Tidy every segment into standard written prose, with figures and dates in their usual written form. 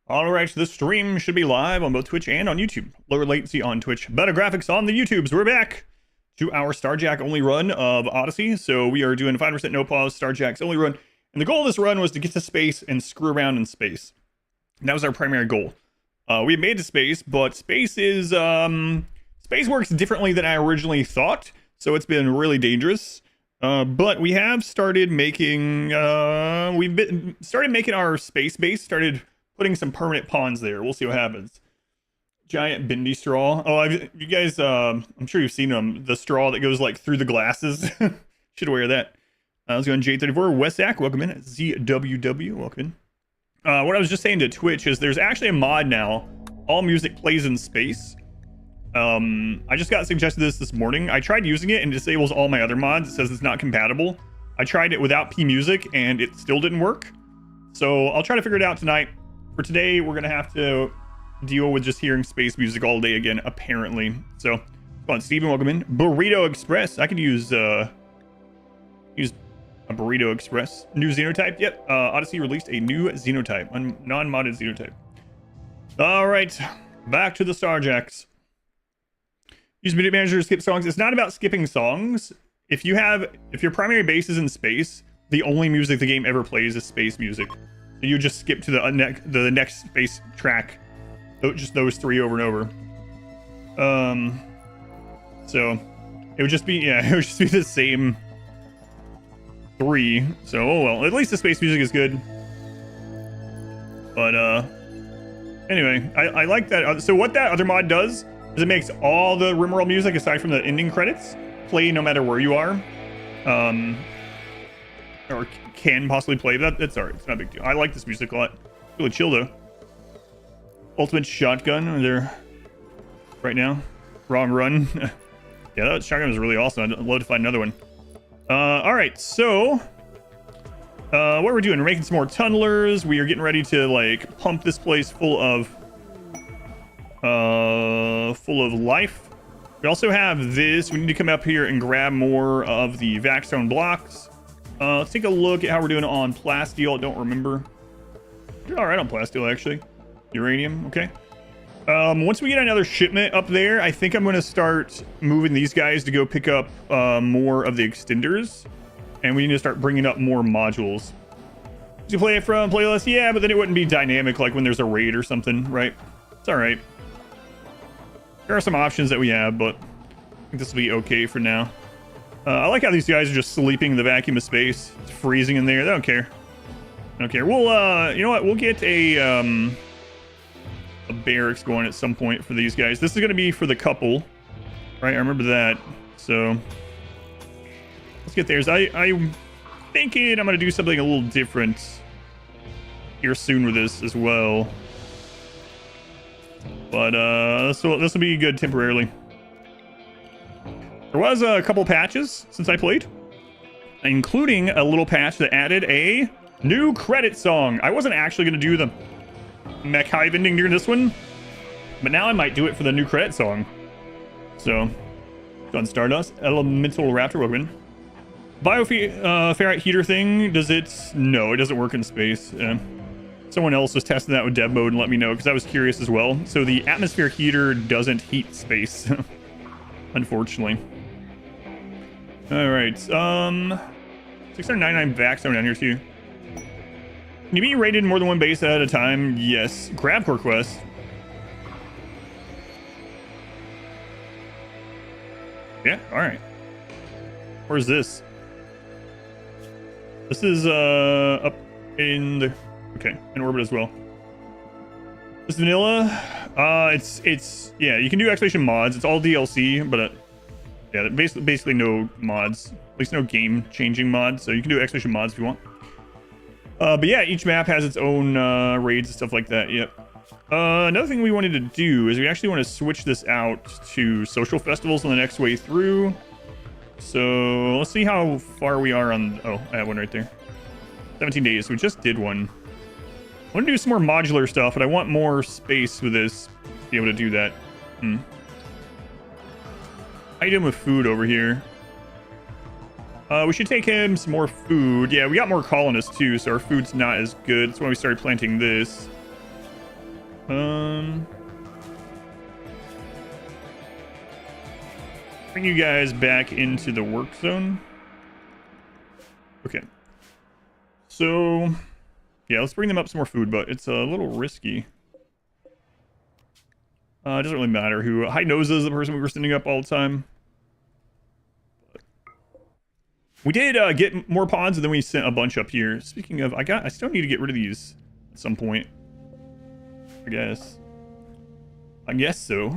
All right, so this stream should be live on both Twitch and on YouTube. Lower latency on Twitch, better graphics on the YouTubes. We're back to our Starjack only run of Odyssey. So we are doing 5% no pause Starjacks only run. And the goal of this run was to get to space and screw around in space. And that was our primary goal. We had made it to space, but space works differently than I originally thought. So it's been really dangerous. But we have started making, started making our space base, started putting some permanent pawns there. We'll see what happens. Giant bendy straw. Oh, you guys, I'm sure you've seen them. The straw that goes like through the glasses. Should wear that. Let's go on J34. Wesak, welcome in. ZWW, welcome in. What I was just saying to Twitch is there's actually a mod now. All music plays in space. I just got suggested this morning. I tried using it and it disables all my other mods. It says it's not compatible. I tried it without P music and it still didn't work. So I'll try to figure it out tonight. For today, we're going to have to deal with just hearing space music all day again, apparently. So, come on, Steven, welcome in. Burrito Express. I could use a Burrito Express. New Xenotype. Yep. Odyssey released a new Xenotype, non-modded Xenotype. All right. Back to the Starjacks. Use Minute Manager to skip songs. It's not about skipping songs. If your primary base is in space, the only music the game ever plays is space music. You just skip to the next space track, just those three over and over. So it would just be the same three. So oh well, at least the space music is good. But anyway, I like that. So what that other mod does is it makes all the RimWorld music aside from the ending credits play no matter where you are. Or can possibly play. That's alright. It's not a big deal. I like this music a lot. It's really chill though. Ultimate shotgun there right now. Wrong run. Yeah, that shotgun was really awesome. I'd love to find another one. Alright, so what we're doing, we're making some more tunnelers. We are getting ready to like pump this place full of life. We also have this. We need to come up here and grab more of the Vaxstone blocks. Let's take a look at how we're doing on plasteel. I don't remember. You're all right on plasteel, actually. Uranium, okay. Once we get another shipment up there, I think I'm going to start moving these guys to go pick up more of the extenders. And we need to start bringing up more modules. Did you play it from playlist? Yeah, but then it wouldn't be dynamic like when there's a raid or something, right? It's all right. There are some options that we have, but I think this will be okay for now. I like how these guys are just sleeping in the vacuum of space. It's freezing in there. They don't care. They don't care. We'll, you know what? We'll get a barracks going at some point for these guys. This is going to be for the couple, right? I remember that. So let's get theirs. I'm thinking I'm going to do something a little different here soon with this as well. But this will be good temporarily. There was a couple patches since I played, including a little patch that added a new credit song. I wasn't actually going to do the mech hive ending during this one, but now I might do it for the new credit song. So, on Stardust, Elemental Raptor, welcome in. Ferrite heater thing, does it? No, it doesn't work in space. Someone else was testing that with dev mode and let me know because I was curious as well. So the atmosphere heater doesn't heat space, unfortunately. All right, 699 Vaxstone down here too. Can you be rated in more than one base at a time? Yes. Grab core quest. Yeah, all right. Where's this? This is up in the in orbit as well. This vanilla. It's yeah. You can do exploration mods. It's all DLC, but yeah, basically no mods. At least no game-changing mods. So you can do exploration mods if you want. But yeah, each map has its own raids and stuff like that. Yep. Another thing we wanted to do is we actually want to switch this out to social festivals on the next way through. So let's see how far we are on. Oh, I have one right there. 17 days. We just did one. I want to do some more modular stuff, but I want more space with this to be able to do that. How you doing with food over here? We should take him some more food. Yeah, we got more colonists too, so our food's not as good. That's why we started planting this. Bring you guys back into the work zone. Okay. So, yeah, let's bring them up some more food, but it's a little risky. It doesn't really matter who. High Nose is the person we were sending up all the time. We did get more pods, and then we sent a bunch up here. Speaking of, I still need to get rid of these at some point. I guess so.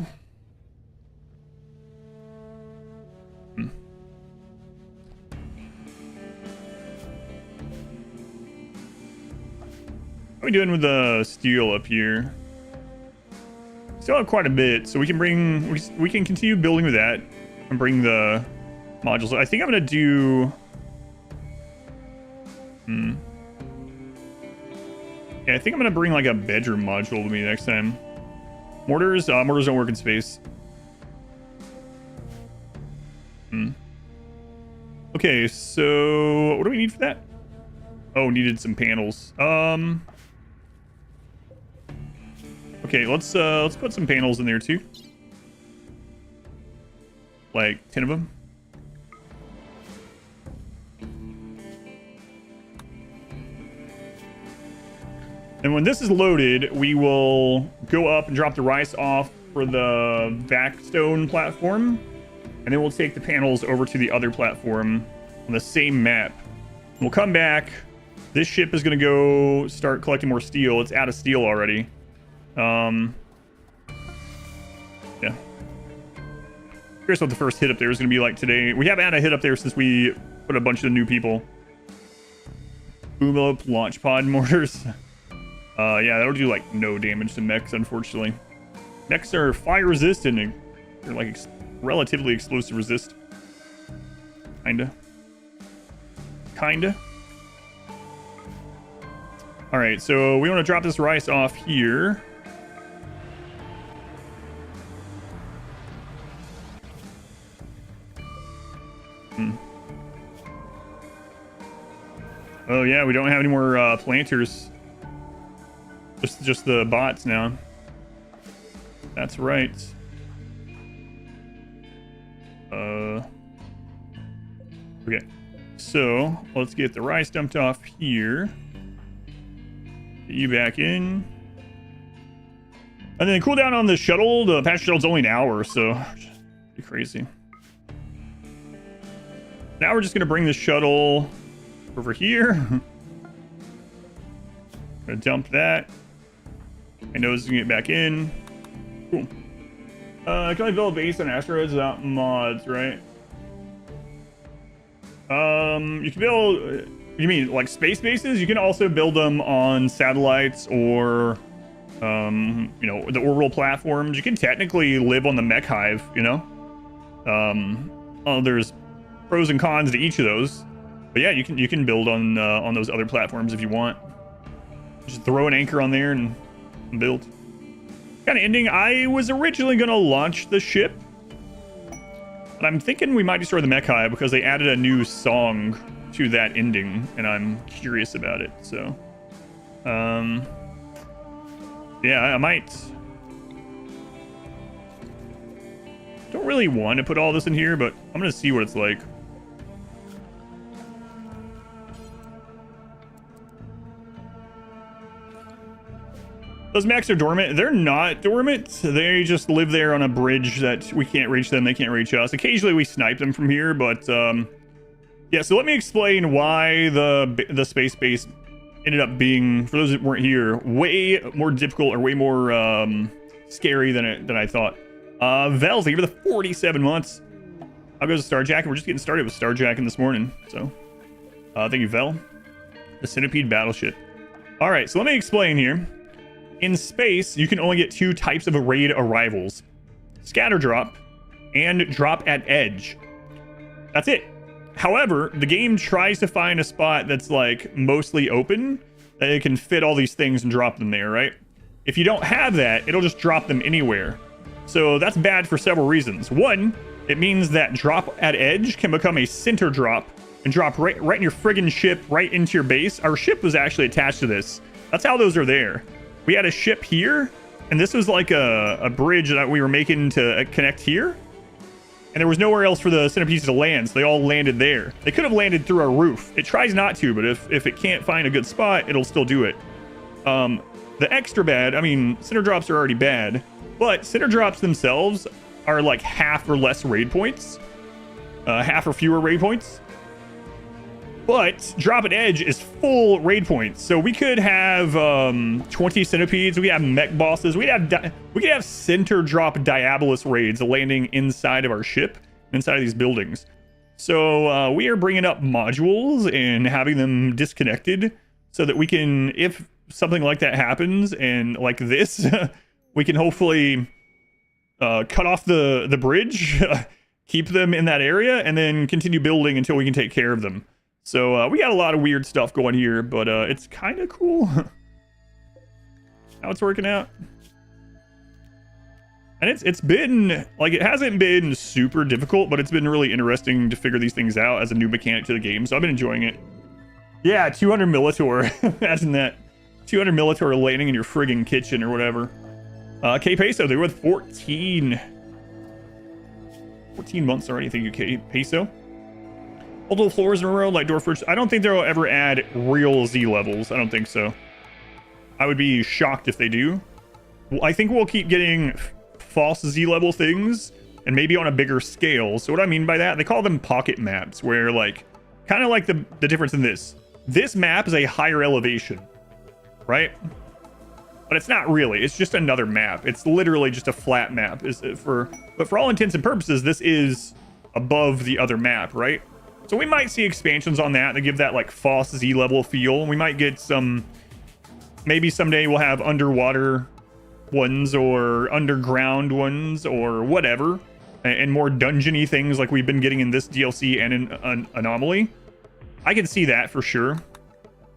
How are we doing with the steel up here? Still have quite a bit, so we can continue building with that and bring the modules. I think I'm gonna do. Yeah, I think I'm gonna bring like a bedroom module with me next time. Mortars don't work in space. Okay, so what do we need for that? Oh, needed some panels. Okay, let's put some panels in there too. Like 10 of them. And when this is loaded, we will go up and drop the rice off for the backstone platform. And then we'll take the panels over to the other platform on the same map. We'll come back. This ship is going to go start collecting more steel. It's out of steel already. Yeah. Curious what the first hit up there is going to be like today. We haven't had a hit up there since we put a bunch of new people. Boom up launch pod mortars. Yeah, that'll do like no damage to mechs, unfortunately. Mechs are fire resistant and they're like relatively explosive resist. Kinda. Alright, so we want to drop this rice off here. Oh yeah, we don't have any more planters. Just the bots now. That's right. Okay. So let's get the rice dumped off here. Get you back in. And then cooldown on the shuttle. The passenger shuttle's only an hour, so be crazy. Now we're just gonna bring the shuttle over here. Gonna dump that. I know it's gonna get back in. Cool. Can I build a base on asteroids without mods, right? You can build. You mean like space bases? You can also build them on satellites or, you know, the orbital platforms. You can technically live on the mech hive. You know, there's pros and cons to each of those. But yeah, you can build on those other platforms if you want. Just throw an anchor on there and build. Kind of ending. I was originally gonna launch the ship, but I'm thinking we might destroy the mech hive because they added a new song to that ending, and I'm curious about it. So, yeah, I might. Don't really want to put all this in here, but I'm gonna see what it's like. Those mechs are dormant. They're not dormant. They just live there on a bridge that we can't reach them. They can't reach us. Occasionally we snipe them from here, but yeah. So let me explain why the space base ended up being, for those that weren't here, way more difficult or way more scary than I thought. Vel, thank you for the 47 months. I'll go to Starjack, and we're just getting started with Starjack this morning. So thank you, Vel. The Centipede battleship. All right, so let me explain here. In space, you can only get two types of raid arrivals: scatter drop and drop at edge. That's it. However, the game tries to find a spot that's like mostly open that it can fit all these things and drop them there, right? If you don't have that, it'll just drop them anywhere. So that's bad for several reasons. One, it means that drop at edge can become a center drop and drop right in your friggin' ship, right into your base. Our ship was actually attached to this. That's how those are there. We had a ship here, And this was like a bridge that we were making to connect here. And there was nowhere else for the centipedes to land, so they all landed there. They could have landed through our roof. It tries not to, but if it can't find a good spot, it'll still do it. The extra bad, I mean, center drops are already bad, but center drops themselves are like half or less raid points. Half or fewer raid points. But Drop at Edge is full raid points. So we could have 20 centipedes. We have mech bosses. We could have center drop Diabolus raids landing inside of our ship, inside of these buildings. So we are bringing up modules and having them disconnected so that we can, if something like that happens and like this, we can hopefully cut off the bridge, keep them in that area, and then continue building until we can take care of them. So we got a lot of weird stuff going here, but it's kind of cool how it's working out. And it's been, like, it hasn't been super difficult, but it's been really interesting to figure these things out as a new mechanic to the game. So I've been enjoying it. Yeah, 200 Militor. Imagine that. 200 Militor landing in your friggin' kitchen or whatever. K Peso, they're with 14 months already, thank you, K Peso. Multiple floors in a row, like door first. I don't think they'll ever add real Z levels. I don't think so. I would be shocked if they do. Well, I think we'll keep getting false Z level things, and maybe on a bigger scale. So what I mean by that, they call them pocket maps, where like, kind of like the difference in this. This map is a higher elevation, right? But it's not really. It's just another map. It's literally just a flat map. But for all intents and purposes, this is above the other map, right? So we might see expansions on that to give that like false Z level feel. We might get some, maybe someday we'll have underwater ones or underground ones or whatever, and more dungeony things like we've been getting in this DLC and in Anomaly. I can see that for sure,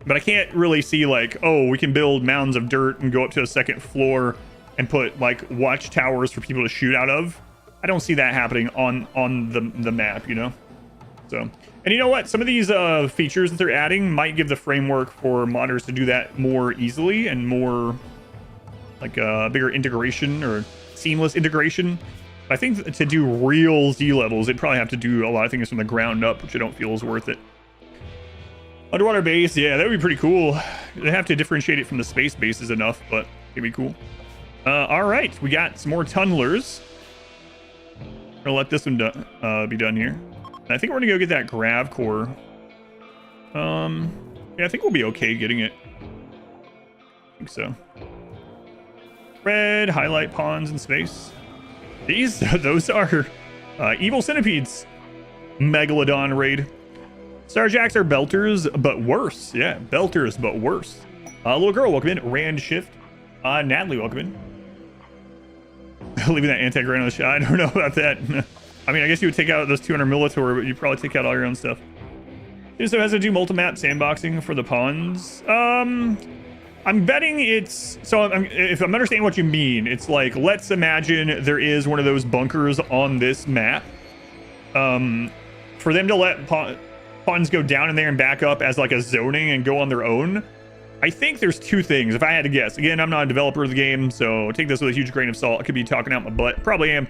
but I can't really see like, oh, we can build mounds of dirt and go up to a second floor and put like watchtowers for people to shoot out of. I don't see that happening on the map, you know? So, and you know what? Some of these features that they're adding might give the framework for modders to do that more easily and more like bigger integration or seamless integration. I think to do real Z levels, they'd probably have to do a lot of things from the ground up, which I don't feel is worth it. Underwater base, yeah, that would be pretty cool. They have to differentiate it from the space bases enough, but it'd be cool. All right, we got some more tunnelers. I'm gonna let this one be done here. I think we're gonna go get that grav core. Yeah, I think we'll be okay getting it. I think so. Red highlight pawns in space. Those are evil centipedes. Megalodon raid. Starjacks are belters, but worse. Yeah, belters, but worse. Little girl, welcome in. Rand shift. Natalie, welcome in. Leaving that anti-grain on the shot. I don't know about that. I mean, I guess you would take out those 200 Militor, but you'd probably take out all your own stuff. It also has to do multi-map sandboxing for the pawns. I'm betting it's... So if I'm understanding what you mean, it's like, let's imagine there is one of those bunkers on this map. For them to let pawns go down in there and back up as like a zoning and go on their own. I think there's two things, if I had to guess. Again, I'm not a developer of the game, so take this with a huge grain of salt. I could be talking out my butt. Probably am.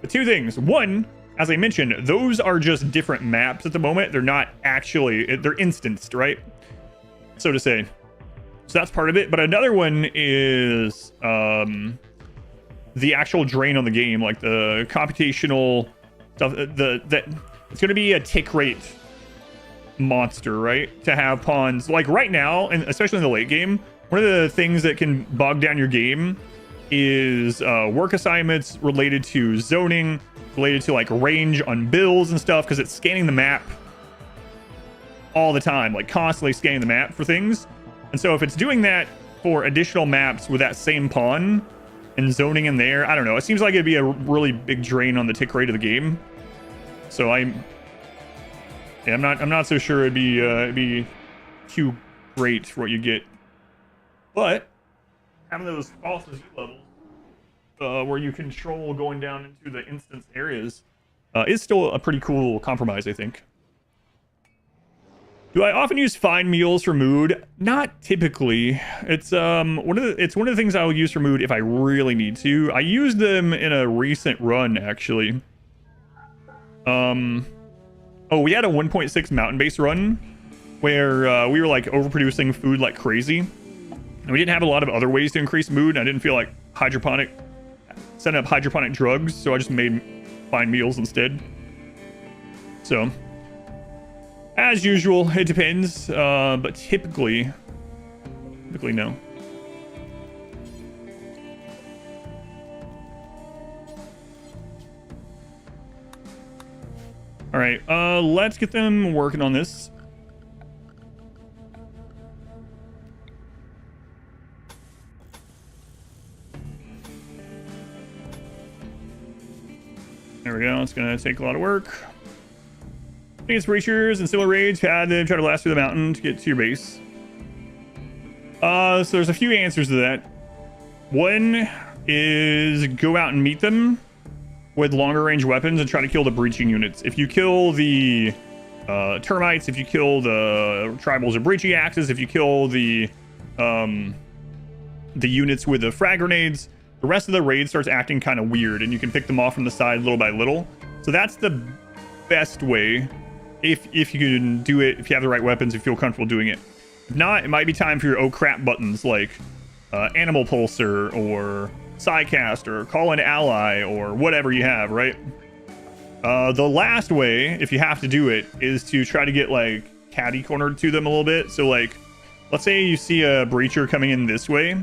The two things. One, as I mentioned, those are just different maps at the moment. They're not actually... They're instanced, right? So to say. So that's part of it. But another one is the actual drain on the game, like the computational stuff. It's going to be a tick rate monster, right? To have pawns like right now, and especially in the late game, one of the things that can bog down your game is work assignments related to zoning, related to like range on bills and stuff, because it's scanning the map all the time, like constantly scanning the map for things. And so if it's doing that for additional maps with that same pawn and zoning in there, I don't know, it seems like it'd be a really big drain on the tick rate of the game. So I'm not so sure it'd be too great for what you get. But having those false Z levels where you control going down into the instance areas is still a pretty cool compromise, I think. Do I often use find meals for mood? Not typically. It's one of the things I will use for mood if I really need to. I used them in a recent run actually. Oh, we had a 1.6 mountain base run where we were like overproducing food like crazy. And we didn't have a lot of other ways to increase mood. And I didn't feel like setting up hydroponic drugs, so I just made find meals instead. So as usual, it depends, but typically no. All right, let's get them working on this. There we go. It's gonna take a lot of work. Against breachers and similar raids, pad them, try to blast through the mountain to get to your base. So there's a few answers to that. One is go out and meet them with longer range weapons and try to kill the breaching units. If you kill the termites, if you kill the tribals or breaching axes, if you kill the units with the frag grenades, the rest of the raid starts acting kind of weird, and you can pick them off from the side little by little. So that's the best way if you can do it, if you have the right weapons, if you feel comfortable doing it. If not, it might be time for your oh crap buttons like animal pulsar or Psycast or call an ally or whatever you have, right? The last way, if you have to do it, is to try to get like catty cornered to them a little bit. So like, let's say you see a breacher coming in this way.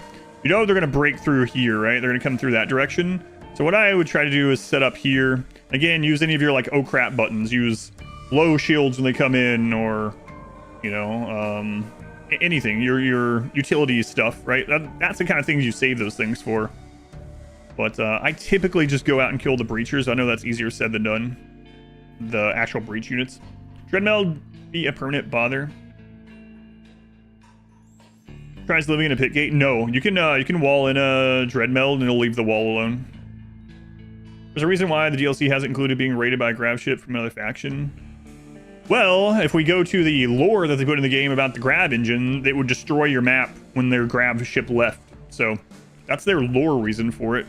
You know they're going to break through here, right? They're going to come through that direction. So what I would try to do is set up here. Again, use any of your like oh crap buttons. Use low shields when they come in, or you know, anything, your utility stuff, right? That's the kind of things you save those things for. But I typically just go out and kill the breachers. I know that's easier said than done. The actual breach units. Dreadmeld be a permanent bother. Tries living in a pit gate. No, you can wall in a Dreadmeld and it'll leave the wall alone. There's a reason why the DLC hasn't included being raided by a grav ship from another faction. Well, if we go to the lore that they put in the game about the grav engine, it would destroy your map when their grav ship left. So that's their lore reason for it.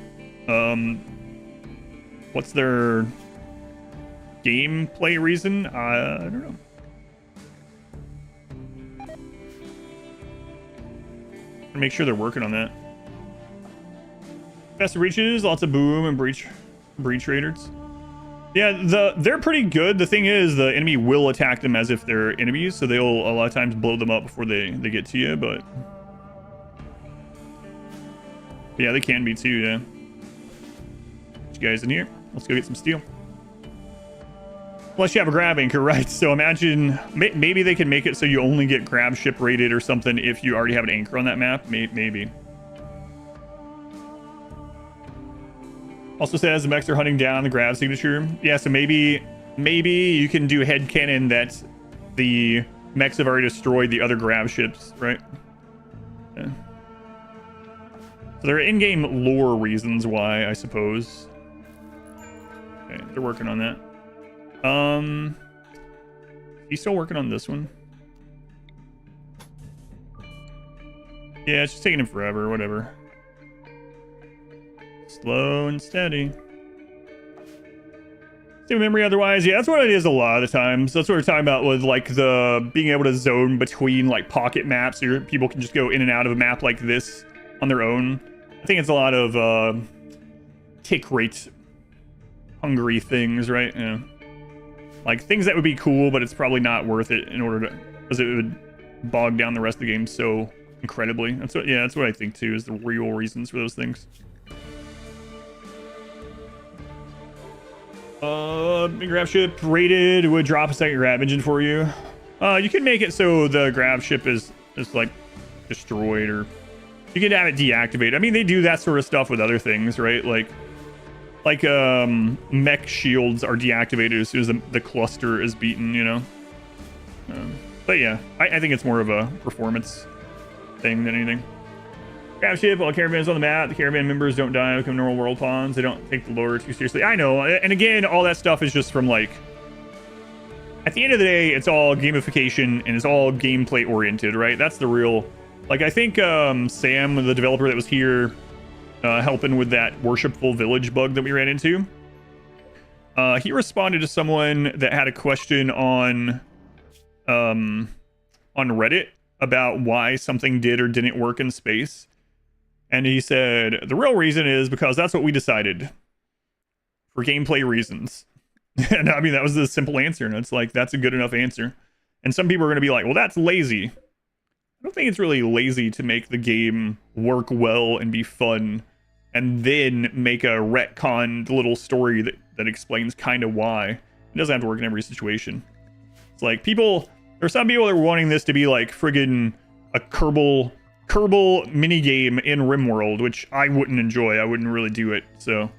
What's their gameplay reason? I don't know. Make sure they're working on that. Best of breaches, lots of boom and breach raiders. Yeah, they're pretty good. The thing is, the enemy will attack them as if they're enemies, so they'll a lot of times blow them up before they get to you. But yeah, they can be too. Yeah. Get you guys in here. Let's go get some steel. Unless you have a grab anchor, right? So imagine maybe they can make it so you only get grab ship rated or something if you already have an anchor on that map. Maybe. Also says the mechs are hunting down the grab signature. Yeah, so maybe you can do headcanon that the mechs have already destroyed the other grab ships, right? Yeah. So there are in-game lore reasons why, I suppose. Okay, they're working on that. He's still working on this one. Yeah, it's just taking him forever, whatever. Slow and steady. Same memory otherwise. Yeah, that's what it is a lot of the times. That's what we're talking about with like the being able to zone between like pocket maps. So people can just go in and out of a map like this on their own. I think it's a lot of tick rate hungry things, right? Yeah. Like things that would be cool, but it's probably not worth it in order to, because it would bog down the rest of the game so incredibly. That's what I think too, is the real reasons for those things. Grab ship rated would drop a second grab engine for you. You can make it so the grab ship is like destroyed, or you can have it deactivated. I mean, they do that sort of stuff with other things, right? Like mech shields are deactivated as soon as the cluster is beaten, you know. But yeah, I think it's more of a performance thing than anything. Grab ship, all caravans on the map. The caravan members don't die, become normal world pawns. They don't take the lore too seriously. I know, and again, all that stuff is just from like at the end of the day, it's all gamification and it's all gameplay oriented, right? That's the real, like, I think Sam, the developer that was here helping with that worshipful village bug that we ran into, he responded to someone that had a question on Reddit about why something did or didn't work in space. And he said, the real reason is because that's what we decided for gameplay reasons. And I mean, that was the simple answer. And it's like, that's a good enough answer. And some people are going to be like, well, that's lazy. I don't think it's really lazy to make the game work well and be fun and then make a retconned little story that explains kind of why. It doesn't have to work in every situation. It's like there's some people that are wanting this to be like friggin' a Kerbal minigame in RimWorld, which I wouldn't enjoy. I wouldn't really do it, so.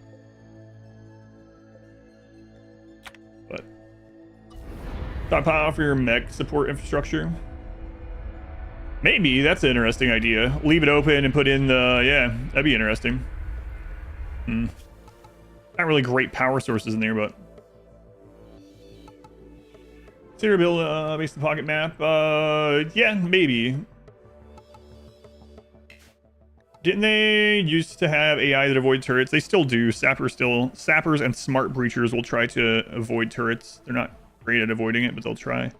But stockpile for your mech support infrastructure. Maybe that's an interesting idea. Leave it open and put in the, yeah, that'd be interesting. Not really great power sources in there, but consider build based on the pocket map. Yeah, maybe. Didn't they used to have AI that avoid turrets? They still do. Sappers and smart breachers will try to avoid turrets. They're not great at avoiding it, but they'll try.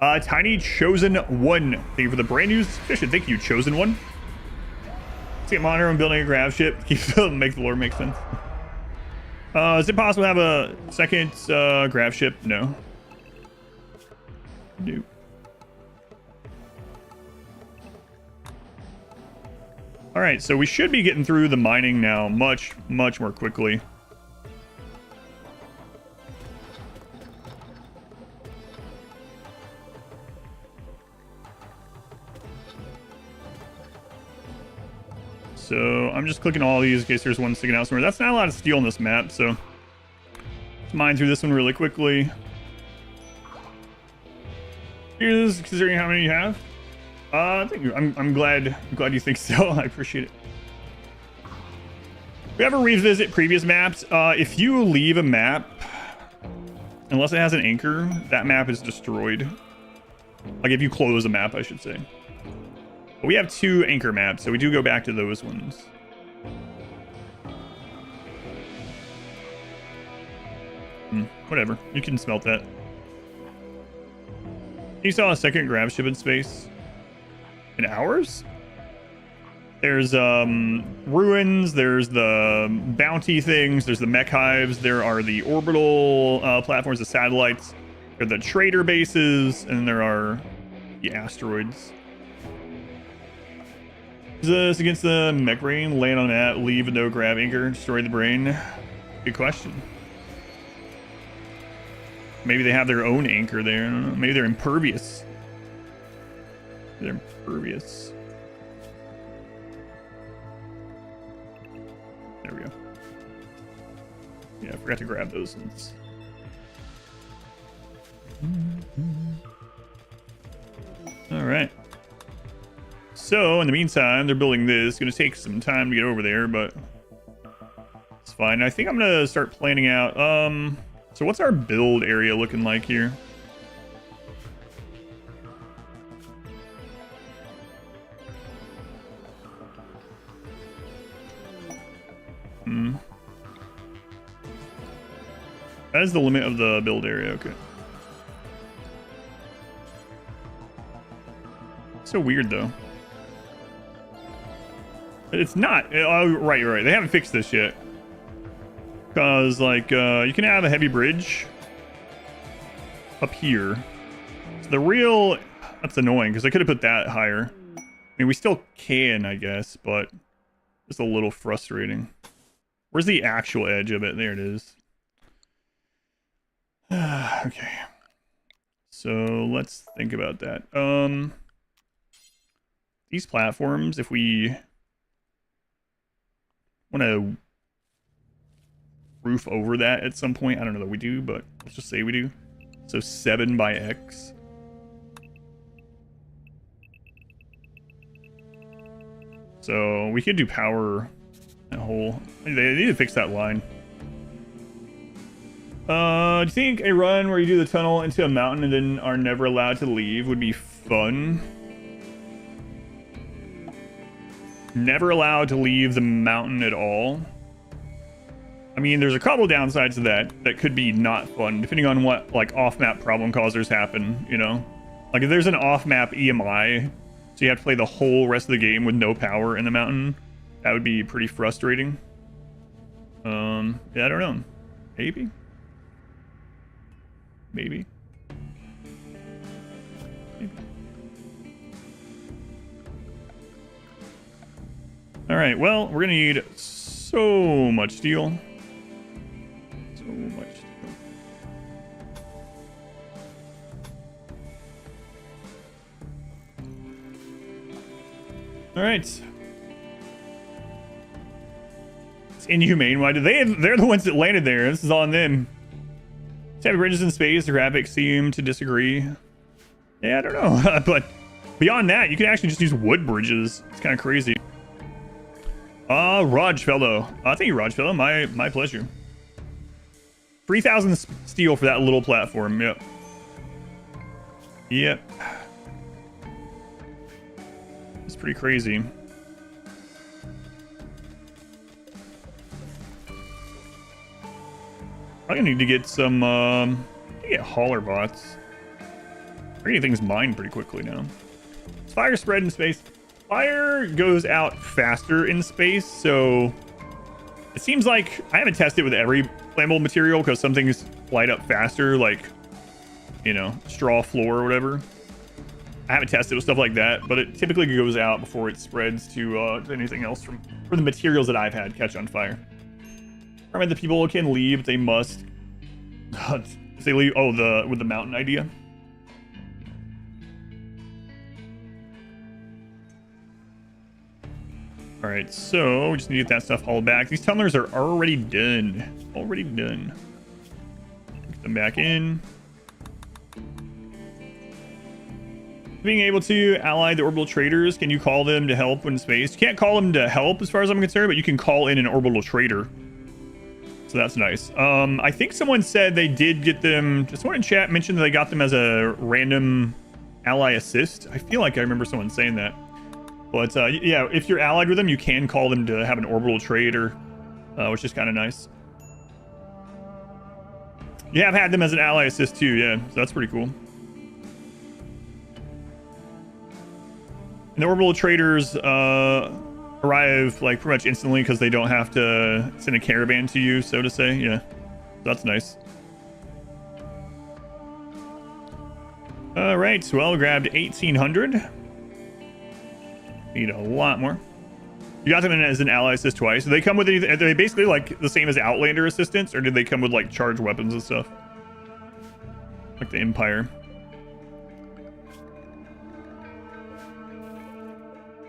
Tiny Chosen One. Thank you for the brand new subscription. Thank you, Chosen One. Let's get monitor and building a grav ship. Make the lore make sense. Is it possible to have a second grav ship? No. Nope. All right, so we should be getting through the mining now much more quickly. So I'm just clicking all these in case there's one sticking out somewhere. That's not a lot of steel on this map, so let's mine through this one really quickly. Here's considering how many you have. Thank you. I'm glad you think so. I appreciate it. If we ever revisit previous maps, if you leave a map, unless it has an anchor, that map is destroyed. Like if you close a map, I should say. But we have 2 anchor maps, so we do go back to those ones. Whatever. You can smelt that. You saw a second grav ship in space. In ours? There's ruins, there's the bounty things, there's the mech hives, there are the orbital platforms, the satellites, there are the trader bases, and there are the asteroids. Is this against the mech brain? Land on that, leave with no grab anchor, destroy the brain? Good question. Maybe they have their own anchor there. I don't know. Maybe they're impervious. They're impervious. There we go. Yeah, I forgot to grab those ones. All right. So in the meantime, they're building this. It's going to take some time to get over there, but it's fine. I think I'm going to start planning out. So what's our build area looking like here? That is the limit of the build area. Okay. So weird though. It's not. Oh, right. They haven't fixed this yet. Because like you can have a heavy bridge up here. So the real, that's annoying because I could have put that higher. I mean, we still can, I guess, but it's a little frustrating. Where's the actual edge of it? There it is. Okay. So let's think about that. These platforms, if we want to roof over that at some point, I don't know that we do, but let's just say we do. So 7 by X. So we could do power that whole. They need to fix that line. Do you think a run where you do the tunnel into a mountain and then are never allowed to leave would be fun? Never allowed to leave the mountain at all. I mean, there's a couple downsides to that could be not fun, depending on what, like, off-map problem causers happen, you know? Like, if there's an off-map EMI, so you have to play the whole rest of the game with no power in the mountain, that would be pretty frustrating. Yeah, I don't know. Maybe? Maybe. All right, well, we're gonna need so much steel. So much steel. All right. It's inhumane. Why do they're the ones that landed there. This is on them. Type of bridges in space, the graphics seem to disagree. Yeah, I don't know. But beyond that, you can actually just use wood bridges. It's kind of crazy. Rodfellow. Thank you, Rodfellow. My pleasure. 3,000 steel for that little platform. Yep. Yep. It's pretty crazy. I'm gonna need to get some, get hauler bots. We're getting things mined pretty quickly now. Is fire spread in space? Fire goes out faster in space, so it seems like I haven't tested with every flammable material because some things light up faster, like, you know, straw floor or whatever. I haven't tested with stuff like that, but it typically goes out before it spreads to anything else from the materials that I've had catch on fire. I mean, the people can leave, but they must. If they leave, oh, with the mountain idea. All right, so we just need to get that stuff hauled back. These tunnelers are already done. Already done. Get them back in. Being able to ally the orbital traders, can you call them to help in space? You can't call them to help as far as I'm concerned, but you can call in an orbital trader. So that's nice. I think someone said they did get them, just someone in chat mentioned that they got them as a random ally assist. I feel like I remember someone saying that. But yeah, if you're allied with them, you can call them to have an orbital trader, which is kind of nice. You have had them as an ally assist too, yeah. So that's pretty cool. And the orbital traders arrive like pretty much instantly because they don't have to send a caravan to you, so to say. Yeah, that's nice. All right, well, grabbed 1,800. Need a lot more. You got them in as an ally assist twice. Do they come with anything? Are they basically like the same as Outlander assistants, or did they come with like charged weapons and stuff? Like the Empire.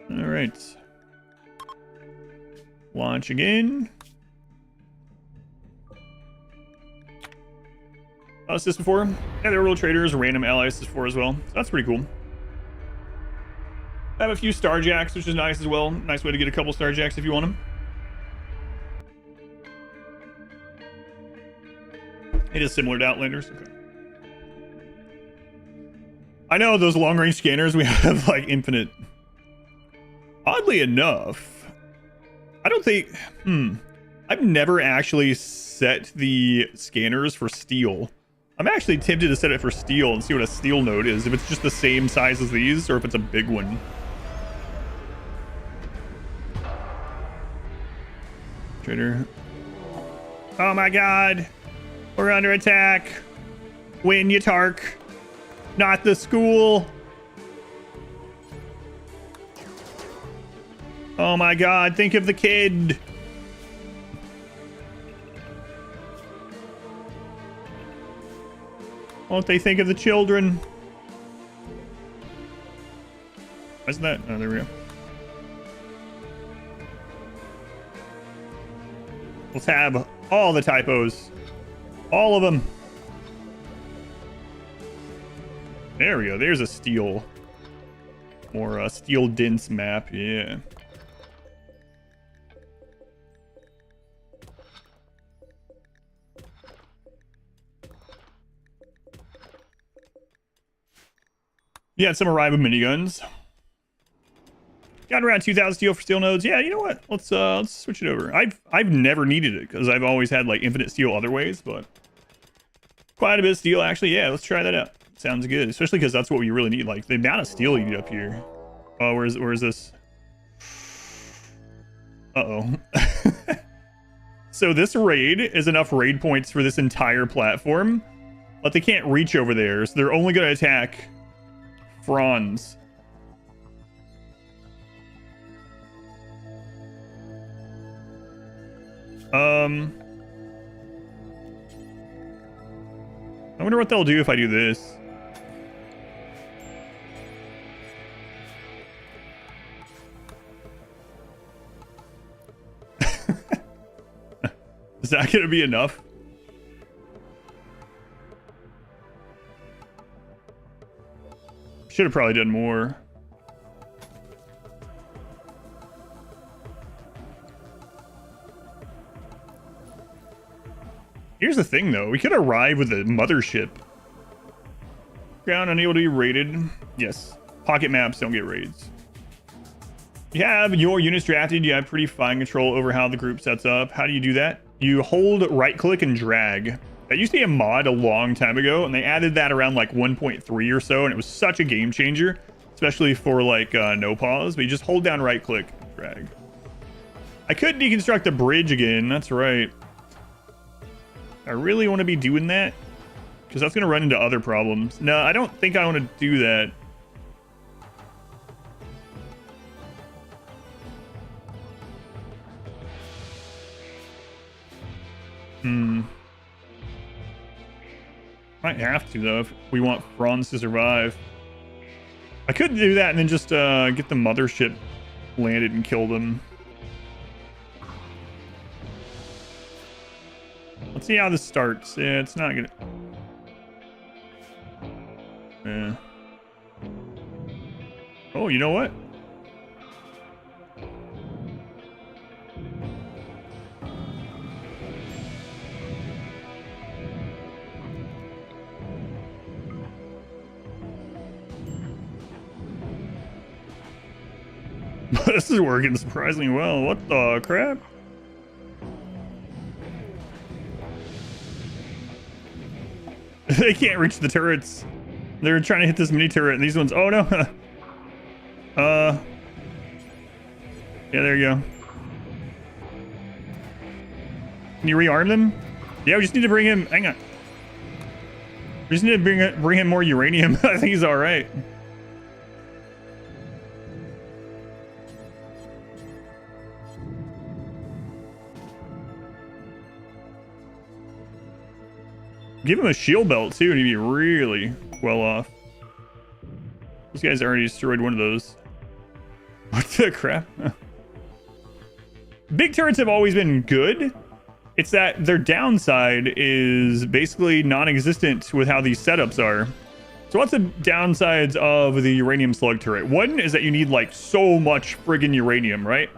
All right. Launch again. Assist before. Yeah, the orbital traders, random ally assist for as well. So that's pretty cool. I have a few Starjacks, which is nice as well. Nice way to get a couple Starjacks if you want them. It is similar to Outlanders. Okay. I know those long-range scanners, we have like infinite. Oddly enough, I don't think... I've never actually set the scanners for steel. I'm actually tempted to set it for steel and see what a steel node is. If it's just the same size as these, or if it's a big one. Trader. Oh my god. We're under attack. Win, Yatark. Not the school. Oh my god, think of the kid. Won't they think of the children? What's that? Oh, there we go. We'll tab all the typos. All of them. There we go. There's a steel. More steel dense map. Yeah. You had some arrival miniguns. Got around 2,000 steel for steel nodes. Yeah, you know what? Let's switch it over. I've never needed it because I've always had like infinite steel other ways, but quite a bit of steel actually. Yeah, let's try that out. Sounds good, especially because that's what we really need. Like the amount of steel you need up here. Oh, where's this? Uh-oh. So this raid is enough raid points for this entire platform, but they can't reach over there, so they're only going to attack Franz. I wonder what they'll do if I do this. Is that gonna be enough? Should have probably done more. Here's the thing though, we could arrive with a mothership. Ground unable to be raided. Yes. Pocket maps don't get raids. You have your units drafted, you have pretty fine control over how the group sets up. How do you do that? You hold right click and drag. That used to be a mod a long time ago, and they added that around like 1.3 or so, and it was such a game changer, especially for like no pause. But you just hold down right click, drag. I could deconstruct a bridge again, that's right. I really want to be doing that because that's going to run into other problems. No, I don't think I want to do that. Might have to though if we want Franz to survive. I could do that and then just get the mothership landed and kill them. Let's see how this starts. Yeah, it's not gonna. Yeah. Oh, you know what? This is working surprisingly well. What the crap? They can't reach the turrets. They're trying to hit this mini turret, and these ones. Oh no. Yeah, there you go. Can you rearm them? Yeah, we just need to bring him. Hang on. We just need to bring him more uranium. I think he's all right. Give him a shield belt too, and he'd be really well off. These guys already destroyed one of those. What the crap? Big turrets have always been good. It's that their downside is basically non-existent with how these setups are. So what's the downsides of the uranium slug turret? One is that you need like so much friggin' uranium, right?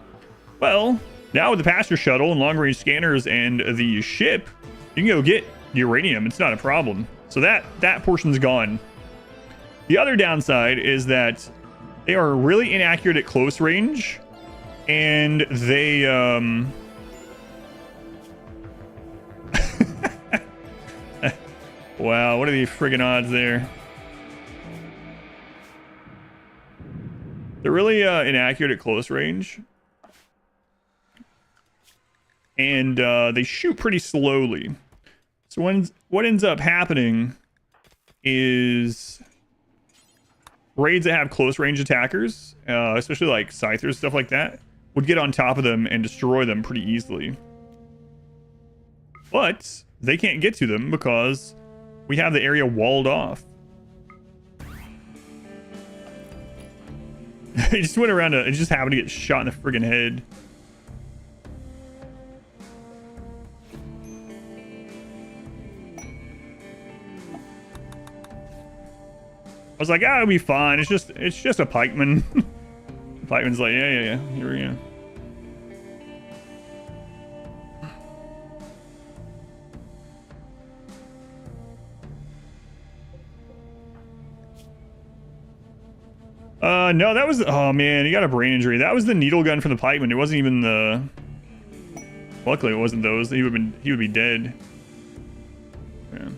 Well, now with the passenger shuttle and long-range scanners and the ship, you can go get uranium. It's not a problem. So that portion's gone. The other downside is that they are really inaccurate at close range, and they wow, what are the friggin' odds there? They're really inaccurate at close range, and they shoot pretty slowly. So what ends up happening is raids that have close range attackers, especially like scythers, stuff like that, would get on top of them and destroy them pretty easily. But they can't get to them because we have the area walled off. He just went around it just happened to get shot in the friggin' head. I was like, ah, it'll be fine. It's just a pikeman. The pikeman's like, yeah. Here we go. No, that was, oh man, he got a brain injury. That was the needle gun from the pikeman. It wasn't even the, luckily it wasn't those. He would be dead. Yeah.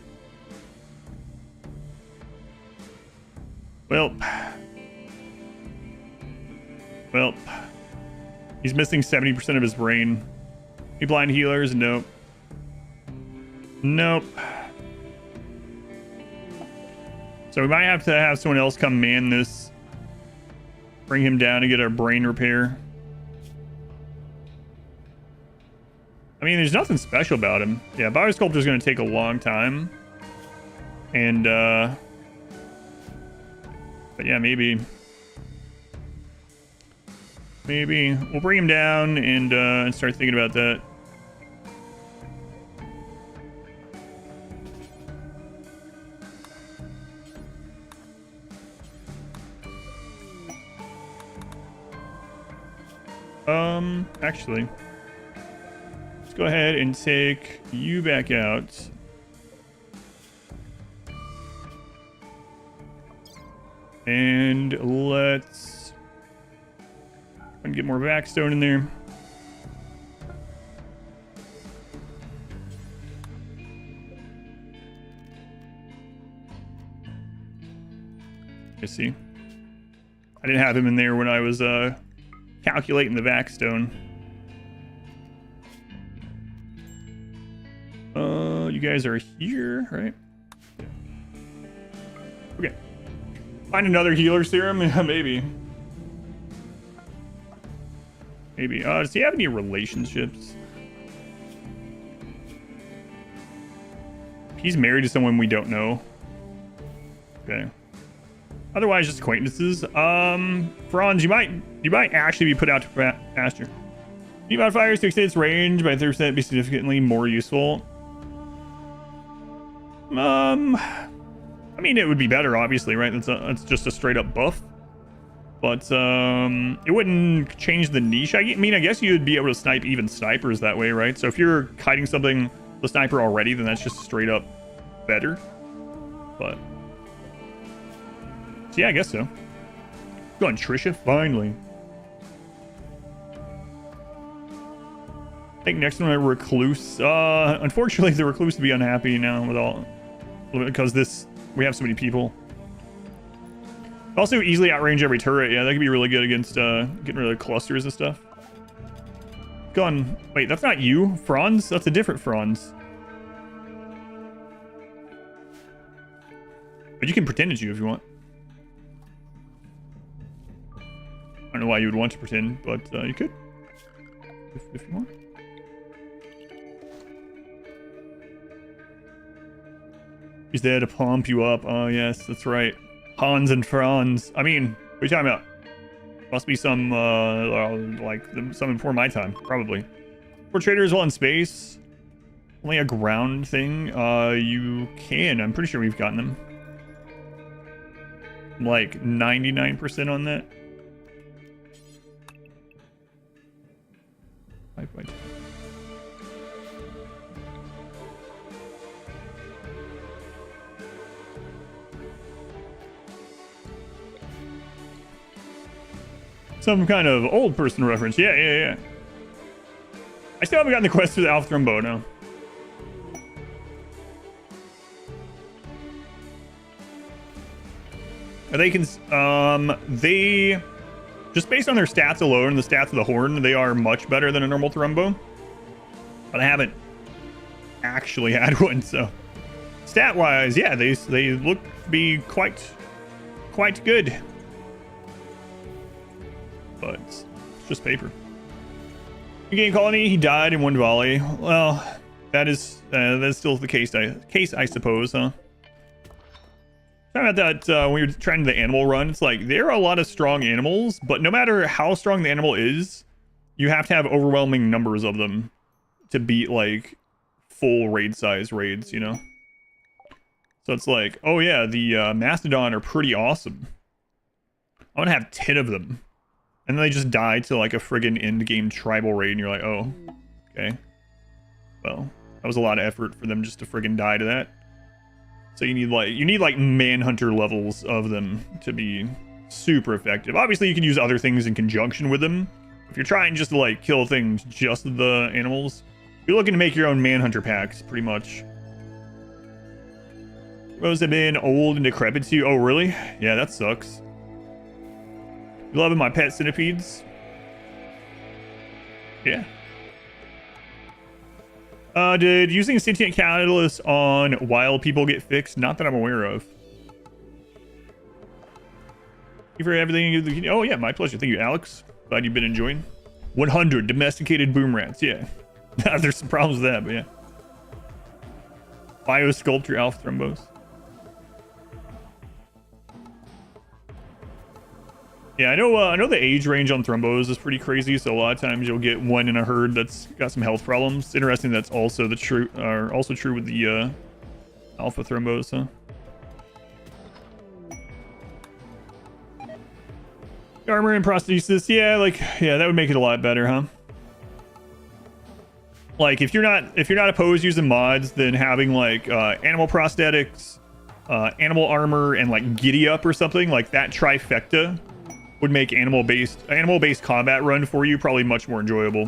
Well, he's missing 70% of his brain. Any blind healers? Nope. Nope. So we might have to have someone else come man this. Bring him down and get our brain repair. I mean, there's nothing special about him. Yeah, Biosculptor's going to take a long time. And, but yeah, maybe we'll bring him down and start thinking about that. Actually, let's go ahead and take you back out. And let's get more backstone in there. You see, I didn't have him in there when I was calculating the backstone. You guys are here, right? Okay. Find another healer serum? Yeah, maybe. Maybe. Does he have any relationships? He's married to someone we don't know. Okay. Otherwise, just acquaintances. Franz, you might actually be put out to pasture. New modifiers to extend its range by 30% be significantly more useful. I mean, it would be better, obviously, right? That's just a straight up buff. But it wouldn't change the niche. I mean, I guess you'd be able to snipe even snipers that way, right? So if you're kiting something the sniper already, then that's just straight up better. But so yeah, I guess so. Go on, Trisha, finally. I think next one, a recluse. Unfortunately, the recluse would be unhappy now with all, because we have so many people. Also, easily outrange every turret. Yeah, that could be really good against getting rid of clusters and stuff. Go on. Wait, that's not you, Franz. That's a different Franz. But you can pretend it's you if you want. I don't know why you would want to pretend, but you could if you want. He's there to pump you up. Oh, yes, that's right. Hans and Franz. I mean, what are you talking about? Must be some, something before my time, probably. For traders while in space, only a ground thing. You can. I'm pretty sure we've gotten them. Like 99% on that. 5 by 10. Some kind of old person reference. Yeah. I still haven't gotten the quest for the Alpha Thrumbo, no. They just based on their stats alone, the stats of the Horn, they are much better than a normal Thrumbo. But I haven't actually had one, so stat-wise, yeah, they look to be quite good. But it's just paper. Game Colony, he died in one volley. Well, that's still the case, I suppose, huh? Talking about that when we were trying the animal run, it's like there are a lot of strong animals, but no matter how strong the animal is, you have to have overwhelming numbers of them to beat like full raid size raids, you know? So it's like, oh yeah, the Mastodon are pretty awesome. I want to have 10 of them. And then they just die to like a friggin' end game tribal raid, and you're like, oh, okay. Well, that was a lot of effort for them just to friggin' die to that. So you need like manhunter levels of them to be super effective. Obviously, you can use other things in conjunction with them. If you're trying just to like kill things, just the animals, you're looking to make your own manhunter packs, pretty much. Those have been old and decrepit too. Oh, really? Yeah, that sucks. You loving my pet centipedes? Yeah. Did using sentient catalyst on wild people get fixed? Not that I'm aware of. Thank you for everything. Oh, yeah, my pleasure. Thank you, Alex. Glad you've been enjoying. 100 domesticated boom rats. Yeah. There's some problems with that, but yeah. Biosculpture alpha thrombos. Yeah, I know the age range on thrombos is pretty crazy, so a lot of times you'll get one in a herd that's got some health problems. It's interesting that's also true with the alpha thrombos, huh? Armor and prosthesis, yeah, that would make it a lot better, huh? Like if you're not opposed using mods, then having like animal prosthetics, animal armor, and like giddy up or something like that trifecta would make animal-based combat run for you probably much more enjoyable.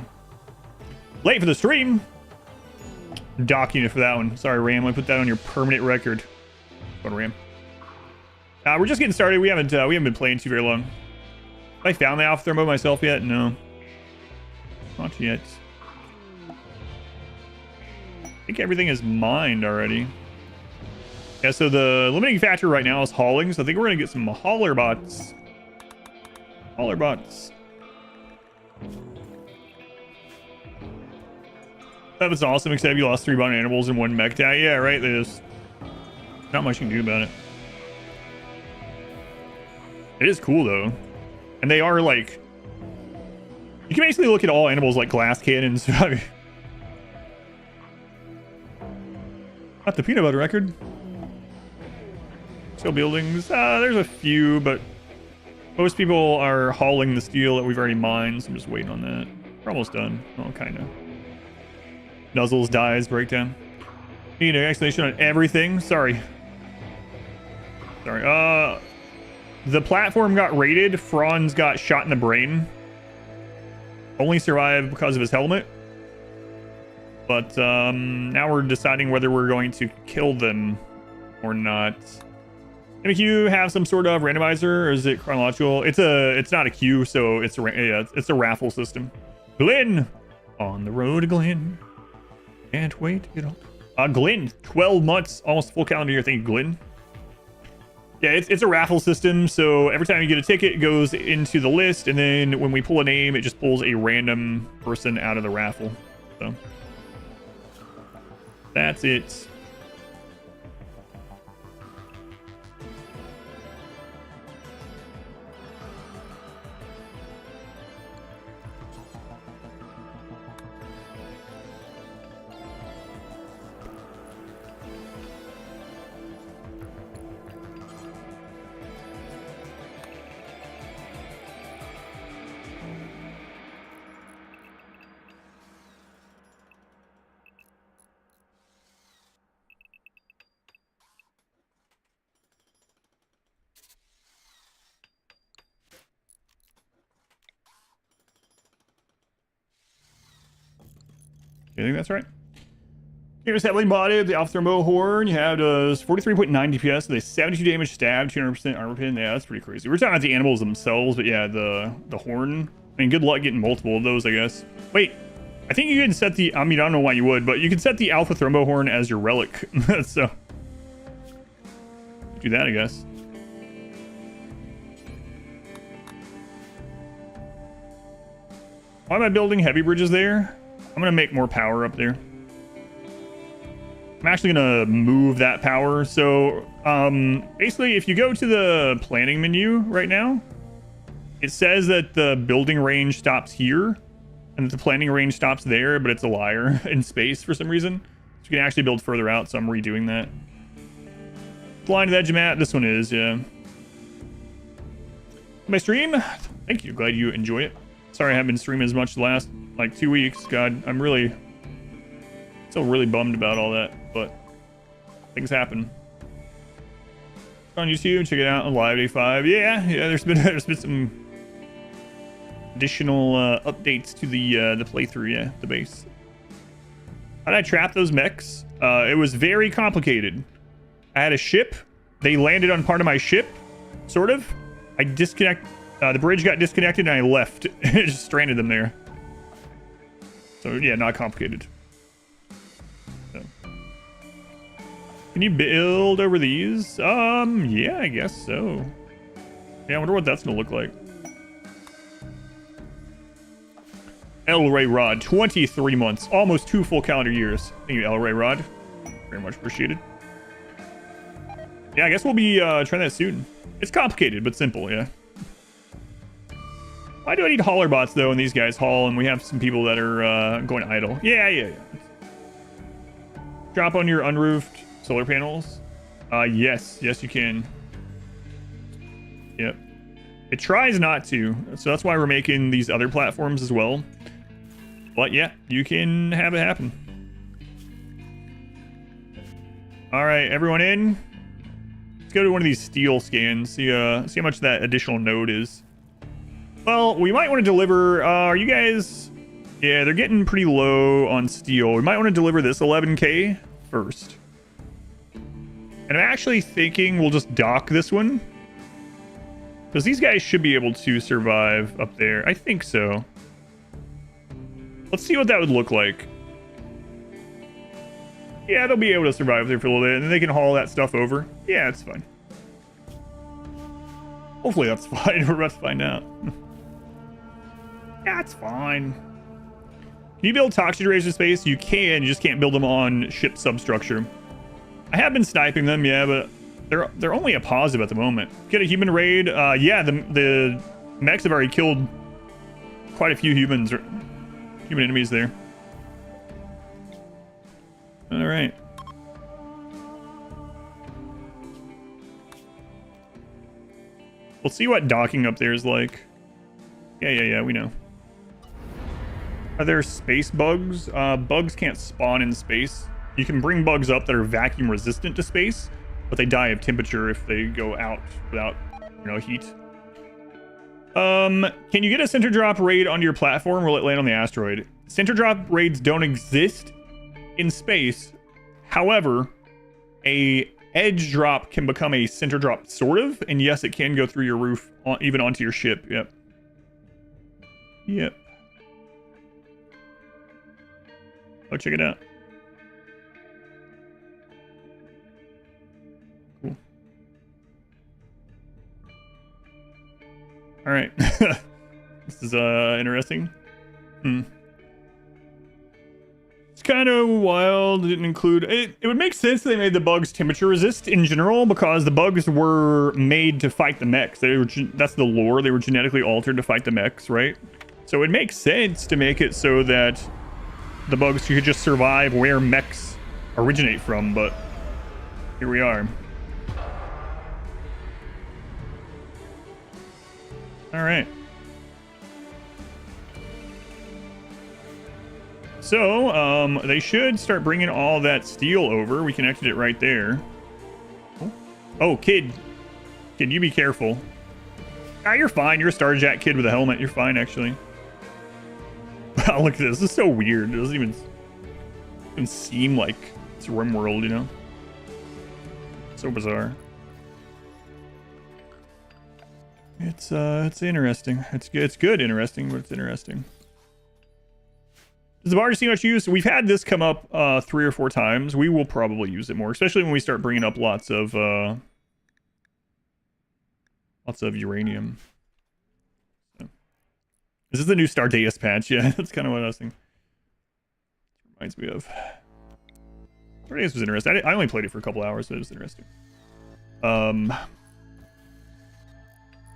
Late for the stream. Docking it for that one. Sorry, Ram. I put that on your permanent record. Go to Ram. We're just getting started. We haven't been playing too very long. Have I found the alpha thermo myself yet? No. Not yet. I think everything is mined already. Yeah, so the limiting factor right now is hauling, so I think we're gonna get some hauler bots. Hauler bots. That was awesome, except you lost 3 bond animals and 1 mech tag. Yeah, right. There's not much you can do about it. It is cool though, and they are like, you can basically look at all animals like glass cannons. Not the peanut butter record. Steel buildings. There's a few, but most people are hauling the steel that we've already mined, so I'm just waiting on that. We're almost done. Oh, kind of. Nuzzles, dies, breakdown. Need an explanation on everything. Sorry. The platform got raided. Franz got shot in the brain. Only survived because of his helmet. But now we're deciding whether we're going to kill them or not. If you have some sort of randomizer, or is it chronological? It's not a queue, so it's a raffle system. Glenn, on the road to Glenn. Can't wait to get on. Glenn, 12 months, almost full calendar year. Thank you, Glenn. Yeah, it's a raffle system, so every time you get a ticket, it goes into the list, and then when we pull a name, it just pulls a random person out of the raffle. So that's it. I think that's right. Here's heavily modded. The alpha thermo horn you have does 43.9 DPS with a 72 damage stab, 200% armor pin. Yeah, that's pretty crazy. We're talking about the animals themselves, but yeah, the horn. I mean, good luck getting multiple of those, I guess. Wait, I think you can set the. I mean, I don't know why you would, but you can set the alpha thermo horn as your relic. So do that, I guess. Why am I building heavy bridges there? I'm gonna make more power up there. I'm actually gonna move that power. So basically, if you go to the planning menu right now, it says that the building range stops here and that the planning range stops there, but it's a liar in space for some reason. So you can actually build further out, so I'm redoing that. Flying to the edge of map. This one is, yeah. My stream? Thank you. Glad you enjoy it. Sorry I haven't been streaming as much the last like 2 weeks. God, I'm still really bummed about all that, but things happen. On YouTube, check it out on Live Day 5. Yeah, there's been some additional updates to the playthrough, yeah, the base. How did I trap those mechs? It was very complicated. I had a ship. They landed on part of my ship, sort of. The bridge got disconnected and I left. It just stranded them there. So yeah, not complicated. So. Can you build over these? Yeah, I guess so. Yeah, I wonder what that's gonna look like. El Ray Rod, 23 months, almost 2 full calendar years. Thank you, El Ray Rod. Very much appreciated. Yeah, I guess we'll be trying that soon. It's complicated, but simple, yeah. Why do I need hauler bots, though, and these guys haul, and we have some people that are going idle? Yeah. Drop on your unroofed solar panels. Yes, you can. Yep. It tries not to, so that's why we're making these other platforms as well. But yeah, you can have it happen. All right, everyone in. Let's go to one of these steel scans. See how much that additional node is. Well, we might want to deliver. Are you guys? Yeah, they're getting pretty low on steel. We might want to deliver this 11K first. And I'm actually thinking we'll just dock this one, because these guys should be able to survive up there. I think so. Let's see what that would look like. Yeah, they'll be able to survive there for a little bit, and then they can haul that stuff over. Yeah, it's fine. Hopefully that's fine. We're about to find out. Yeah, it's fine. Can you build toxic rays in space? You can, you just can't build them on ship substructure. I have been sniping them, yeah, but they're only a positive at the moment. Get a human raid. Yeah, the mechs have already killed quite a few human enemies there. All right. We'll see what docking up there is like. Yeah, we know. Are there space bugs? Bugs can't spawn in space. You can bring bugs up that are vacuum resistant to space, but they die of temperature if they go out without, heat. Can you get a center drop raid onto your platform, or will it land on the asteroid? Center drop raids don't exist in space. However, a edge drop can become a center drop, sort of, and yes, it can go through your roof, even onto your ship. Yep. Oh, check it out. Cool. All right. This is interesting. It's kind of wild. It didn't include it. It would make sense that they made the bugs temperature resist in general, because the bugs were made to fight the mechs. That's the lore. They were genetically altered to fight the mechs, right? So it makes sense to make it so that the bugs could just survive where mechs originate from, but here we are. All right. So, they should start bringing all that steel over. We connected it right there. Oh, kid, you be careful. Ah, you're fine. You're a Starjack kid with a helmet. You're fine, actually. Wow, look at this. This is so weird. It doesn't even seem like it's RimWorld, So bizarre. It's interesting. It's good interesting, but it's interesting. Does the barge seem much use? We've had this come up 3 or 4 times. We will probably use it more, especially when we start bringing up lots of uranium. So. This is the new Starjacks patch. Yeah, that's kind of what I was thinking. Reminds me of. Starjacks was interesting. I only played it for a couple hours, but it was interesting. The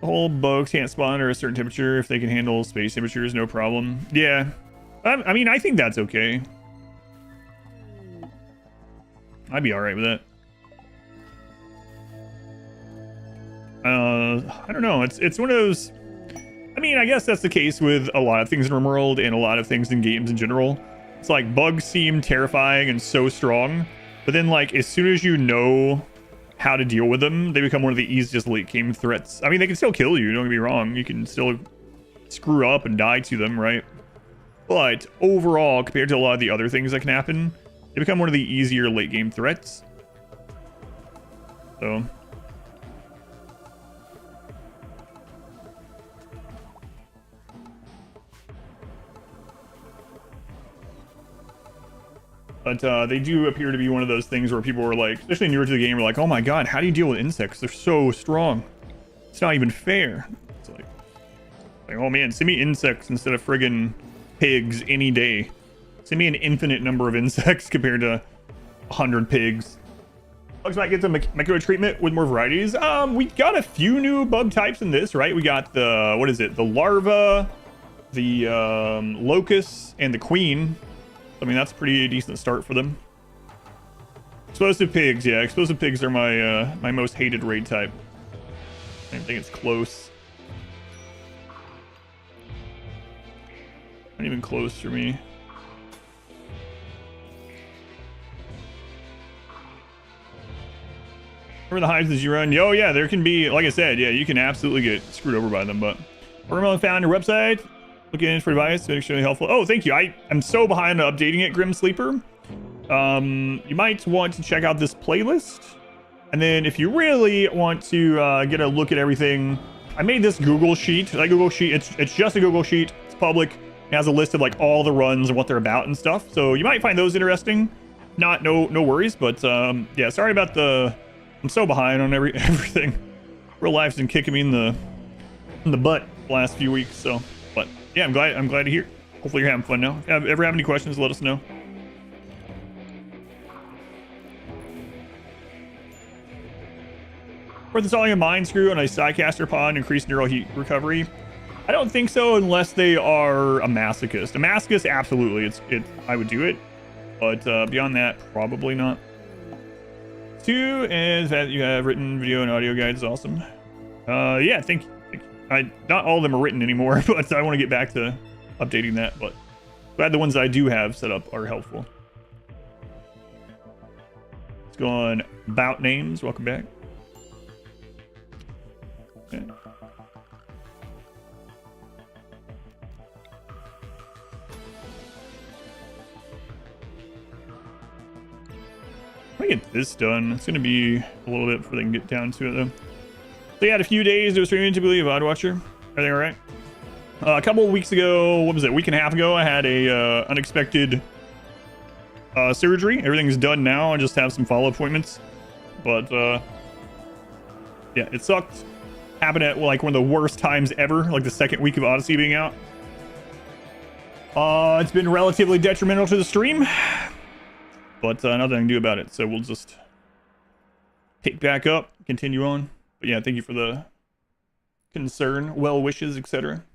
whole bugs can't spawn under a certain temperature if they can handle space temperatures, no problem. Yeah. I mean, I think that's okay. I'd be alright with that. I don't know. It's one of those... I mean, I guess that's the case with a lot of things in RimWorld and a lot of things in games in general. It's like, bugs seem terrifying and so strong, but then, like, as soon as you know how to deal with them, they become one of the easiest late game threats. I mean, they can still kill you, don't get me wrong. You can still screw up and die to them, right? But overall, compared to a lot of the other things that can happen, they become one of the easier late game threats. So but they do appear to be one of those things where people are like, especially newer to the game, are like, oh my god, how do you deal with insects? They're so strong. It's not even fair. It's like oh man, send me insects instead of friggin' pigs any day. Send me an infinite number of insects compared to 100 pigs. Bugs might get some micro treatment with more varieties. We got a few new bug types in this, right? We got the, what is it? The larva, the locust, and the queen. I mean, that's a pretty decent start for them. Explosive pigs, yeah. Explosive pigs are my my most hated raid type. I think it's close. Not even close for me. Remember the hives as you run? Oh yeah, there can be, like I said, yeah, you can absolutely get screwed over by them, but RimWorld found your website. Looking for advice, it's been extremely helpful. Oh, thank you. I'm so behind on updating it, Grim Sleeper. You might want to check out this playlist. And then if you really want to get a look at everything, I made this Google sheet. That Google sheet, it's just a Google sheet. It's public. It has a list of like all the runs and what they're about and stuff. So you might find those interesting. No worries. But yeah, sorry about I'm so behind on everything. Real life's been kicking me in the butt the last few weeks. So, but yeah, I'm glad to hear. Hopefully you're having fun now. If you ever have any questions, let us know. Worth installing a mine screw on a sidecaster pod and increase neural heat recovery? I don't think so, unless they are a masochist. A masochist, absolutely. I would do it, but beyond that, probably not. 2 is that you have written video and audio guides. Awesome. Yeah, thank you. Not all of them are written anymore, but I want to get back to updating that. But glad the ones I do have set up are helpful. Let's go on about names. Welcome back. Okay. I get this done. It's going to be a little bit before they can get down to it, though. So, yeah, had a few days to stream, to believe, VOD Watcher. Everything all right? A couple of weeks ago, what was it, a week and a half ago, I had a unexpected surgery. Everything's done now. I just have some follow-up appointments. But, yeah, it sucked. Happened at, like, one of the worst times ever, like the second week of Odyssey being out. It's been relatively detrimental to the stream. But nothing I can do about it, so we'll just pick back up, continue on. But yeah, thank you for the concern, well wishes, etc.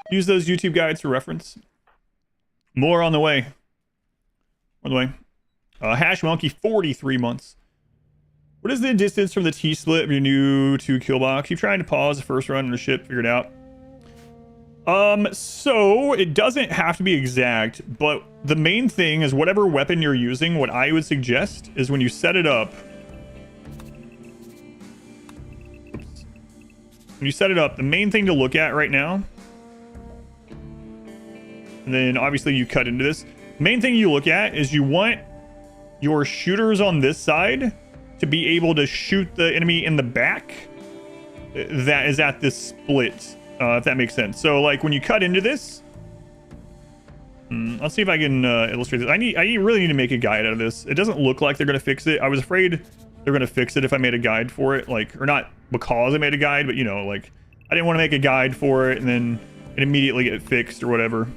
Use those YouTube guides for reference. More on the way. On the way. Hash Monkey, 43 months. What is the distance from the T-split of your new 2 kill box? Keep trying to pause the first run on the ship, figure it out. So it doesn't have to be exact, but the main thing is whatever weapon you're using, what I would suggest is when you set it up. Oops. When you set it up, the main thing to look at right now, and then obviously you cut into this. Main thing you look at is you want your shooters on this side to be able to shoot the enemy in the back that is at this split. If that makes sense. So like when you cut into this, let's see if I can illustrate this. I really need to make a guide out of this. It doesn't look like they're going to fix it. I was afraid they're going to fix it if I made a guide for it, like, or not because I made a guide, but you know, like I didn't want to make a guide for it and then it immediately get fixed or whatever.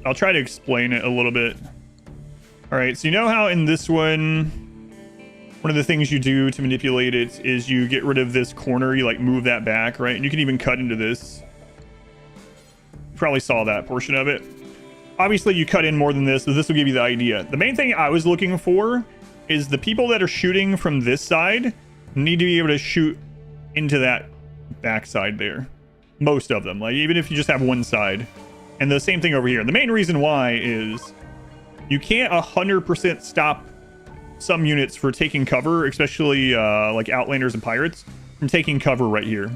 I'll try to explain it a little bit. All right, so you know how in this one of the things you do to manipulate it is you get rid of this corner, you like move that back, right? And you can even cut into this. You probably saw that portion of it. Obviously you cut in more than this, so this will give you the idea. The main thing I was looking for is the people that are shooting from this side need to be able to shoot into that backside there. Most of them, like even if you just have one side. And the same thing over here. The main reason why is you can't 100% stop some units for taking cover, especially like Outlanders and Pirates, from taking cover right here.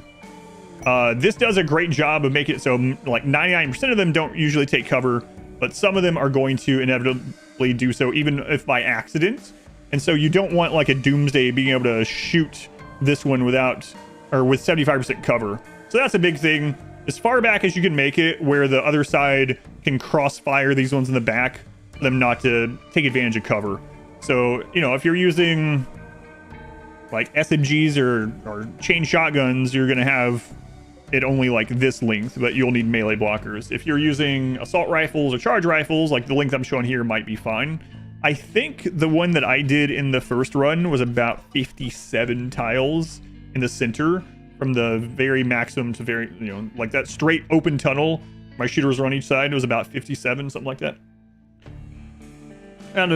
This does a great job of making it so like 99% of them don't usually take cover, but some of them are going to inevitably do so, even if by accident. And so you don't want like a Doomsday being able to shoot this one without, or with 75% cover. So that's a big thing. As far back as you can make it, where the other side can crossfire these ones in the back, for them not to take advantage of cover. So, you know, if you're using like SMGs or chain shotguns, you're going to have it only like this length, but you'll need melee blockers. If you're using assault rifles or charge rifles, like the length I'm showing here might be fine. I think the one that I did in the first run was about 57 tiles in the center, from the very maximum to very, you know, like that straight open tunnel my shooters were on each side. It was about 57, something like that. And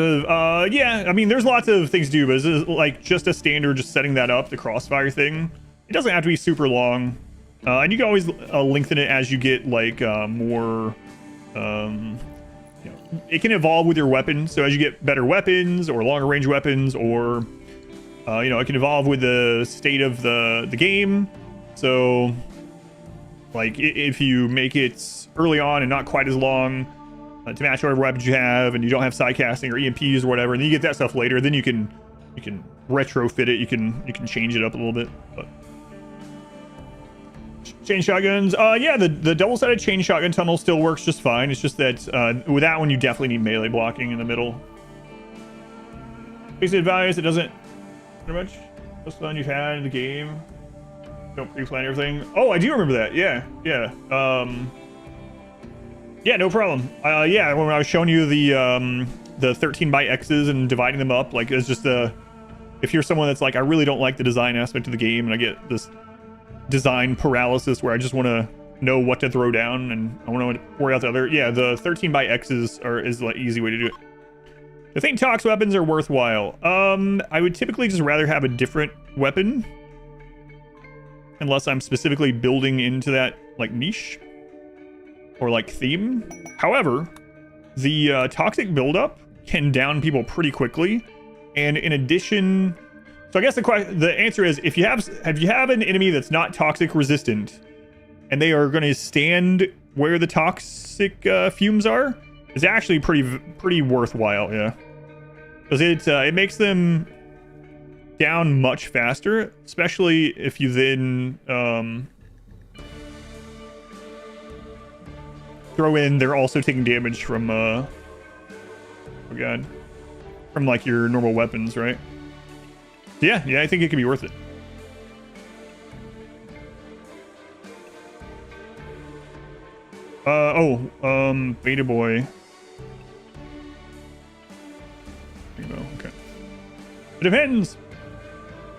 yeah, I mean, there's lots of things to do, but this is like just a standard, just setting that up, the crossfire thing. It doesn't have to be super long. And you can always lengthen it as you get like more, you know, it can evolve with your weapon. So as you get better weapons or longer range weapons, or you know, it can evolve with the state of the game. So like if you make it early on and not quite as long to match whatever weapons you have, and you don't have side casting or EMPs or whatever, and then you get that stuff later, then you can retrofit it. You can change it up a little bit. But chain shotguns, yeah, the double-sided chain shotgun tunnel still works just fine. It's just that with that one you definitely need melee blocking in the middle. Basic advice: it doesn't pretty much most fun you've had in the game. Don't pre-plan everything. Oh, I do remember that. Yeah. Yeah, no problem. Yeah, when I was showing you the 13 by X's and dividing them up, like it's just if you're someone that's like, I really don't like the design aspect of the game, and I get this design paralysis where I just want to know what to throw down and I want to worry out the other. Yeah, the 13 by X's is like easy way to do it. I think Tox weapons are worthwhile. I would typically just rather have a different weapon, unless I'm specifically building into that like niche or like theme. However, the toxic buildup can down people pretty quickly, and in addition, so I guess the answer is, if you have an enemy that's not toxic resistant, and they are going to stand where the toxic fumes are, it's actually pretty worthwhile. Yeah, because it makes them down much faster, especially if you then throw in they're also taking damage from oh god, from like your normal weapons, right? Yeah, I think it could be worth it. Beta boy. Okay. It depends.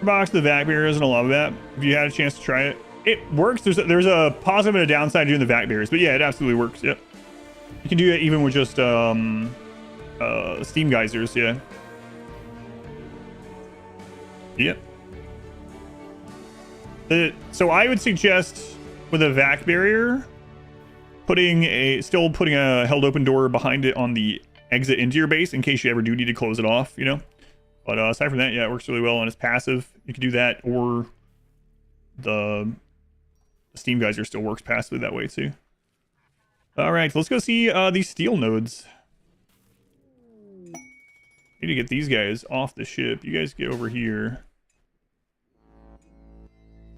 Box the vac barriers and a lava bat. If you had a chance to try it, it works. There's a positive and a downside to doing the vac barriers, but yeah, it absolutely works. Yep. You can do it even with just steam geysers. Yeah. Yep. So I would suggest with a vac barrier, still putting a held open door behind it on the exit into your base in case you ever do need to close it off, you know. But aside from that, yeah, it works really well, and it's passive. You can do that, or the steam geyser still works passively that way too. All right, let's go see these steel nodes. Need to get these guys off the ship. You guys get over here.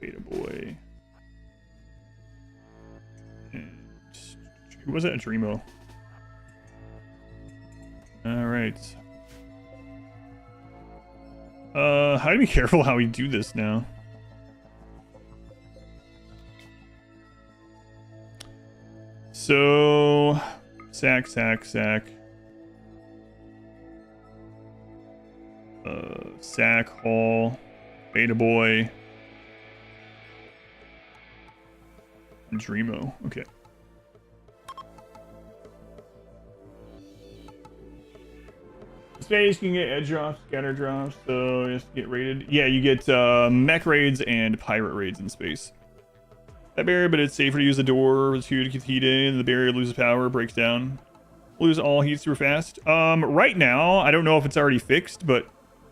Beta boy. And who was that? Dreamo. All right. How to be careful how we do this now. So, sack. Sack, haul, beta boy, and Dreamo. Okay. Space, you can get edge drops, scatter drops, so you have to get raided. Yeah, you get mech raids and pirate raids in space. That barrier, but it's safer to use the door with huge heat in. The barrier loses power, breaks down. Lose all heat super fast. Right now, I don't know if it's already fixed, but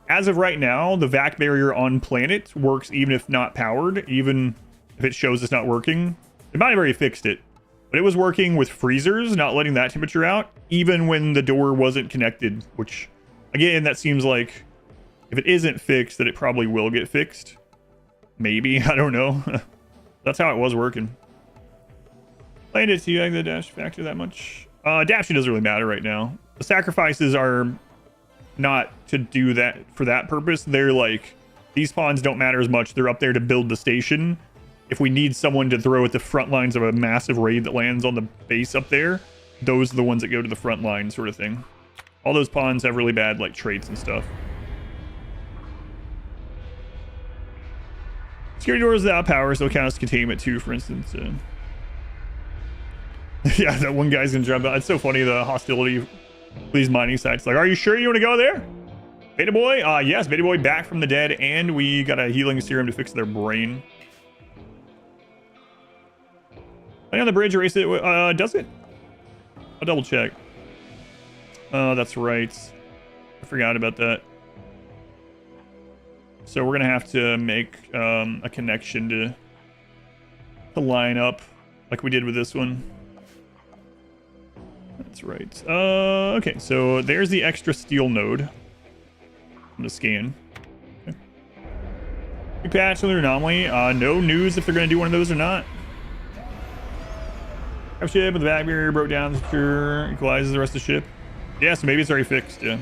as of right now, the vac barrier on planet works even if not powered, even if it shows it's not working. They might have already fixed it, but it was working with freezers, not letting that temperature out, even when the door wasn't connected, which, again, that seems like if it isn't fixed, that it probably will get fixed. Maybe, I don't know. That's how it was working. Played it to you, the dash factor that much. Dashing doesn't really matter right now. The sacrifices are not to do that for that purpose. They're like, these pawns don't matter as much. They're up there to build the station. If we need someone to throw at the front lines of a massive raid that lands on the base up there, those are the ones that go to the front line, sort of thing. All those pawns have really bad like traits and stuff. Security doors without power, so it counts as containment too, for instance. Yeah, that one guy's gonna drop out. It's so funny, the hostility of these mining sites. Like, are you sure you want to go there? Beta Boy? Yes, Beta Boy back from the dead, and we got a healing serum to fix their brain. Play on the bridge, erase it. Does it? I'll double check. Oh, that's right. I forgot about that. So we're gonna have to make a connection to line up like we did with this one. That's right. Okay, so there's the extra steel node. I'm gonna scan. Okay. Patch another anomaly. No news if they're gonna do one of those or not. Ship with the back barrier broke down. Sure, equalizes the rest of the ship. Yeah, so maybe it's already fixed. Yeah.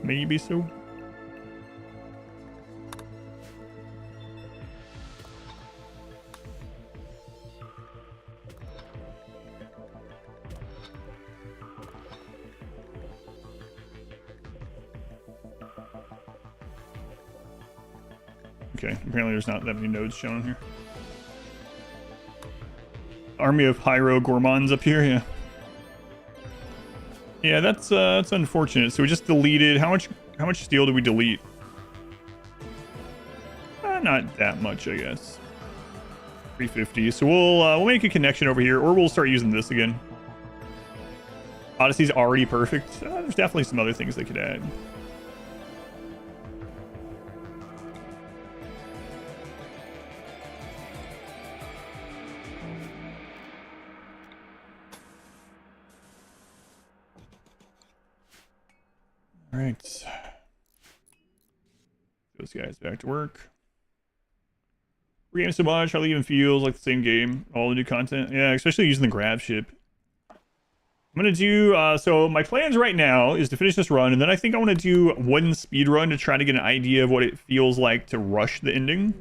Maybe so. Okay, apparently there's not that many nodes shown here. Army of Hyro Gourmands up here, yeah. Yeah, that's unfortunate. So we just deleted how much steel did we delete? Not that much, I guess. 350. So we'll make a connection over here, or we'll start using this again. Odyssey's already perfect. There's definitely some other things they could add. All right. Those guys back to work. Game so much, hardly even feels like the same game. All the new content. Yeah, especially using the grab ship. I'm going to do, so my plans right now is to finish this run, and then I think I want to do one speed run to try to get an idea of what it feels like to rush the ending.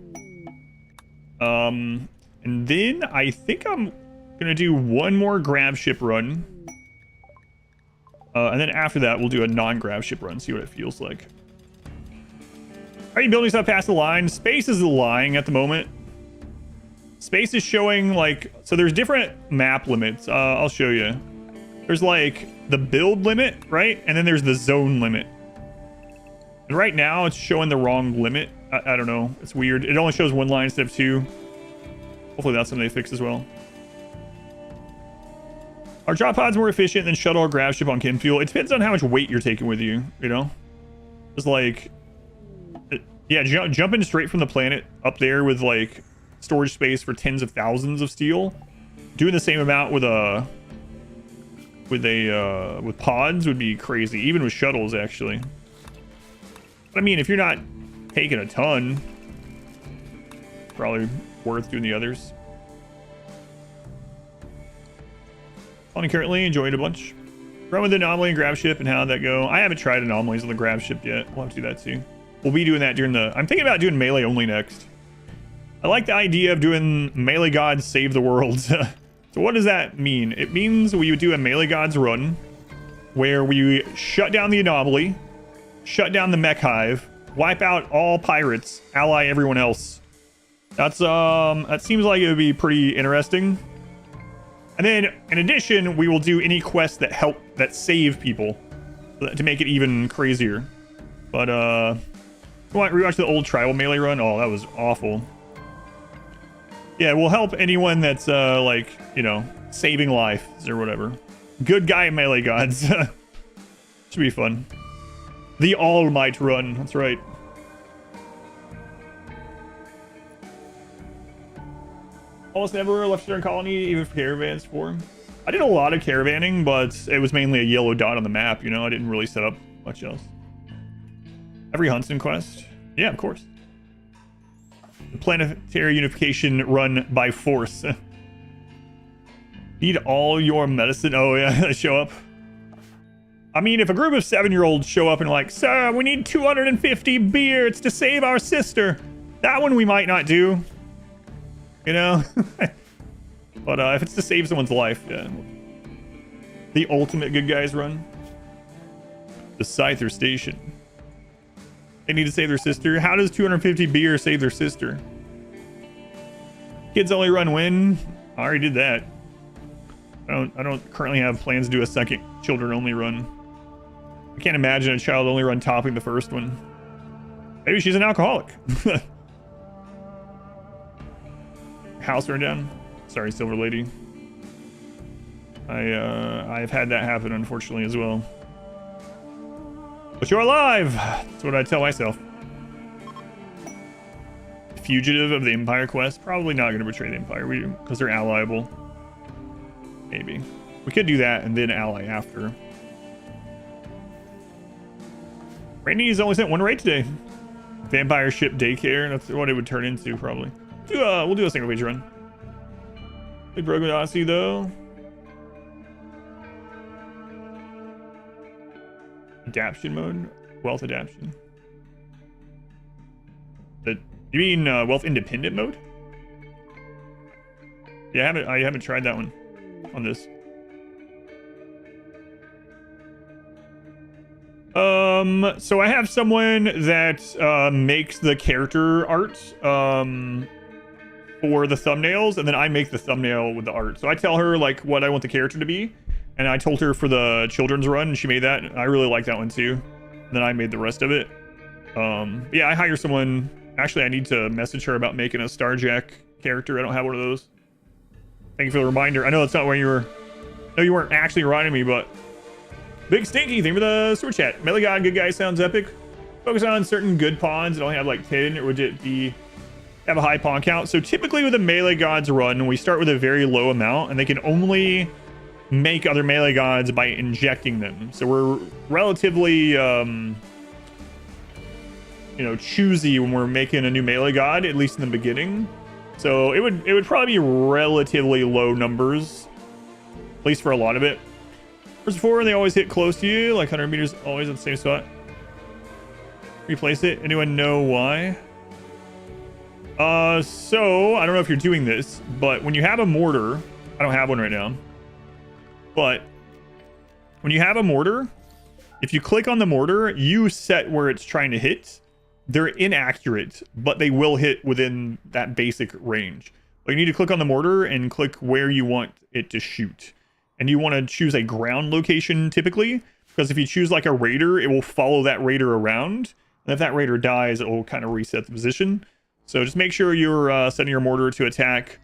And then I think I'm going to do one more grab ship run. And then after that, we'll do a non-grab ship run, see what it feels like. Are you building stuff past the line? Space is lying at the moment. Space is showing like, so there's different map limits. I'll show you. There's like the build limit, right? And then there's the zone limit. And right now it's showing the wrong limit. I don't know. It's weird. It only shows one line instead of two. Hopefully that's something they fix as well. Are drop pods more efficient than shuttle or grab ship on chem fuel? It depends on how much weight you're taking with you, you know? It's like, yeah, jumping straight from the planet up there with like storage space for tens of thousands of steel, doing the same amount with pods would be crazy, even with shuttles actually. But I mean, if you're not taking a ton, probably worth doing the others. Only currently enjoyed a bunch. Run with the anomaly and grab ship and how'd that go? I haven't tried anomalies on the grab ship yet. We'll have to do that too. We'll be doing that during the... I'm thinking about doing melee only next. I like the idea of doing melee gods save the world. So what does that mean? It means we would do a melee gods run where we shut down the anomaly, shut down the mech hive, wipe out all pirates, ally everyone else. That's that seems like it would be pretty interesting. And then in addition, we will do any quests that save people to make it even crazier. But rewatch the old tribal melee run. Oh, that was awful. Yeah, we'll help anyone that's like, you know, saving lives or whatever. Good guy melee gods. Should be fun. The All Might Run. That's right. Almost never left Stern Colony, even for caravans for. I did a lot of caravanning, but it was mainly a yellow dot on the map, you know? I didn't really set up much else. Every Huntston quest? Yeah, of course. The planetary unification run by force. Need all your medicine. Oh, yeah, show up. I mean, if a group of 7-year-olds show up and like, sir, we need 250 beards to save our sister. That one we might not do. You know? But if it's to save someone's life, yeah. The ultimate good guys run. The Scyther Station. They need to save their sister. How does 250 beer save their sister? Kids only run win. I already did that. I don't currently have plans to do a second children only run. I can't imagine a child only run topping the first one. Maybe she's an alcoholic. House burned down. Sorry, Silver Lady. I've had that happen, unfortunately, as well. But you're alive! That's what I tell myself. Fugitive of the Empire quest. Probably not going to betray the Empire because they're allyable. Maybe. We could do that and then ally after. Randy's only sent one raid today. Vampire ship daycare. That's what it would turn into, probably. We'll do a single page run. Big RimWorld Odyssey, though. Adaption mode? Wealth adaption. You mean wealth independent mode? Yeah, I haven't tried that one on this. So I have someone that makes the character art for the thumbnails, and then I make the thumbnail with the art. So I tell her like what I want the character to be, and I told her for the children's run, and she made that. I really like that one too. And then I made the rest of it. Yeah, I hire someone. Actually, I need to message her about making a Starjack character. I don't have one of those. Thank you for the reminder. I know that's not where you were. No, you weren't actually reminding me, but Big Stinky, thank you for the super chat. Melee God, good guy sounds epic. Focus on certain good pawns that only have like 10, or would it be have a high pawn count? So typically with a melee gods run, we start with a very low amount, and they can only make other melee gods by injecting them. So we're relatively you know, choosy when we're making a new melee god, at least in the beginning. So it would probably be relatively low numbers, at least for a lot of it. First 4, they always hit close to you, like 100 meters, always at the same spot. Replace it. Anyone know why? So I don't know if you're doing this, but when you have a mortar, I don't have one right now, but when you have a mortar, if you click on the mortar, you set where it's trying to hit. They're inaccurate, but they will hit within that basic range. But you need to click on the mortar and click where you want it to shoot. And you want to choose a ground location typically, because if you choose like a raider, it will follow that raider around. And if that raider dies, it will kind of reset the position. So just make sure you're setting your mortar to attack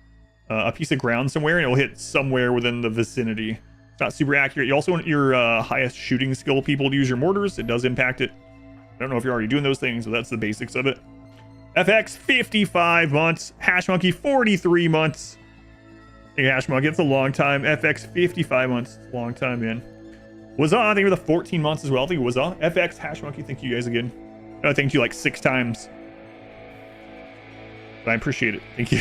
a piece of ground somewhere, and it will hit somewhere within the vicinity. It's not super accurate. You also want your highest shooting skill people to use your mortars. It does impact it. I don't know if you're already doing those things, but that's the basics of it. FX 55 months. Hash Monkey 43 months. Hey, Hash Monkey, it's a long time. FX 55 months. It's a long time, man. Wazza, I think for the 14 months as well. I think Wazza. FX Hash Monkey, thank you guys again. I thanked you like 6 times. But I appreciate it. Thank you.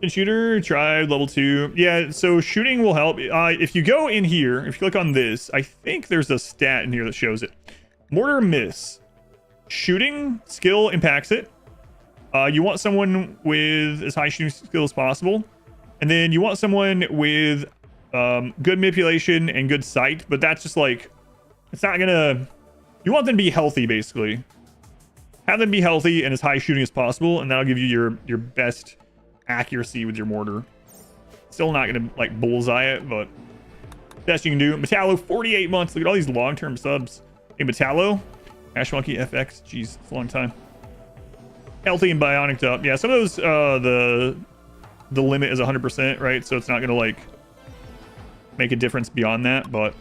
Shooter, tribe, level 2. Yeah, so shooting will help. If you go in here, if you click on this, I think there's a stat in here that shows it. Mortar miss. Shooting skill impacts it. You want someone with as high shooting skill as possible. And then you want someone with good manipulation and good sight, but that's just like, it's not gonna, you want them to be healthy, basically. Have them be healthy and as high shooting as possible, and that'll give you your best accuracy with your mortar. Still not gonna like bullseye it, but best you can do. Metallo 48 months. Look at all these long-term subs. Hey Metallo, Ash Monkey FX. Jeez, it's a long time. Healthy and bionic up. Yeah, some of those the limit is 100%, right? So it's not gonna like make a difference beyond that, but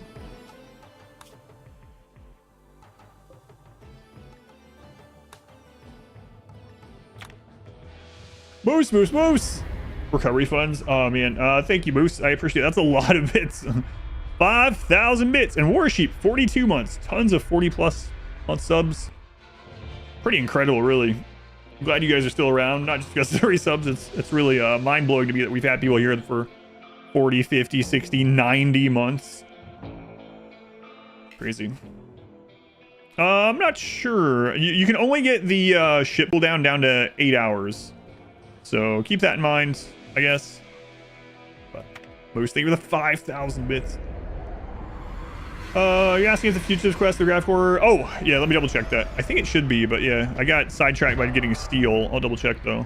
Moose. Recovery funds. Oh man, thank you, Moose. I appreciate it. That's a lot of bits. 5,000 bits. And Warsheep, 42 months. Tons of 40+ month subs. Pretty incredible, really. I'm glad you guys are still around. Not just because of the resubs. It's really mind-blowing to me that we've had people here for 40, 50, 60, 90 months. Crazy. I'm not sure. You can only get the ship cooldown down to 8 hours. So keep that in mind, I guess. But Moose, thank you for the 5,000 bits. You're asking if the Fugitives quest, the graphic horror. Oh, yeah, let me double check that. I think it should be, but yeah, I got sidetracked by getting steel. I'll double check though.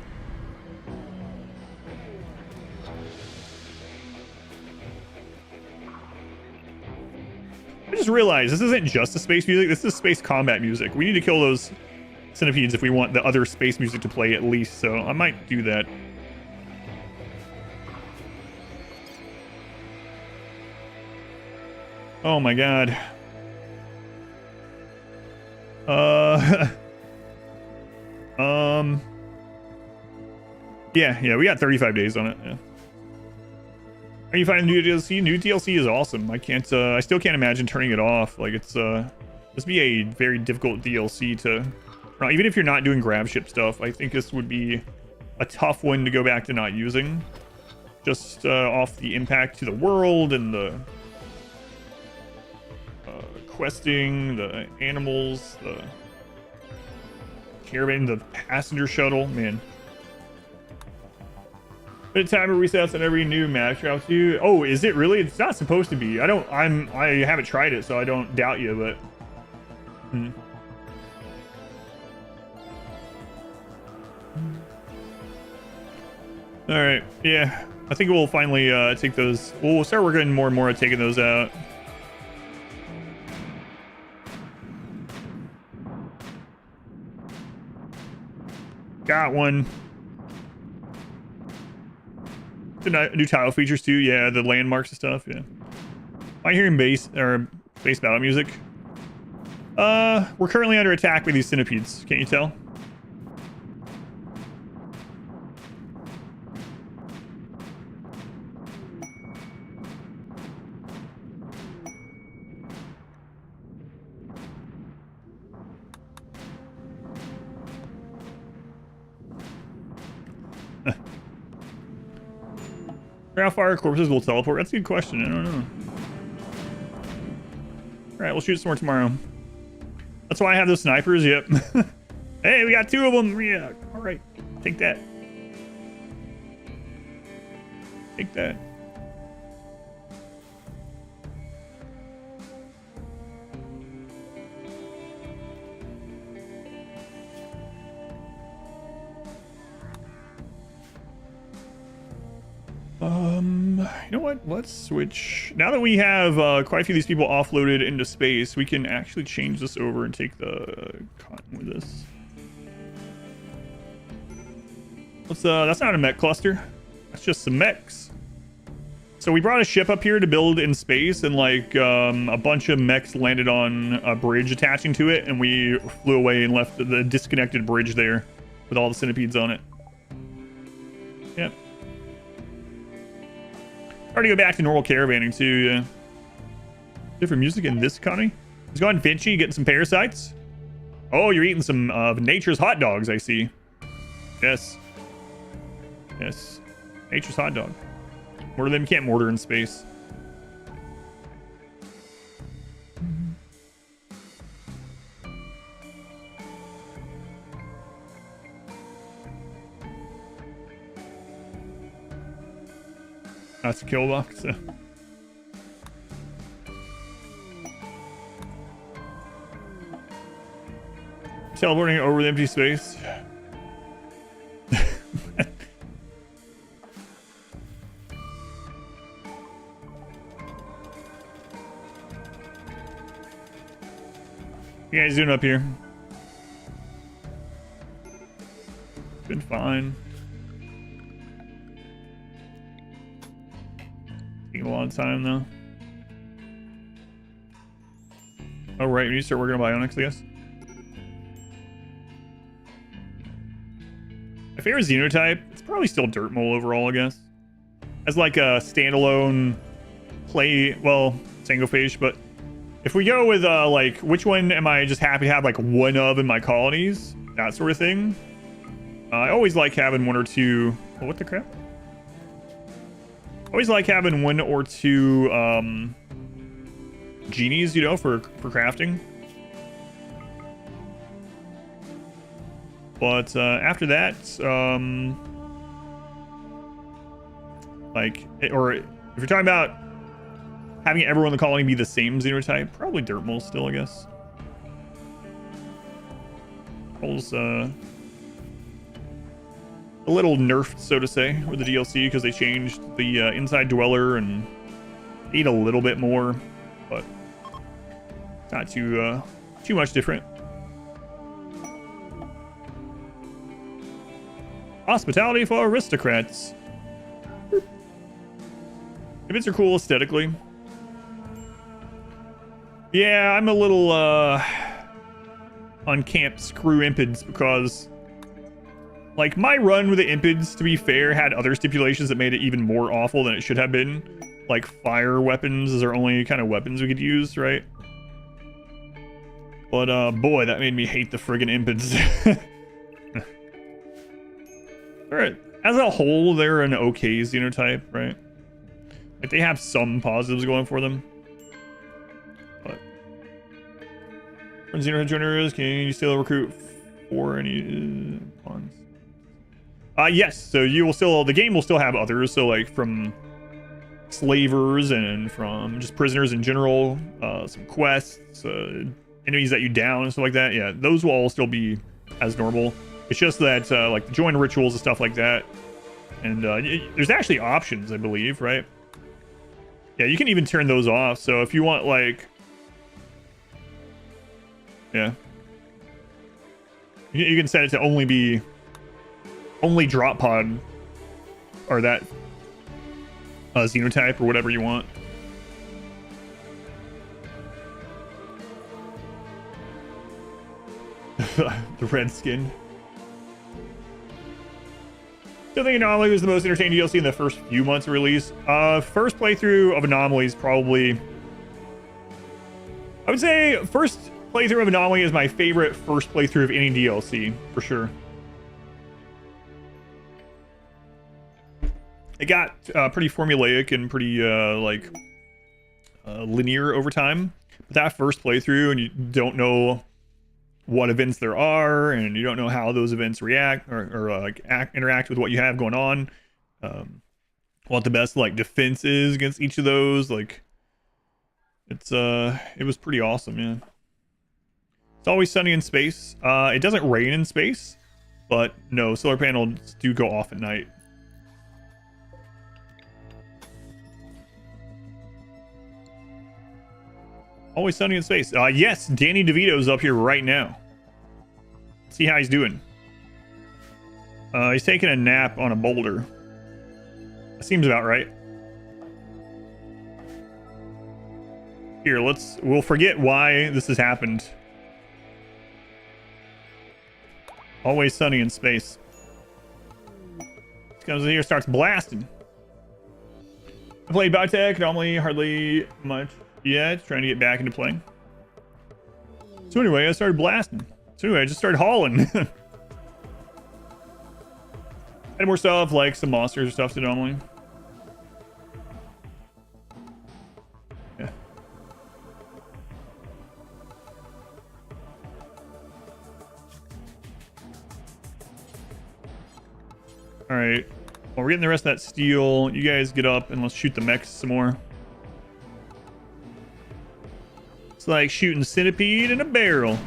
I just realized this isn't just the space music, this is space combat music. We need to kill those centipedes if we want the other space music to play at least, so I might do that. Oh my god. Yeah, we got 35 days on it. Yeah. Are you finding new DLC? New DLC is awesome. I still can't imagine turning it off. Like it's this be a very difficult DLC to, even if you're not doing grab ship stuff. I think this would be a tough one to go back to not using, just off the impact to the world and the questing, the animals, the caravan, the passenger shuttle, man. But timer resets on every new match route too. Oh, is it really? It's not supposed to be. I haven't tried it, so I don't doubt you, but all right, yeah, I think we'll finally take those. We'll start working more and more at taking those out. Got one. The new tile features too, yeah, the landmarks and stuff, yeah. Am I hearing bass battle music? We're currently under attack by these centipedes, can't you tell? How far corpses will teleport? That's a good question. I don't know. All right, we'll shoot some more tomorrow. That's why I have those snipers. Yep. Hey, we got 2 of them. Yeah. All right. Take that. Take that. You know what? Let's switch. Now that we have quite a few of these people offloaded into space, we can actually change this over and take the cotton with us. Let's, that's not a mech cluster. That's just some mechs. So we brought a ship up here to build in space, and like a bunch of mechs landed on a bridge attaching to it, and we flew away and left the disconnected bridge there with all the centipedes on it. Yep. Already go back to normal caravaning too, yeah. Different music in this economy. Let's go on Vinci, getting some parasites. Oh, you're eating some nature's hot dogs, I see. Yes. Yes. Nature's hot dog. More of them can't mortar in space. That's a kill box. Teleporting over the empty space. You guys doing up here? Been fine. Taking a lot of time though. Oh right, we need to start working on bionics, I guess. My favorite Xenotype, it's probably still Dirt Mole overall, I guess. As like a standalone play, well, Sangophage, but if we go with like which one am I just happy to have like one of in my colonies, that sort of thing. I always like having one or two. Oh, what the crap? Always like having one or two genies, you know, for crafting. But after that, like, or if you're talking about having everyone in the colony be the same Xenotype, probably Dirt Mole still, I guess. Mole's a little nerfed, so to say, with the DLC because they changed the inside dweller and ate a little bit more, but not too much different. Hospitality for aristocrats. Events are cool aesthetically. Yeah, I'm a little on camp screw impids because like my run with the impids, to be fair, had other stipulations that made it even more awful than it should have been. Like fire weapons is our only kind of weapons we could use, right? But boy, that made me hate the friggin' impids. Alright, as a whole, they're an okay Xenotype, right? Like they have some positives going for them. But when Xenotype joiners, can you still recruit for any pawns? Yes, so you will still, the game will still have others, so like from slavers and from just prisoners in general, some quests, enemies that you down and stuff like that. Yeah, those will all still be as normal. It's just that like the join rituals and stuff like that, and there's actually options, I believe, right? Yeah, you can even turn those off. So if you want, like, yeah, you can set it to only drop pod or that Xenotype or whatever you want. The red skin. Still think Anomaly was the most entertaining DLC in the first few months of release. First playthrough of Anomaly is probably, I would say first playthrough of Anomaly is my favorite first playthrough of any DLC, for sure. It got pretty formulaic and pretty linear over time. But that first playthrough, and you don't know what events there are, and you don't know how those events react or like interact with what you have going on, what the best like defense is against each of those. Like it was pretty awesome. Yeah, it's always sunny in space. It doesn't rain in space, but no, solar panels do go off at night. Always sunny in space. Yes, Danny DeVito's up here right now. See how he's doing. He's taking a nap on a boulder. That seems about right. Here, we'll forget why this has happened. Always sunny in space. He comes in here, starts blasting. I played Biotech, normally hardly much yet, trying to get back into playing. So anyway, I started blasting. So anyway, I just started hauling. Had more stuff, like some monsters or stuff to normally. Yeah. Alright. Well, we're getting the rest of that steel. You guys get up and let's shoot the mechs some more. It's like shooting centipede in a barrel.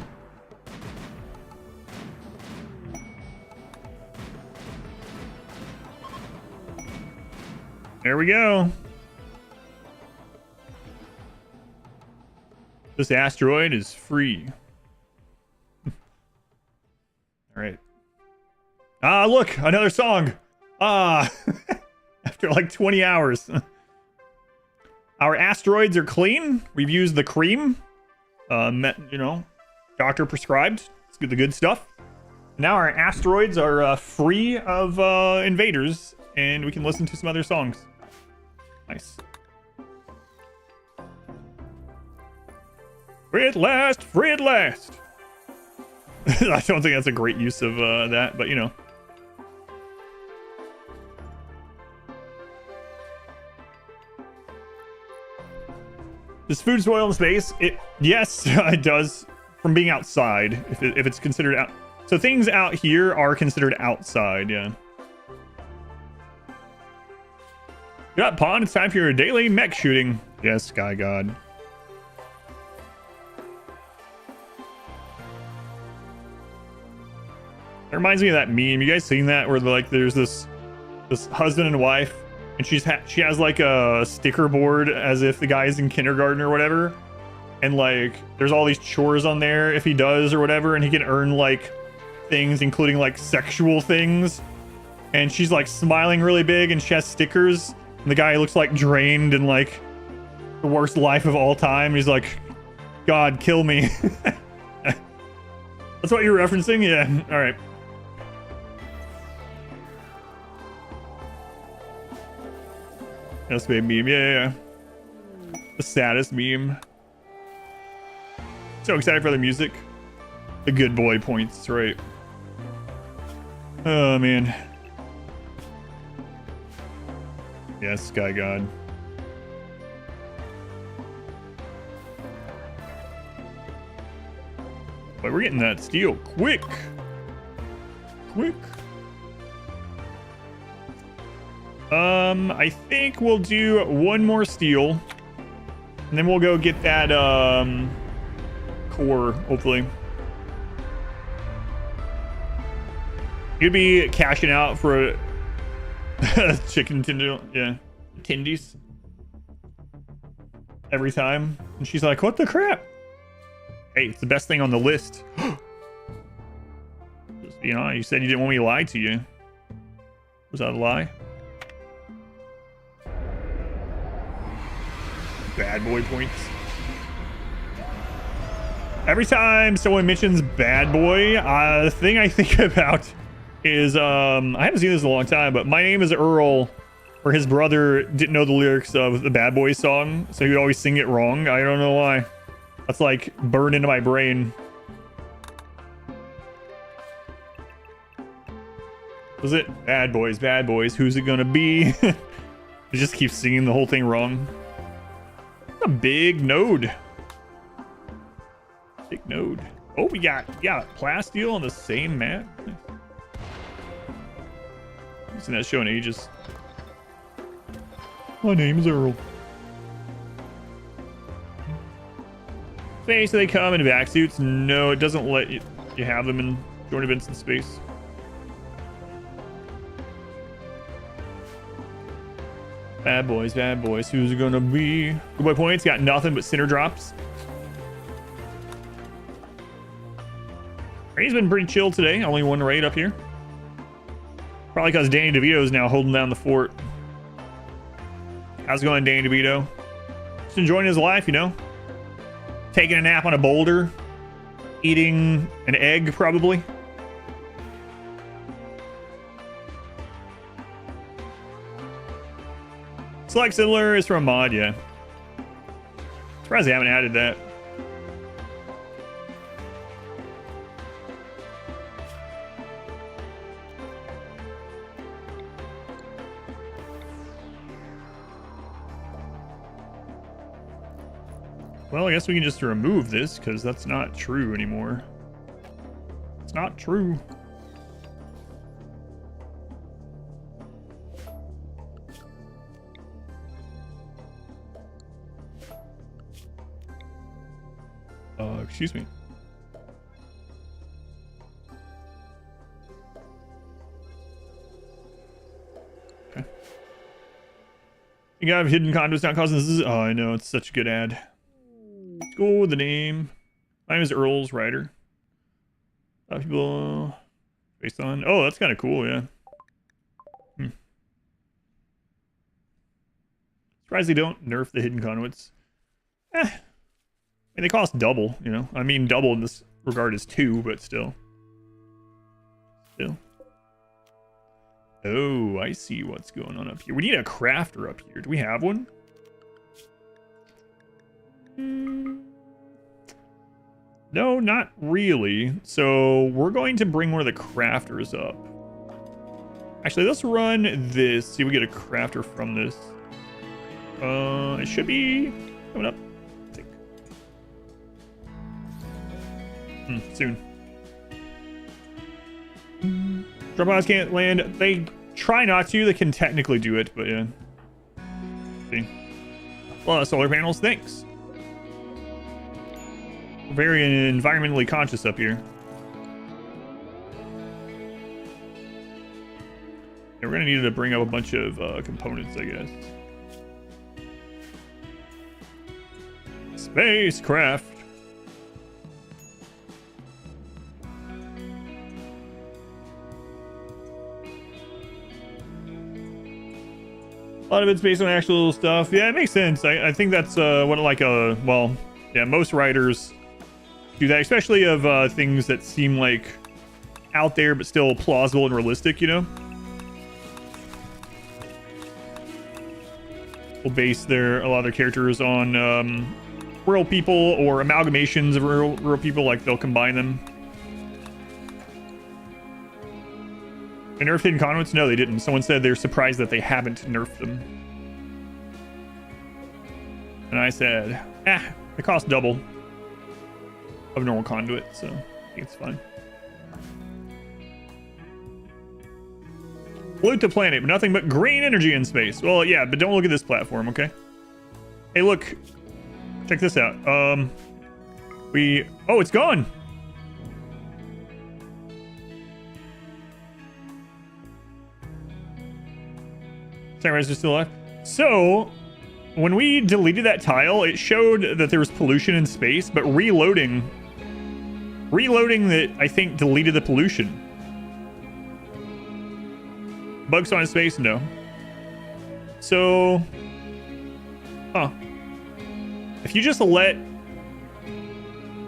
There we go. This asteroid is free. Ah, look, another song. Ah, after like 20 hours. Our asteroids are clean. We've used the cream. You know, doctor prescribed. Let's get the good stuff. Now our asteroids are free of invaders, and we can listen to some other songs. Nice. Free at last, free at last. I don't think that's a great use of that, but you know. Does food spoil in space? Yes, it does. From being outside, if it's considered out. So things out here are considered outside, yeah. Get up, Pawn. It's time for your daily mech shooting. Yes, Sky God. It reminds me of that meme. You guys seen that where like there's this husband and wife, and she has like a sticker board as if the guy's in kindergarten or whatever, and like there's all these chores on there if he does or whatever, and he can earn like things including like sexual things, and she's like smiling really big and she has stickers, and the guy looks like drained and like the worst life of all time. He's like, God, kill me. That's what you're referencing? Yeah, all right. That's a meme. Yeah. The saddest meme. So excited for the music. The good boy points, right? Oh man. Yes, Sky God. But we're getting that steel quick. I think we'll do one more steel, and then we'll go get that core, hopefully. You'd be cashing out for a chicken tinder, yeah, tindies every time, and she's like, "What the crap?" Hey, it's the best thing on the list. Just, you know, you said you didn't want me to lie to you. Was that a lie? Bad boy points. Every time someone mentions bad boy, the thing I think about is, I haven't seen this in a long time, but My Name is Earl, or his brother didn't know the lyrics of the Bad Boy song, so he would always sing it wrong. I don't know why. That's like burned into my brain. Was it bad boys, who's it gonna be? He just keeps singing the whole thing wrong. A big node. Big node. Oh, we got plasteel on the same map. I've seen that show in ages. My name is Earl. Space, so they come in vac suits. No, it doesn't let you have them in joint events in space. Bad boys, who's it gonna be? Good boy points, got nothing but center drops. Raid's been pretty chill today, only one raid up here. Probably because Danny DeVito's now holding down the fort. How's it going, Danny DeVito? Just enjoying his life, you know? Taking a nap on a boulder. Eating an egg, probably. Select Similar is from a mod, yeah. Surprised they haven't added that. Well, I guess we can just remove this, because that's not true anymore. It's not true. Excuse me. Okay. You got hidden condos not causing this. Oh, I know, it's such a good ad. Let's go with the name. My name is Earl's Rider. People Based on... Oh, that's kind of cool, yeah. Surprised they don't nerf the hidden conduits. I mean, they cost double, you know? I mean, double in this regard is 2, but still. Oh, I see what's going on up here. We need a crafter up here. Do we have one? No, not really. So we're going to bring one of the crafters up. Actually, let's run this. See if we get a crafter from this. It should be coming up, I think. Soon. Drop pods can't land. They try not to. They can technically do it, but yeah. See. A lot of solar panels. Thanks. We're very environmentally conscious up here. Yeah, we're gonna need to bring up a bunch of components, I guess. Spacecraft. A lot of it's based on actual stuff. Yeah, it makes sense. I think that's what like well, yeah, most writers do that, especially of things that seem like out there but still plausible and realistic, you know? Will base a lot of their characters on real people or amalgamations of real people, like they'll combine them. And nerfed hidden conduits? No, they didn't. Someone said they're surprised that they haven't nerfed them. And I said, they cost double of normal conduit, so I think it's fine. Pollute the planet, but nothing but green energy in space. Well, yeah, but don't look at this platform, okay? Hey, look. Check this out. Oh, it's gone. Samurai's are still alive. So, when we deleted that tile, it showed that there was pollution in space, but reloading that, I think, deleted the pollution. Bugs on space? No. So, if you just let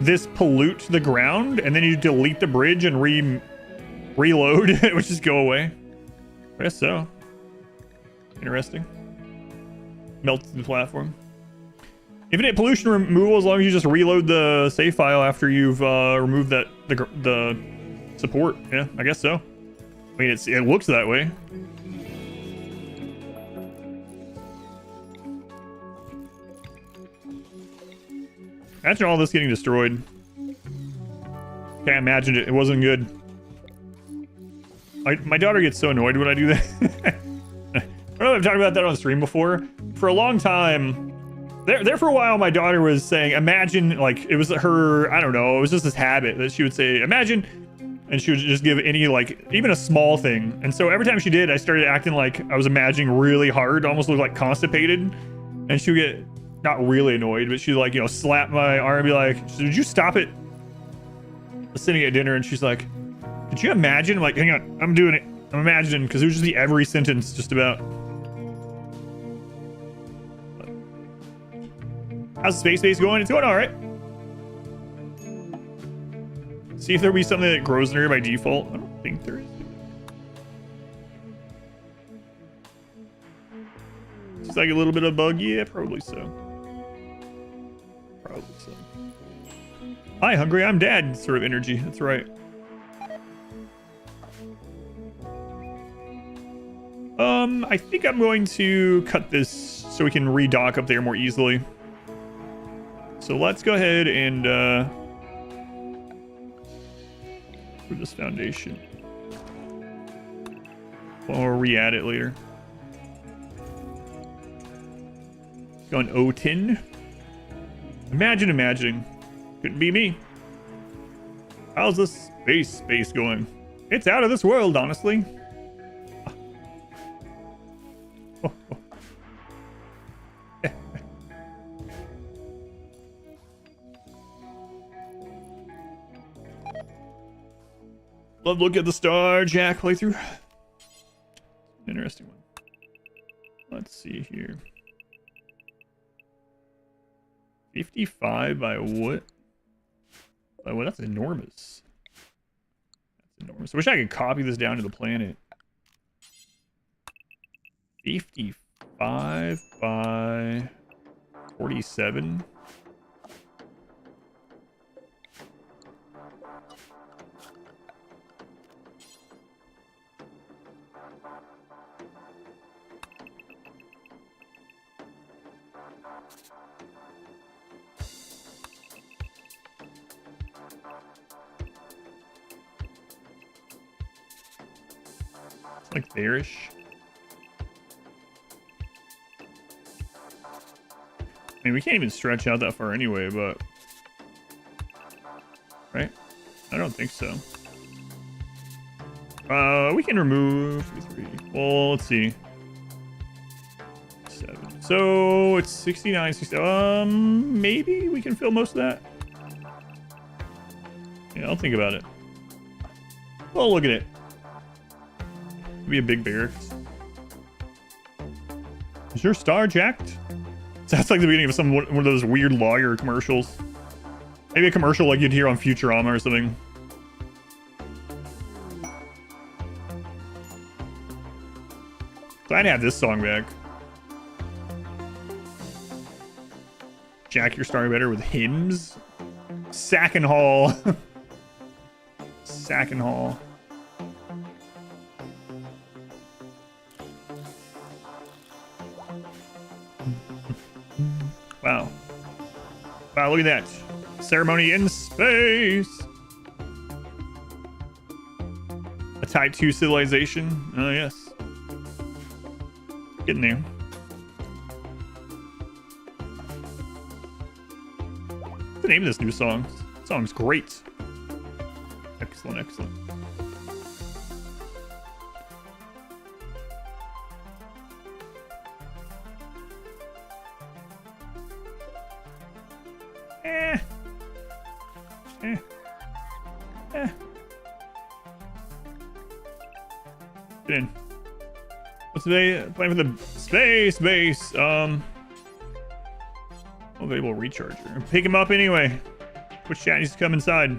this pollute the ground, and then you delete the bridge and reload, it would just go away. I guess so. Interesting. Melts the platform. Infinite pollution removal as long as you just reload the save file after you've removed the support. Yeah, I guess so. I mean, it looks that way. Imagine all this getting destroyed. Can't imagine it. It wasn't good. My daughter gets so annoyed when I do that. I don't know if I've talked about that on stream before. For a long time, there for a while, my daughter was saying, imagine, like, it was her, I don't know, it was just this habit that she would say, imagine, and she would just give any, like, even a small thing. And so every time she did, I started acting like I was imagining really hard, almost looked like constipated. And she would get, not really annoyed, but she'd, like, you know, slap my arm and be like, did you stop it? I was sitting at dinner and she's like, could you imagine? I'm like, hang on, I'm doing it. I'm imagining, because it would just be every sentence just about. How's the space base going? It's going all right. See if there'll be something that grows in here by default. I don't think there is. It's like a little bit of bug. Yeah, probably so. Probably so. Hi, hungry. I'm dad. Sort of energy. That's right. I think I'm going to cut this so we can redock up there more easily. So let's go ahead and for this foundation. Or re-add it later. Going O10. Imagine imagining. Couldn't be me. How's this space going? It's out of this world, honestly. Let's look at the Starjack playthrough. Interesting one. Let's see here. 55 by what? By what? That's enormous. That's enormous. I wish I could copy this down to the planet. 55 by 47. It's like there-ish. I mean, we can't even stretch out that far anyway, but... Right? I don't think so. We can remove 3. Well, let's see. 7. So, it's 69, 60. Maybe we can fill most of that. Yeah, I'll think about it. Well, look at it. Be a big barracks. Is your Starjacked? Sounds like the beginning of one of those weird lawyer commercials. Maybe a commercial like you'd hear on Futurama or something. Glad to have this song back. Jack your star better with hymns. Sack and Hall. Sack and Hall. Wow. Wow, look at that. Ceremony in space. A Type 2 civilization. Oh, yes. Getting there. What's the name of this new song? This song's great. Excellent, excellent. Get in. What's today? Playing for the space base. Available recharger. Pick him up anyway. Which chat needs to come inside?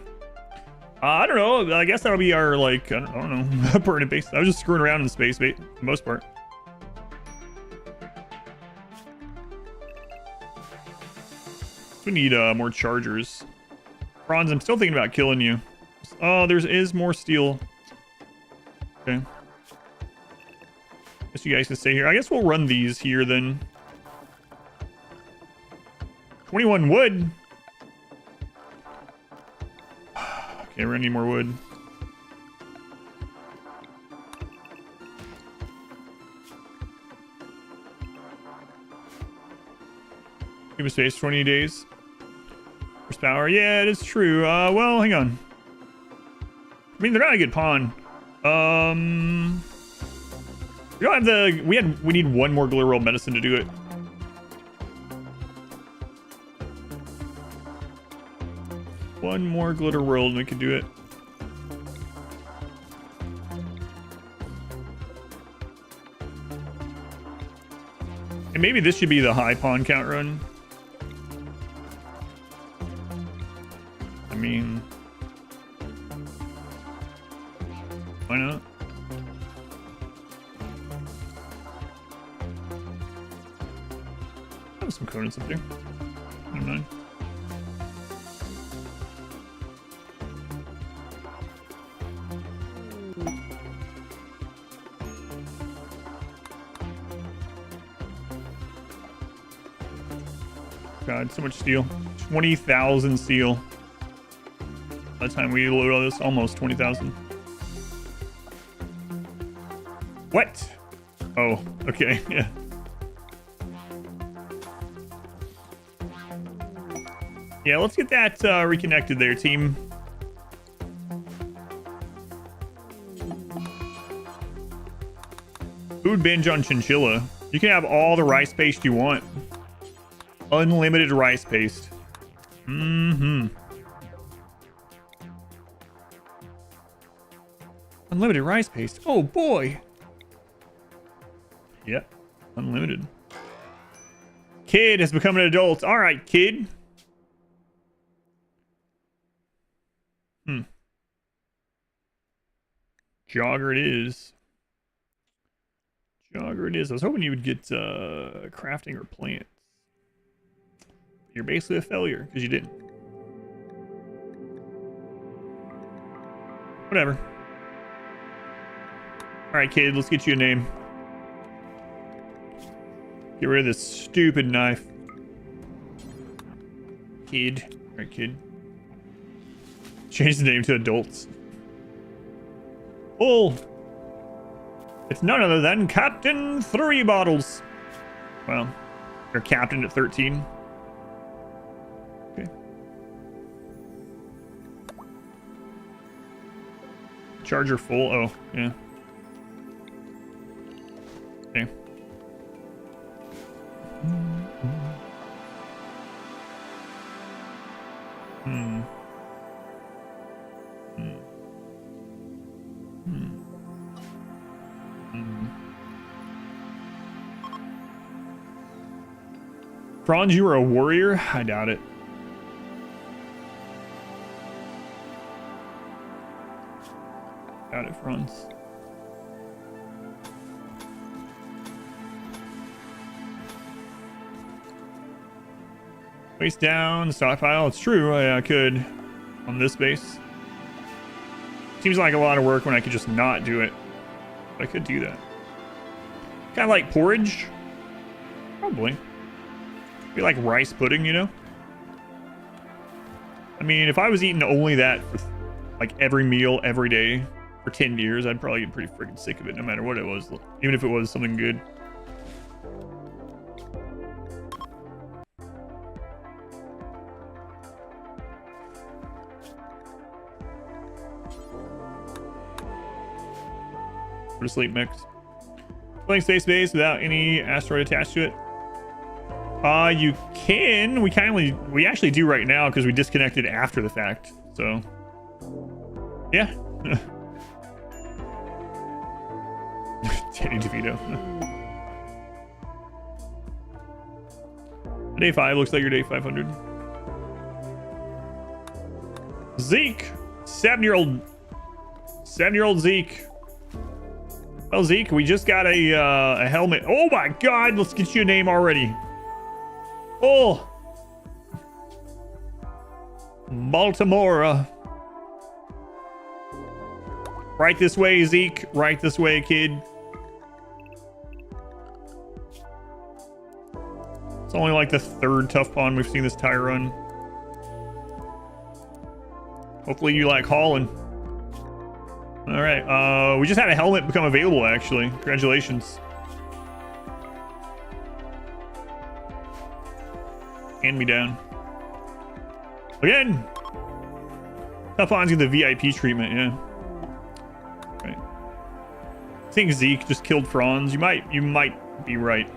I don't know. I guess that'll be our, like, I don't know, permanent base. I was just screwing around in the space base for the most part. We need more chargers. Bronze, I'm still thinking about killing you. Oh, there is more steel. Okay. Guess you guys can stay here. I guess we'll run these here then. 21 wood. Okay, we're gonna need more wood. Give us space 20 days. Horsepower. Yeah, it is true. Well, hang on. I mean, they're not a good pawn. We don't have the... We need one more glitter roll medicine to do it. One more glitter roll and we can do it. And maybe this should be the high pawn count run. I mean... Why not? I have some components up there. Never mind. God, so much steel. 20,000 steel. By the time we load all this, almost 20,000. What? Oh, okay, yeah. Yeah, let's get that reconnected there, team. Food binge on chinchilla. You can have all the rice paste you want. Unlimited rice paste. Mm-hmm. Unlimited rice paste. Oh boy. Yep. Unlimited. Kid has become an adult. All right, kid. Jogger it is. Jogger it is. I was hoping you would get crafting or plants. You're basically a failure because you didn't. Whatever. Alright, kid, let's get you a name. Get rid of this stupid knife. Kid. Alright, kid. Change the name to adults. Oh! It's none other than Captain 3 Bottles. Well, you're captain at 13. Okay. Charger full. Oh, yeah. Okay. Franz, you were a warrior? I doubt it. Doubt it, Franz. Face down, stockpile. It's true, I could on this base. Seems like a lot of work when I could just not do it. But I could do that. Kind of like porridge? Probably. Be like rice pudding, you know? I mean, if I was eating only that for like every meal, every day for 10 years, I'd probably get pretty freaking sick of it no matter what it was. Even if it was something good. Go to sleep mix. Playing space base without any asteroid attached to it. You can. We actually do right now because we disconnected after the fact. So, yeah. Danny DeVito. Day 5 looks like your day 500. Zeke, 7-year-old Zeke. Well, Zeke, we just got a helmet. Oh my God! Let's get you a name already. Oh, Baltimore. Right this way, Zeke. Right this way, kid. It's only like the 3rd tough pond we've seen this tire run. Hopefully you like hauling. All right. We just had a helmet become available, actually. Congratulations. Hand me down. Again! Tough On's get the VIP treatment, yeah. Right. I think Zeke just killed Franz. You might be right.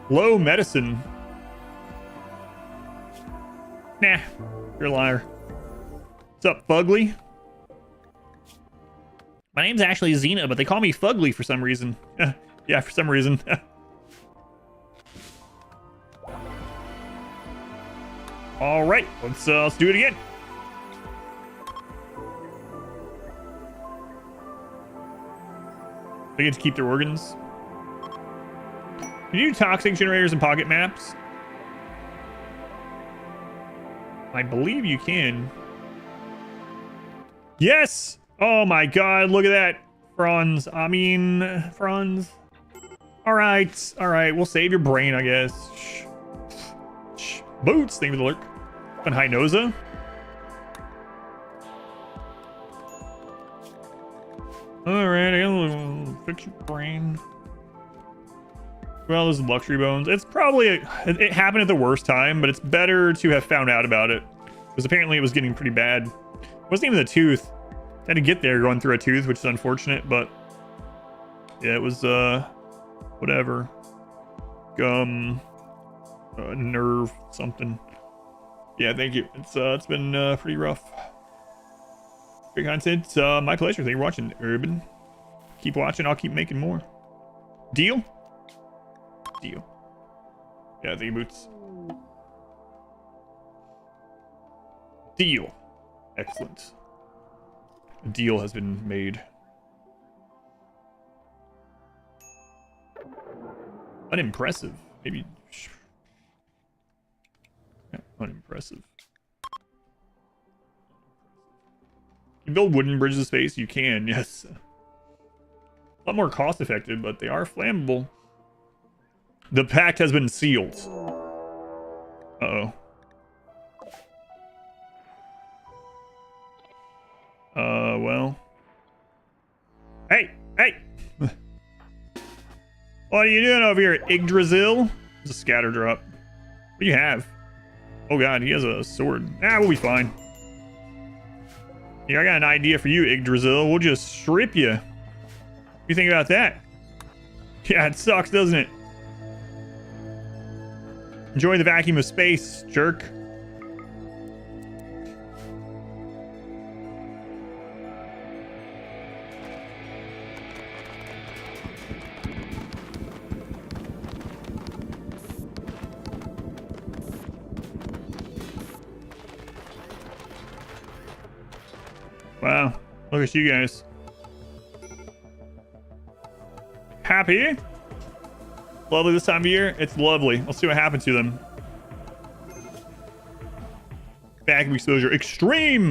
Low medicine. Nah, you're a liar. What's up, Fugly? My name's actually Xena, but they call me Fugly for some reason. Yeah, for some reason. All right, let's do it again. They get to keep their organs. Can you do toxic generators and pocket maps? I believe you can. Yes! Oh my God, look at that. Franz. Franz. All right, we'll save your brain, I guess. Shh. Boots, thank you for the lurk. And Hinoza. All right, I'll fix your brain. Well, those luxury bones. It's probably it happened at the worst time, but it's better to have found out about it because apparently it was getting pretty bad. It wasn't even the tooth. I had to get there going through a tooth, which is unfortunate, but yeah, it was whatever. Gum, nerve, something. Yeah, thank you. It's been pretty rough. Great content. My pleasure. Thank you for watching, Urban. Keep watching. I'll keep making more. Deal? Deal. Yeah, the boots. Deal. Excellent. A deal has been made. Unimpressive. Maybe. Yeah, unimpressive. You build wooden bridges of space? You can, yes. A lot more cost effective, but they are flammable. The pact has been sealed. Uh-oh. Well. Hey! Hey! What are you doing over here, Yggdrasil? It's a scatter drop. What do you have? Oh god, he has a sword. Ah, we'll be fine. Yeah, I got an idea for you, Yggdrasil. We'll just strip you. What do you think about that? Yeah, it sucks, doesn't it? Enjoy the vacuum of space, jerk. Wow, look at you guys. Happy? Lovely this time of year? It's lovely. Let's see what happened to them. Vacuum exposure extreme!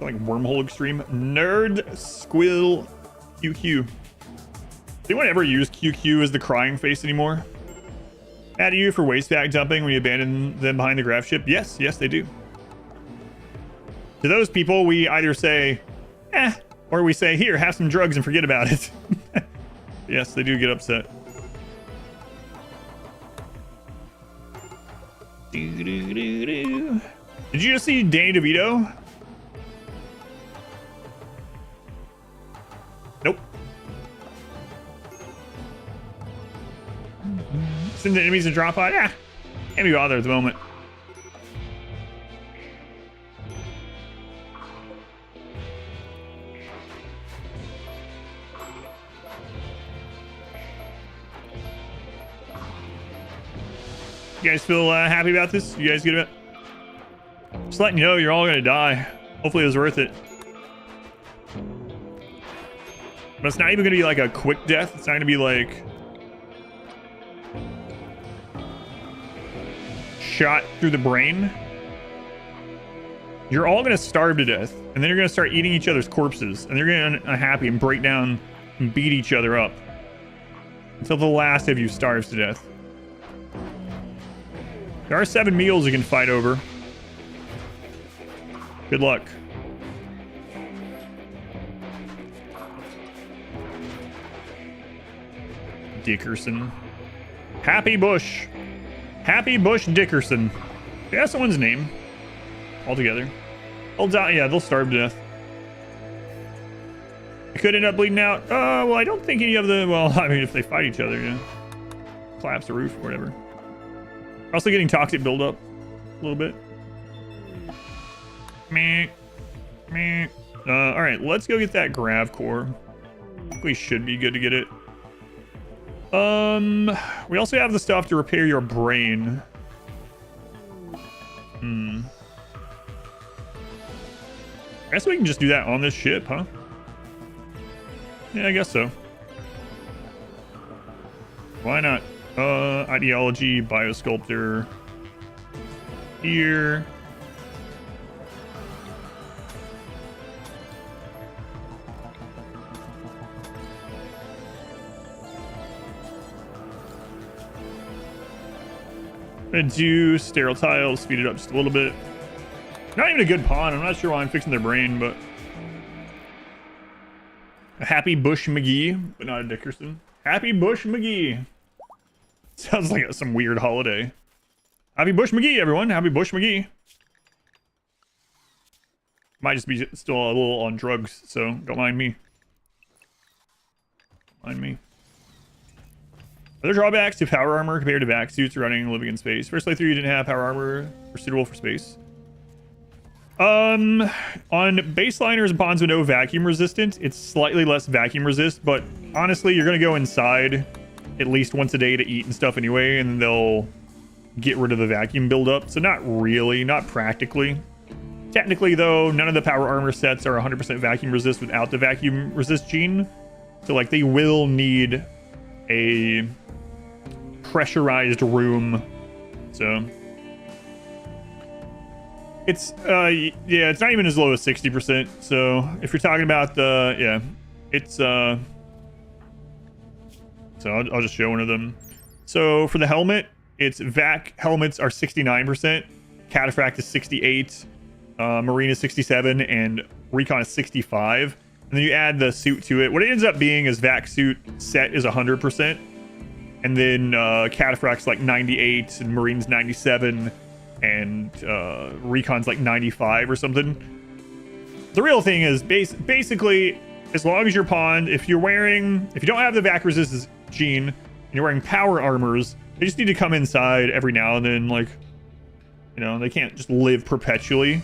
Like wormhole extreme. Nerd squill QQ. Does anyone ever use QQ as the crying face anymore? Mad at you for waste bag dumping when you abandon them behind the grav ship? Yes, yes they do. To those people, we either say, eh, or we say, here, have some drugs and forget about it. Yes, they do get upset. Did you just see Danny DeVito? Nope. Send the enemies a drop pod? Yeah, can't be bothered at the moment. You guys feel happy about this? You guys get it? Just letting you know you're all gonna die. Hopefully it was worth it. But it's not even gonna be like a quick death. It's not gonna be like shot through the brain. You're all gonna starve to death, and then you're gonna start eating each other's corpses, and they're gonna get unhappy and break down and beat each other up until the last of you starves to death. There are 7 meals you can fight over. Good luck. Dickerson. Happy Bush. Happy Bush Dickerson. Yeah, that's someone's name. Altogether. They'll die. Yeah, they'll starve to death. It could end up bleeding out. Well, I don't think any of the... Well, I mean, if they fight each other, yeah. Collapse the roof or whatever. Also getting toxic buildup a little bit. Meh. Meh. All right, let's go get that grav core. I think we should be good to get it. We also have the stuff to repair your brain. I guess we can just do that on this ship, huh? Yeah, I guess so. Why not? Ideology, biosculptor. Here. I'm gonna do sterile tiles, speed it up just a little bit. Not even a good pawn. I'm not sure why I'm fixing their brain, but a happy Bush McGee, but not a Dickerson. Happy Bush McGee. Sounds like some weird holiday. Happy Bush McGee, everyone. Happy Bush McGee. Might just be still a little on drugs, so don't mind me. Don't mind me. Are there drawbacks to power armor compared to vac suits running living in space? First playthrough, you didn't have power armor or suitable for space. On baseliners and ponds with no vacuum resistance, it's slightly less vacuum resist, but honestly, you're gonna go inside at least once a day to eat and stuff anyway, and they'll get rid of the vacuum buildup. So not really, not practically. Technically, though, none of the power armor sets are 100% vacuum resist without the vacuum resist gene. So like they will need a pressurized room. So it's yeah, it's not even as low as 60%. So if you're talking about the it's so I'll just show one of them. So for the helmet, it's vac helmets are 69%, cataphract is 68, marine is 67, and recon is 65. And then you add the suit to it. What it ends up being is vac suit set is 100%, and then cataphract's like 98, and marine's 97, and recon's like 95 or something. The real thing is basically, as long as you're pawned, if you don't have the vac resistance gene and you're wearing power armors, they just need to come inside every now and then. Like, you know, they can't just live perpetually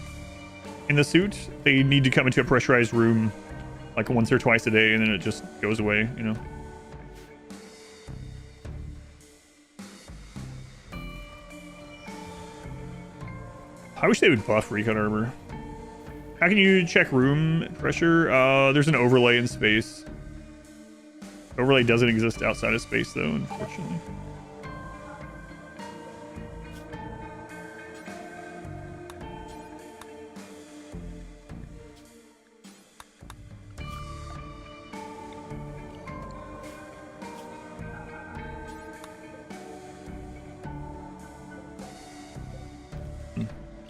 in the suit. They need to come into a pressurized room like once or twice a day, and then it just goes away, you know. I wish they would buff recon armor. How can you check room pressure? There's an overlay in space. Overlay doesn't exist outside of space, though, unfortunately.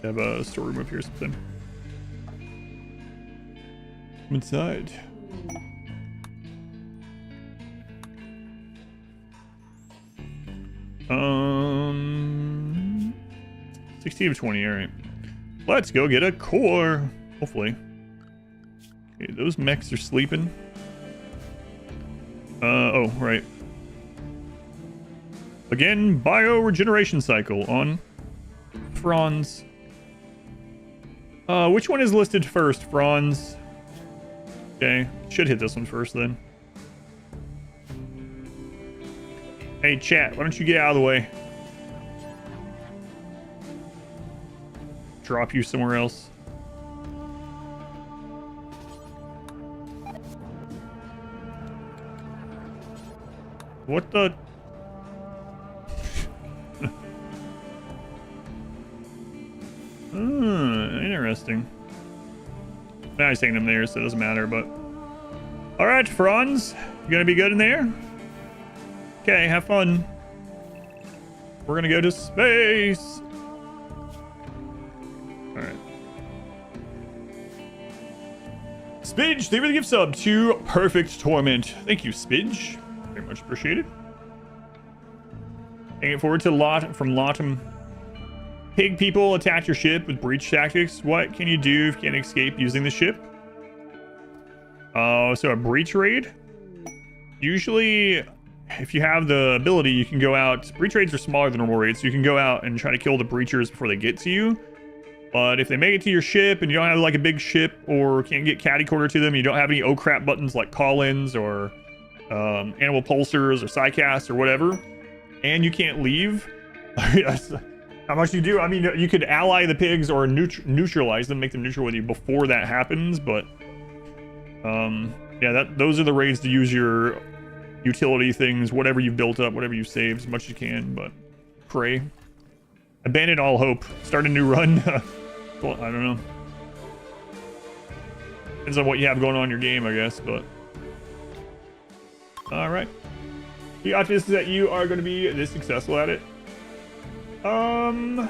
Have a storeroom up here or something. I'm inside. Um, 16 of 20, all right. Let's go get a core, hopefully. Okay, those mechs are sleeping. Oh, right. Again, bio-regeneration cycle on Franz. Which one is listed first? Franz. Okay, should hit this one first then. Hey chat, why don't you get out of the way? Drop you somewhere else. What the? Interesting. Now he's taking him there, so it doesn't matter, but... Alright, Franz. You gonna be good in there? Okay, have fun. We're gonna go to space. Alright. Spidge, thank you for the gift sub to Perfect Torment. Thank you, Spidge. Very much appreciated. Paying it forward to Lot from Lotham. Pig people attack your ship with breach tactics. What can you do if you can't escape using the ship? So a breach raid? Usually, if you have the ability, you can go out. Breach raids are smaller than normal raids, so you can go out and try to kill the breachers before they get to you. But if they make it to your ship and you don't have like a big ship or can't get catty corner to them, you don't have any oh crap buttons like call-ins or animal pulsers or psycasts or whatever, and you can't leave. How much you do? I mean, you could ally the pigs or neutralize them, make them neutral with you before that happens, but yeah, those are the raids to use your utility things, whatever you've built up, whatever you've saved, as much as you can. But pray, abandon all hope, start a new run. Well, I don't know, depends on what you have going on in your game, I guess. But all right, the optimistic is that you are going to be this successful at it. No,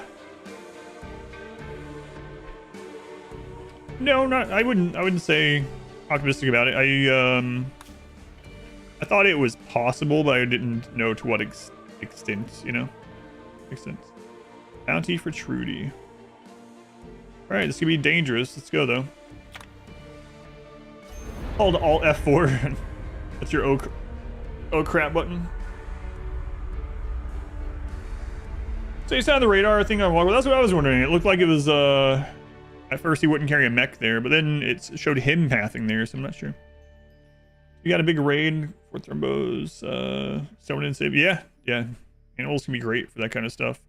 I wouldn't say optimistic about it. I thought it was possible, but I didn't know to what extent, you know. Extent. Bounty for Trudy. Alright, this could be dangerous. Let's go though. Hold Alt F4. That's your oh crap button. So you saw the radar thing on Walker. That's what I was wondering. It looked like it was At first he wouldn't carry a mech there, but then it showed him pathing there, so I'm not sure. You got a big raid for Thrombos, Stone and Save. Yeah. Animals can be great for that kind of stuff.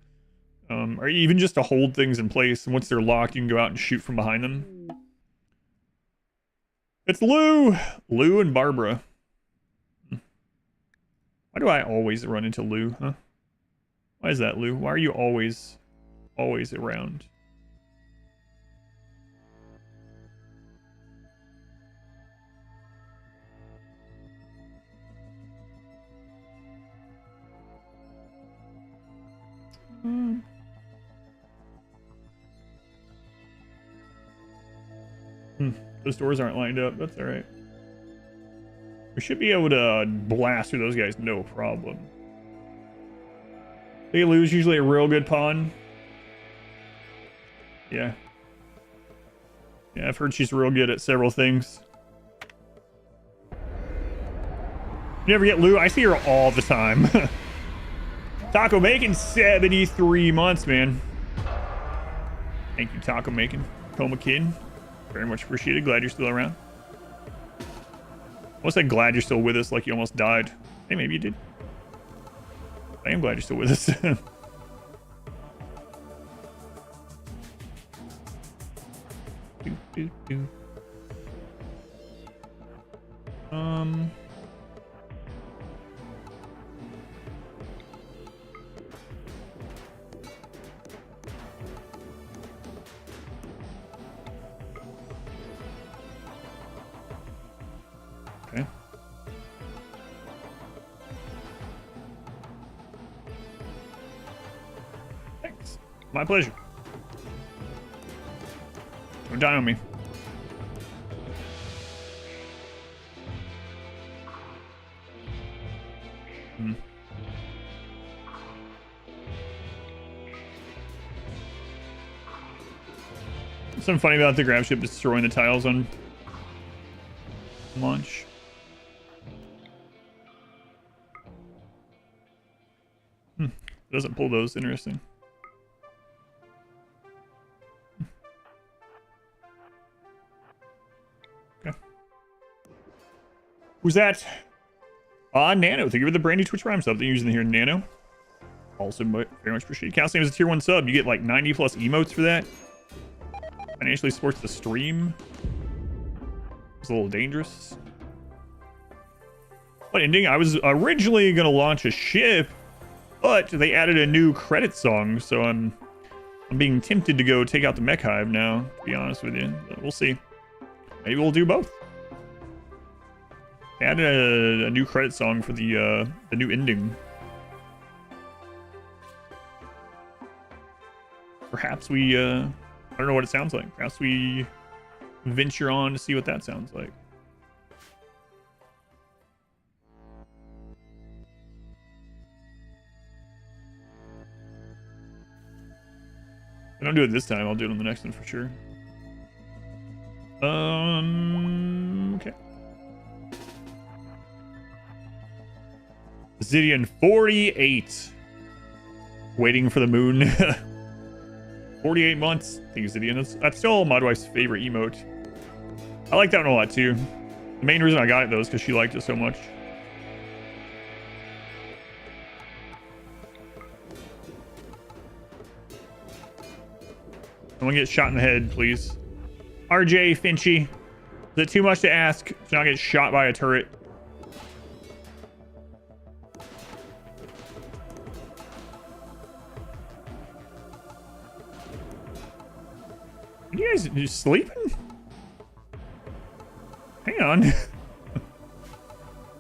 Or even just to hold things in place, and once they're locked, you can go out and shoot from behind them. It's Lou and Barbara. Why do I always run into Lou, huh? Why is that, Lou? Why are you always around? Those doors aren't lined up. That's all right. We should be able to blast through those guys, no problem. They lose usually a real good pawn. Yeah. Yeah, I've heard she's real good at several things. You never get Lou? I see her all the time. Taco Bacon, 73 months, man. Thank you, Taco Bacon. Coma Kid. Very much appreciated. Glad you're still around. I was like glad you're still with us, like you almost died. Hey, maybe you did. I am glad you're still with us. Okay. Thanks. My pleasure. Don't die on me. Something funny about the grab ship destroying the tiles on launch. Doesn't pull those. Interesting. Okay. Who's that? Nano. Thank you for the brand new Twitch Prime sub that you're using here, Nano. Also very much appreciated. Counts name as a tier 1 sub. You get like 90 plus emotes for that. Financially supports the stream. It's a little dangerous. What ending? I was originally going to launch a ship, but they added a new credit song, so I'm being tempted to go take out the mech hive now, to be honest with you. But we'll see. Maybe we'll do both. They added a new credit song for the new ending. Perhaps we I don't know what it sounds like. Perhaps we venture on to see what that sounds like. If I don't do it this time, I'll do it on the next one for sure. Okay. Zidian 48. Waiting for the moon. 48 months. Thank you, Zidian. That's still my wife's favorite emote. I like that one a lot too. The main reason I got it though is because she liked it so much. Someone get shot in the head, please. RJ Finchy. Is it too much to ask to not get shot by a turret? Are you guys just sleeping? Hang on.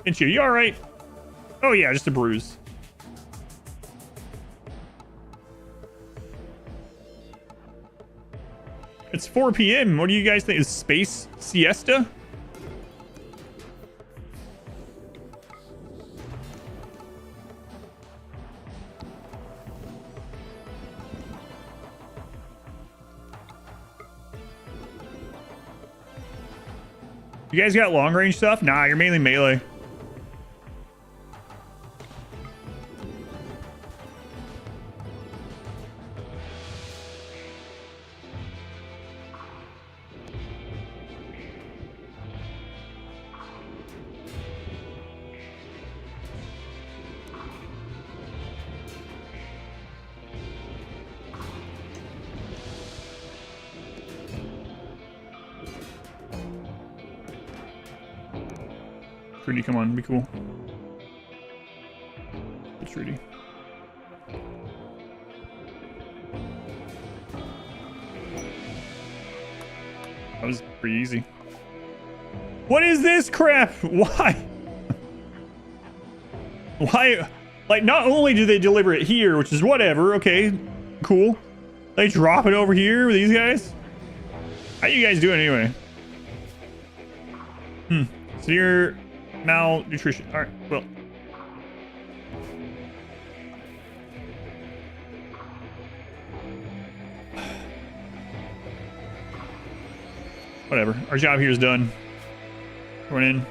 Finchy, are you alright? Oh yeah, just a bruise. It's 4 p.m. What do you guys think? Is space siesta? You guys got long range stuff? Nah, you're mainly melee. Trudy, come on, be cool. Good Trudy. That was pretty easy. What is this crap? Why? Why? Like, not only do they deliver it here, which is whatever, okay, cool. They drop it over here with these guys? How you guys doing anyway? Severe malnutrition. All right, well. Whatever. Our job here is done. Run in.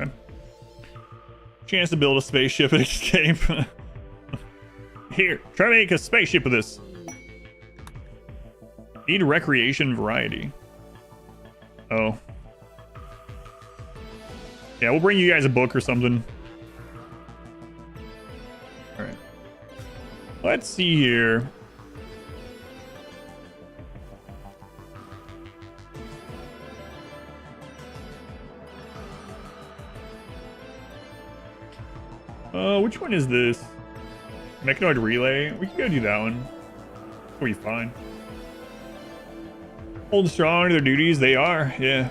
Okay. Chance to build a spaceship and escape. Here, try to make a spaceship with this. Need recreation variety. Oh. Yeah, we'll bring you guys a book or something. Alright. Let's see here. Which one is this? Mechanoid Relay? We can go do that one. We'll be fine. Hold strong to their duties, they are, yeah.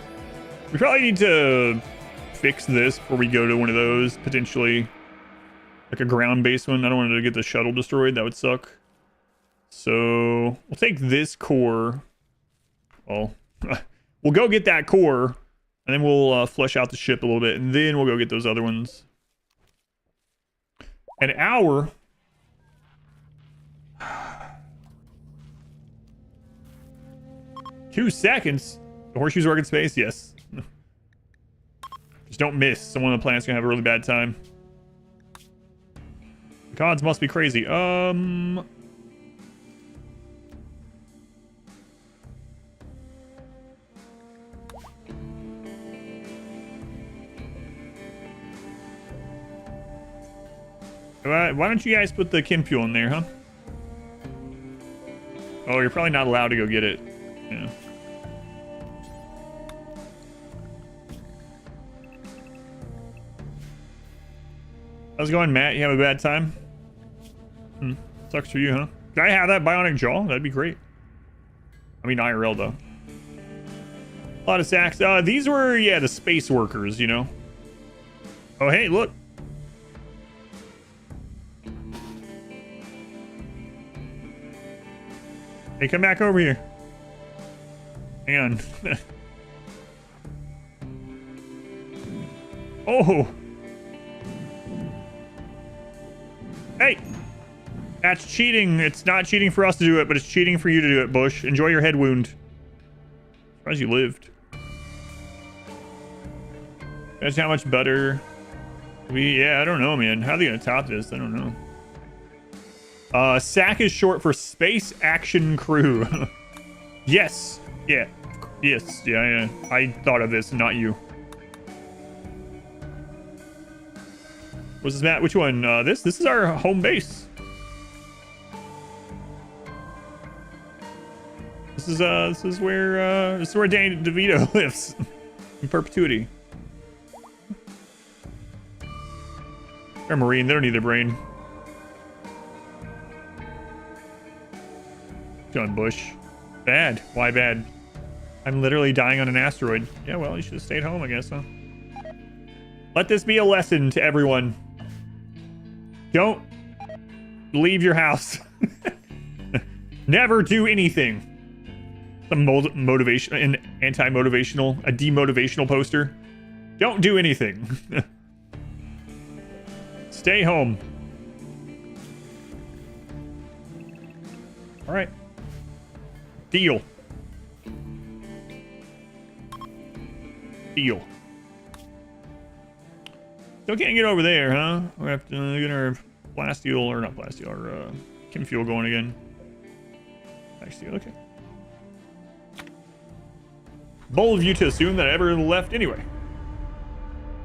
We probably need to fix this before we go to one of those, potentially. Like a ground-based one. I don't want to get the shuttle destroyed, that would suck. So, we'll take this core. Well, we'll go get that core, and then we'll flesh out the ship a little bit, and then we'll go get those other ones. An hour? 2 seconds? The horseshoes work in space? Yes. Just don't miss. Someone on the planet's gonna have a really bad time. The gods must be crazy. Why don't you guys put the chem fuel in there, huh? Oh, you're probably not allowed to go get it. Yeah. How's it going, Matt? You have a bad time? Sucks for you, huh? Can I have that bionic jaw? That'd be great. I mean, IRL, though. A lot of sacks. These were, yeah, the space workers, you know? Oh, hey, look. Hey, come back over here. Hang on. Oh! Hey! That's cheating. It's not cheating for us to do it, but it's cheating for you to do it, Bush. Enjoy your head wound. Surprised you lived. That's how much better. Yeah, I don't know, man. How are they gonna top this? I don't know. SAC is short for Space Action Crew. Yes. Yeah. Yes. Yeah, yeah. I thought of this, not you. What's this, Matt? Which one? This is our home base. This is where Danny DeVito lives in perpetuity. They're Marine. They don't need their brain. John Bush. Bad. Why bad? I'm literally dying on an asteroid. Yeah, well, you should have stayed home, I guess, huh? Let this be a lesson to everyone. Don't leave your house. Never do anything. Some motivation, an anti-motivational, a demotivational poster. Don't do anything. Stay home. All right. Deal. Deal. Still can't get over there, huh? We're gonna have to get our plasteel, or not plasteel, our chem fuel going again. Actually, okay. Bold of you to assume that I ever left anyway.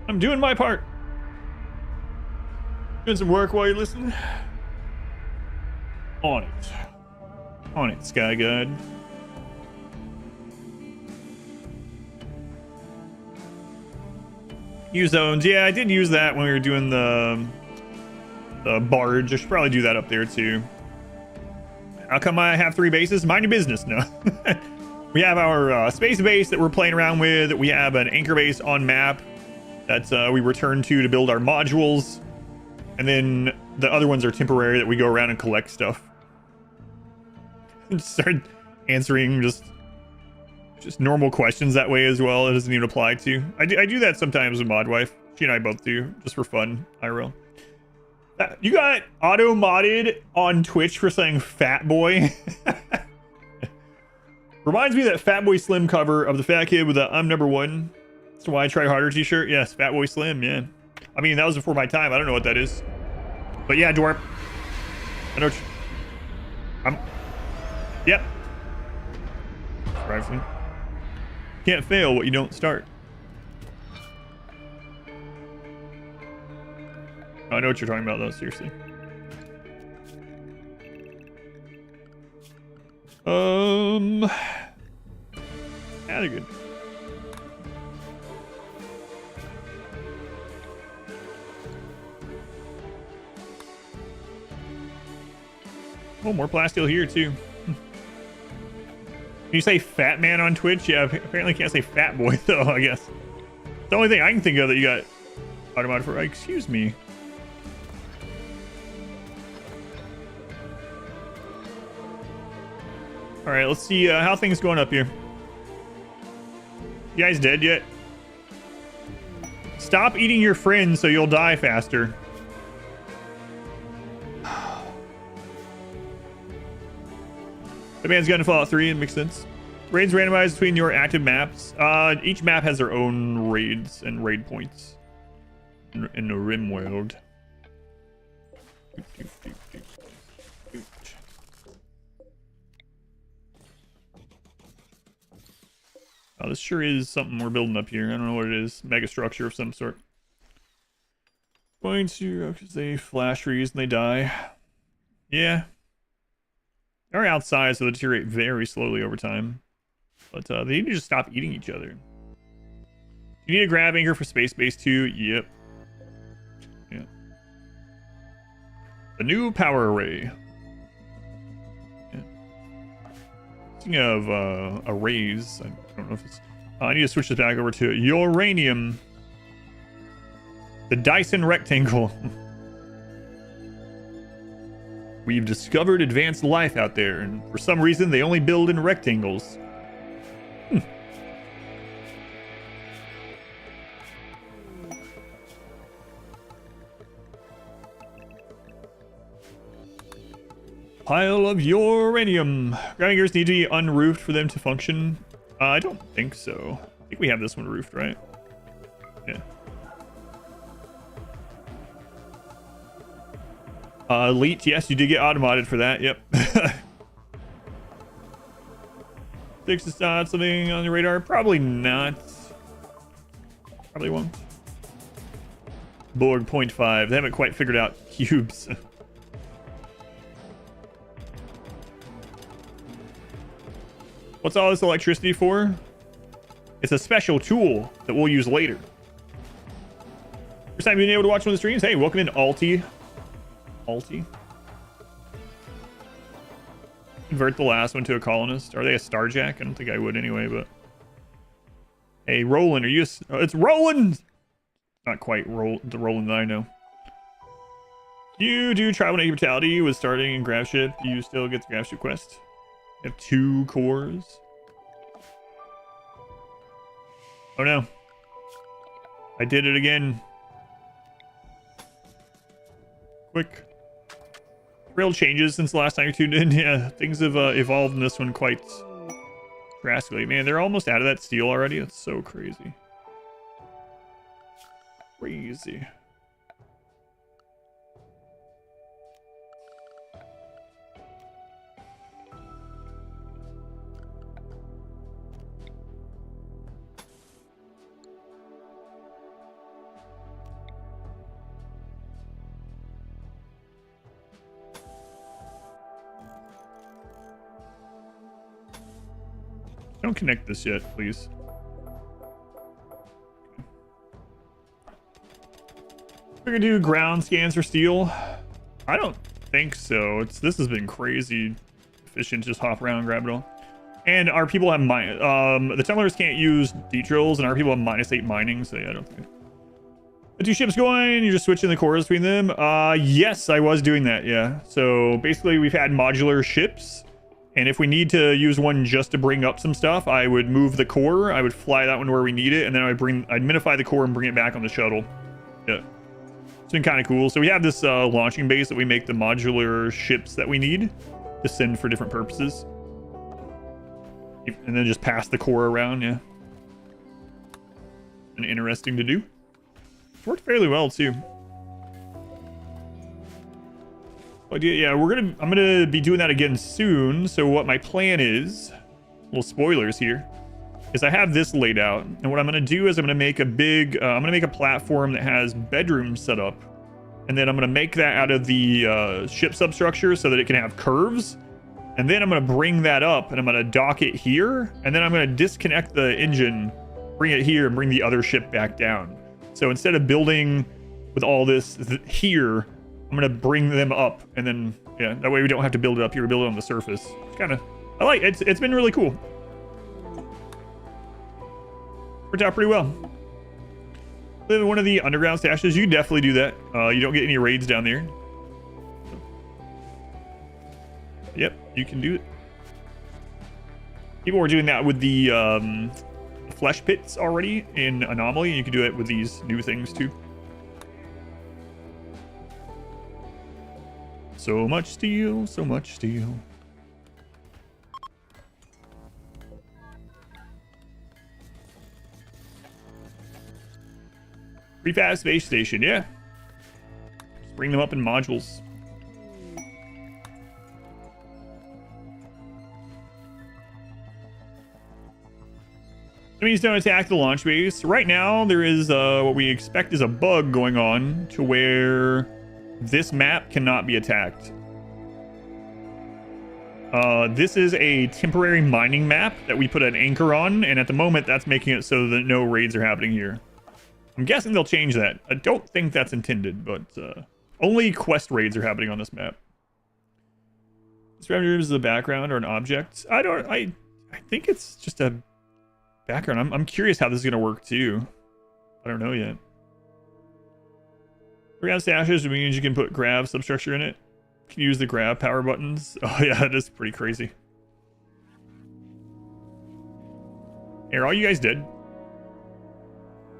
I'm doing my part. Doing some work while you listen. On it. On it, Sky God. Use zones. Yeah, I did use that when we were doing the barge. I should probably do that up there too. How come I have 3 bases? Mind your business. No. We have our space base that we're playing around with. We have an anchor base on map that we return to build our modules. And then the other ones are temporary that we go around and collect stuff. And start answering just normal questions that way as well. It doesn't even apply to. I do that sometimes with Modwife. She and I both do, just for fun, IRL. You got auto-modded on Twitch for saying fat boy. Reminds me of that Fat Boy Slim cover of the fat kid with the I'm number one. That's why I try harder t-shirt. Yes, Fat Boy Slim, yeah. I mean, that was before my time. I don't know what that is. But yeah, Dwarf. I know. Yep. Drives me. Can't fail what you don't start. I know what you're talking about, though. Seriously. Yeah, they're good. Oh, more plasteel here too. Can you say fat man on Twitch? Yeah, apparently can't say fat boy though, I guess. The only thing I can think of that you got automated for. Excuse me. All right, let's see how things going up here. You guys dead yet? Stop eating your friends so you'll die faster. The man's got to Fallout 3, it makes sense. Raids randomized between your active maps. Each map has their own raids and raid points in the RimWorld. Oh, this sure is something we're building up here. I don't know what it is. Mega structure of some sort. Going to, because they flash freeze and they die. Yeah. They're outside, so they deteriorate very slowly over time. But they need to just stop eating each other. You need a grab anchor for Space Base 2. Yep. Yeah. The new power array. Yeah. Speaking of arrays, I don't know if it's... I need to switch this back over to uranium. The Dyson rectangle. We've discovered advanced life out there, and for some reason they only build in rectangles. Pile of uranium. Ground gears need to be unroofed for them to function. I don't think so. I think we have this one roofed, right? Yeah. Elite, yes, you did get automated for that. Yep. Fix is not something on your radar? Probably not. Probably won't. Borg 0.5. They haven't quite figured out cubes. What's all this electricity for? It's a special tool that we'll use later. First time being able to watch one of the streams? Hey, welcome in, Alti. Convert the last one to a colonist. Are they a Starjack? I don't think I would anyway, but... Hey, Roland, are you it's Roland! Not quite the Roland that I know. You do Tribal Naked Brutality with starting and grab ship. You still get the grab ship quest. You have 2 cores. Oh no. I did it again. Quick. Real changes since the last time you tuned in. Yeah, things have evolved in this one quite drastically. Man, they're almost out of that steel already. That's so crazy. Crazy. Don't connect this yet, please. We're gonna do ground scans for steel. I don't think so. This has been crazy efficient. Just hop around and grab it all. And our people have the Templars can't use D-trills, and our people have -8 mining, so yeah, I don't think. The two ships going, you're just switching the cores between them. Yes, I was doing that, yeah. So basically we've had modular ships, and if we need to use one just to bring up some stuff, I would move the core, I would fly that one where we need it, and then I'd minify the core and bring it back on the shuttle. Yeah. It's been kind of cool. So we have this launching base that we make the modular ships that we need to send for different purposes. And then just pass the core around, yeah. Been interesting to do. It's worked fairly well too. But yeah, I'm gonna be doing that again soon. So what my plan is, little spoilers here, is I have this laid out, and what I'm gonna do is I'm gonna make a big I'm gonna make a platform that has bedrooms set up, and then I'm gonna make that out of the ship substructure so that it can have curves, and then I'm gonna bring that up and I'm gonna dock it here, and then I'm gonna disconnect the engine, bring it here, and bring the other ship back down. So instead of building with all this here, I'm gonna bring them up, and then yeah, that way we don't have to build it up here, we build it on the surface. I like it. It's been really cool. Worked out pretty well. Live in one of the underground stashes. You definitely do that. You don't get any raids down there. Yep, you can do it. People were doing that with the flesh pits already in Anomaly. You can do it with these new things too. So much steel, so much steel. Prefab space station, yeah. Just bring them up in modules. Enemies don't attack the launch base. Right now, there is what we expect is a bug going on to where this map cannot be attacked. This is a temporary mining map that we put an anchor on, and at the moment, that's making it so that no raids are happening here. I'm guessing they'll change that. I don't think that's intended, but only quest raids are happening on this map. This revenue is the background or an object. I think it's just a background. I'm curious how this is gonna work too. I don't know yet. Grab stashes means you can put grab substructure in it. You can use the grab power buttons. Oh yeah, that is pretty crazy. Hey, are all you guys dead?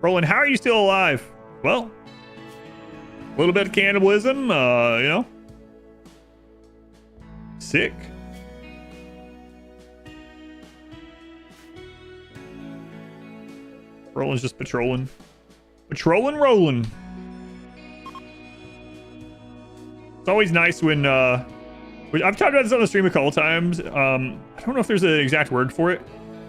Roland, how are you still alive? Well, a little bit of cannibalism, you know. Sick. Roland's just patrolling. Rolling. It's always nice when, I've talked about this on the stream a couple times. I don't know if there's an exact word for it,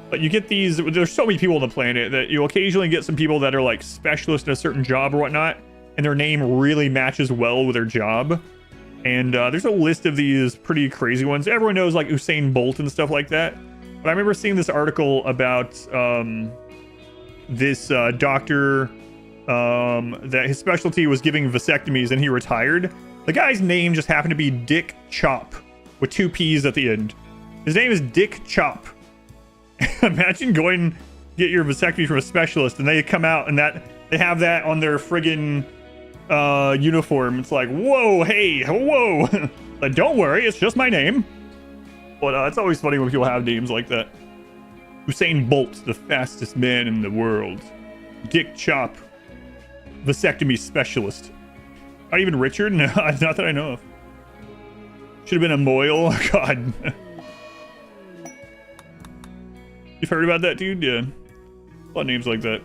but you get these, there's so many people on the planet that you'll occasionally get some people that are like specialists in a certain job or whatnot, and their name really matches well with their job. And there's a list of these pretty crazy ones. Everyone knows like Usain Bolt and stuff like that. But I remember seeing this article about this doctor that his specialty was giving vasectomies, and he retired. The guy's name just happened to be Dick Chop with 2 P's at the end. His name is Dick Chop. Imagine going get your vasectomy from a specialist and they come out and that they have that on their friggin' uniform. It's like, whoa, hey, whoa. Like, don't worry, it's just my name. But it's always funny when people have names like that. Usain Bolt, the fastest man in the world. Dick Chop, vasectomy specialist. Not even Richard? No, not that I know of. Should have been a Moyle. God. You've heard about that, dude? Yeah. A lot of names like that.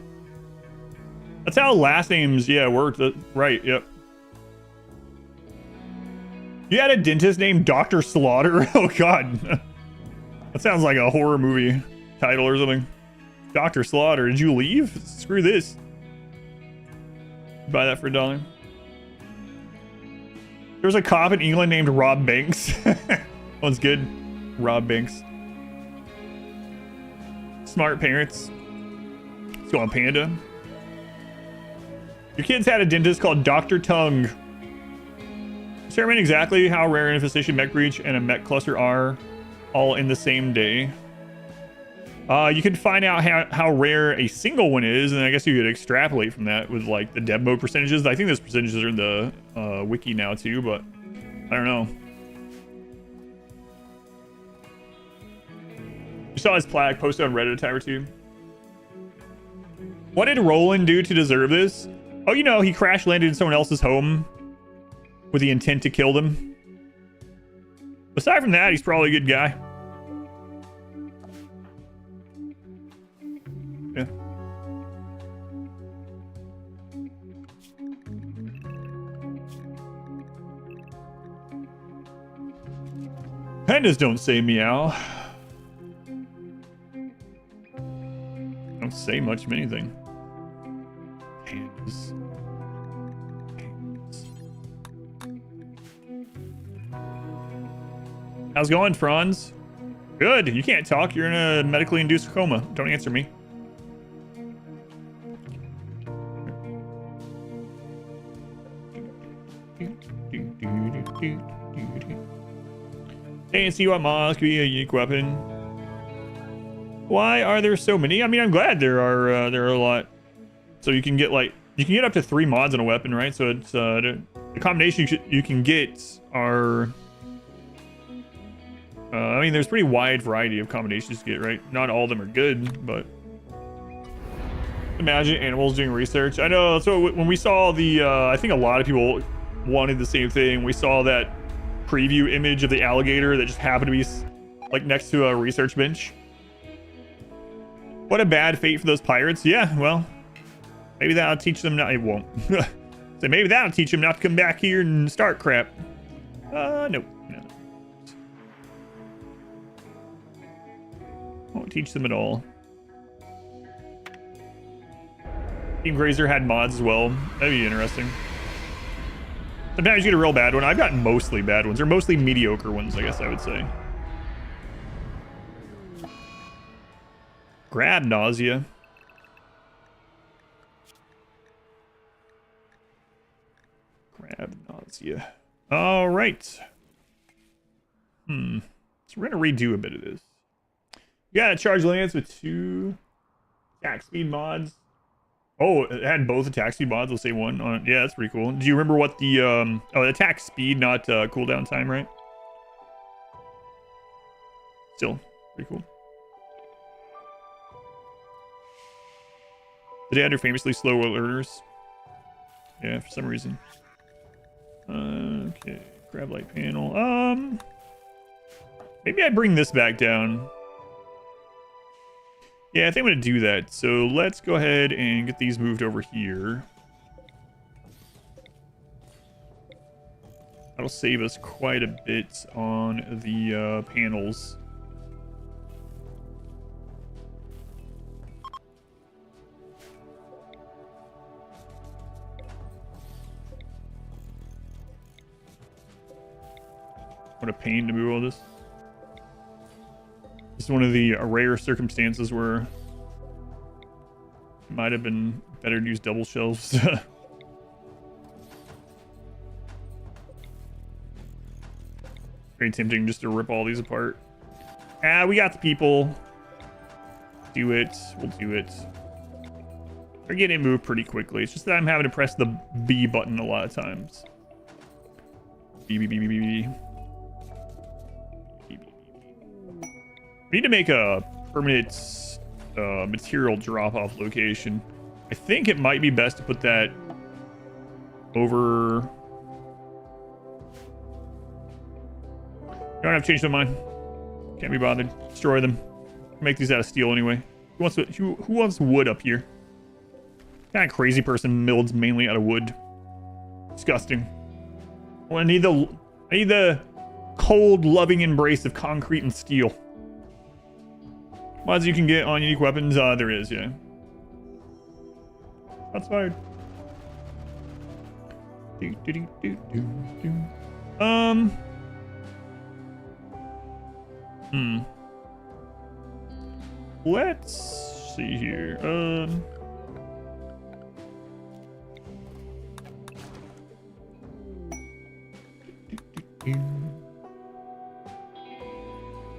That's how last names, yeah, work. Right, yep. You had a dentist named Dr. Slaughter? Oh, God. That sounds like a horror movie title or something. Dr. Slaughter, did you leave? Screw this. Buy that for $1. There was a cop in England named Rob Banks. That one's good. Rob Banks. Smart parents. Let's go on Panda. Your kids had a dentist called Dr. Tongue. Determine exactly how rare an infestation, mech breach, and a mech cluster are all in the same day. You can find out how rare a single one is, and I guess you could extrapolate from that with like the dev mode percentages. I think those percentages are in the wiki now too, but I don't know. You saw his plaque posted on Reddit a time or two. What did Roland do to deserve this? Oh, you know, he crash landed in someone else's home with the intent to kill them. Aside from that, he's probably a good guy. Yeah. Pandas don't say meow. Don't say much of anything. Pandas. How's it going, Franz? Good. You can't talk. You're in a medically induced coma. Don't answer me. Hey, and see what mods could be a unique weapon. Why are there so many? I mean, I'm glad there are a lot. So you can get up to 3 mods on a weapon, right? So it's the combination you can get are. I mean, there's pretty wide variety of combinations to get, right? Not all of them are good, but imagine animals doing research. I know. So when we saw the, I think a lot of people wanted the same thing. We saw that preview image of the alligator that just happened to be like next to a research bench. What a bad fate for those pirates. Yeah, well, maybe that'll teach them not. It won't. So maybe that'll teach them not to come back here and start crap. Nope. No. Won't teach them at all. Team Grazer had mods as well. That'd be interesting. Sometimes you get a real bad one. I've gotten mostly bad ones, or mostly mediocre ones, I guess I would say. Grab nausea. Grab nausea. All right. So we're gonna redo a bit of this. You gotta charge Lance with 2 attack speed mods. Oh, it had both attack speed mods. Let's say one on. Yeah, that's pretty cool. Do you remember what the attack speed, not cooldown time, right? Still pretty cool. Did they add their famously slow learners? Yeah, for some reason. Okay, grab light panel. Maybe I bring this back down. Yeah, I think I'm gonna do that. So let's go ahead and get these moved over here. That'll save us quite a bit on the panels. What a pain to move all this. This is one of the rare circumstances where it might have been better to use double shelves. Very tempting just to rip all these apart. We got the people. Do it. We'll do it. We're getting it moved pretty quickly. It's just that I'm having to press the B button a lot of times. B, B, B, B, B, B. We need to make a permanent material drop-off location. I think it might be best to put that over. I don't have to change my mind. Can't be bothered. Destroy them. Make these out of steel anyway. Who wants wood up here? What kind of crazy person builds mainly out of wood? Disgusting. Well, I need the cold, loving embrace of concrete and steel. Mods you can get on unique weapons, there is, yeah. That's fired. let's see here.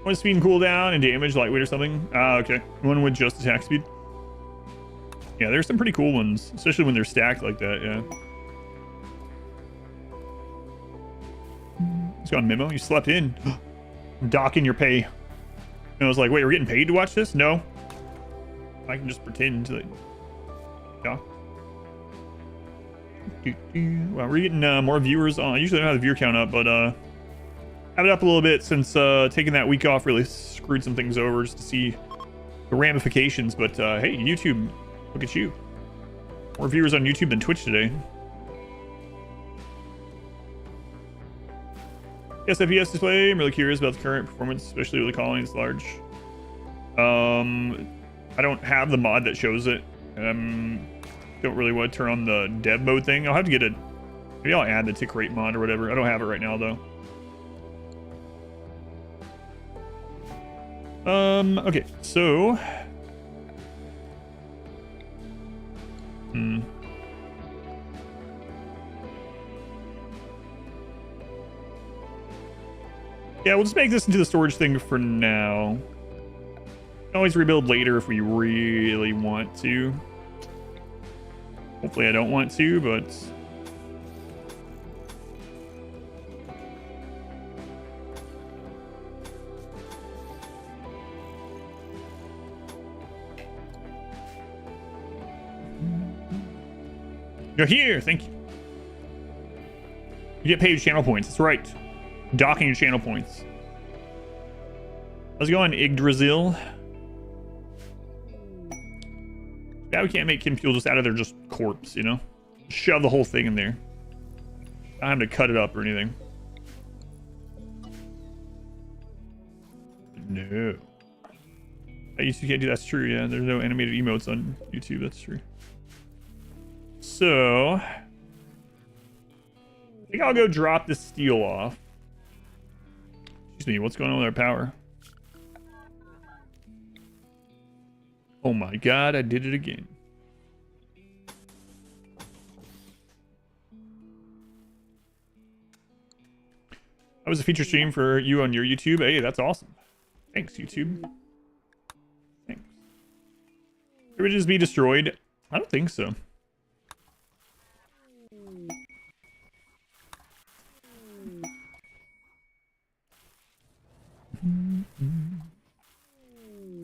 One speed and cooldown and damage, lightweight or something. Ah, okay. One with just attack speed. Yeah, there's some pretty cool ones, especially when they're stacked like that, yeah. It's got a memo. You slept in. Docking your pay. And I was like, wait, we're getting paid to watch this? No. I can just pretend to dock. Well, we're getting more viewers on. I usually don't have the viewer count up, but have it up a little bit since taking that week off really screwed some things over just to see the ramifications. But hey, YouTube, look at you. More viewers on YouTube than Twitch today. Yes, FPS display. I'm really curious about the current performance, especially with the colonies large. I don't have the mod that shows it. Don't really want to turn on the dev mode thing. I'll have to get it. Maybe I'll add the tick rate mod or whatever. I don't have it right now though. Okay, so yeah, we'll just make this into the storage thing for now. Can always rebuild later if we really want to. Hopefully I don't want to, but you're here. Thank you. You get paid channel points. That's right. Docking your channel points. How's it going, Yggdrasil? Now we can't make Kim Fuel just out of their just corpse, you know? Shove the whole thing in there. I don't have to cut it up or anything. No. I used to can't do. That's true, yeah. There's no animated emotes on YouTube. That's true. So I think I'll go drop the steel off. Excuse me, what's going on with our power? Oh my god, I did it again. That was a feature stream for you on your YouTube. Hey, that's awesome. Thanks, YouTube. Thanks. Could it just be destroyed? I don't think so.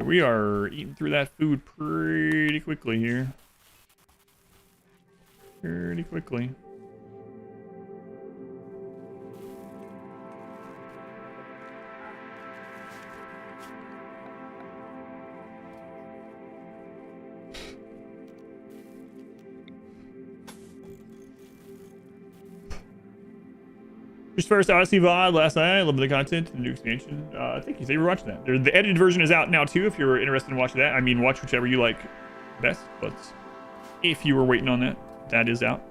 We are eating through that food pretty quickly here. Pretty quickly. Just first Odyssey VOD last night. I love the content, the new expansion. Thank you. Thank you for watching that. The edited version is out now too. If you're interested in watching that, I mean, watch whichever you like best. But if you were waiting on that, that is out.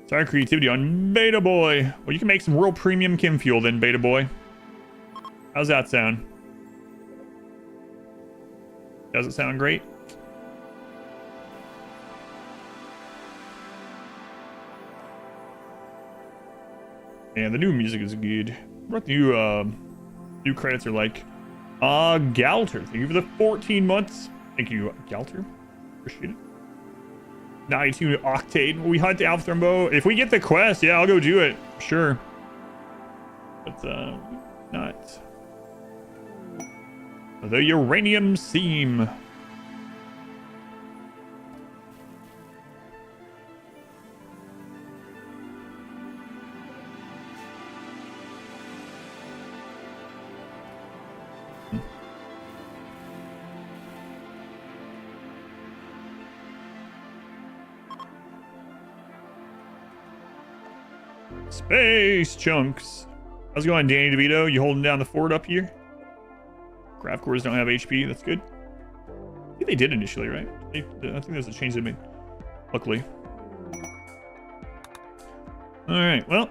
Sorry, creativity on Beta Boy. Well, you can make some real premium Kim Fuel then, Beta Boy. How's that sound? Does it sound great? And the new music is good. What the new credits are like. Galter, thank you for the 14 months. Thank you, Galter. Appreciate it. 92 Octane. We hunt Alpha Thrombo. If we get the quest, yeah, I'll go do it. Sure. But not. The uranium seam. Space chunks. How's it going, Danny DeVito? You holding down the fort up here? Graph cores don't have HP. That's good. I think they did initially, right? I think there's a change they made. Luckily. All right. Well.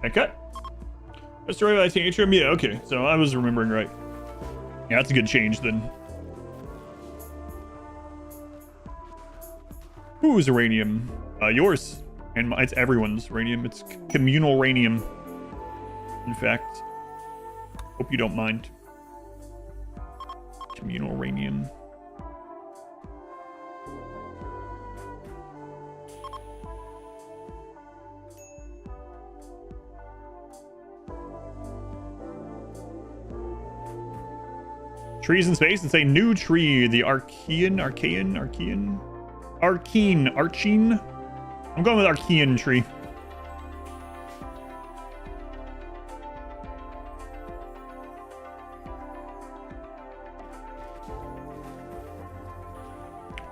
cut. Destroyed by Tantrum. Yeah, okay. So I was remembering right. Yeah, that's a good change then. Whose uranium? Yours. And it's everyone's uranium. It's communal uranium. In fact, hope you don't mind. Communal uranium. Trees in space and say new tree, the Archean. I'm going with Archean tree.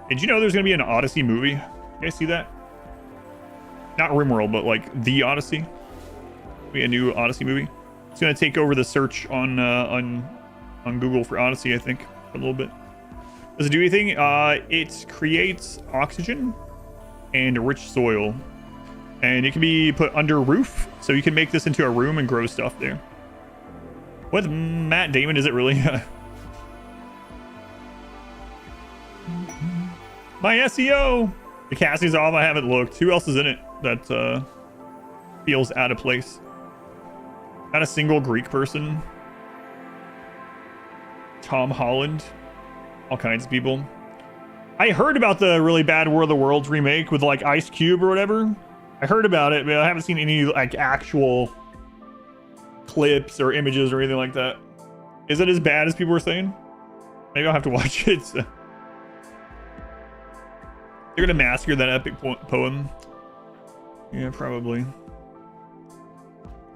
Did you know there's going to be an Odyssey movie? You guys see that? Not RimWorld, but like the Odyssey. Be a new Odyssey movie. It's going to take over the search on Google for Odyssey, I think, a little bit. Does it do anything? It creates oxygen and rich soil, and it can be put under roof, so you can make this into a room and grow stuff there. With Matt Damon, is it really? My SEO! The casting's off, I haven't looked. Who else is in it that feels out of place? Not a single Greek person. Tom Holland. All kinds of people. I heard about the really bad War of the Worlds remake with like Ice Cube or whatever. I heard about it, but I haven't seen any like actual clips or images or anything like that. Is it as bad as people were saying? Maybe I'll have to watch it. They're gonna massacre that epic poem. Yeah, probably.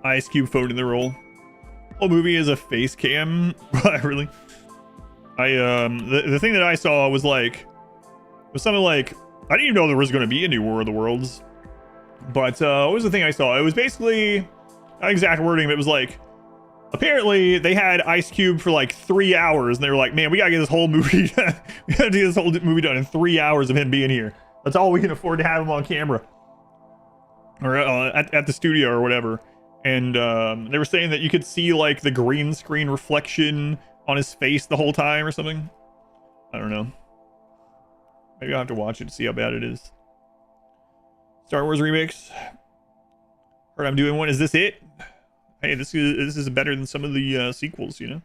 Ice Cube phoned in the role. Whole movie is a face cam. Really? The thing that I saw was something like, I didn't even know there was going to be a new War of the Worlds, but what was the thing I saw? It was basically, not exact wording, but it was like, apparently they had Ice Cube for like 3 hours, and they were like, man, we gotta get this whole movie we gotta do this whole movie done in 3 hours of him being here. That's all we can afford to have him on camera or at the studio or whatever. And they were saying that you could see like the green screen reflection on his face the whole time or something. I don't know. Maybe I'll have to watch it to see how bad it is. Star Wars remix. Heard I'm doing one. Is this it? Hey, this is better than some of the sequels, you know?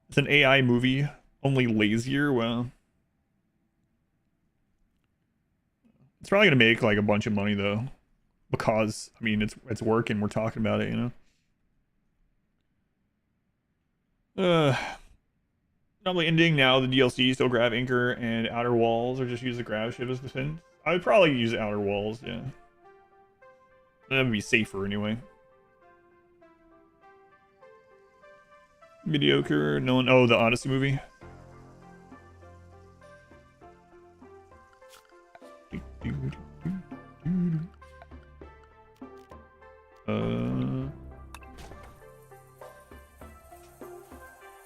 It's an AI movie, only lazier. Well, it's probably gonna make like a bunch of money though, because I mean it's working. We're talking about it, you know. Probably ending now. The DLC still grab Anchor and Outer Walls, or just use the grab ship as defense. I would probably use Outer Walls, yeah. That would be safer anyway. Mediocre. No one. Oh, the Odyssey movie.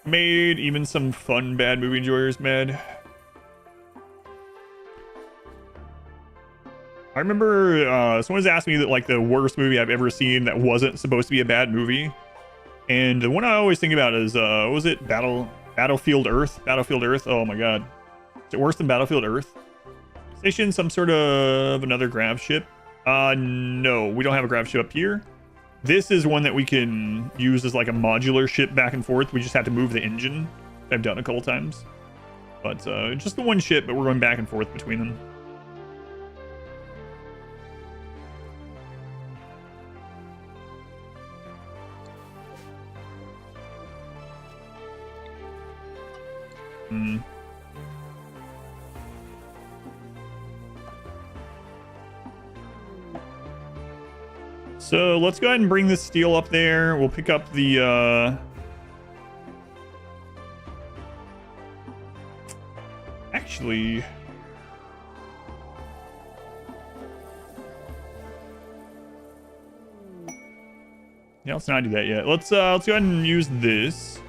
Made even some fun bad movie enjoyers mad. I remember someone's asked me that like the worst movie I've ever seen that wasn't supposed to be a bad movie, and the one I always think about is what was it, Battlefield Earth? Battlefield Earth. Oh my god, is it worse than Battlefield Earth? Station some sort of another grav ship. No, we don't have a grav ship up here. This is one that we can use as like a modular ship back and forth. We just have to move the engine. I've done a couple times, but just the one ship, but we're going back and forth between them. So let's go ahead and bring this steel up there. We'll pick up the actually yeah, let's not do that yet. Let's go ahead and use this.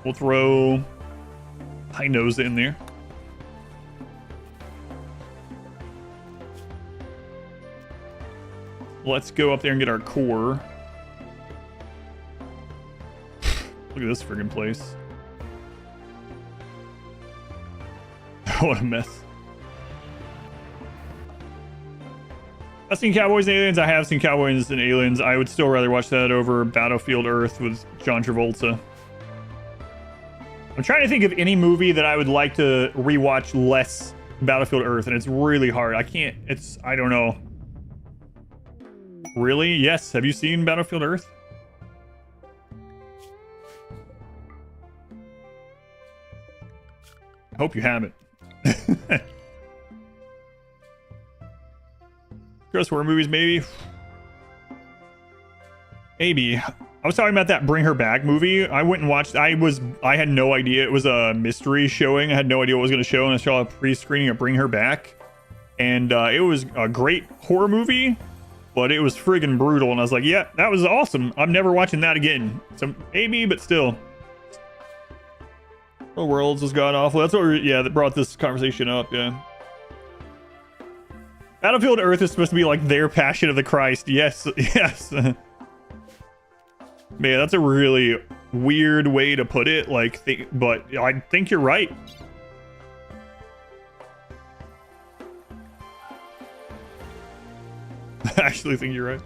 We'll throw high nose in there. let's go up there and get our core. Look at this friggin' place. What a mess. I've seen Cowboys and Aliens. I have seen Cowboys and Aliens. I would still rather watch that over Battlefield Earth with John Travolta. I'm trying to think of any movie that I would like to rewatch less Battlefield Earth, and it's really hard. I can't, I don't know. Really? Yes. Have you seen Battlefield Earth? I hope you haven't. Gross horror movies, maybe. Maybe. I was talking about that Bring Her Back movie. I went and watched. I had no idea it was a mystery showing. I had no idea what was going to show, and I saw a pre-screening of Bring Her Back, and it was a great horror movie, but it was friggin' brutal. And I was like, yeah, that was awesome. I'm never watching that again. So maybe, but still. The Worlds was god awful. That's what that brought this conversation up. Yeah. Battlefield Earth is supposed to be like their Passion of the Christ. Yes, yes. Man, that's a really weird way to put it. Like, but I think you're right. I actually think you're right.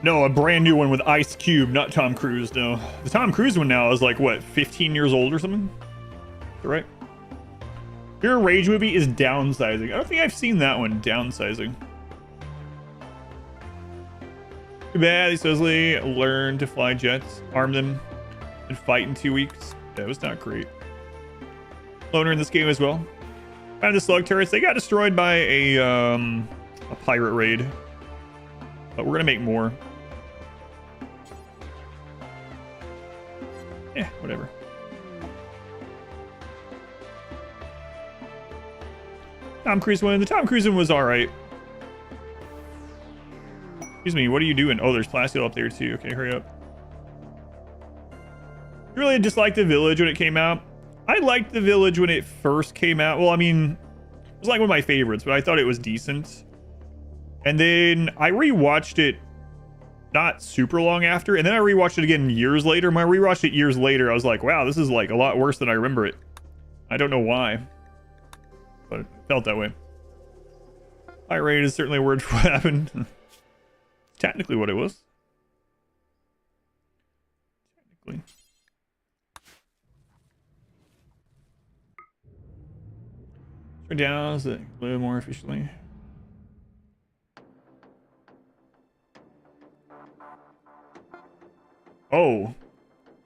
No, a brand new one with Ice Cube, not Tom Cruise. No, the Tom Cruise one now is like what, 15 years old or something. Right? Your Rage movie is Downsizing. I don't think I've seen that one. Downsizing. Too bad. He supposedly learned to fly jets, arm them, and fight in 2 weeks. That was not great. Loner in this game as well. Found the slug turrets. They got destroyed by a pirate raid, but we're gonna make more. Yeah, whatever. Tom Cruise one. The Tom Cruise one was all right. Excuse me, what are you doing? Oh, there's Placido up there too. Okay, hurry up. You really disliked The Village when it came out? I liked The Village when it first came out. Well, I mean, it was like one of my favorites, but I thought it was decent. And then I rewatched it not super long after, and then I rewatched it again years later. When I rewatched it years later, I was like, wow, this is like a lot worse than I remember it. I don't know why, but it felt that way. Irate is certainly a word for what happened. Technically what it was. Technically. Turn down so a little more efficiently. Oh,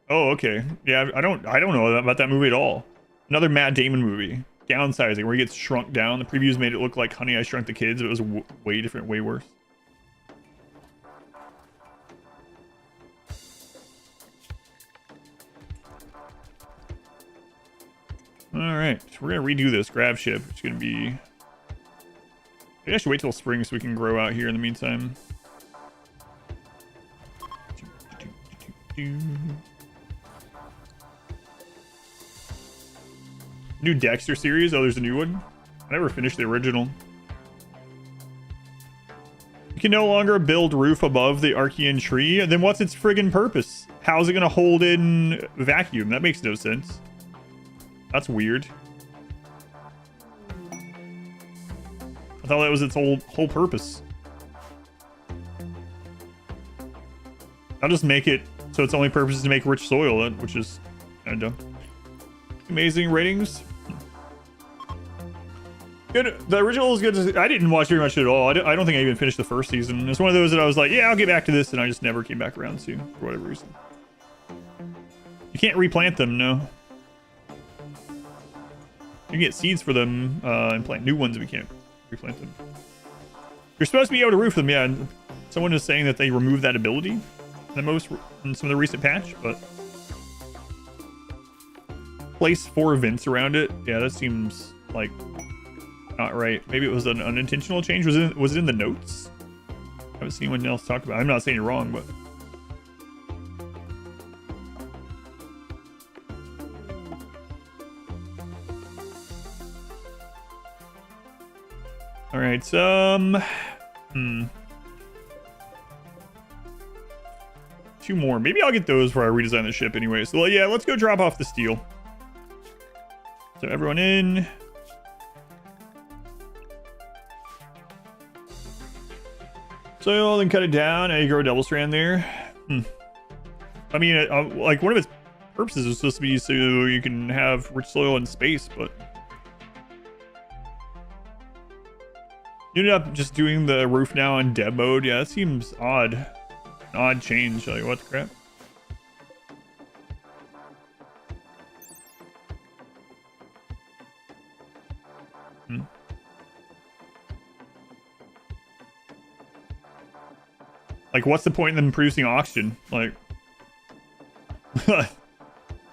okay. Yeah, I don't know about that movie at all. Another Matt Damon movie, Downsizing, where he gets shrunk down. The previews made it look like Honey, I Shrunk the Kids. It was way different, way worse. All right, so we're gonna redo this grab ship. It's gonna be. Maybe I should wait till spring so we can grow out here in the meantime. New Dexter series. Oh, there's a new one. I never finished the original. You can no longer build roof above the Archean tree. Then what's its friggin' purpose? How's it gonna hold in vacuum? That makes no sense. That's weird. I thought that was its whole purpose. I'll just make it so its only purpose is to make rich soil, which is kind of dumb. Amazing ratings. Good. The original is good. I didn't watch very much at all. I don't think I even finished the first season. It's one of those that I was like, yeah, I'll get back to this, and I just never came back around to for whatever reason. You can't replant them, no. You can get seeds for them and plant new ones. We can't replant them. You're supposed to be able to roof them, yeah. And someone is saying that they removed that ability in some of the recent patch, but place 4 vents around it. Yeah, that seems like not right. Maybe it was an unintentional change. Was it in the notes? I haven't seen anyone else talk about it. I'm not saying you're wrong, but right, two more. Maybe I'll get those before I redesign the ship anyway. So yeah, let's go drop off the steel. So everyone in. So then cut it down. You grow a double strand there. I mean, like one of its purposes is supposed to be so you can have rich soil in space, but you ended up just doing the roof now in dev mode. Yeah, that seems odd. An odd change. Like, what the crap? Like, what's the point in them producing oxygen? Like,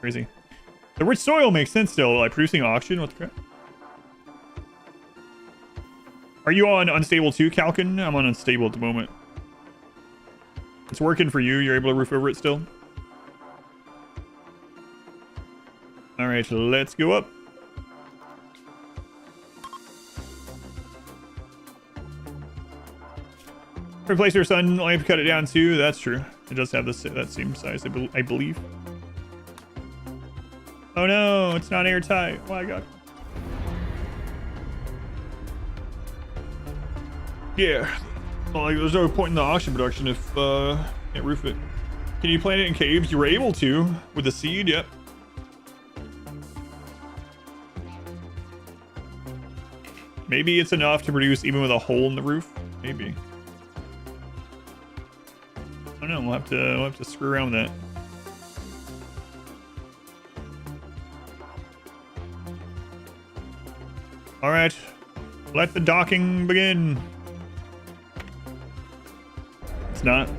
crazy. The rich soil makes sense still. Like, producing oxygen? What the crap? Are you on unstable too, Calkin? I'm on unstable at the moment. It's working for you. You're able to roof over it still. All right, let's go up. Replace your sun lamp, cut it down too. That's true. It does have this that same size, I believe. Oh no, it's not airtight. Oh my god. Yeah. Well, like, there's no point in the oxygen production if can't roof it. Can you plant it in caves? You were able to with the seed. Yep. Maybe it's enough to produce even with a hole in the roof. Maybe. I don't know. We'll have to screw around with that. All right, let the docking begin. It's not.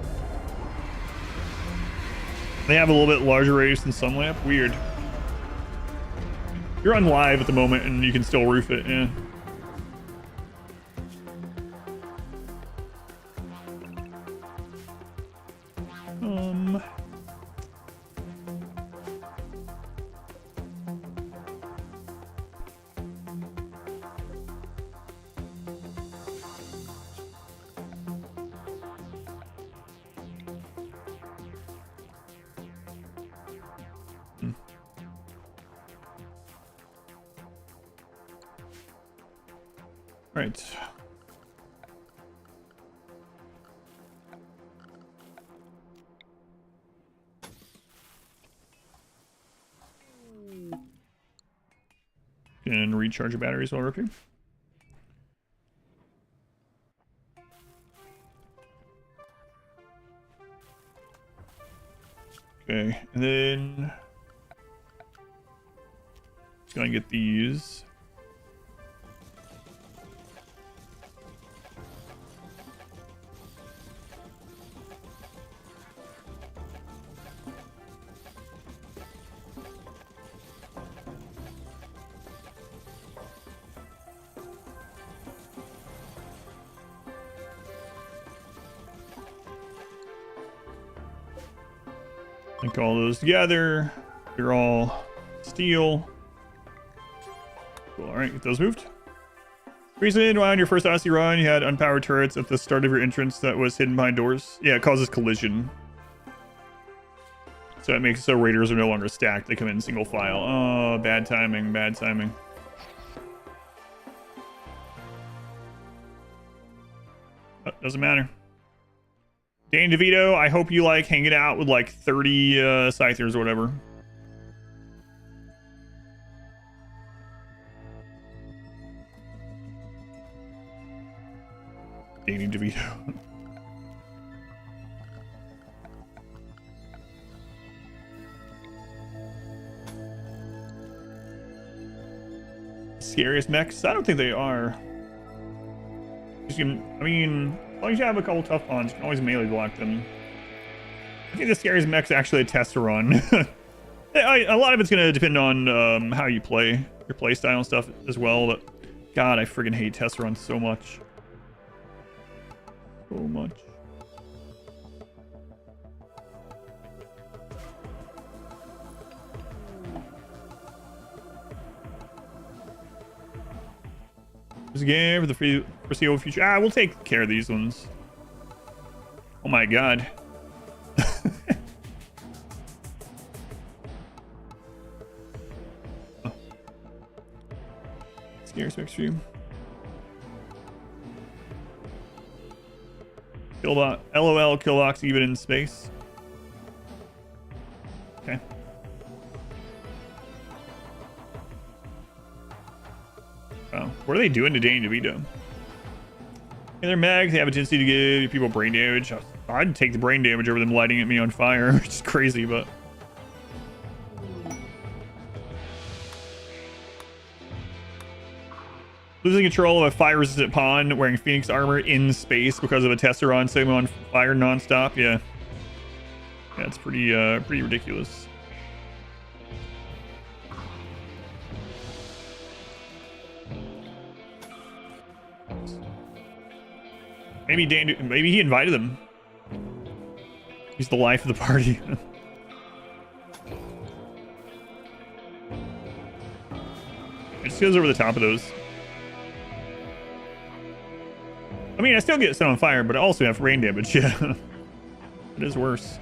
They have a little bit larger radius than sun lamp. Weird. You're on live at the moment, and you can still roof it. Yeah. Right. Can recharge your batteries while we're up here. Okay, and then just gonna get these. Link all those together. You're all steel. Cool. All right, get those moved. Reason why on your first Odyssey run you had unpowered turrets at the start of your entrance that was hidden behind doors. Yeah, it causes collision. So it makes it so raiders are no longer stacked. They come in single file. Oh, bad timing, bad timing. But doesn't matter. Danny DeVito, I hope you like hanging out with like 30 scythers or whatever. Danny DeVito. Scariest mechs? I don't think they are. I mean, as long as you have a couple tough ones, you can always melee block them. I think the scariest mech's actually a test to run. A lot of it's going to depend on how you play, your play style and stuff as well, but God, I friggin' hate test runs so much. So much. This game for the foreseeable future. Ah, we'll take care of these ones. Oh my god. Oh. Scares me extreme. Killbot. LOL, Killbox even in space. Okay. Oh, what are they doing to Danny DeVito? And they're mags. They have a tendency to give people brain damage. I'd take the brain damage over them lighting at me on fire, which is crazy, but. Losing control of a fire-resistant pawn wearing Phoenix armor in space because of a Tesseron setting on fire nonstop. Yeah, that's pretty ridiculous. Maybe he invited them. He's the life of the party. It just goes over the top of those. I mean, I still get set on fire, but I also have rain damage. Yeah, it is worse.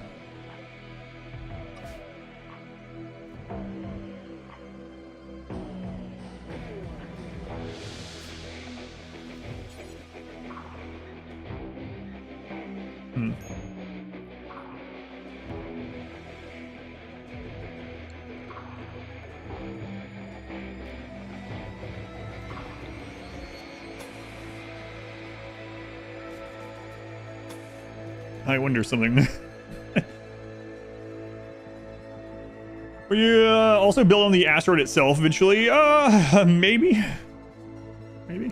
I wonder something. Will you also build on the asteroid itself eventually? Maybe. Maybe.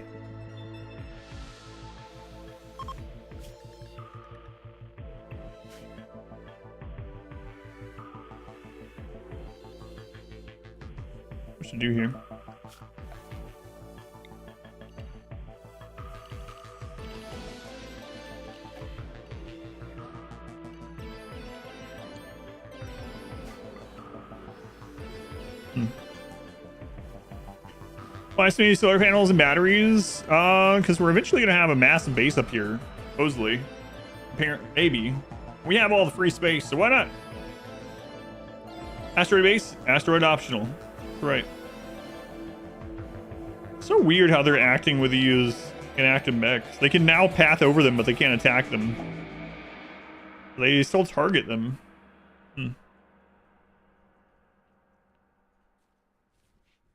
What should I do here? Why so many solar panels and batteries? Because we're eventually going to have a massive base up here, supposedly. Apparently, maybe. We have all the free space, so why not? Asteroid base, asteroid optional. Right. So weird how they're acting with these inactive mechs. They can now path over them, but they can't attack them. They still target them.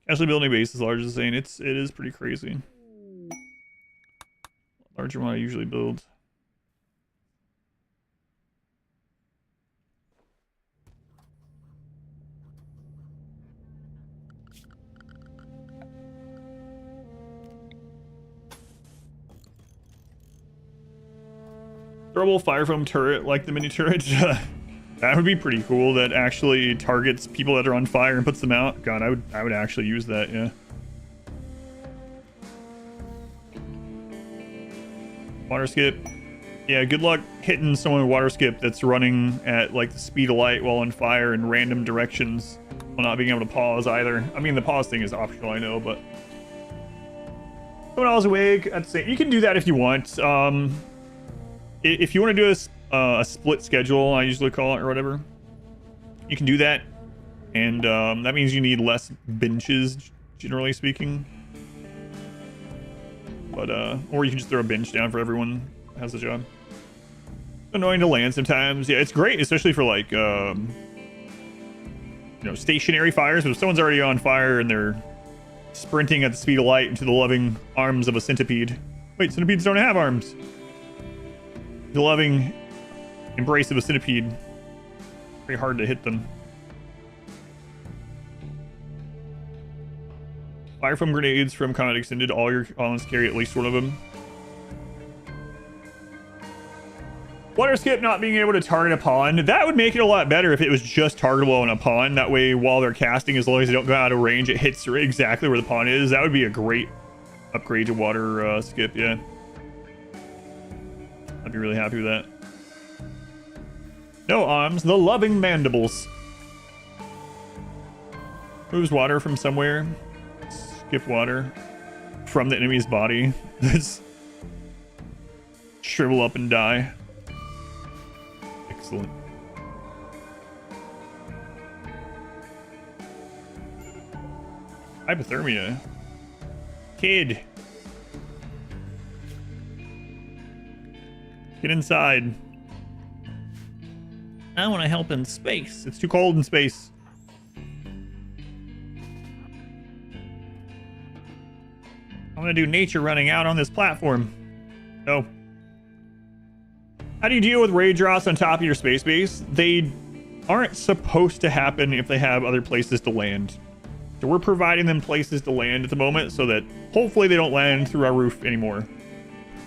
Actually, building a base as large as Zane, it is pretty crazy. Larger than what I usually build. Throwable fire foam turret like the mini turret. That would be pretty cool. That actually targets people that are on fire and puts them out. God, I would actually use that. Yeah. Water skip. Yeah, good luck hitting someone with water skip that's running at like the speed of light while on fire in random directions while not being able to pause either. I mean, the pause thing is optional, I know, but someone else awake. I'd say you can do that if you want. If you want to do a split schedule, I usually call it, or whatever, you can do that, and that means you need less benches, generally speaking. But or you can just throw a bench down for everyone that has the job. Annoying to land sometimes. Yeah, it's great, especially for like you know, stationary fires. But if someone's already on fire and they're sprinting at the speed of light into the loving arms of a centipede. Wait, centipedes don't have arms. The loving embrace of a centipede. Very hard to hit them. Fire foam grenades from Combat Extended. All your islands carry at least one of them. Water skip not being able to target a pawn. That would make it a lot better if it was just targetable on a pawn. That way, while they're casting, as long as they don't go out of range, it hits exactly where the pawn is. That would be a great upgrade to water skip, yeah. I'd be really happy with that. No arms, the loving mandibles. Moves water from somewhere. Skip water. from the enemy's body. Just shrivel up and die. Excellent. Hypothermia. Kid. Get inside. I want to help in space. It's too cold in space. I want to do nature running out on this platform. So, how do you deal with raid drops on top of your space base? They aren't supposed to happen if they have other places to land. So we're providing them places to land at the moment so that hopefully they don't land through our roof anymore.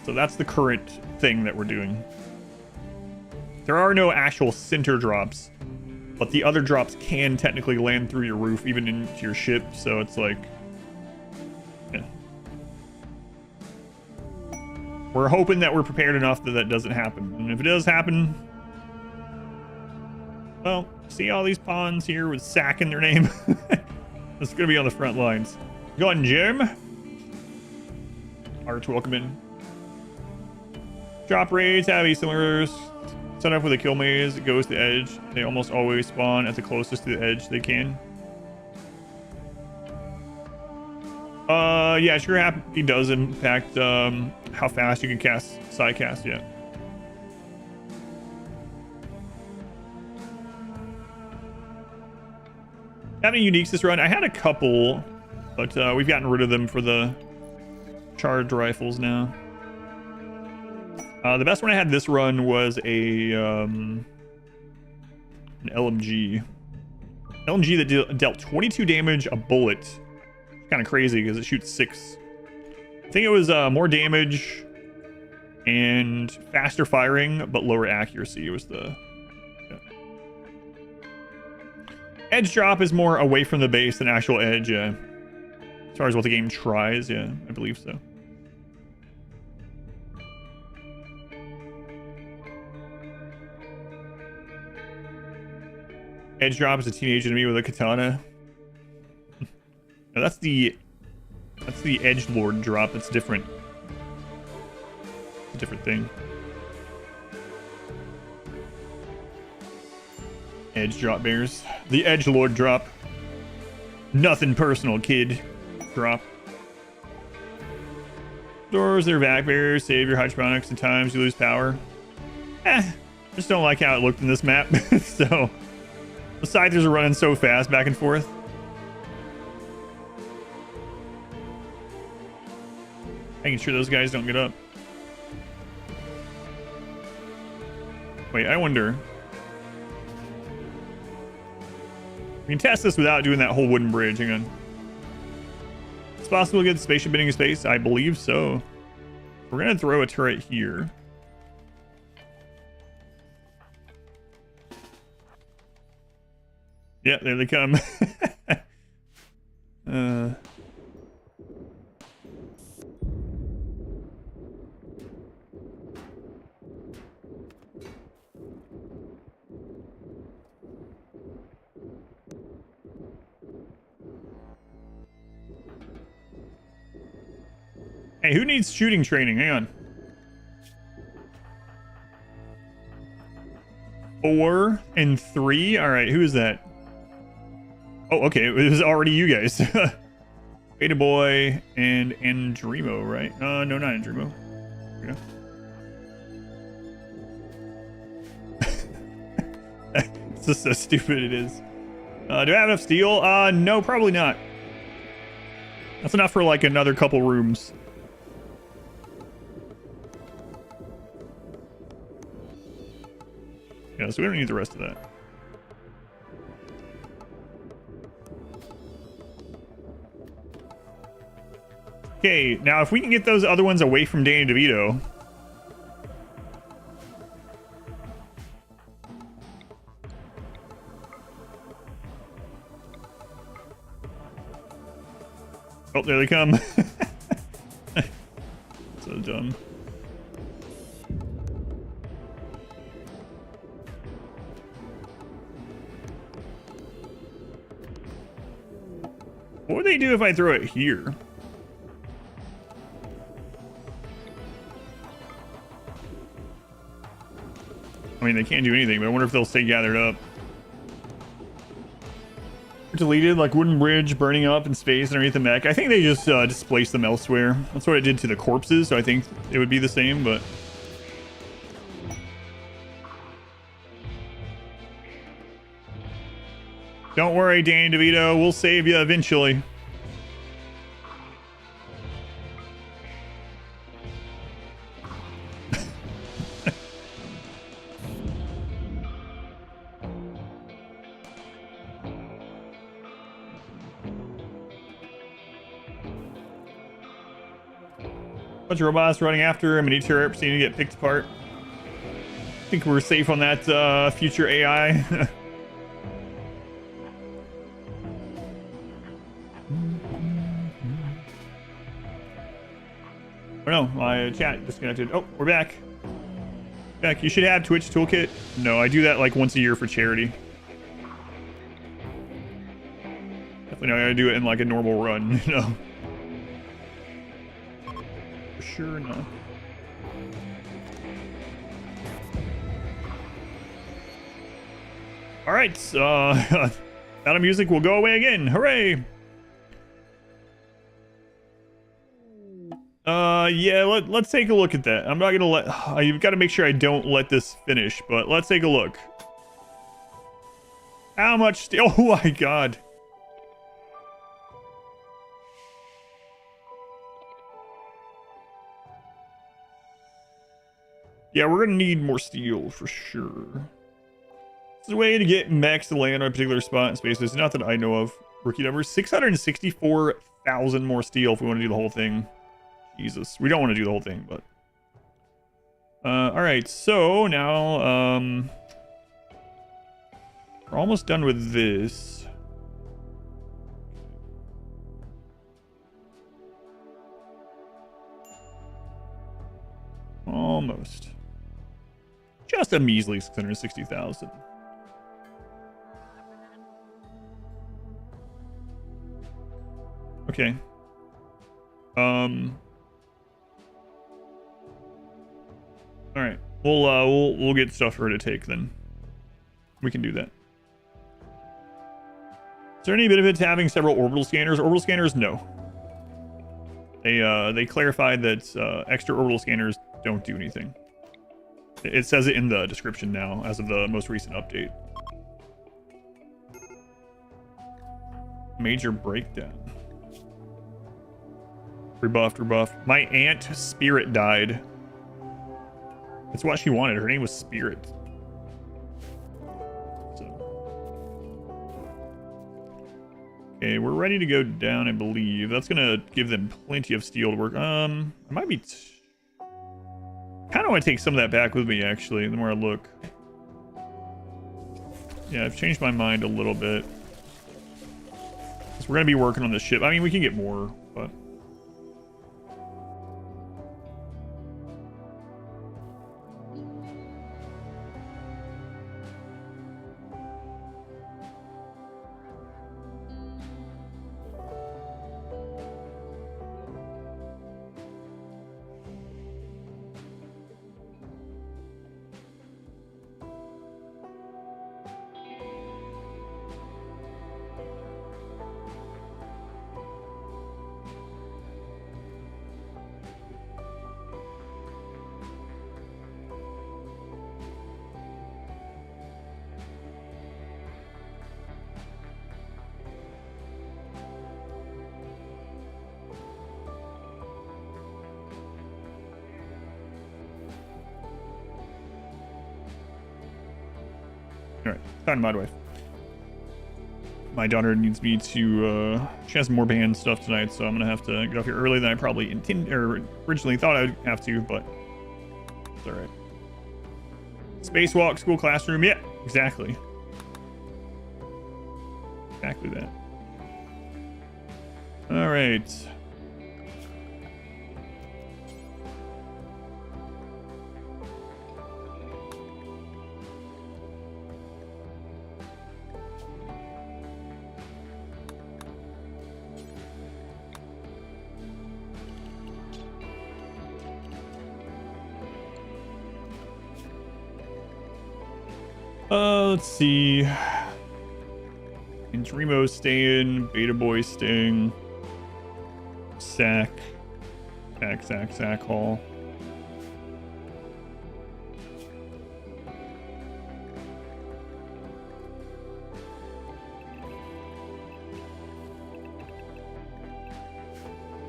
So that's the current thing that we're doing. There are no actual center drops, but the other drops can technically land through your roof, even into your ship. So it's like, yeah. We're hoping that we're prepared enough that that doesn't happen. And if it does happen, well, see all these pawns here with Sack in their name? It's going to be on the front lines. Go on, Jim. Arch, welcome in. Drop raids have a similar setup with a kill maze. It goes to the edge. They almost always spawn at the closest to the edge they can. Yeah, sure. It does impact how fast you can cast side cast. Yeah. Have any uniques this run? I had a couple, but we've gotten rid of them for the charged rifles now. The best one I had this run was a an LMG. LMG that dealt 22 damage a bullet. Kind of crazy because it shoots 6. I think it was more damage and faster firing, but lower accuracy. It was the edge drop is more away from the base than actual edge. As far as what the game tries, yeah, I believe so. Edge drop is a teenage enemy with a katana. No, that's the edgelord drop. That's different. It's a different thing. Edge drop bears. The edgelord drop. Nothing personal, kid. Drop. Doors, they're vac bears. Save your hydroponics. Sometimes you lose power. Just don't like how it looked in this map. So the scythers are running so fast back and forth. Making sure those guys don't get up. Wait, I wonder. We can test this without doing that whole wooden bridge. Hang on. It's possible to get the spaceship bidding in space? I believe so. We're going to throw a turret here. Yeah, there they come. Hey, who needs shooting training? Hang on. 4 and 3. All right, who is that? Oh, okay. It was already you guys. Beta Boy and Andremo, right? No, not Andremo. There we go. It's just so stupid it is. Do I have enough steel? No, probably not. That's enough for like another couple rooms. Yeah, so we don't need the rest of that. Okay, now if we can get those other ones away from Danny DeVito. Oh, there they come. So dumb. What would they do if I throw it here? I mean, they can't do anything, but I wonder if they'll stay gathered up. Deleted, like wooden bridge burning up in space underneath the mech. I think they just displaced them elsewhere. That's what it did to the corpses, so I think it would be the same, but... Don't worry, Danny DeVito. We'll save you eventually. Bunch of robots running after him, and each turret seeming to get picked apart. I think we're safe on that future AI. Oh no, my chat disconnected. Oh, we're back. Back. You should have Twitch Toolkit. No, I do that like once a year for charity. Definitely not gonna do it in like a normal run, you know. For sure not. Alright, out of music will go away again. Hooray! Yeah, let's take a look at that. I'm not gonna let... You've got to make sure I don't let this finish, but let's take a look. How much... Oh my god. Yeah, we're gonna need more steel for sure. This is a way to get mechs to land on a particular spot in space. There's not that I know of. Rookie numbers, 664,000 more steel if we want to do the whole thing. Jesus, we don't want to do the whole thing, but all right. So now we're almost done with this. Almost. Just a measly 660,000. Okay. All right. We'll get stuff for her to take then. We can do that. Is there any benefit to having several orbital scanners? Orbital scanners, no. They clarified that extra orbital scanners don't do anything. It says it in the description now, as of the most recent update. Major breakdown. Rebuffed. My aunt Spirit died. That's what she wanted. Her name was Spirit. So. Okay, we're ready to go down, I believe. That's gonna give them plenty of steel to work. I might be... kind of want to take some of that back with me, actually, the more I look. Yeah, I've changed my mind a little bit. So we're gonna be working on this ship. I mean, we can get more, but... Alright, time to mod wife. My daughter needs me to, she has more band stuff tonight, so I'm gonna have to get off here earlier than I probably originally thought I'd have to, but it's alright. Spacewalk, school classroom, yeah, exactly. Exactly that. Alright. Let's see. Remo staying, Beta Boy staying, Sack Hall.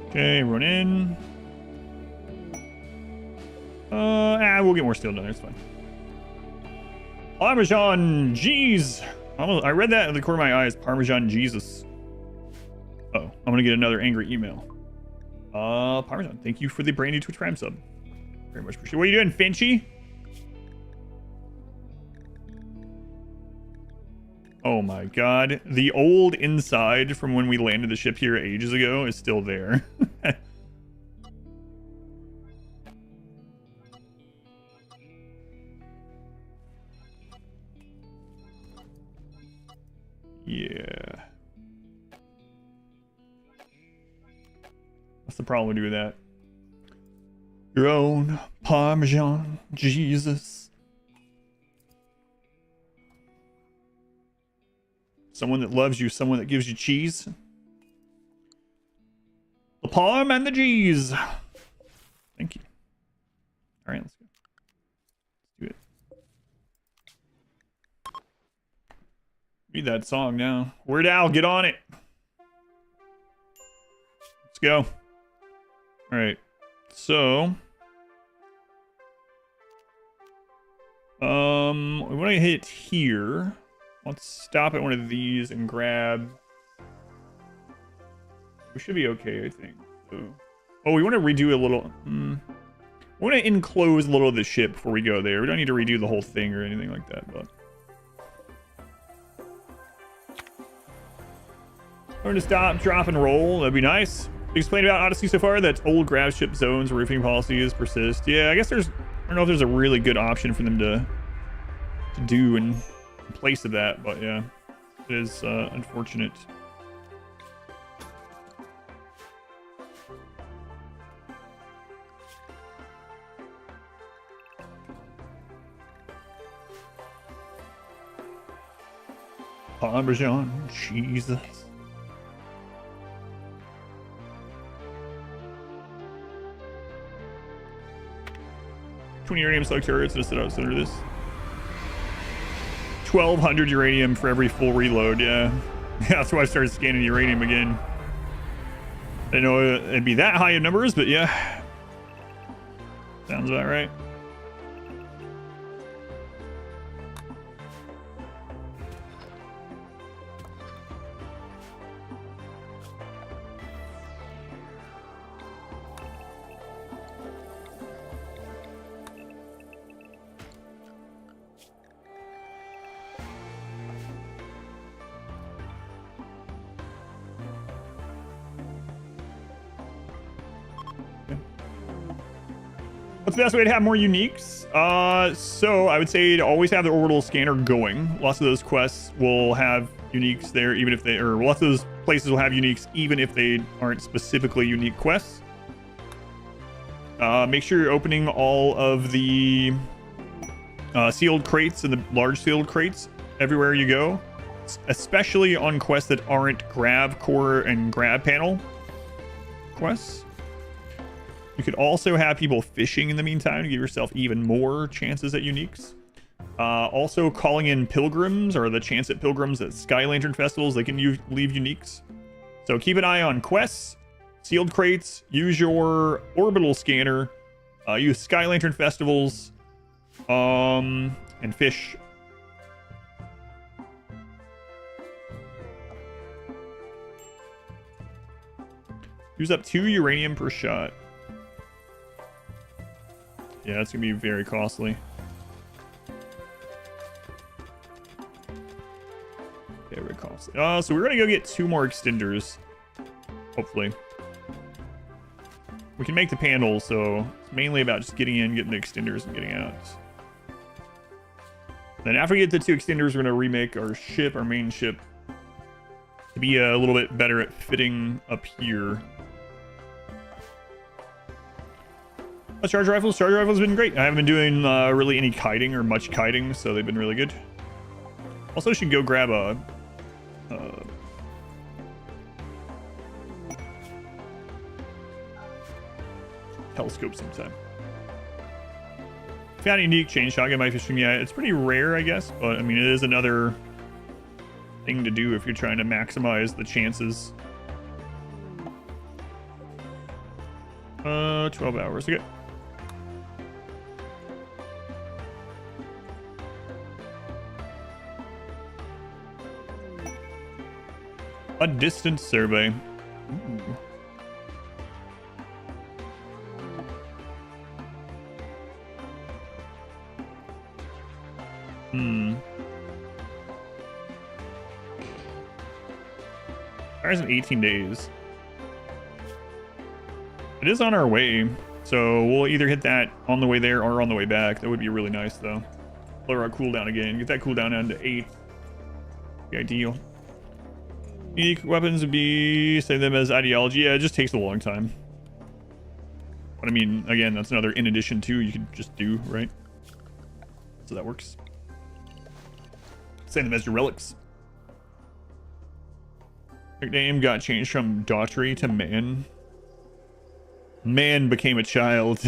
Okay, run in. We'll get more steel done. It's fine. Parmesan, jeez. I read that in the corner of my eyes. Parmesan Jesus. Oh, I'm gonna get another angry email. Parmesan, thank you for the brand new Twitch Prime sub. Very much appreciate. What are you doing, Finchy? Oh my god. The old inside from when we landed the ship here ages ago is still there. Yeah. What's the problem with that? Your own Parmesan Jesus. Someone that loves you, someone that gives you cheese. The Parm and the cheese. Thank you. All right, let's go. Let's do it. Read that song now. Weird Al, get on it. Let's go. All right. So, we want to hit here. Let's stop at one of these and grab. We should be okay, I think. Oh, we want to redo a little. We want to enclose a little of the ship before we go there. We don't need to redo the whole thing or anything like that, but. We're going to stop, drop, and roll. That'd be nice. Explained about Odyssey so far that old grab ship zones roofing policies persist. Yeah, I guess I don't know if there's a really good option for them to do in place of that, but yeah, it is unfortunate. Parmesan Jesus. 20 uranium slug turrets to sit outside of this. 1,200 uranium for every full reload, yeah. That's why I started scanning uranium again. I didn't know it'd be that high in numbers, but yeah. Sounds about right. What's the best way to have more uniques? So I would say to always have the orbital scanner going. Lots of those quests will have uniques there, even if they, or lots of those places will have uniques, even if they aren't specifically unique quests. Make sure you're opening all of the sealed crates and the large sealed crates everywhere you go, especially on quests that aren't grab core and grab panel quests. You could also have people fishing in the meantime to give yourself even more chances at uniques. Also calling in pilgrims, or the chance at pilgrims at Sky Lantern festivals, they can leave uniques. So keep an eye on quests, sealed crates, use your orbital scanner, use Sky Lantern festivals, and fish. Use up 2 uranium per shot. Yeah, that's gonna be very costly. Very costly. So we're gonna go get 2 more extenders. Hopefully. We can make the panels, so it's mainly about just getting in, getting the extenders, and getting out. Then after we get the 2 extenders, we're gonna remake our ship, our main ship, to be a little bit better at fitting up here. Charge rifles have been great. I haven't been doing really any kiting or much kiting, so they've been really good. Also, should go grab a telescope sometime. Found a unique chain shotgun by fishing. Yeah, it's pretty rare, I guess, but I mean, it is another thing to do if you're trying to maximize the chances. 12 hours. Okay. A distance survey. Ooh. Ours in 18 days. It is on our way, so we'll either hit that on the way there or on the way back. That would be really nice, though. Lower our cooldown again. Get that cooldown down to 8. The ideal. Unique weapons would be, save them as ideology. Yeah, it just takes a long time. But I mean, again, that's another in addition to you could just do, right? So that works. Save them as your relics. Nickname got changed from Daughtry to Man. Man became a child.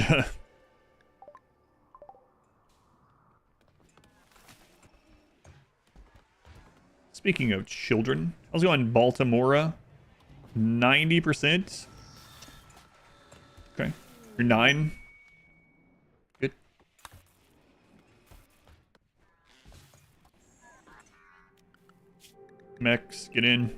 Speaking of children, I was going Baltimora. 90%. Okay. You're 9. Good. Mechs, get in.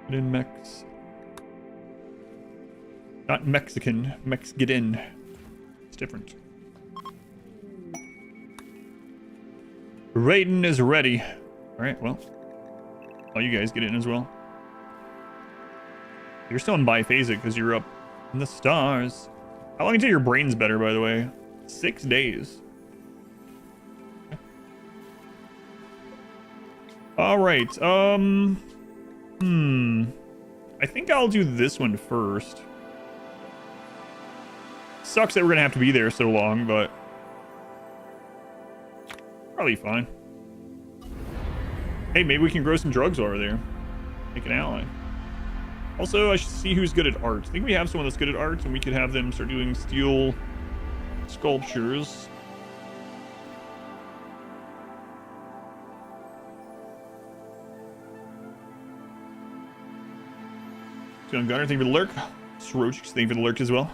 Get in, mechs. Not Mexican. Mex, get in. It's different. Raiden is ready. Alright, well. All you guys get in as well. You're still in biphasic because you're up in the stars. How long until your brain's better, by the way? 6 days. Alright, I think I'll do this one first. Sucks that we're gonna have to be there so long, but probably fine. Hey, maybe we can grow some drugs over there. Make an ally. Also, I should see who's good at art. I think we have someone that's good at art, and we could have them start doing steel sculptures. So Gunner, thank you for the lurk. Srochix, thank you for the lurk as well.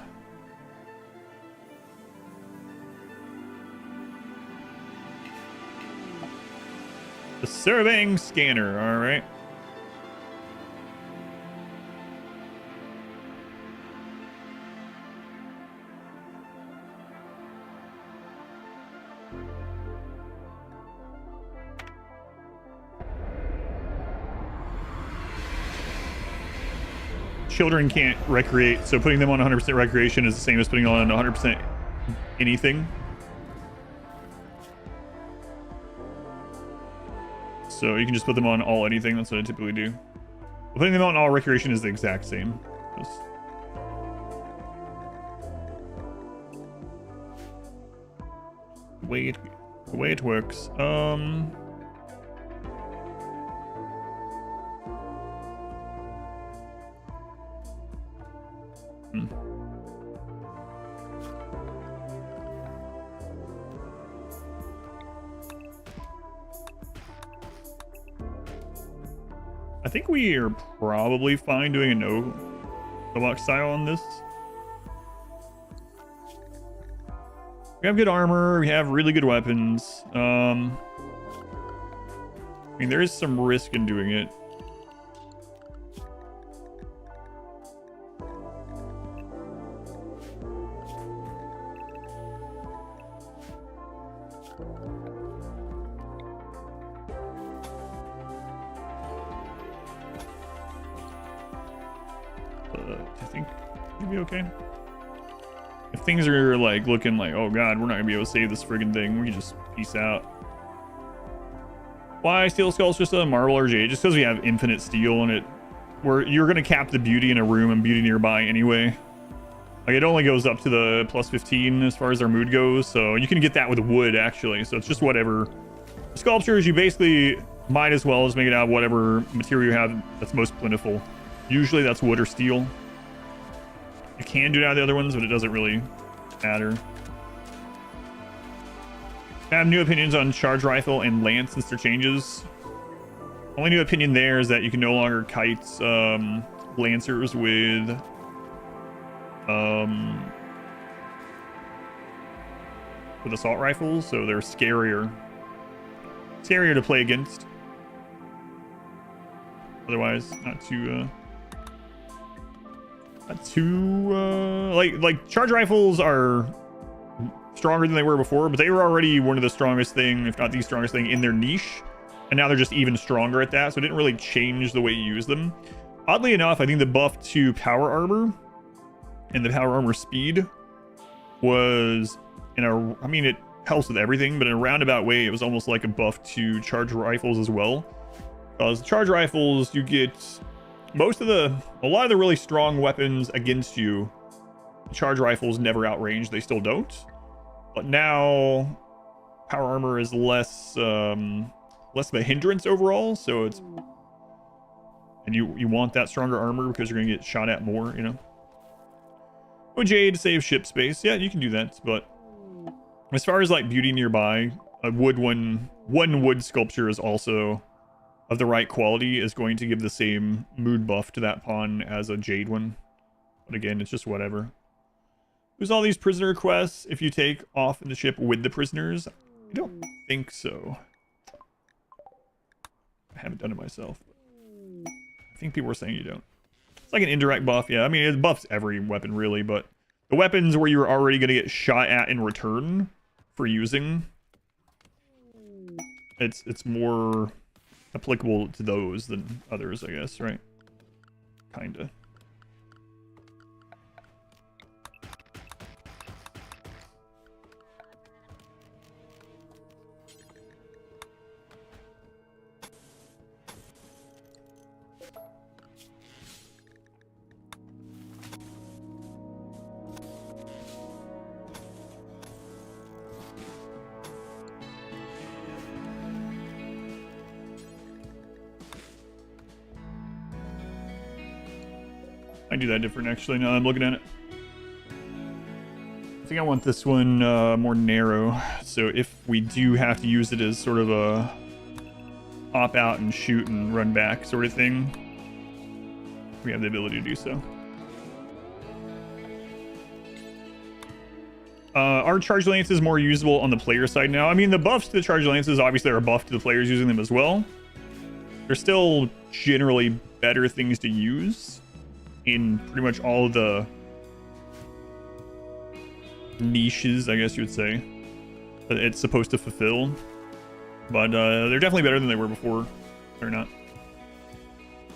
The surveying scanner, alright. Children can't recreate, so putting them on 100% recreation is the same as putting on 100% anything. So you can just put them on all anything. That's what I typically do. But putting them on all recreation is the exact same. Just... the way it works. I think we are probably fine doing a no box style on this. We have good armor, we have really good weapons. I mean, there is some risk in doing it. I think it'll be okay. If things are like looking like, oh god, we're not gonna be able to save this friggin' thing, we can just peace out. Why steel skulls just a marble or jade? Just because we have infinite steel and you're gonna cap the beauty in a room and beauty nearby anyway. Like, it only goes up to the plus 15 as far as their mood goes, so you can get that with wood, actually. So it's just whatever. Sculptures, you basically might as well just make it out of whatever material you have that's most plentiful. Usually that's wood or steel. You can do it out of the other ones, but it doesn't really matter. I have new opinions on charge rifle and lance since their changes. Only new opinion there is that you can no longer kite lancers with assault rifles, so they're scarier to play against. Otherwise, not too like charge rifles are stronger than they were before, but they were already one of the strongest thing, if not the strongest thing in their niche, and now they're just even stronger at that, so it didn't really change the way you use them. Oddly enough, I think the buff to power armor and the power armor speed was I mean, it helps with everything, but in a roundabout way, it was almost like a buff to charge rifles as well. Because charge rifles, you get a lot of the really strong weapons against you. Charge rifles never outrange, they still don't. But now power armor is less of a hindrance overall, so it's, and you want that stronger armor because you're gonna get shot at more, you know. OJ to save ship space, yeah, you can do that, but as far as like beauty nearby, a one wood sculpture is also of the right quality, is going to give the same mood buff to that pawn as a jade one. But again, it's just whatever. Who's all these prisoner quests if you take off in the ship with the prisoners? I don't think so. I haven't done it myself. I think people were saying you don't. It's like an indirect buff, yeah. I mean, it buffs every weapon really, but the weapons where you're already going to get shot at in return for using, it's more applicable to those than others, I guess, right? Kinda. I do that different actually now I'm looking at it. I think I want this one more narrow, so if we do have to use it as sort of a hop out and shoot and run back sort of thing, we have the ability to do so. Are charge lances more usable on the player side now? I mean, the buffs to the charge lances obviously are a buff to the players using them as well. They're still generally better things to use in pretty much all of the niches, I guess you would say, that it's supposed to fulfill. But they're definitely better than they were before. They're not.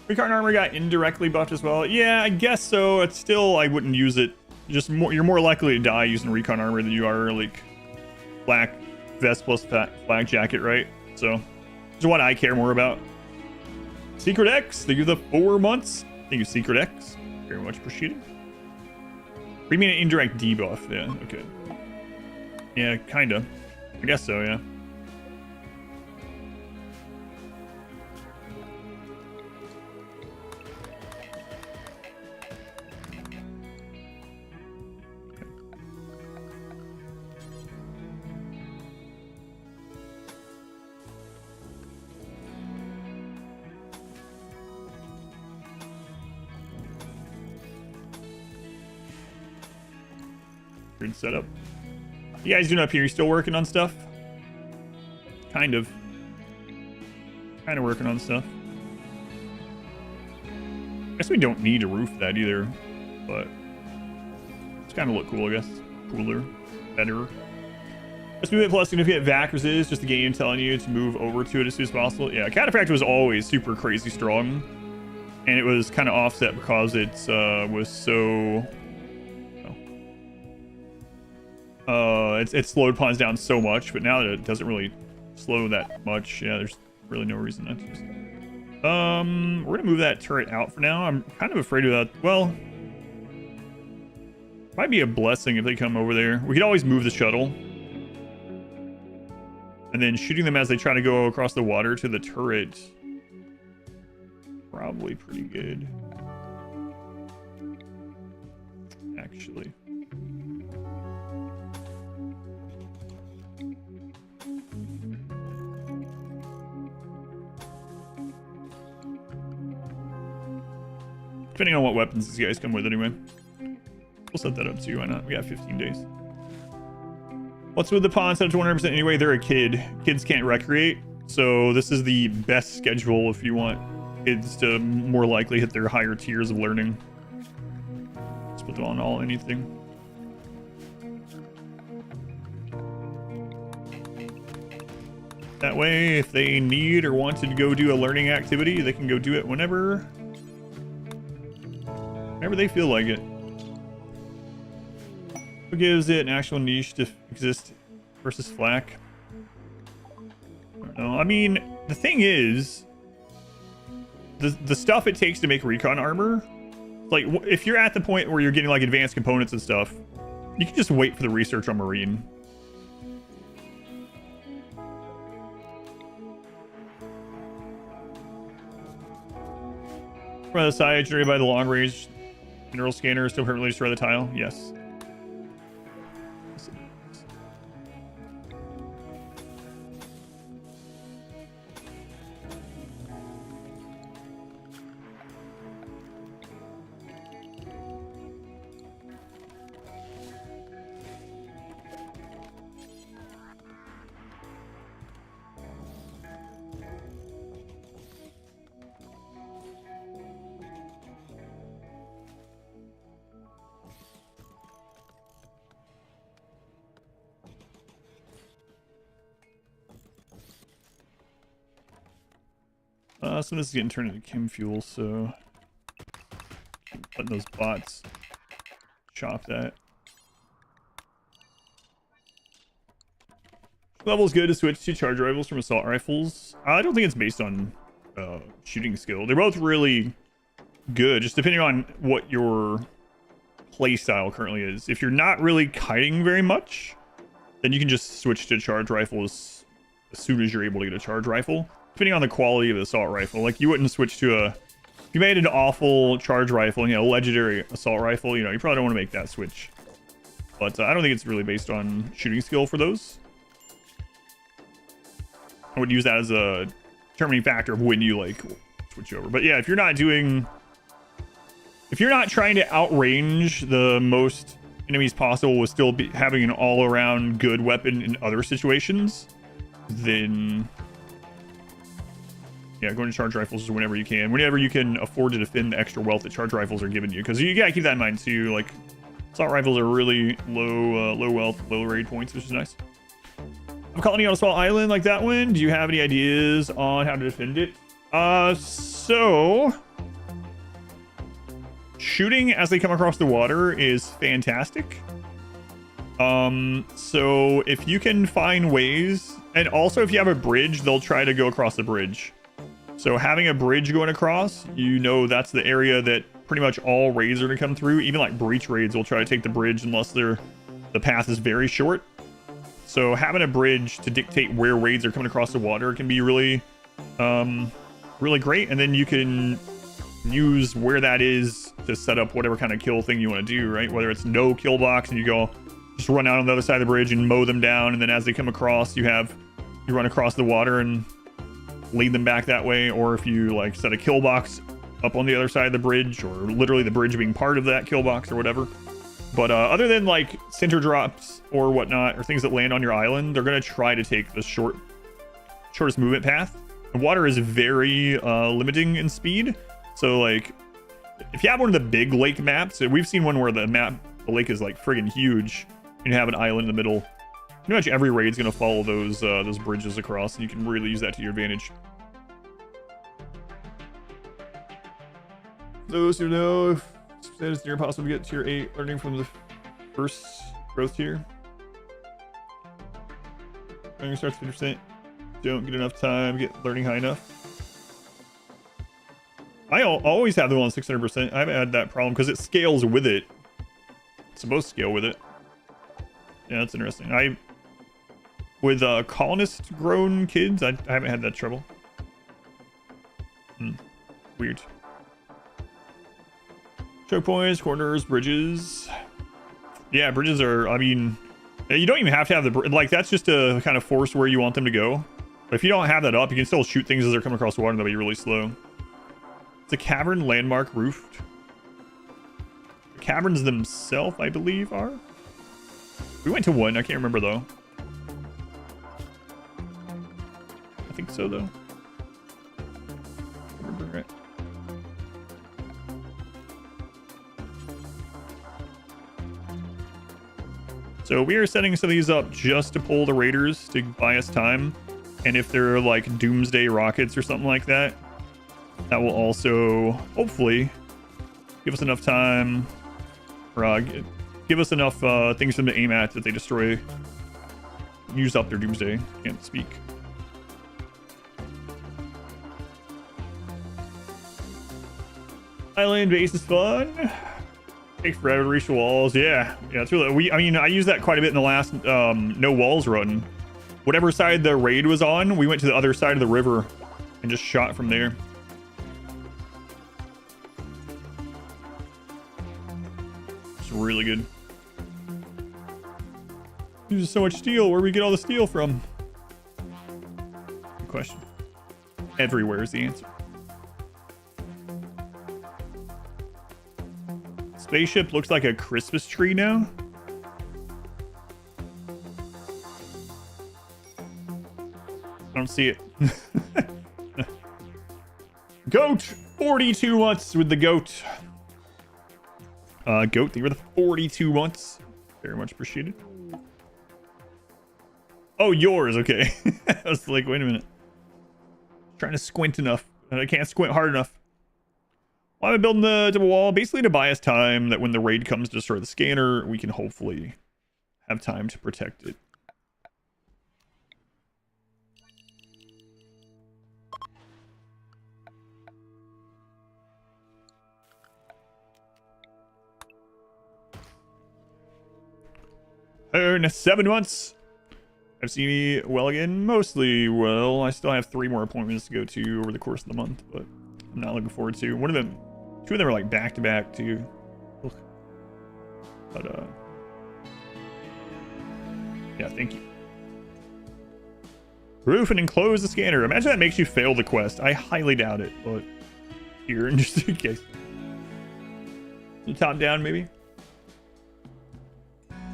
Recon armor got indirectly buffed as well. Yeah, I guess so. It's still, I wouldn't use it. Just more, you're more likely to die using recon armor than you are like black vest plus black jacket, right? So it's what I care more about. Secret X, thank you for the 4 months. Thank you, Secret X. Very much appreciated. What do you mean an indirect debuff? Yeah, okay. Yeah, kinda. I guess so, yeah. Weird setup. You guys doing up here? You still working on stuff? Kind of working on stuff. I guess we don't need a roof that either, but it's kind of look cool, I guess. Cooler, better. Let's move it plus significant Vackers is just the game telling you to move over to it as soon as possible. Yeah, Cataphract was always super crazy strong, and it was kind of offset because it was so. It slowed pawns down so much, but now that it doesn't really slow that much, yeah, there's really no reason not to use it. We're gonna move that turret out for now. I'm kind of afraid of that. Well, Might be a blessing if they come over there. We could always move the shuttle. And then shooting them as they try to go across the water to the turret. Probably pretty good. Actually. Depending on what weapons these guys come with anyway. We'll set that up too, why not? We got 15 days. What's with the pond set up to 100% anyway? They're a kid. Kids can't recreate. So this is the best schedule if you want kids to more likely hit their higher tiers of learning. Let's put them on all anything. That way, if they need or want to go do a learning activity, they can go do it whenever they feel like it. What gives it an actual niche to exist versus flak? I don't know. I mean, the thing is, the stuff it takes to make recon armor, like if you're at the point where you're getting like advanced components and stuff, you can just wait for the research on marine. From the side, generated by the long range mineral scanner, still permanently destroy the tile. Yes. Some of this is getting turned into chem fuel, so letting those bots chop that. Level's good to switch to charge rifles from assault rifles. I don't think it's based on shooting skill. They're both really good, just depending on what your play style currently is. If you're not really kiting very much, then you can just switch to charge rifles as soon as you're able to get a charge rifle. Depending on the quality of the assault rifle, like you wouldn't switch to if you made an awful charge rifle, you know, legendary assault rifle, you know, you probably don't want to make that switch. But I don't think it's really based on shooting skill for those. I would use that as a determining factor of when you like switch over. But yeah, if you're not trying to outrange the most enemies possible with still having an all-around good weapon in other situations, then yeah, going to charge rifles whenever you can afford to defend the extra wealth that charge rifles are giving you, because you gotta keep that in mind too. Like assault rifles are really low wealth, low raid points, which is nice. I'm colony on a small island like that one. Do you have any ideas on how to defend it? So shooting as they come across the water is fantastic. So if you can find ways, and also if you have a bridge, they'll try to go across the bridge. So having a bridge going across, you know, that's the area that pretty much all raids are going to come through. Even like breach raids will try to take the bridge unless the path is very short. So having a bridge to dictate where raids are coming across the water can be really, really great. And then you can use where that is to set up whatever kind of kill thing you want to do, right? Whether it's no kill box and you go just run out on the other side of the bridge and mow them down. And then as they come across, you run across the water and lead them back that way. Or if you like set a kill box up on the other side of the bridge, or literally the bridge being part of that kill box or whatever. But other than like center drops or whatnot, or things that land on your island, they're going to try to take the shortest movement path. The water is very limiting in speed. So like if you have one of the big lake maps, we've seen one where the lake is like friggin' huge and you have an island in the middle. Pretty much every raid's going to follow those bridges across, and you can really use that to your advantage. Those who know if it's near possible to get tier 8 learning from the first growth tier. Learning starts 50%. Don't get enough time, get learning high enough. I always have them on 600%. I haven't had that problem because it scales with it. supposed to scale with it. Yeah, that's interesting. With colonist grown kids, I haven't had that trouble. Weird. Choke points, corners, bridges. Yeah, bridges are, I mean, you don't even have to have the, like, that's just to kind of force where you want them to go. But if you don't have that up, you can still shoot things as they're coming across the water, and they'll be really slow. It's a cavern landmark roofed. The caverns themselves, I believe, are. We went to one, I can't remember though. I think so though. I remember right. So we are setting some of these up just to pull the raiders to buy us time. And if they're like doomsday rockets or something like that, that will also hopefully give us enough time, or give us enough things for them to aim at that they destroy, use up their doomsday. Can't speak. Island base is fun. Takes forever to reach the walls. Yeah, it's really. I mean, I used that quite a bit in the last no walls run. Whatever side the raid was on, we went to the other side of the river and just shot from there. It's really good. There's so much steel. Where do we get all the steel from? Good question. Everywhere is the answer. Spaceship looks like a Christmas tree now. I don't see it. Goat! 42 months with the goat. Goat, thank you for the 42 months. Very much appreciated. Oh, yours, okay. I was like, wait a minute. Trying to squint enough, and I can't squint hard enough. Why am I building the double wall? Basically to buy us time that when the raid comes to destroy the scanner, we can hopefully have time to protect it. In 7 months. I've seen me well again, mostly well. I still have 3 more appointments to go to over the course of the month, but I'm not looking forward to. One of them, 2 of them are like back to back too. Ugh. But yeah, thank you. Roof and enclose the scanner. Imagine that makes you fail the quest. I highly doubt it, but here, just in case. The top down, maybe.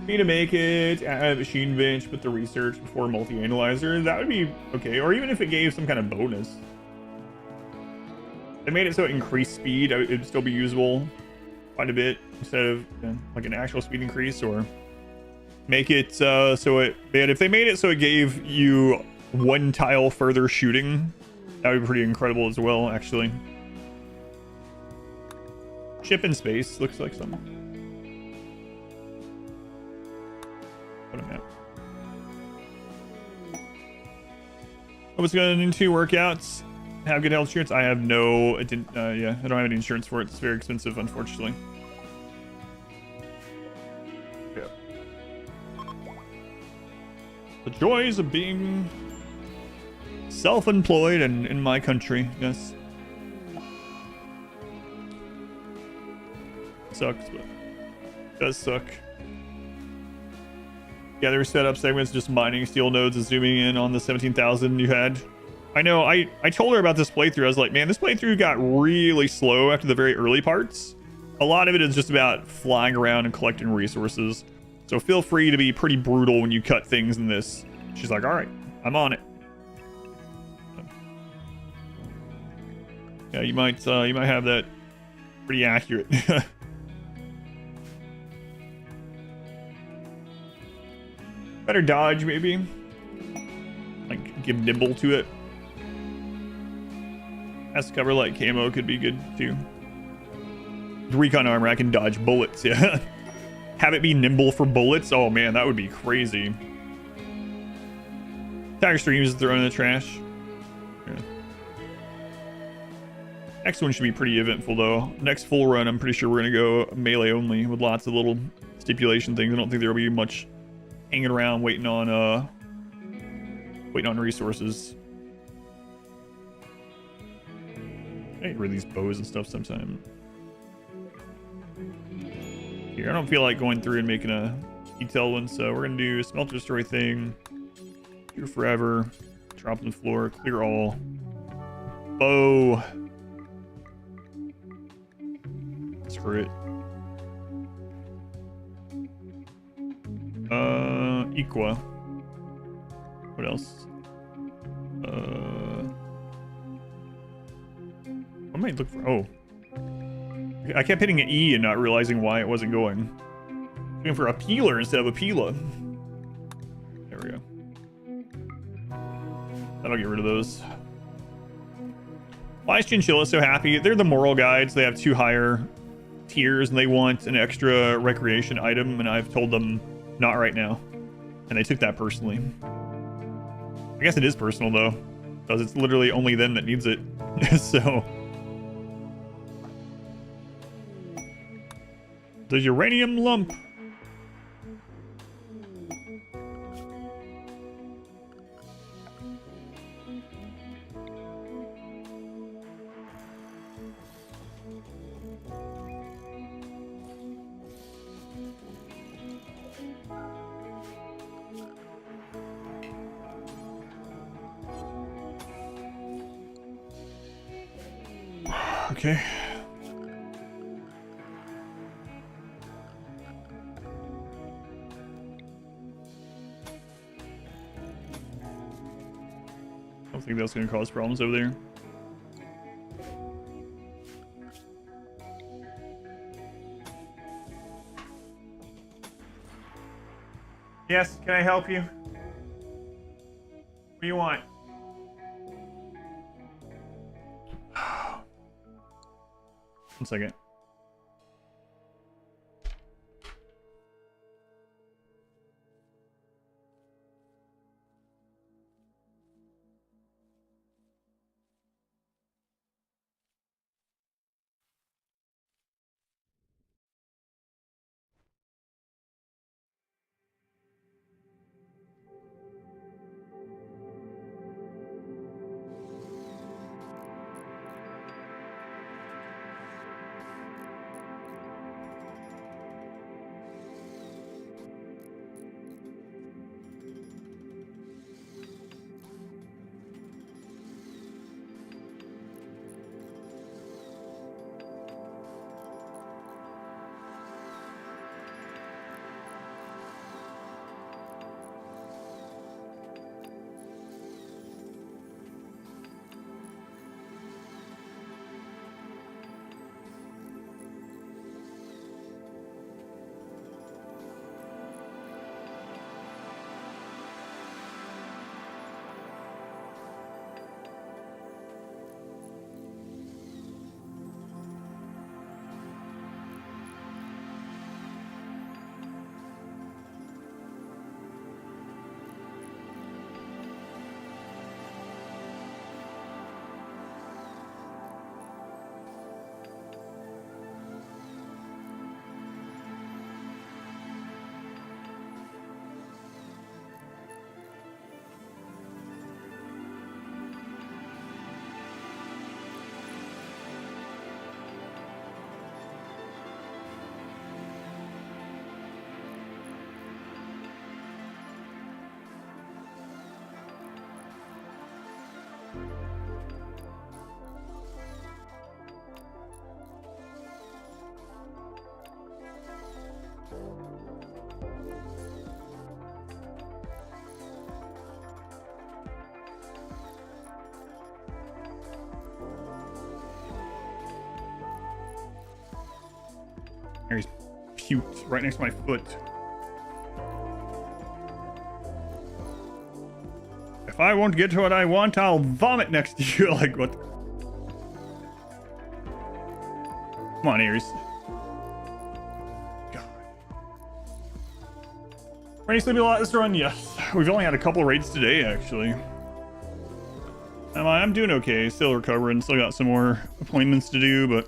Need to make it machine bench with the research before multi-analyzer. That would be okay, or even if it gave some kind of bonus. They made it so it increased speed, it'd still be usable quite a bit instead of like an actual speed increase, or make it so it. But if they made it so it gave you 1 tile further shooting, that would be pretty incredible as well, actually. Ship in space looks like something. What a map. I was going into workouts. Have good health insurance. I have no. I didn't. Yeah, I don't have any insurance for it. It's very expensive, unfortunately. Yeah. The joys of being self-employed and in my country. Yes. Sucks, but it does suck. Yeah, there were setup segments just mining steel nodes and zooming in on the 17,000 you had. I know, I told her about this playthrough. I was like, man, this playthrough got really slow after the very early parts. A lot of it is just about flying around and collecting resources. So feel free to be pretty brutal when you cut things in this. She's like, all right, I'm on it. Yeah, you might have that pretty accurate. Better dodge, maybe. Like, give nimble to it. Has cover like camo could be good too. Recon armor, I can dodge bullets, yeah. Have it be nimble for bullets? Oh man, that would be crazy. Tiger streams is thrown in the trash. Yeah. Next one should be pretty eventful though. Next full run, I'm pretty sure we're gonna go melee only with lots of little stipulation things. I don't think there will be much hanging around waiting on resources. I get rid of these bows and stuff sometime. Here, I don't feel like going through and making a detailed one, so we're gonna do smelter destroy thing. Here forever. Drop on the floor. Clear all. Bow. Screw it. Equa. What else? I might look for. Oh. I kept hitting an E and not realizing why it wasn't going. Looking for a peeler instead of a Pila. There we go. That'll get rid of those. Why is Chinchilla so happy? They're the moral guides. They have 2 higher tiers and they want an extra recreation item, and I've told them not right now. And they took that personally. I guess it is personal though, because it's literally only them that needs it. So the uranium lump. Okay. I don't think that's going to cause problems over there. Yes, can I help you? What do you want? One second. There, he's puked right next to my foot. If I won't get to what I want, I'll vomit next to you. Like, what? Come on, Aries. God. Are you sleeping a lot this run? Yes. We've only had a couple raids today, actually. I'm doing okay. Still recovering. Still got some more appointments to do, but...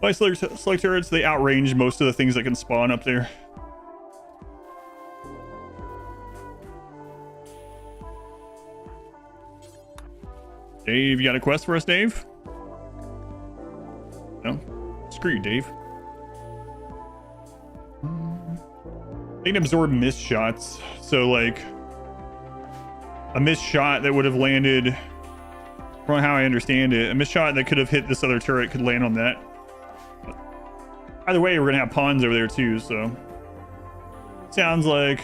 By select turrets, they outrange most of the things that can spawn up there. Dave, you got a quest for us, Dave? No? Screw you, Dave. They can absorb missed shots. So, like, a missed shot that would have landed, from how I understand it, a missed shot that could have hit this other turret could land on that. But either way, we're going to have pawns over there, too, so. Sounds like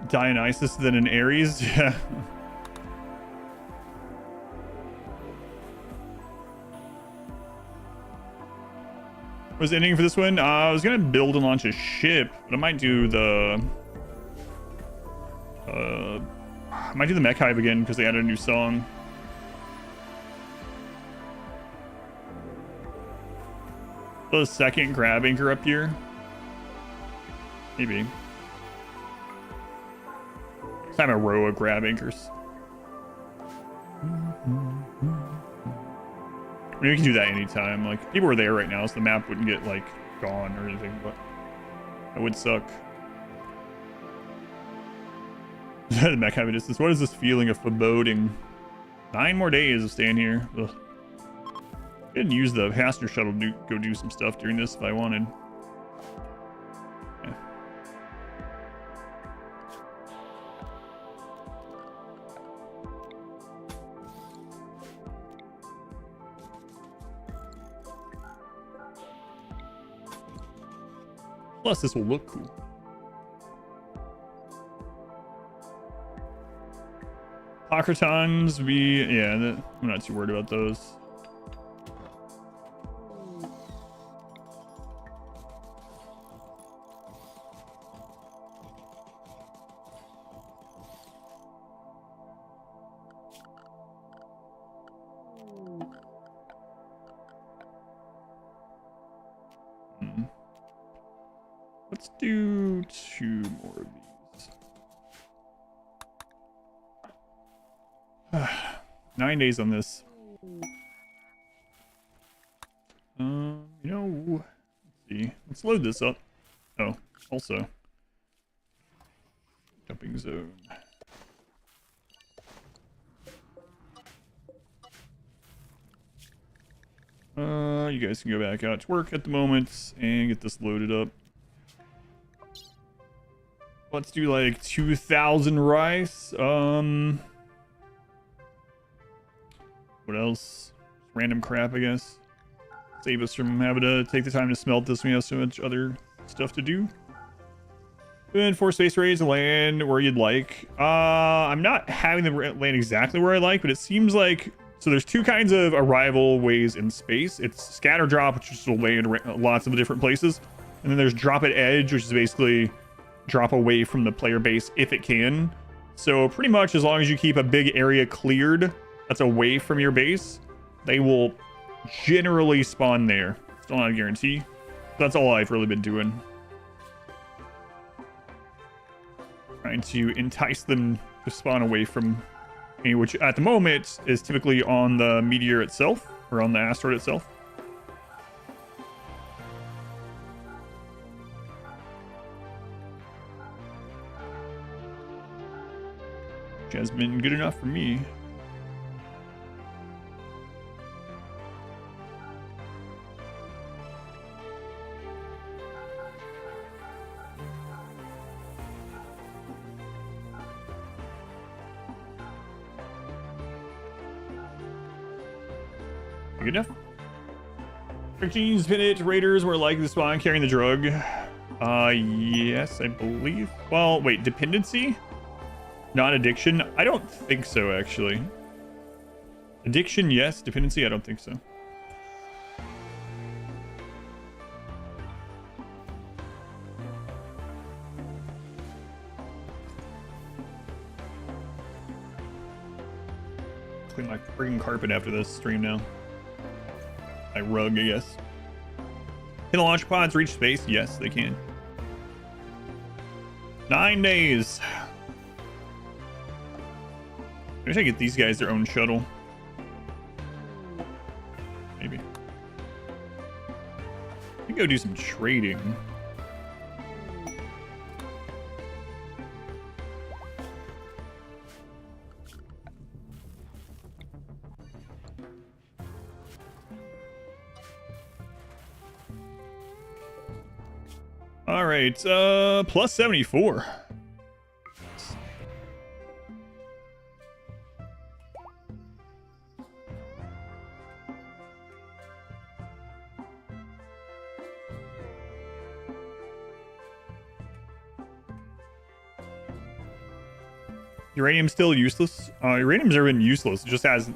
Dionysus than an Ares. Yeah. Was the ending for this one? I was gonna build and launch a ship, but I might do the mech hive again because they added a new song. The second grab anchor up here, maybe. Let's have a row of grab anchors. I mean, we can do that anytime. Like, people are there right now, so the map wouldn't get, like, gone or anything, but that would suck. The mech having distance. What is this feeling of foreboding? 9 more days of staying here. Ugh. I didn't use the passenger shuttle to go do some stuff during this if I wanted. Yeah. Plus, this will look cool. Pocratons, I'm not too worried about those. Let's do 2 more of these. 9 days on this. Let's see. Let's load this up. Oh, also. Jumping zone. You guys can go back out to work at the moment and get this loaded up. Let's do like 2,000 rice. What else? Random crap, I guess. Save us from having to take the time to smelt this. We have so much other stuff to do. And 4 space raids and land where you'd like. I'm not having them land exactly where I like, but it seems like, so there's 2 kinds of arrival ways in space. It's scatter drop, which is will land lots of different places. And then there's drop at edge, which is basically drop away from the player base if it can. So pretty much as long as you keep a big area cleared that's away from your base, they will generally spawn there. Still not a guarantee. That's all I've really been doing. Trying to entice them to spawn away from me, which at the moment is typically on the meteor itself, or on the asteroid itself. Which has been good enough for me. Good enough. Jeans, Pinit, Raiders were like the spawn carrying the drug. Yes, I believe. Well, wait, dependency? Not addiction? I don't think so, actually. Addiction, yes. Dependency, I don't think so. Clean my freaking carpet after this stream now. My rug, I guess. Can the launch pods reach space? Yes, they can. 9 days. I wish I get these guys their own shuttle. Maybe. me go do some trading. All right, plus 74. Uranium's still useless. Uranium's never been useless. It just has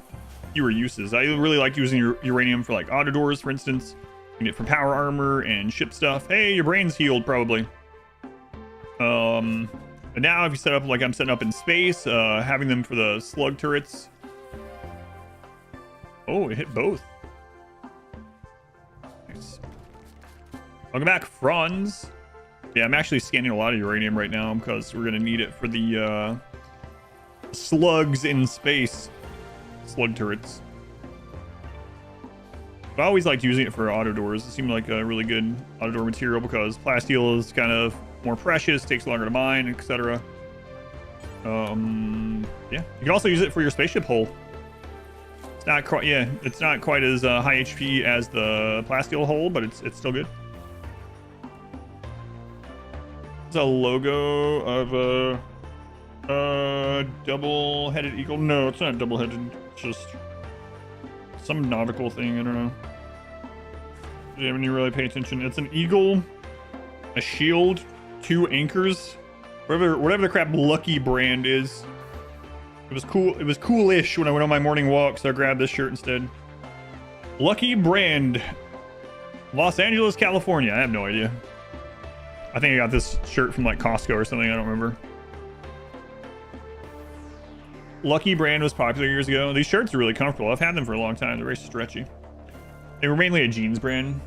fewer uses. I really like using uranium for like auto doors, for instance. You get it for power armor and ship stuff. Hey, your brain's healed probably. But now if you set up like I'm setting up in space, having them for the slug turrets. Oh, it hit both. Nice. Welcome back, Franz. Yeah, I'm actually scanning a lot of uranium right now because we're gonna need it for the slugs in space. Slug turrets. I always liked using it for auto doors. It seemed like a really good auto door material because plasteel is kind of more precious, takes longer to mine, etc. Yeah, you can also use it for your spaceship hull. It's not quite, yeah, it's not quite as high HP as the plasteel hull, but it's still good. It's a logo of a double-headed eagle. No, it's not double-headed. It's just some nautical thing. I don't know. Yeah, when you really pay attention, it's an eagle, a shield, 2 anchors, whatever the crap Lucky brand is. It was cool. It was coolish when I went on my morning walk, so I grabbed this shirt instead. Lucky brand, Los Angeles, California. I have no idea. I think I got this shirt from like Costco or something. I don't remember. Lucky brand was popular years ago. These shirts are really comfortable. I've had them for a long time. They're very stretchy. They were mainly a jeans brand.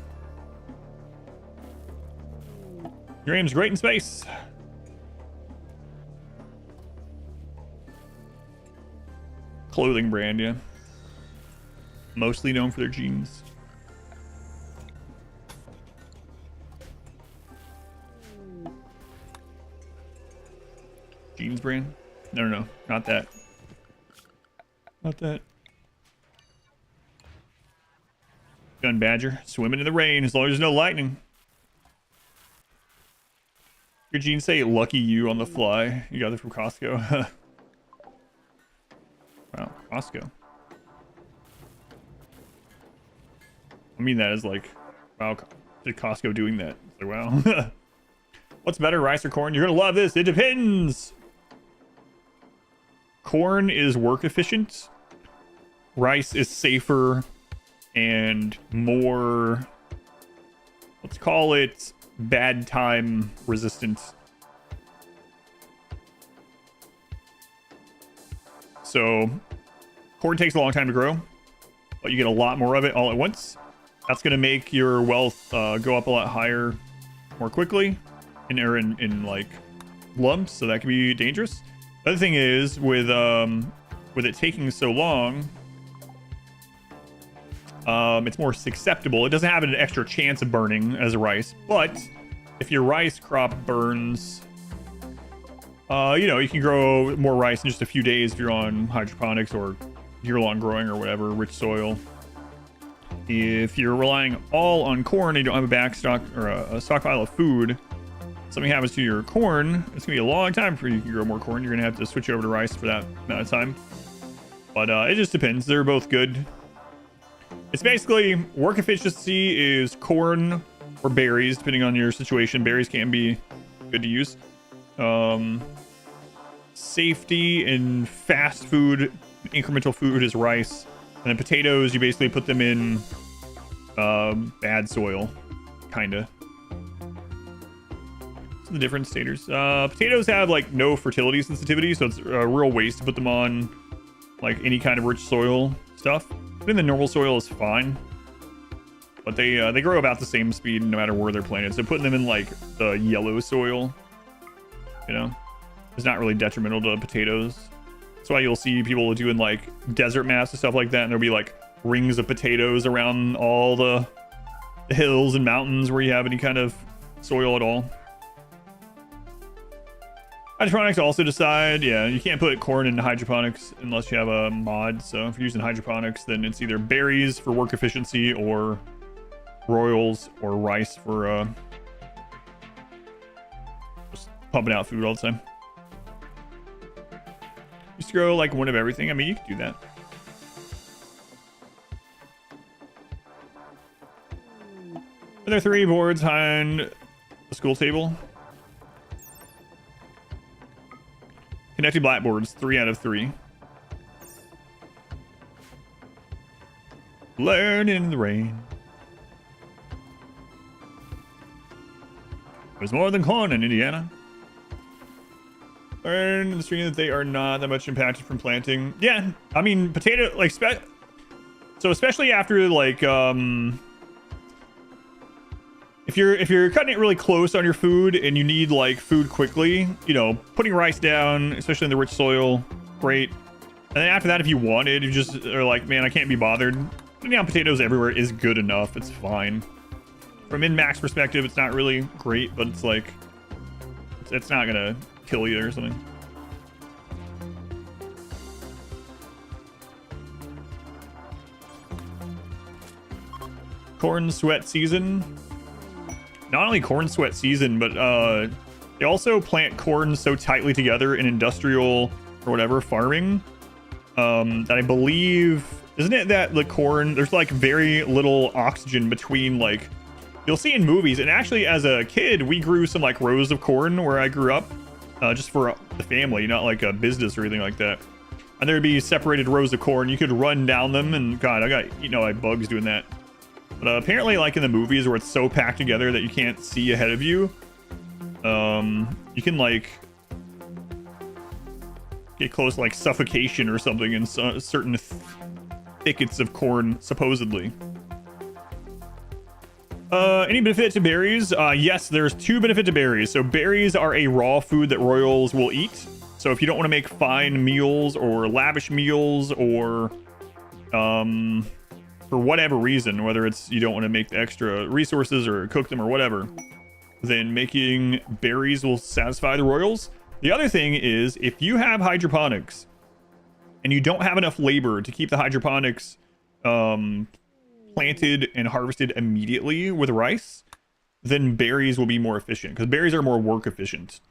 Uranium's great in space. Clothing brand, yeah. Mostly known for their jeans. Jeans brand? No, not that. Not that. Gun Badger, swimming in the rain as long as there's no lightning. Your jeans say "Lucky You" on the fly. You got it from Costco. Wow, Costco. I mean that as like, wow, did Costco doing that? It's like, wow. What's better, rice or corn? You're gonna love this. It depends. Corn is work efficient. Rice is safer and more, let's call it, bad time resistant. So corn takes a long time to grow, but you get a lot more of it all at once. That's going to make your wealth go up a lot higher more quickly in like lumps, so that can be dangerous. The other thing is with it taking so long, it's more susceptible. It doesn't have an extra chance of burning as a rice, but if your rice crop burns, you know, you can grow more rice in just a few days if you're on hydroponics or year-long growing or whatever, rich soil. If you're relying all on corn and you don't have a backstock or a stockpile of food, something happens to your corn, it's gonna be a long time before you can grow more corn. You're gonna have to switch over to rice for that amount of time. But it just depends. They're both good. It's basically work efficiency is corn or berries, depending on your situation. Berries can be good to use. Safety and fast food, incremental food is rice. And then potatoes, you basically put them in bad soil, kinda. What's the difference, staters? Potatoes have like no fertility sensitivity, so it's a real waste to put them on like any kind of rich soil stuff. Putting the normal soil is fine, but they grow about the same speed no matter where they're planted. So putting them in like the yellow soil, you know, is not really detrimental to potatoes. That's why you'll see people doing like desert maps and stuff like that, and there'll be like rings of potatoes around all the the hills and mountains where you have any kind of soil at all. Hydroponics also decide, yeah, you can't put corn in hydroponics unless you have a mod. So if you're using hydroponics, then it's either berries for work efficiency or royals or rice for just pumping out food all the time. Just grow like one of everything. I mean, you could do that. Are there 3 boards behind the school table? Connected blackboards, 3 out of 3. Learn in the rain. There's more than corn in Indiana. Learn in the stream that they are not that much impacted from planting. Yeah, I mean, potato, like, so especially after, like, if you're cutting it really close on your food and you need like food quickly, you know, putting rice down, especially in the rich soil, great. And then after that, if you wanted, you just are like, man, I can't be bothered. Putting down potatoes everywhere is good enough. It's fine. From min-max perspective, it's not really great, but it's like, it's not gonna kill you or something. Corn sweat season. Not only corn sweat season, but they also plant corn so tightly together in industrial or whatever farming that I believe, isn't it that the corn, there's like very little oxygen between, like, you'll see in movies. And actually as a kid, we grew some like rows of corn where I grew up, just for the family, not like a business or anything like that. And there'd be separated rows of corn. You could run down them, and God, I got eaten out by bugs doing that. But apparently, like in the movies where it's so packed together that you can't see ahead of you, you can like get close to like suffocation or something in certain thickets of corn, supposedly. Any benefit to berries? Yes, there's 2 benefits to berries. So berries are a raw food that royals will eat. So if you don't want to make fine meals or lavish meals or for whatever reason, whether it's you don't want to make the extra resources or cook them or whatever, then making berries will satisfy the royals. The other thing is, if you have hydroponics and you don't have enough labor to keep the hydroponics planted and harvested immediately with rice, then berries will be more efficient, because berries are more work efficient.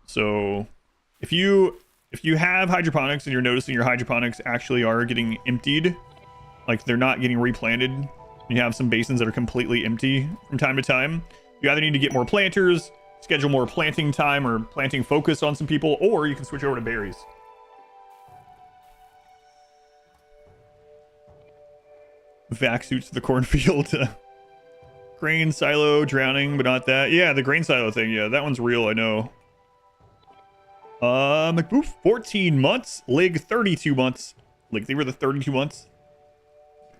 So if you have hydroponics and you're noticing your hydroponics actually are getting emptied, like they're not getting replanted, you have some basins that are completely empty from time to time, you either need to get more planters, schedule more planting time or planting focus on some people, or you can switch over to berries. Vac suits to the cornfield. Grain silo drowning, but not that. Yeah, the grain silo thing. Yeah, that one's real, I know. McBoof, 14 months. Lig, 32 months. Like, they were the 32 months.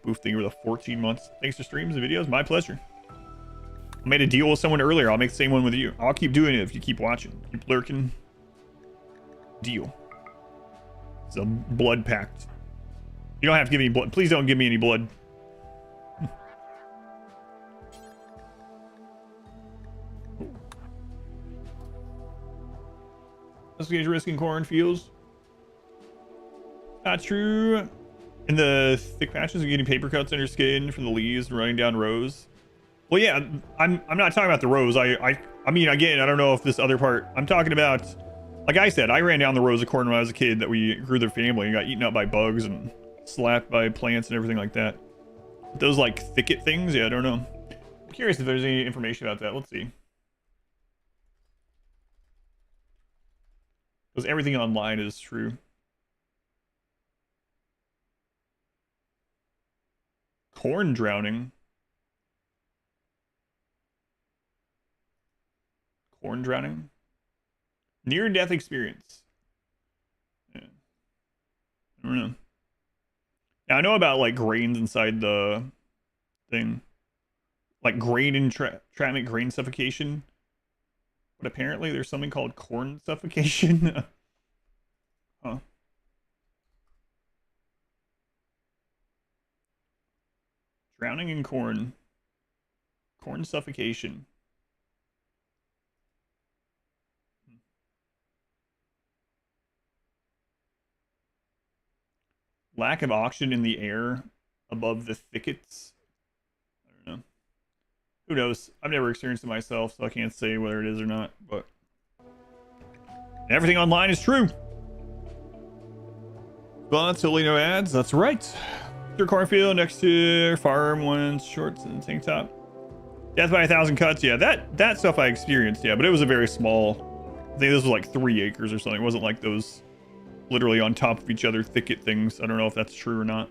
Boof thing over the 14 months. Thanks for streams and videos. My pleasure. I made a deal with someone earlier. I'll make the same one with you. I'll keep doing it if you keep watching. Keep lurking. Deal. It's a blood pact. You don't have to give me blood. Please don't give me any blood. Investigate risking cornfields. Not true. In the thick patches of getting paper cuts on your skin from the leaves and running down rows. Well, yeah, I'm not talking about the rows. I mean, again, I don't know if this other part. I'm talking about, like I said, I ran down the rows of corn when I was a kid that we grew their family and got eaten up by bugs and slapped by plants and everything like that. Those like thicket things, yeah, I don't know. I'm curious if there's any information about that. Let's see. Because everything online is true. Corn drowning. Corn drowning. Near-death experience. Yeah. I don't know. Now, I know about like grains inside the thing. Like grain entrapment, grain suffocation. But apparently there's something called corn suffocation. Huh. Drowning in corn. Corn suffocation. Lack of oxygen in the air above the thickets. I don't know. Who knows? I've never experienced it myself, so I can't say whether it is or not. But everything online is true. But totally no ads. That's right. Your cornfield next to farm, one's shorts and tank top. Death by 1,000 cuts. Yeah, that stuff I experienced. Yeah, but it was a very small. I think this was like 3 acres or something. It wasn't like those literally on top of each other thicket things. I don't know if that's true or not.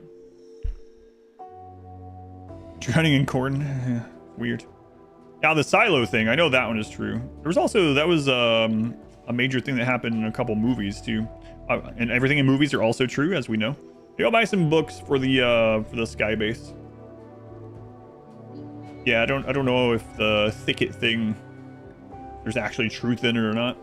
Drowning in corn. Yeah, weird. Now the silo thing, I know that one is true. There was also, that was a major thing that happened in a couple movies too. And everything in movies are also true, as we know. Maybe I'll buy some books for the sky base. Yeah, I don't know if the thicket thing, there's actually truth in it or not.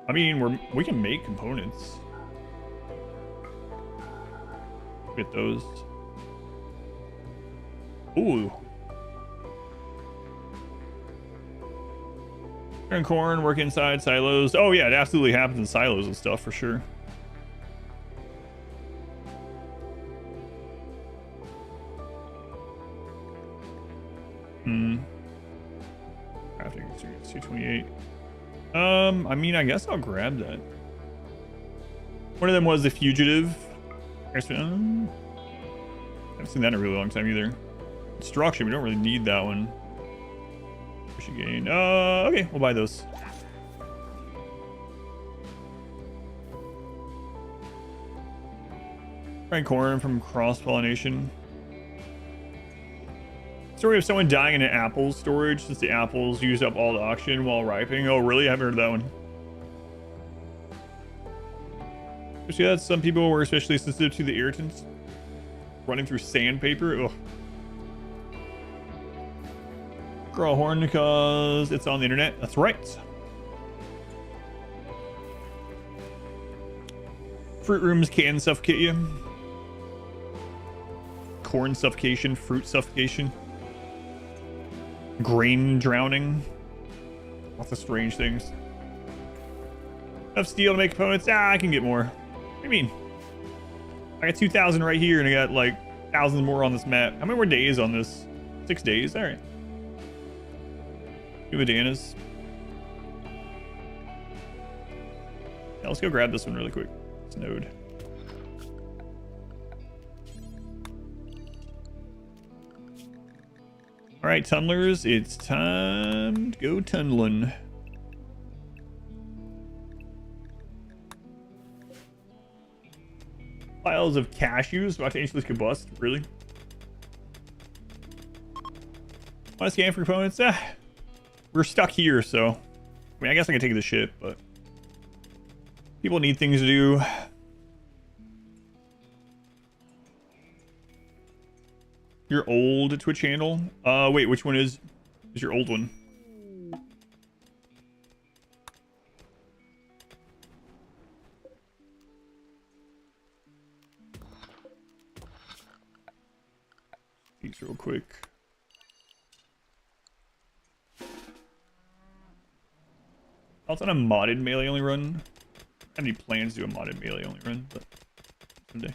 I mean, we can make components. Get those. Ooh. Turn corn, work inside silos. Oh yeah, it absolutely happens in silos and stuff for sure. Crafting experience 228. I mean, I guess I'll grab that. One of them was the fugitive. I haven't seen that in a really long time either. Instruction, we don't really need that one. Push gain. Okay, we'll buy those. Find corn from cross-pollination. Story of someone dying in an apple storage since the apples used up all the oxygen while ripening. Oh, really? I haven't heard that one. See that some people were especially sensitive to the irritants running through sandpaper. Ugh. Grow a horn because it's on the internet. That's right. Fruit rooms can suffocate you. Corn suffocation, fruit suffocation. Grain drowning. Lots of strange things. Enough steel to make components. I can get more. What do you mean? I got 2,000 right here and I got like thousands more on this map. How many more days on this? 6 days? All right. Two bananas. Yeah, let's go grab this one really quick. This node. All right, tunnelers, it's time to go tunneling. Piles of cashews about to instantly combust. Really? Want to scan for components? We're stuck here, so I mean, I guess I can take the ship, but people need things to do. Your old Twitch handle? Wait, which one is your old one? Peeks real quick. Also on a modded melee only run. I don't have any plans to do a modded melee only run, but someday.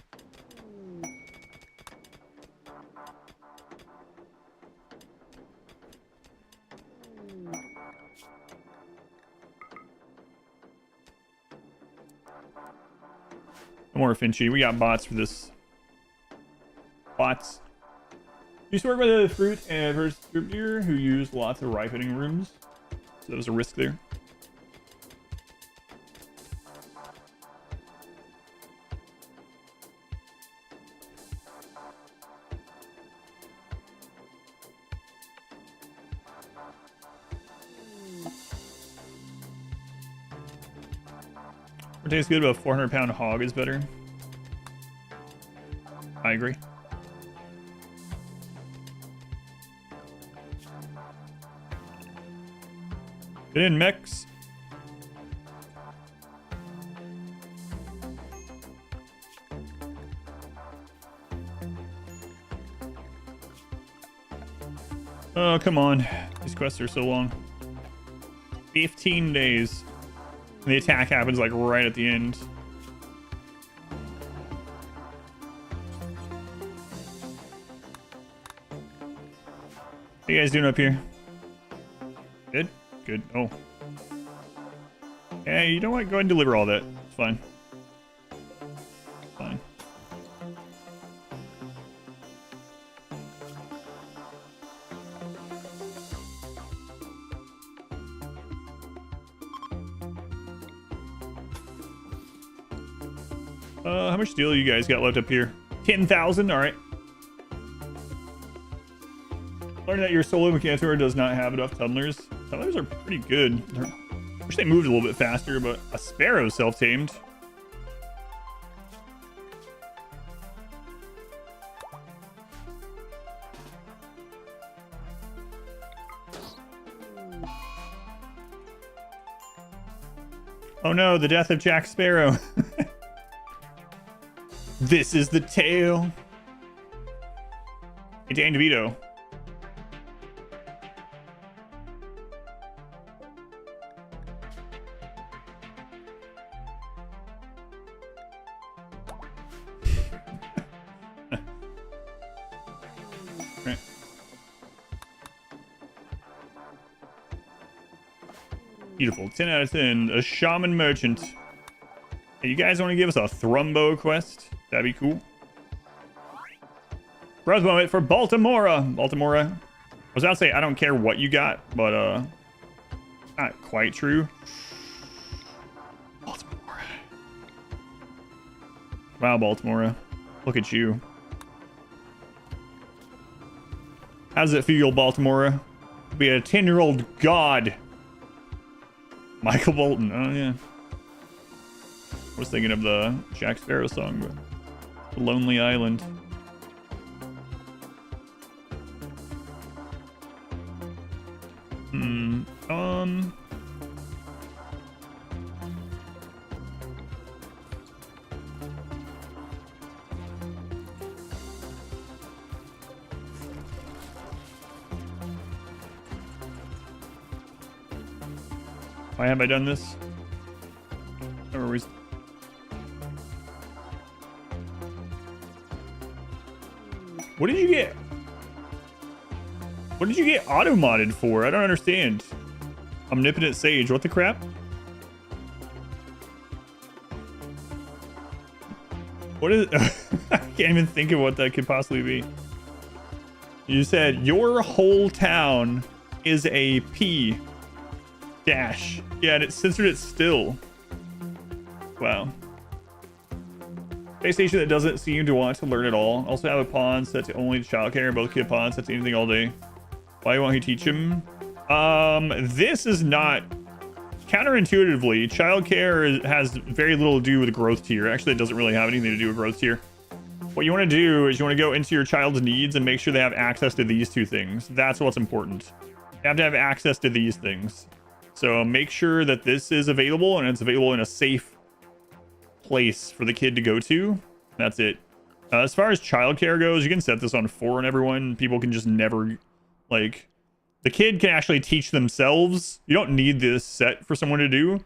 No more Finchy. We got bots for this. Bots. Used to work with a fruit and first group deer who used lots of ripening rooms. So there was a risk there. What tastes good, but a 400-pound hog is better. I agree. Get in, mechs. Oh, come on. These quests are so long. 15 days. And the attack happens like right at the end. How you guys doing up here? Good? Good. Oh. Hey, you know what? Go ahead and deliver all that. It's fine. Fine. How much steel you guys got left up here? 10,000? Alright. Learned that your solo Mechanitor does not have enough tunnelers. Tunnelers are pretty good. I wish they moved a little bit faster, but a Sparrow self-tamed. Oh no, the death of Jack Sparrow. This is the tale. Hey, Dan DeVito. Right. Beautiful. 10 out of 10. A shaman merchant. Hey, you guys want to give us a Thrumbo quest? That'd be cool. Growth moment for Baltimora. Baltimora. I was about to say, I don't care what you got, but, not quite true. Baltimora. Wow, Baltimora. Look at you. How does it feel, Baltimora? To be a 10-year-old god. Michael Bolton. Oh, yeah. I was thinking of the Jack Sparrow song, but The Lonely Island. Why have I done this? Or was... What did you get? What did you get auto-modded for? I don't understand. Omnipotent Sage, what the crap? What is it? I can't even think of what that could possibly be. You said your whole town is a P dash. Yeah, and it censored it still. Wow. Space station that doesn't seem to want to learn at all. Also have a pawn set to only childcare. Both kid pawns set to anything all day. Why won't he teach him? This is not... Counterintuitively, childcare has very little to do with growth tier. Actually, it doesn't really have anything to do with growth tier. What you want to do is you want to go into your child's needs and make sure they have access to these two things. That's what's important. You have to have access to these things. So make sure that this is available and it's available in a safe place for the kid to go to. That's it. As far as childcare goes, you can set this on 4 on everyone. People can just never, like, the kid can actually teach themselves. You don't need this set for someone to do.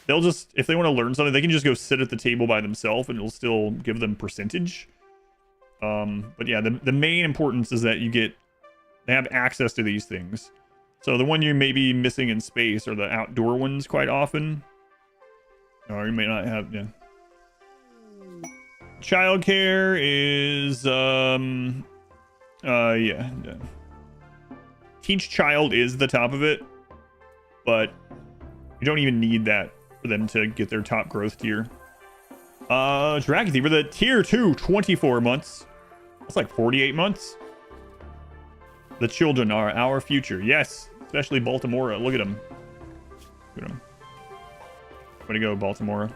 They'll just, if they want to learn something, they can just go sit at the table by themselves and it'll still give them percentage. But yeah, the main importance is that they have access to these things. So the one you may be missing in space are the outdoor ones quite often. Or you may not have, yeah. Childcare is, yeah. Teach child is the top of it, but you don't even need that for them to get their top growth tier. Dragon Thiever, the tier 2, 24 months. That's like 48 months. The children are our future. Yes, especially Baltimora. Look at them. Look at them. Way to go, Baltimora.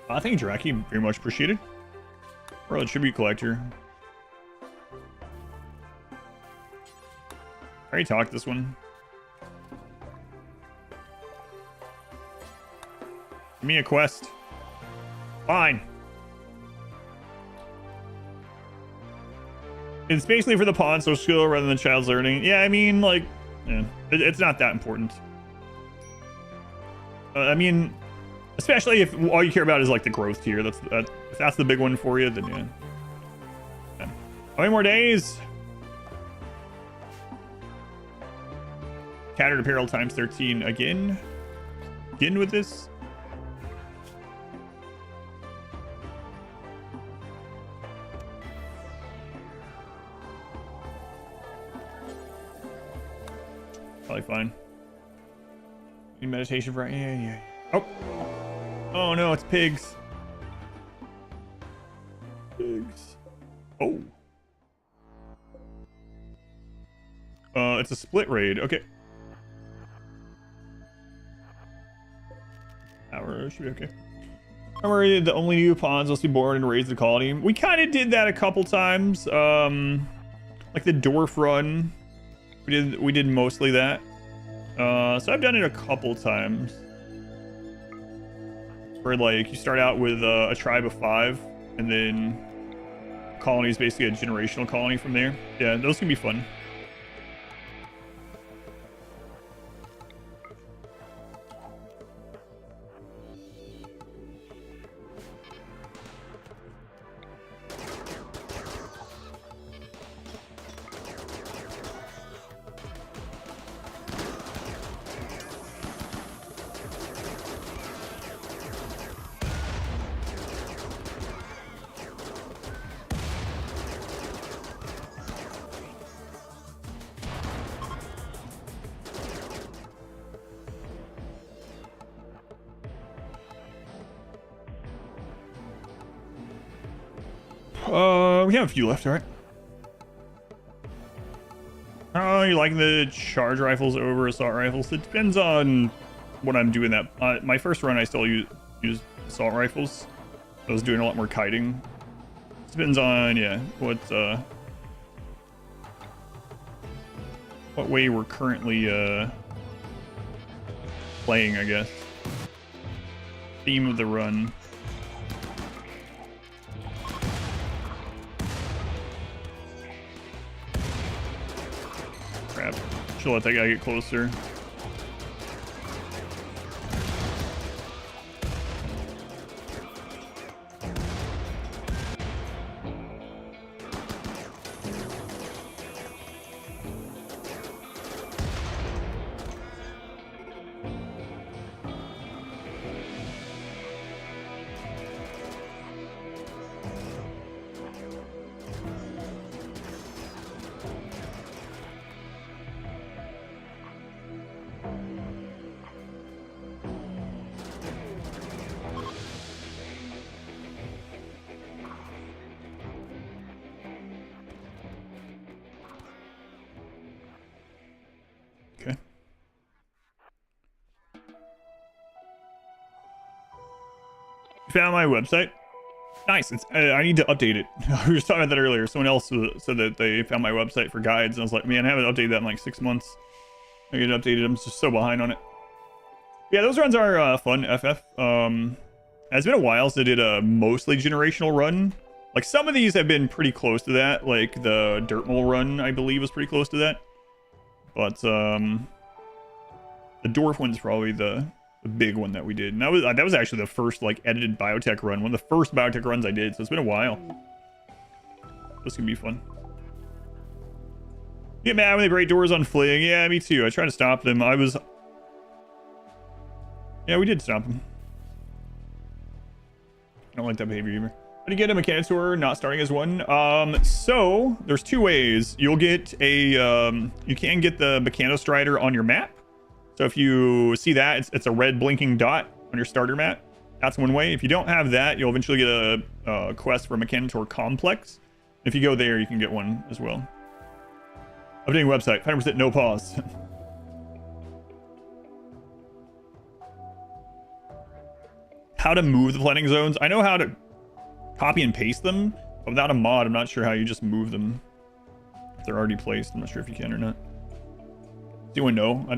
I think Draki very much appreciated. Or a tribute collector. I already talked this one. Give me a quest. Fine. It's basically for the pawn social skill rather than child's learning. Yeah, I mean, like, yeah, it's not that important. I mean, especially if all you care about is like the growth tier. If that's the big one for you, then yeah. How many more days? Tattered apparel times 13 again. Again with this. Probably fine. Need meditation for yeah. Oh no, it's pigs. Pigs. Oh. It's a split raid. Okay. Hour should be okay. I'm worried the only new pawns must be born and raise the colony. We kind of did that a couple times. Like the dwarf run. We did mostly that. So I've done it a couple times. Where like you start out with a tribe of 5, and then colony is basically a generational colony from there. Yeah, those can be fun. We have a few left, all right. Oh, you like the charge rifles over assault rifles? It depends on what I'm doing. That my first run, I still use assault rifles. I was doing a lot more kiting. Depends on what way we're currently playing, I guess. Theme of the run. Crap. Should let that guy get closer. Okay. Found my website. Nice. I need to update it. We were talking about that earlier. Someone else said that they found my website for guides, and I was like, man, I haven't updated that in like 6 months. I get updated. I'm just so behind on it. Yeah, those runs are fun. FF. It's been a while since I did a mostly generational run. Like some of these have been pretty close to that. Like the Dirt Mole run, I believe, was pretty close to that. But the dwarf one's probably the big one that we did. And that was actually the first like edited biotech run, one of the first biotech runs I did. So it's been a while. This can be fun. Get mad when they break doors on fling. Yeah, me too. I tried to stop them. Yeah, we did stop them. I don't like that behavior either. How to get a Mechanitor not starting as one? So there's 2 ways. You'll get a you can get the Mechanostrider on your map. So if you see that, it's a red blinking dot on your starter map. That's one way. If you don't have that, you'll eventually get a quest for Mechanitor Complex. If you go there, you can get one as well. Updating website, 100% no pause. How to move the planning zones. I know how to copy and paste them, but without a mod, I'm not sure how you just move them. If they're already placed, I'm not sure if you can or not. Do anyone know? I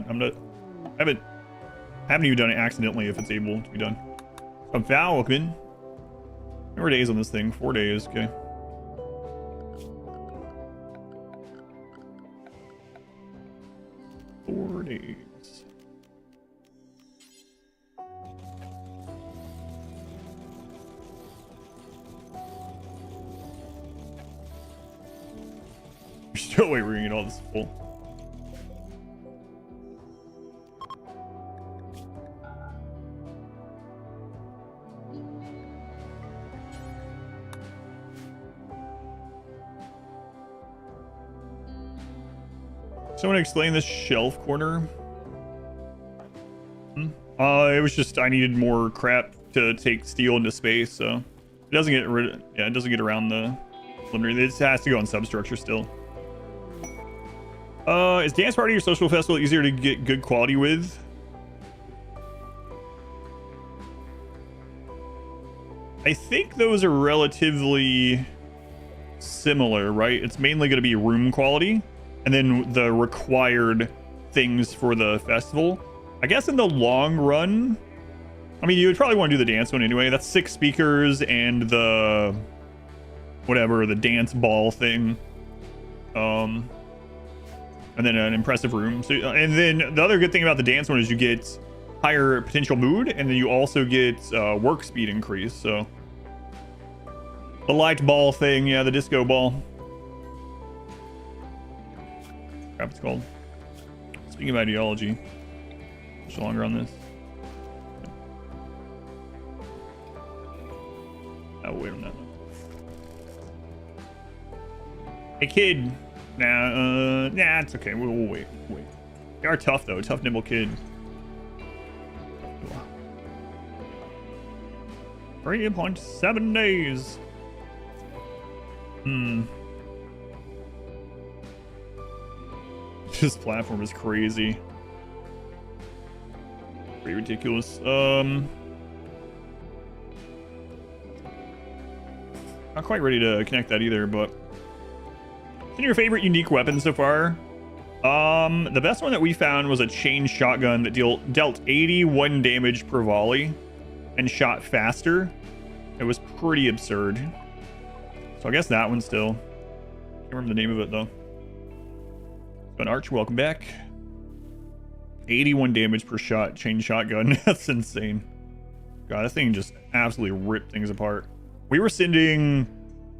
haven't even done it accidentally if it's able to be done. A Falcon. How many days on this thing? 4 days. Okay. Days. There's still way we're gonna get all this full. Someone explain this shelf corner. It was just I needed more crap to take steel into space, so it doesn't get rid of, yeah, it doesn't get around the limiter. It has to go on substructure still. Is dance party or social festival easier to get good quality with? I think those are relatively similar, right? It's mainly going to be room quality and then the required things for the festival. I guess in the long run, I mean, you would probably want to do the dance one anyway. That's 6 speakers and the whatever, the dance ball thing. And then an impressive room. So, and then the other good thing about the dance one is you get higher potential mood, and then you also get work speed increase. So the light ball thing, yeah, the disco ball. Crap, it's called. Speaking of ideology, much longer on this. I'll wait on that one. Hey kid. Nah, it's okay. We'll wait. They are tough though. Tough, nimble kid. 3.7 days. This platform is crazy. Pretty ridiculous. Not quite ready to connect that either, but what's your favorite unique weapon so far? The best one that we found was a chain shotgun that dealt 81 damage per volley and shot faster. It was pretty absurd. So I guess that one still. Can't remember the name of it though. But Arch, welcome back. 81 damage per shot, chain shotgun. That's insane. God, that thing just absolutely ripped things apart. We were sending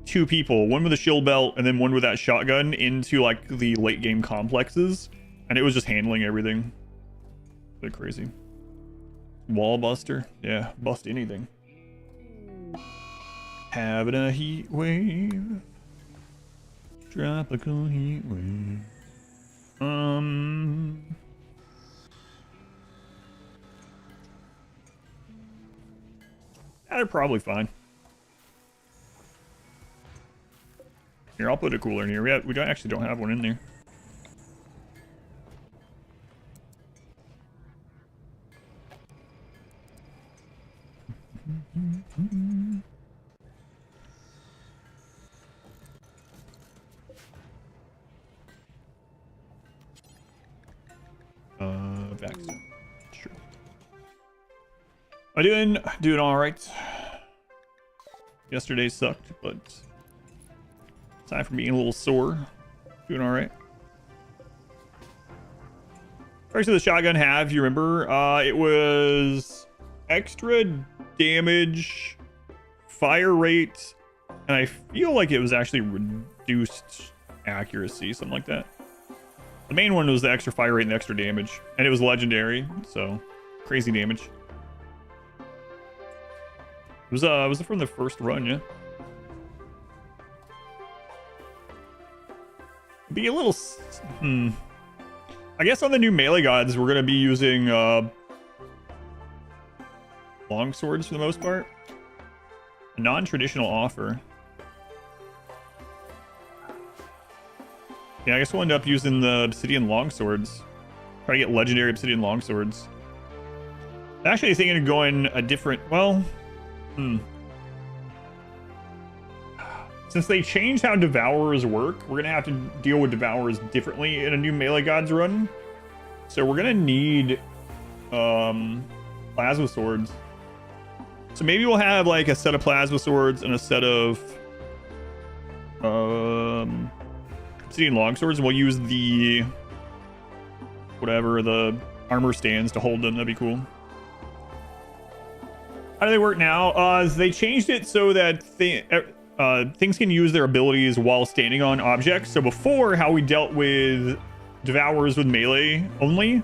2 people, one with a shield belt and then one with that shotgun, into like the late game complexes, and it was just handling everything. A bit crazy. Wall buster, yeah, bust anything. Having a heat wave, tropical heat wave. They're probably fine. Here, I'll put a cooler in here. We actually don't have one in there. Vaccine. Sure. I'm doing all right. Yesterday sucked, but aside from being a little sore, doing all right. First of the shotgun have, you remember? It was extra damage, fire rate, and I feel like it was actually reduced accuracy, something like that. The main one was the extra fire rate and the extra damage, and it was legendary, so crazy damage. Was it from the first run, yeah? Be a little, I guess on the new melee gods, we're gonna be using long swords for the most part. A non-traditional offer. Yeah, I guess we'll end up using the obsidian longswords. Try to get legendary obsidian longswords. I'm actually thinking of going a different, well, since they changed how devourers work, we're gonna have to deal with devourers differently in a new melee gods run. So we're gonna need plasma swords. So maybe we'll have like a set of plasma swords and a set of obsidian longswords, and we'll use the whatever the armor stands to hold them. That'd be cool. How do they work now? They changed it so that things can use their abilities while standing on objects. So before, how we dealt with devourers with melee only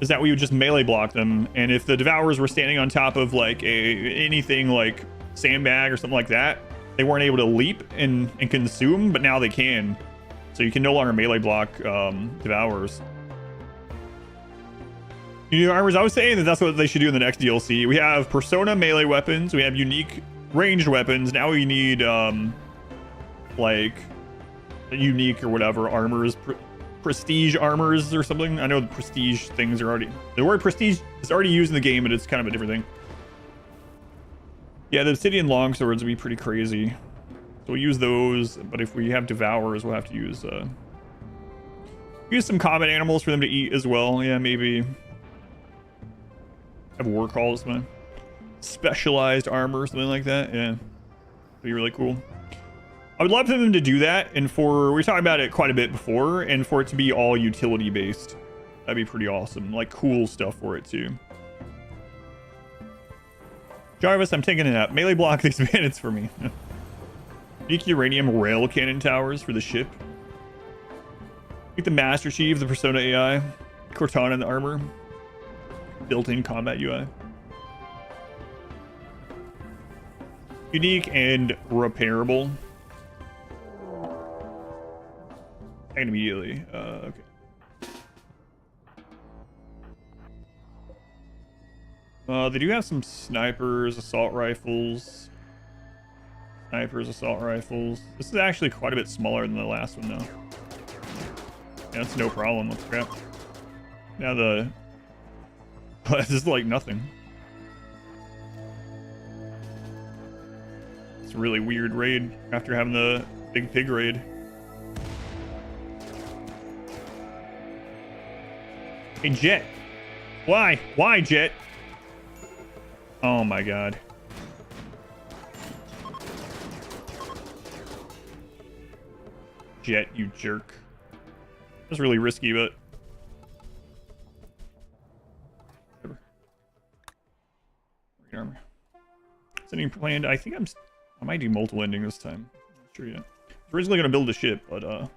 is that we would just melee block them, and if the devourers were standing on top of like anything like sandbag or something like that, they weren't able to leap and consume, but now they can. So you can no longer melee block devourers. Unique armors, I was saying that that's what they should do in the next DLC. We have persona melee weapons, we have unique ranged weapons. Now we need like unique or whatever armors, prestige armors or something. I know the prestige things are already, the word prestige is already used in the game, but it's kind of a different thing. Yeah, the obsidian longswords would be pretty crazy. So we'll use those, but if we have devourers, we'll have to use some common animals for them to eat as well. Yeah, maybe have war calls, man. Specialized armor, something like that. Yeah, be really cool. I would love for them to do that, and we talked about it quite a bit before, and for it to be all utility based. That'd be pretty awesome. Like cool stuff for it too. Jarvis, I'm taking it out. Melee block these bandits for me. Unique uranium rail cannon towers for the ship. Get the Master Chief, the Persona AI, Cortana and the armor. Built-in combat UI. Unique and repairable. And immediately. Okay. They do have some snipers, assault rifles. Assault rifles. This is actually quite a bit smaller than the last one, though. Yeah, that's no problem. Let's grab. Now this is like nothing. It's a really weird raid after having the big pig raid. Hey, Jet. Why? Why, Jet? Oh my god. Jet, you jerk. That's really risky, but armor. Sending planned. I think I might do multiple ending this time. Not sure yet. I was originally gonna build a ship, but no.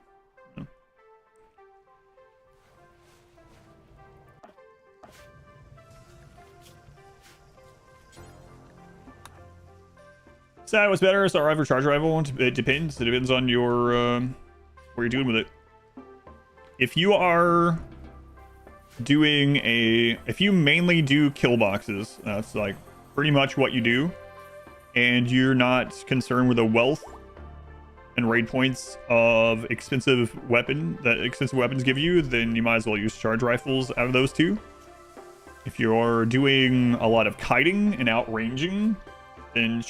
So what's better? Assault rifle or charge rifle? It depends. It depends on your what you're doing with it. If you are doing if you mainly do kill boxes, that's like pretty much what you do, and you're not concerned with the wealth and raid points of expensive weapons give you, then you might as well use charge rifles out of those two. If you're doing a lot of kiting and outranging, then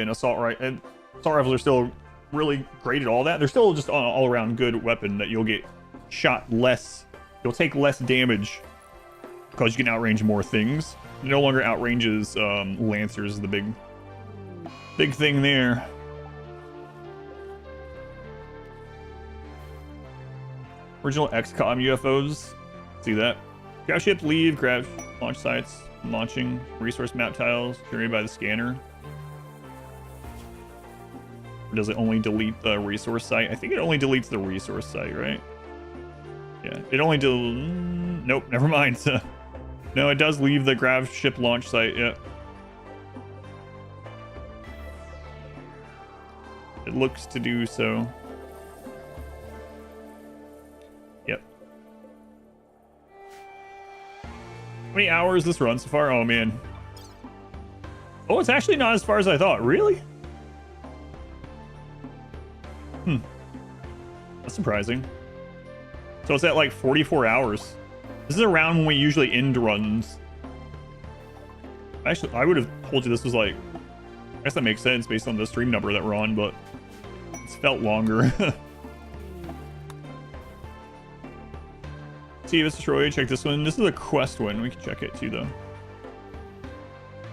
assault rifles are still really great at all that. They're still just an all-around good weapon that you'll get shot less. You'll take less damage because you can outrange more things. It no longer outranges lancers, the big thing there. Original XCOM UFOs. See that? Grab ship, leave, grab launch sites, launching, resource map tiles, generated by the scanner. Or does it only delete the resource site? I think it only deletes the resource site, right? Yeah, it only nope, never mind. No, it does leave the grab ship launch site, yeah. It looks to do so. Yep. How many hours this run so far? Oh, man. Oh, it's actually not as far as I thought. Really? That's surprising. So it's at like 44 hours. This is around when we usually end runs. Actually, I would have told you this was like... I guess that makes sense based on the stream number that we're on, but it's felt longer. See if it's destroyed. Check this one. This is a quest one. We can check it too, though.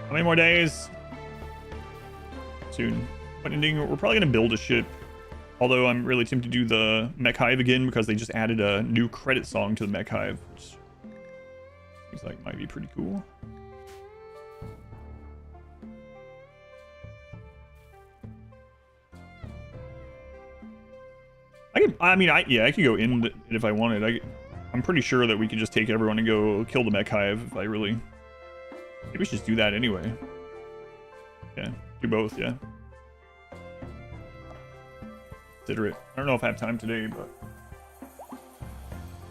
How many more days? soon. But ending, we're probably gonna build a ship. Although I'm really tempted to do the Mech Hive again because they just added a new credit song to the Mech Hive, which seems like might be pretty cool. I could go in it if I wanted. I'm pretty sure that we could just take everyone and go kill the Mech Hive if I really. Maybe we should just do that anyway. Yeah, do both. Yeah. Consider it. I don't know if I have time today, but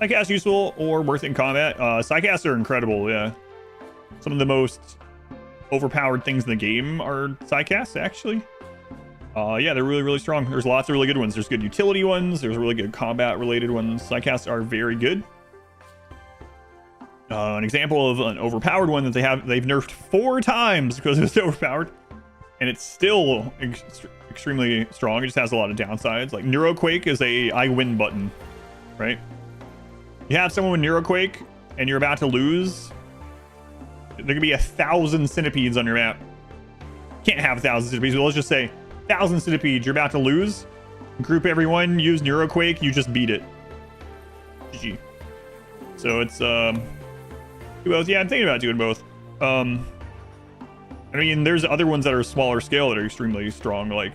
Psycast useful or worth in combat. Psycasts are incredible. Yeah, some of the most overpowered things in the game are Psycasts actually. Yeah, they're really strong. There's lots of really good ones. There's good utility ones. There's really good combat related ones. Psycasts are very good. An example of an overpowered one that they've nerfed 4 times because it was overpowered, and it's still extremely strong. It just has a lot of downsides. Like Neuroquake is a I win button, right? You have someone with Neuroquake and you're about to lose. There could be 1,000 centipedes on your map. Can't have 1,000 centipedes, but let's just say 1,000 centipedes. You're about to lose. Group everyone, use Neuroquake. You just beat it. GG. So it's do both. Yeah, I'm thinking about doing both. I mean, there's other ones that are smaller scale that are extremely strong, like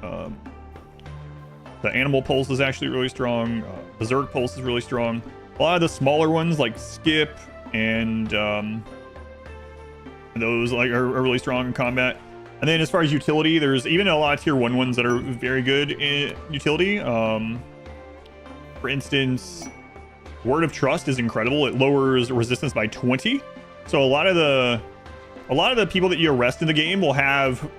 the Animal Pulse is actually really strong. Berserk Pulse is really strong. A lot of the smaller ones like Skip and those like are really strong in combat. And then as far as utility, there's even a lot of tier 1 ones that are very good in utility. For instance, Word of Trust is incredible. It lowers resistance by 20. So a lot of the people that you arrest in the game will have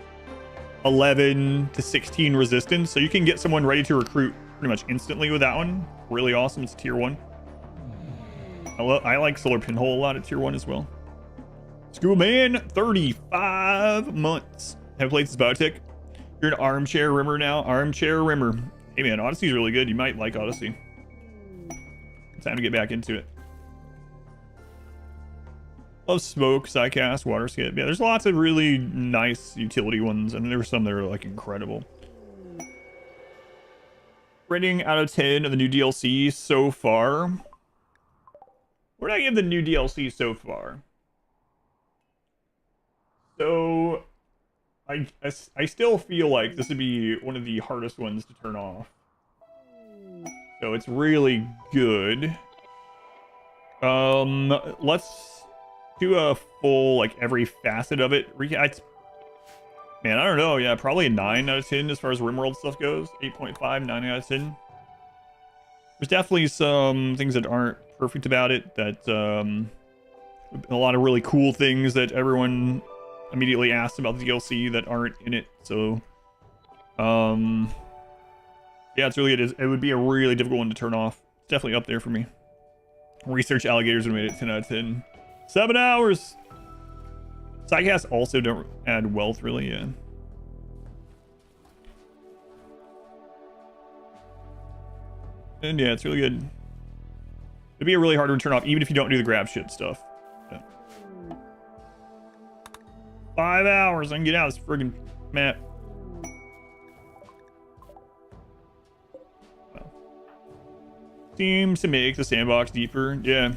11 to 16 resistance. So you can get someone ready to recruit pretty much instantly with that one. Really awesome. It's tier 1. I like Solar Pinhole a lot at tier 1 as well. School Man, 35 months. Have played since Biotech. You're an armchair rimmer now. Armchair rimmer. Hey man, Odyssey's really good. You might like Odyssey. Time to get back into it. Love Smoke, Psycast, Water Skip. Yeah, there's lots of really nice utility ones, and there's some that are like incredible. Rating out of 10 of the new DLC so far. Where did I give the new DLC so far? So I still feel like this would be one of the hardest ones to turn off. So it's really good. Let's do a full, like, every facet of it. Man, I don't know. Yeah, probably a 9 out of 10 as far as RimWorld stuff goes. 8.5, 9 out of 10. There's definitely some things that aren't perfect about it. That a lot of really cool things that everyone immediately asks about the DLC that aren't in it. So, yeah, it's really good. It would be a really difficult one to turn off. It's definitely up there for me. Research Alligators would have made it 10 out of 10. 7 hours! Psycasts also don't add wealth, really, yeah. And yeah, it's really good. It'd be a really hard one to turn off, even if you don't do the grab shit stuff. Yeah. 5 hours, I can get out of this friggin' map. Seems to make the sandbox deeper. Yeah. I'm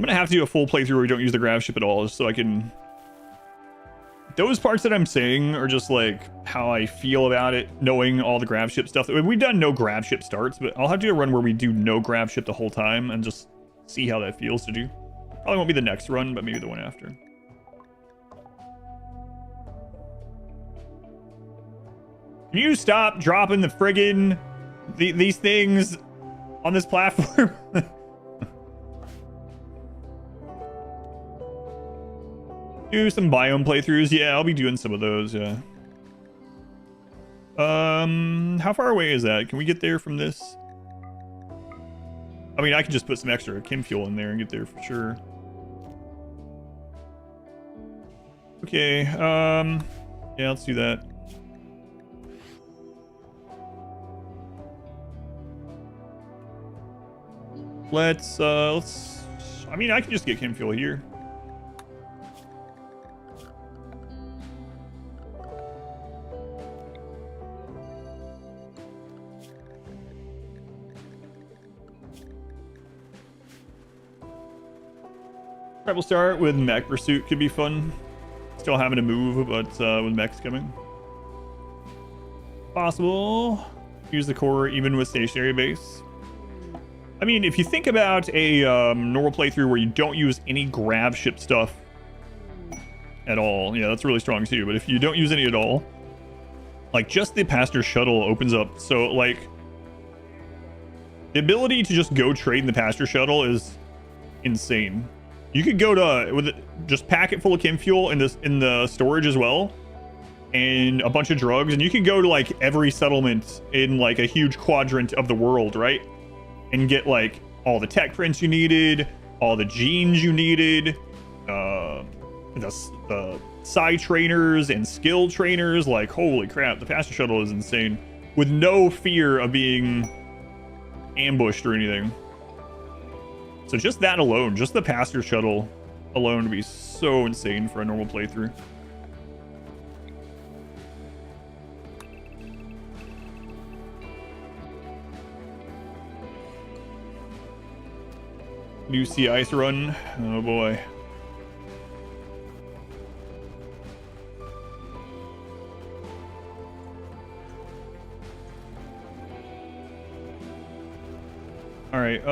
gonna have to do a full playthrough where we don't use the grab ship at all, just so I can... Those parts that I'm saying are just like how I feel about it, knowing all the grab ship stuff. We've done no grab ship starts, but I'll have to do a run where we do no grab ship the whole time and just see how that feels to do. Probably won't be the next run, but maybe the one after. Can you stop dropping the friggin' these things on this platform? Do some biome playthroughs. Yeah, I'll be doing some of those. Yeah. How far away is that? Can we get there from this? I mean, I can just put some extra chem fuel in there and get there for sure. Okay. Yeah, let's do that. Let's I mean, I can just get chem fuel here. We'll start with mech pursuit. Could be fun. Still having to move, but with mechs coming. Possible. Use the core even with stationary base. I mean, if you think about a normal playthrough where you don't use any grav ship stuff at all, yeah, that's really strong too. But if you don't use any at all, like just the passenger shuttle opens up. So like the ability to just go trade in the passenger shuttle is insane. You could go to with just pack it full of chem fuel in the storage as well, and a bunch of drugs, and you could go to like every settlement in like a huge quadrant of the world, right? And get like all the tech prints you needed, all the genes you needed, the psi trainers and skill trainers. Like holy crap, the passenger shuttle is insane with no fear of being ambushed or anything. So just that alone, just the passenger shuttle alone would be so insane for a normal playthrough. New sea ice run. Oh boy. All right,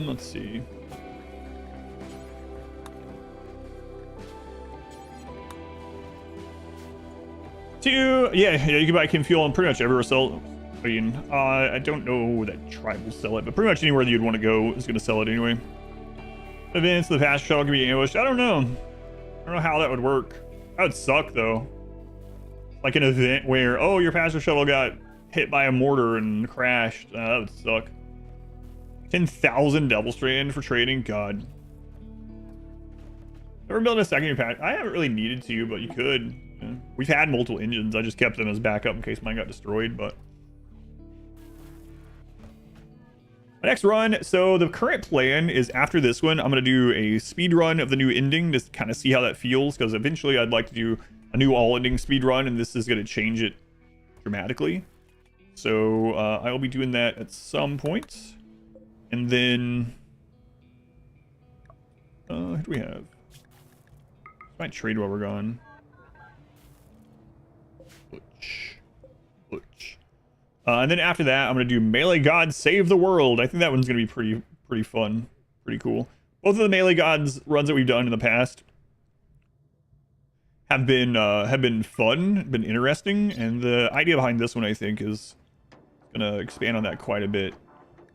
let's see. Yeah, you can buy chem fuel on pretty much everywhere. I mean, I don't know that tribe will sell it, but pretty much anywhere that you'd want to go is going to sell it anyway. Events, the passenger shuttle can be ambushed. I don't know how that would work. That would suck though. Like an event where, oh, your passenger shuttle got hit by a mortar and crashed. That would suck. 10,000 double strand for trading. God. Never built a secondary pack. I haven't really needed to, but you could. Yeah. We've had multiple engines. I just kept them as backup in case mine got destroyed, but. My next run, so the current plan is after this one, I'm going to do a speed run of the new ending to kind of see how that feels, because eventually I'd like to do a new all-ending speed run, and this is going to change it dramatically. So I will be doing that at some point. And then, who do we have? Might trade while we're gone. Butch. And then after that, I'm going to do Melee Gods Save the World. I think that one's going to be pretty fun. Pretty cool. Both of the Melee Gods runs that we've done in the past have been fun, been interesting. And the idea behind this one, I think, is going to expand on that quite a bit.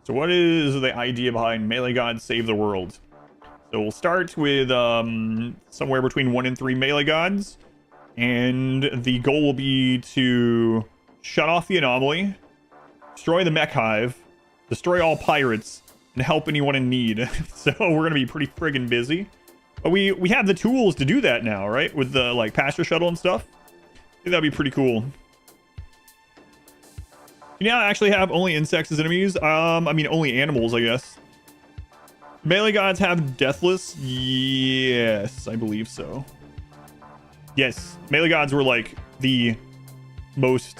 So what is the idea behind Melee Gods Save the World? So we'll start with somewhere between 1 and 3 Melee Gods. And the goal will be to shut off the anomaly, destroy the mech hive, destroy all pirates, and help anyone in need. So we're going to be pretty friggin' busy. But we have the tools to do that now, right? With the like passenger shuttle and stuff. I think that'd be pretty cool. You now actually have only insects as enemies. I mean, only animals, I guess. Melee Gods have Deathless? Yes, I believe so. Yes, Melee Gods were like the most...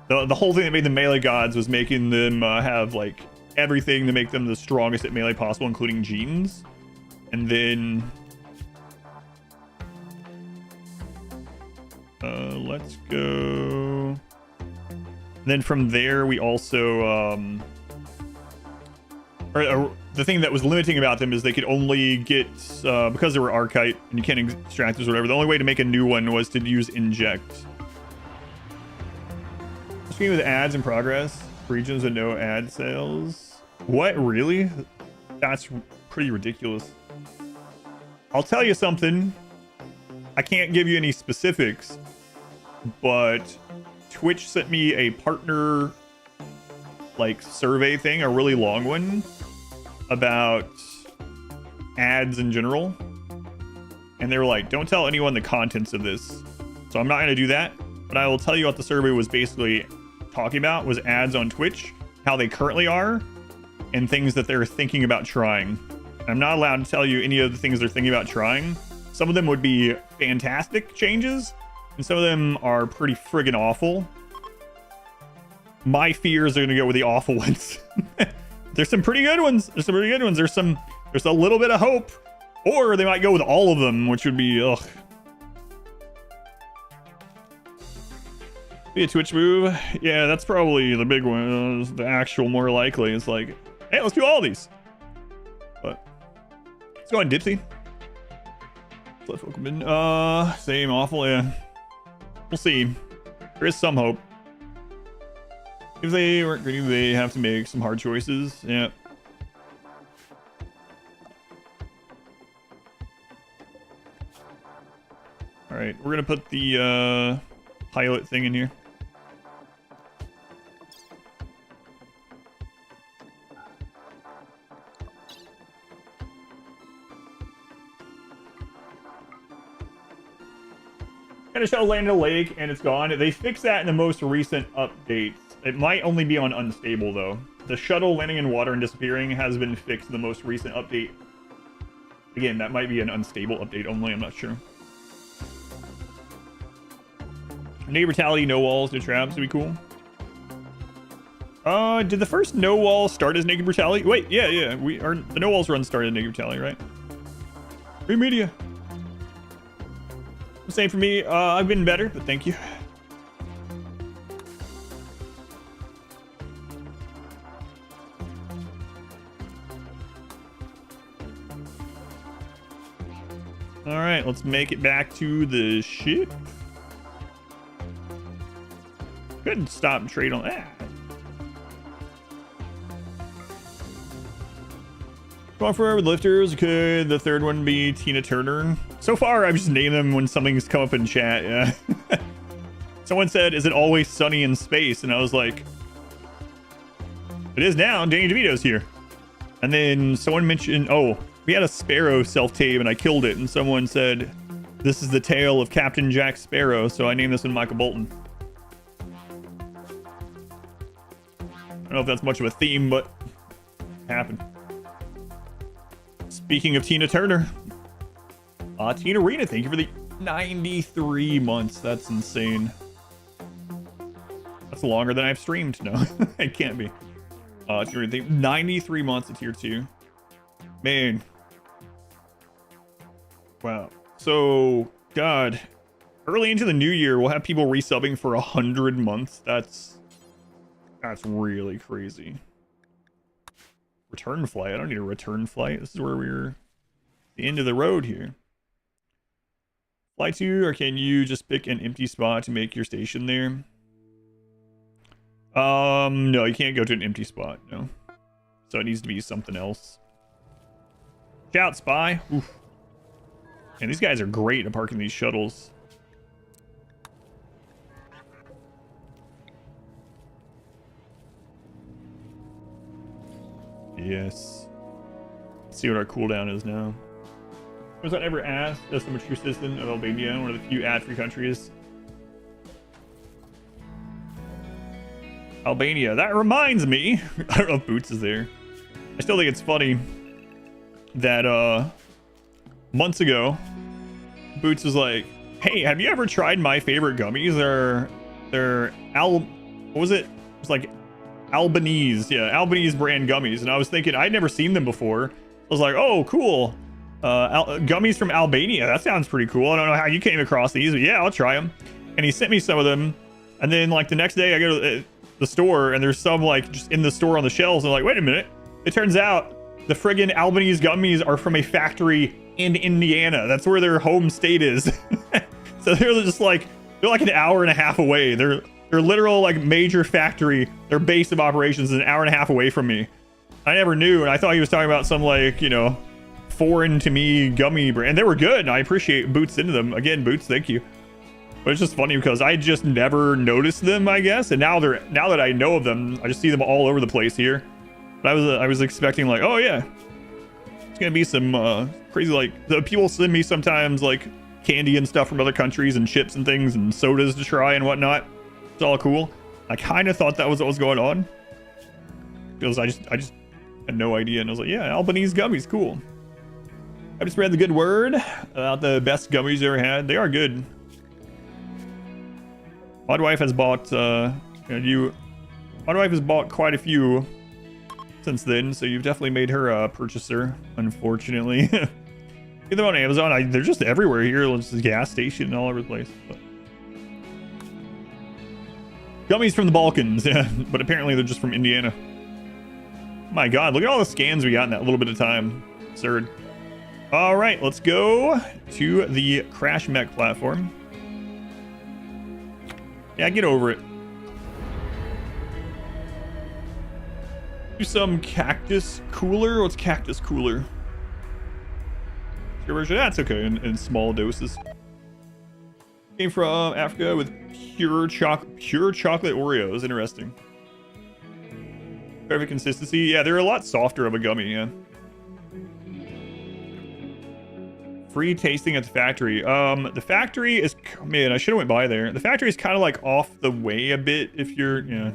The whole thing that made the Melee Gods was making them have like everything to make them the strongest at melee possible, including genes. And then... let's go... And then from there, we also, the thing that was limiting about them is they could only get, because they were Archite and you can't extract those or whatever, the only way to make a new one was to use Inject. Screen with ads in progress, regions with no ad sales. What, really? That's pretty ridiculous. I'll tell you something. I can't give you any specifics, but Twitch sent me a partner like survey thing, a really long one about ads in general, and they were like, don't tell anyone the contents of this. So I'm not going to do that, but I will tell you what the survey was basically talking about was ads on Twitch, how they currently are, and things that they're thinking about trying. I'm not allowed to tell you any of the things they're thinking about trying. Some of them would be fantastic changes, and some of them are pretty friggin' awful. My fears are gonna go with the awful ones. There's some pretty good ones. There's a little bit of hope. Or they might go with all of them, which would be, ugh. Be a Twitch move. Yeah, that's probably the big one. The actual more likely. It's like, hey, let's do all these. But let's go on Dipsy. Let's welcome in. Same awful. Yeah, we'll see. There is some hope. If they weren't good, they have to make some hard choices. Yeah. All right, we're gonna put the pilot thing in here. And a shuttle landed in a lake and it's gone. They fixed that in the most recent updates. It might only be on unstable though. The shuttle landing in water and disappearing has been fixed in the most recent update. Again, that might be an unstable update only, I'm not sure. Naked brutality, no walls, no traps would be cool. Did the first no wall start as naked brutality? Wait, yeah, the no walls run started as naked brutality, right? Free media. Same for me. I've been better, but thank you. All right, let's make it back to the ship. Couldn't stop and trade on that. Going forward with lifters. Could the third one be Tina Turner? So far, I've just named them when something's come up in chat. Yeah. Someone said, "Is it always sunny in space?" And I was like, "It is now." Danny DeVito's here. And then someone mentioned, "Oh, we had a Sparrow self-tape, and I killed it." And someone said, "This is the tale of Captain Jack Sparrow." So I named this one Michael Bolton. I don't know if that's much of a theme, but it happened. Speaking of Tina Turner, Tina Arena, thank you for the 93 months. That's insane. That's longer than I've streamed. No, it can't be. Tina Arena, 93 months at tier 2. Man. Wow. So, God, early into the new year, we'll have people resubbing for 100 months. That's really crazy. Return flight. I don't need a return flight. This is where we're the end of the road here. Fly to, or can you just pick an empty spot to make your station there? No, you can't go to an empty spot. No. So it needs to be something else. Shout, spy. Oof. And these guys are great at parking these shuttles. Yes. Let's see what our cooldown is now. Was I ever asked as the mature citizen of Albania, one of the few ad-free countries? Albania. That reminds me. I don't know if Boots is there. I still think it's funny that months ago, Boots was like, "Hey, have you ever tried my favorite gummies? They're what was it? It was like Albanese, yeah, Albanese brand gummies." And I was thinking I'd never seen them before. I was like, "Oh, cool. Gummies from Albania. That sounds pretty cool. I don't know how you came across these, but yeah, I'll try them." And he sent me some of them. And then like the next day I go to the store and there's some like just in the store on the shelves. And I'm like, wait a minute. It turns out the friggin' Albanese gummies are from a factory in Indiana. That's where their home state is. So they're like an hour and a half away. They're literal like major factory. Their base of operations is an hour and a half away from me. I never knew, and I thought he was talking about some like, you know, foreign to me gummy brand. And they were good, and I appreciate Boots into them. Again, Boots, thank you. But it's just funny because I just never noticed them, I guess. And now that I know of them, I just see them all over the place here. But I was expecting like, oh yeah, it's gonna be some crazy, like the people send me sometimes like candy and stuff from other countries and chips and things and sodas to try and whatnot. It's all cool. I kind of thought that was what was going on because I just had no idea, and I was like, yeah, Albanese gummies, cool. I just spread the good word about the best gummies you ever had. They are good. My wife has bought my wife has bought quite a few since then, so you've definitely made her a purchaser, unfortunately. Get them on Amazon. They're just everywhere here. It's a gas station and all over the place. But. Gummies from the Balkans, yeah, but apparently they're just from Indiana. My God, look at all the scans we got in that little bit of time. Absurd. All right, let's go to the Crash Mech platform. Yeah, get over it. Do some Cactus Cooler. What's Cactus Cooler? Your version? That's okay in small doses. Came from Africa with pure chocolate Oreos. Interesting. Perfect consistency. Yeah, they're a lot softer of a gummy. Yeah. Free tasting at the factory. The factory is, man, I should have went by there. The factory is kind of like off the way a bit. If you're, yeah.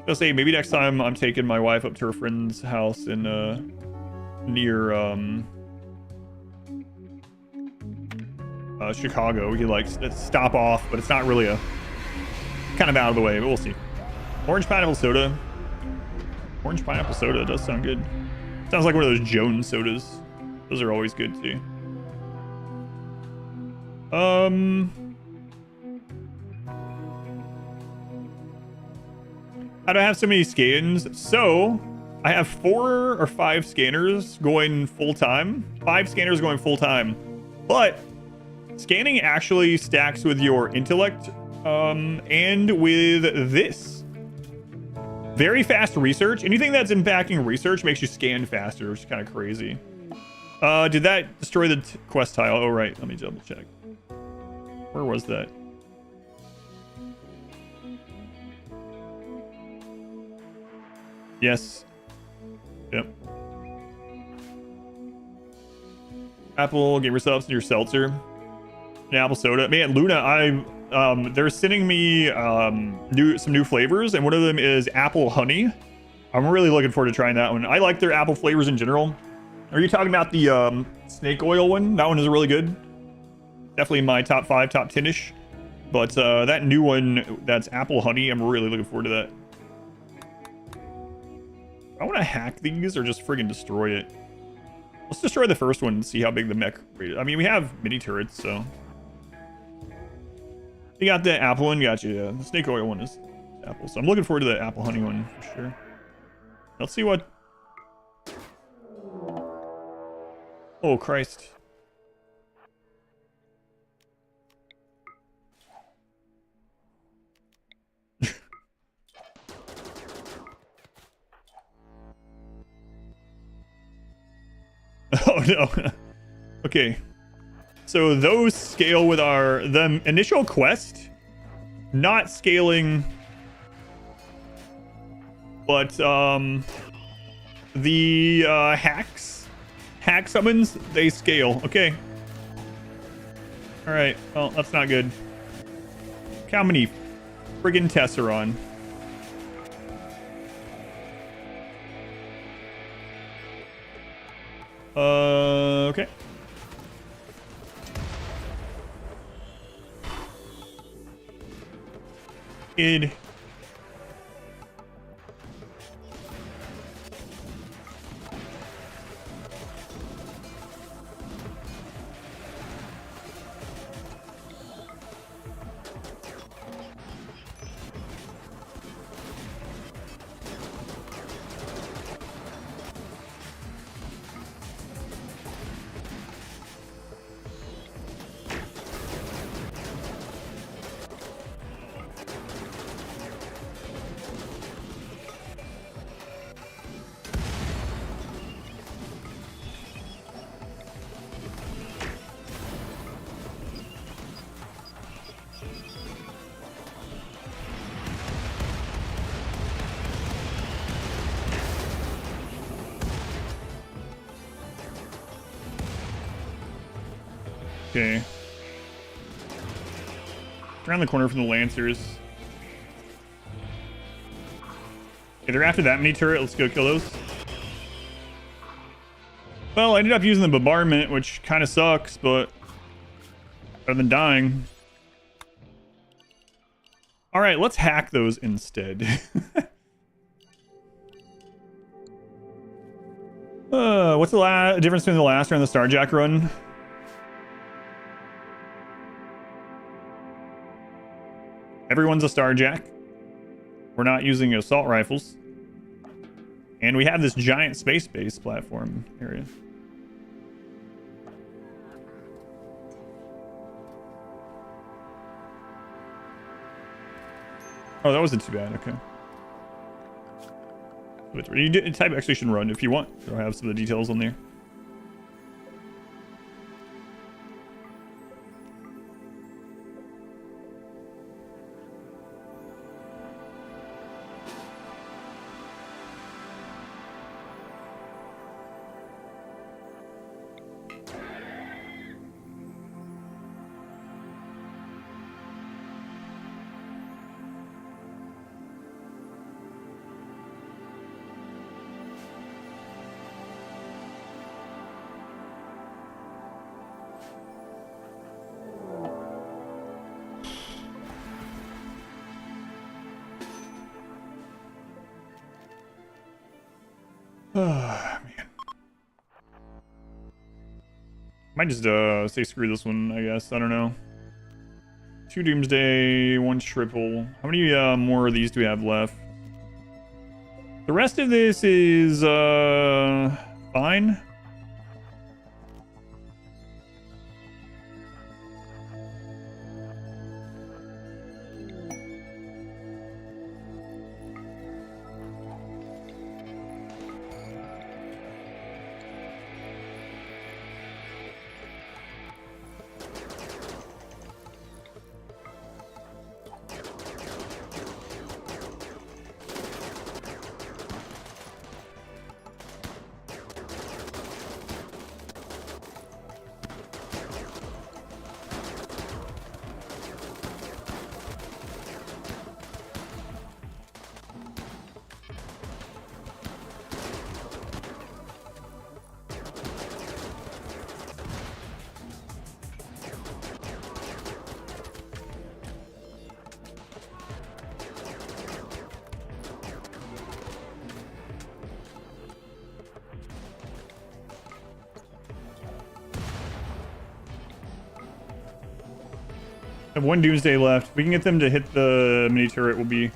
I'll say maybe next time I'm taking my wife up to her friend's house in near Chicago. We could like stop off, but it's not really a kind of out of the way, but we'll see. Orange pineapple soda. Orange pineapple soda does sound good. Sounds like one of those Jones sodas. Those are always good too. How do I have so many scans? So I have 4 or 5 scanners going full time. 5 scanners going full time, but scanning actually stacks with your intellect and with this. Very fast research. Anything that's impacting research makes you scan faster, which is kind of crazy. Did that destroy the quest tile? Oh, right. Let me double check. Where was that? Yes. Yep. Apple, gamer subs, and your seltzer. An apple soda. Man, Luna, they're sending me some new flavors, and one of them is apple honey. I'm really looking forward to trying that one. I like their apple flavors in general. Are you talking about the snake oil one? That one is really good. Definitely my top 5, top 10-ish. But that new one, that's apple honey, I'm really looking forward to that. I want to hack these or just friggin' destroy it. Let's destroy the first one and see how big the mech is. I mean, we have mini turrets, so. You got the apple one, gotcha. Yeah. The snake oil one is apple, so I'm looking forward to the apple honey one for sure. Let's see what. Oh, Christ. Oh no. Okay. So those scale with the initial quest, not scaling, but the hack summons, they scale. Okay. All right. Well, that's not good. Look how many friggin' tests are on. Okay. Id. Okay. Around the corner from the Lancers. Okay, they're after that mini turret. Let's go kill those. Well, I ended up using the bombardment, which kind of sucks, but better than dying. All right, let's hack those instead. What's the difference between the last run and the Starjack run? Everyone's a Starjack. We're not using assault rifles. And we have this giant space-based platform area. Oh, that wasn't too bad. Okay. Type actually should run if you want. I'll have some of the details on there. Oh, man. Might just say screw this one, I guess. I don't know. 2 Doomsday, 1 Triple. How many more of these do we have left? The rest of this is fine. I have 1 Doomsday left. If we can get them to hit the mini turret, we'll be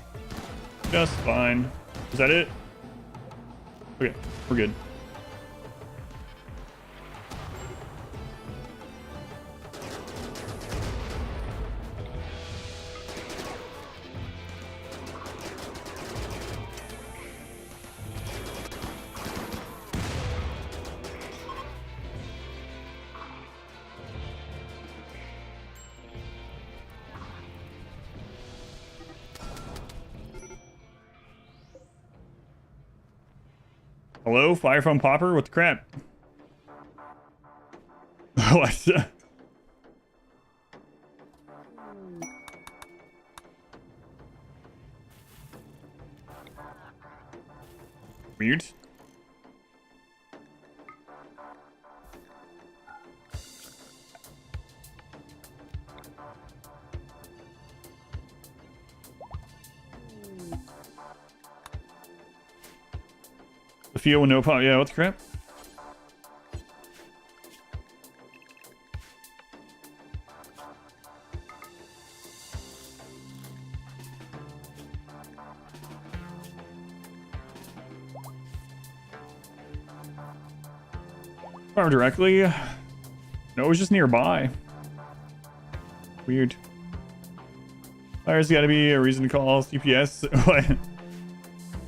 just fine. Is that it? Okay, we're good. Hello, Fire Foam Popper? What the crap? What? Weird. Sophia with no pop. Yeah, what the crap? Farm directly? No, it was just nearby. Weird. There's gotta be a reason to call CPS. What?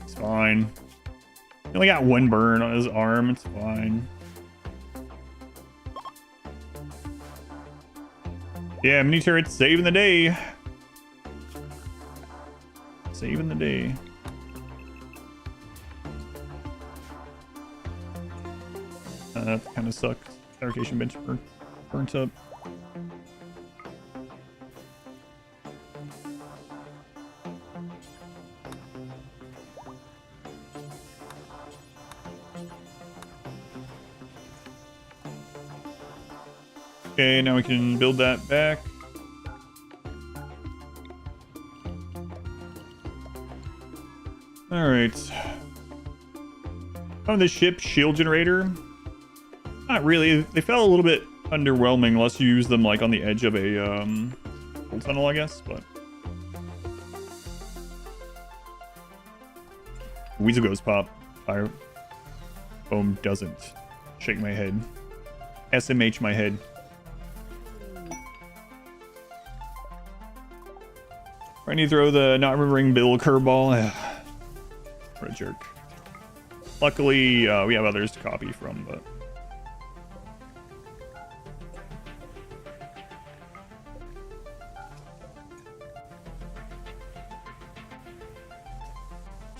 It's fine. He only got 1 burn on his arm. It's fine. Yeah, mini turrets saving the day. Saving the day. That kind of sucks. Fabrication bench burnt up. Okay, now we can build that back. All right. On the ship shield generator, not really. They felt a little bit underwhelming unless you use them like on the edge of a full tunnel, I guess. But Weasel goes pop. Fire foam doesn't. Shake my head. SMH my head. I need to throw the not remembering Bill curveball. What a jerk. Luckily, we have others to copy from, but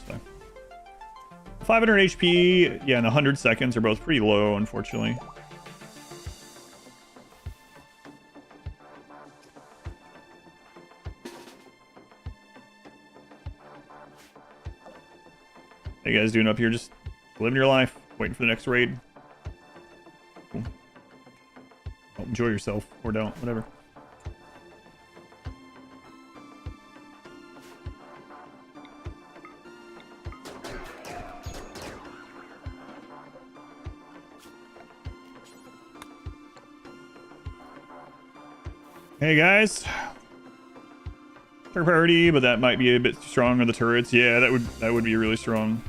so. 500 HP, yeah, and 100 seconds are both pretty low, unfortunately. How you guys doing up here? Just living your life, waiting for the next raid. Cool. Well, enjoy yourself, or don't, whatever. Hey guys. Turret priority, but that might be a bit strong on the turrets. Yeah, that would be really strong.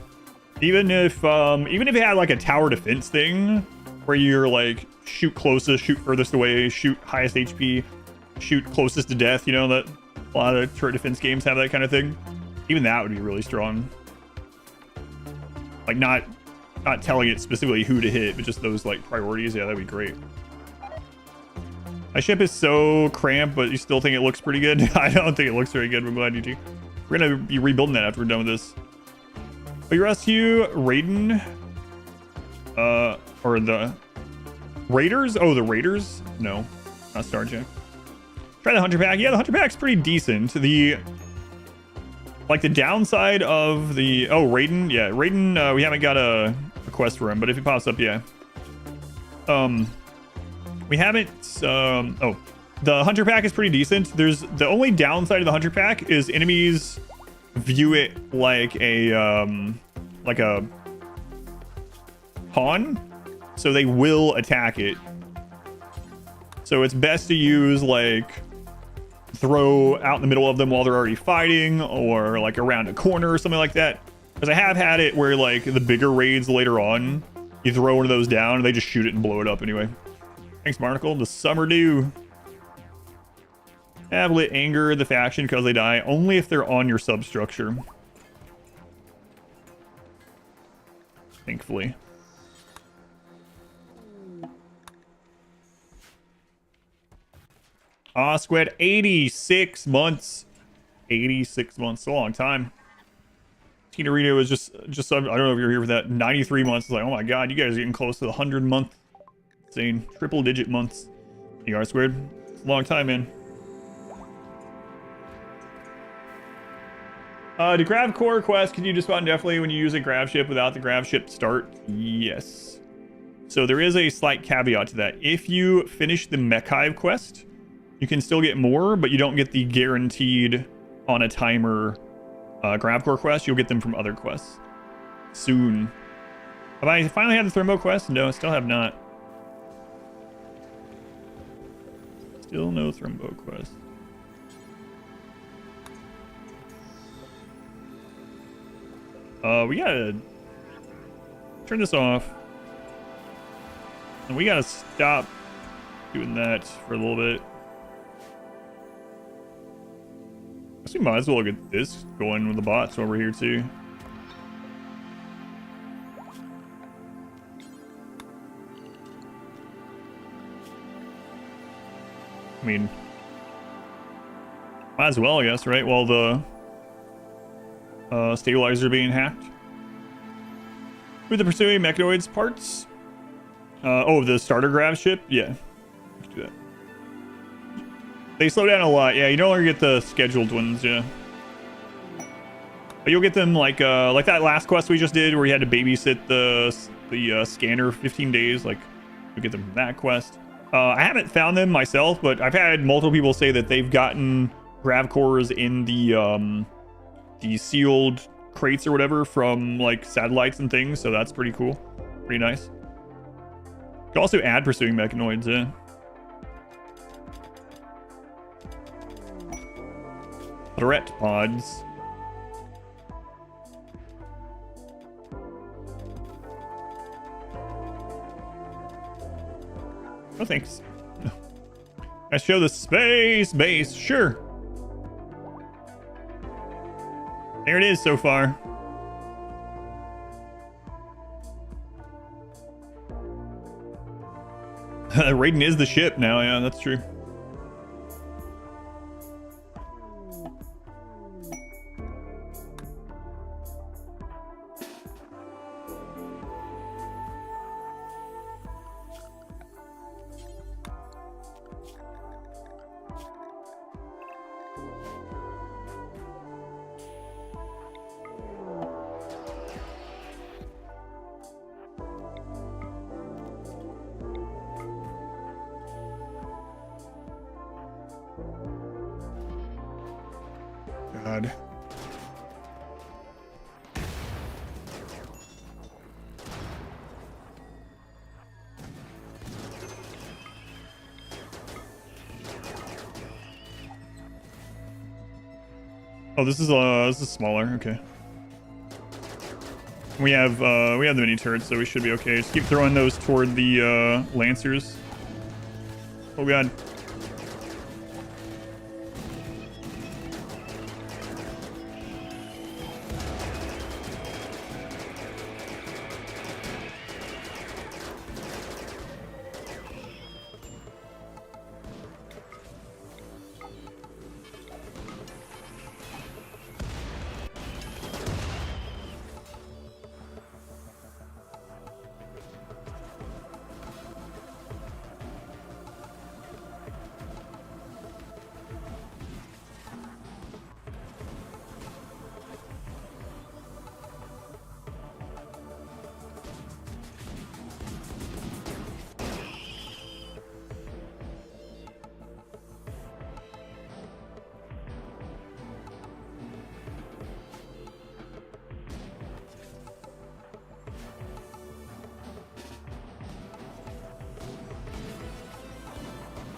Even if it had like a tower defense thing where you're like shoot closest, shoot furthest away, shoot highest HP, shoot closest to death, you know, that a lot of turret defense games have that kind of thing. Even that would be really strong. Like not telling it specifically who to hit, but just those like priorities. Yeah, that'd be great. My ship is so cramped, but you still think it looks pretty good? I don't think it looks very good. I'm glad you do. We're gonna be rebuilding that after we're done with this. But you rescue Raiden, or the Raiders? Oh, the Raiders? No, not Starjack. Try the Hunter Pack. Yeah, the Hunter Pack's pretty decent. The downside of the Raiden. Yeah, Raiden. We haven't got a quest for him, but if he pops up, yeah. We haven't. The Hunter Pack is pretty decent. There's the only downside of the Hunter Pack is enemies view it like a pawn, so they will attack it. So it's best to use like throw out in the middle of them while they're already fighting, or like around a corner or something like that. Because I have had it where like the bigger raids later on, you throw one of those down and they just shoot it and blow it up anyway. Thanks, Barnacle. The Summer Dew. Tablet anger the faction because they die only if they're on your substructure. Thankfully. Squid, 86 months. 86 months. So a long time. Tina Rito is just I don't know if you're here for that. 93 months. It's like, oh my god, you guys are getting close to the 100 month. Insane. Triple digit months. ER squared. It's a long time, man. Do grav core quest, can you just spawn definitely when you use a grav ship without the grav ship start? Yes. So there is a slight caveat to that. If you finish the Mech Hive quest, you can still get more, but you don't get the guaranteed on a timer grav core quest. You'll get them from other quests soon. Have I finally had the Thermo quest? No, I still have not. Still no Thrombo quest. We gotta turn this off. And we gotta stop doing that for a little bit. I guess we might as well get this going with the bots over here too. I mean, might as well, I guess, right? While the stabilizer being hacked. With the pursuing mechanoids parts. The starter grav ship? Yeah. Let's do that. They slow down a lot. Yeah, you no longer get the scheduled ones, yeah. But you'll get them like that last quest we just did where you had to babysit the scanner 15 days. Like, you get them from that quest. I haven't found them myself, but I've had multiple people say that they've gotten grav cores in the sealed crates or whatever from like satellites and things, so that's pretty cool. Pretty nice. You can also add pursuing mechanoids, yeah. Threat pods. Oh, thanks. I show the space base. Sure. There it is so far. Raiden is the ship now. Yeah, that's true. God. Oh, this is smaller. Okay. We have the mini turrets, so we should be okay. Just keep throwing those toward the lancers. Oh god.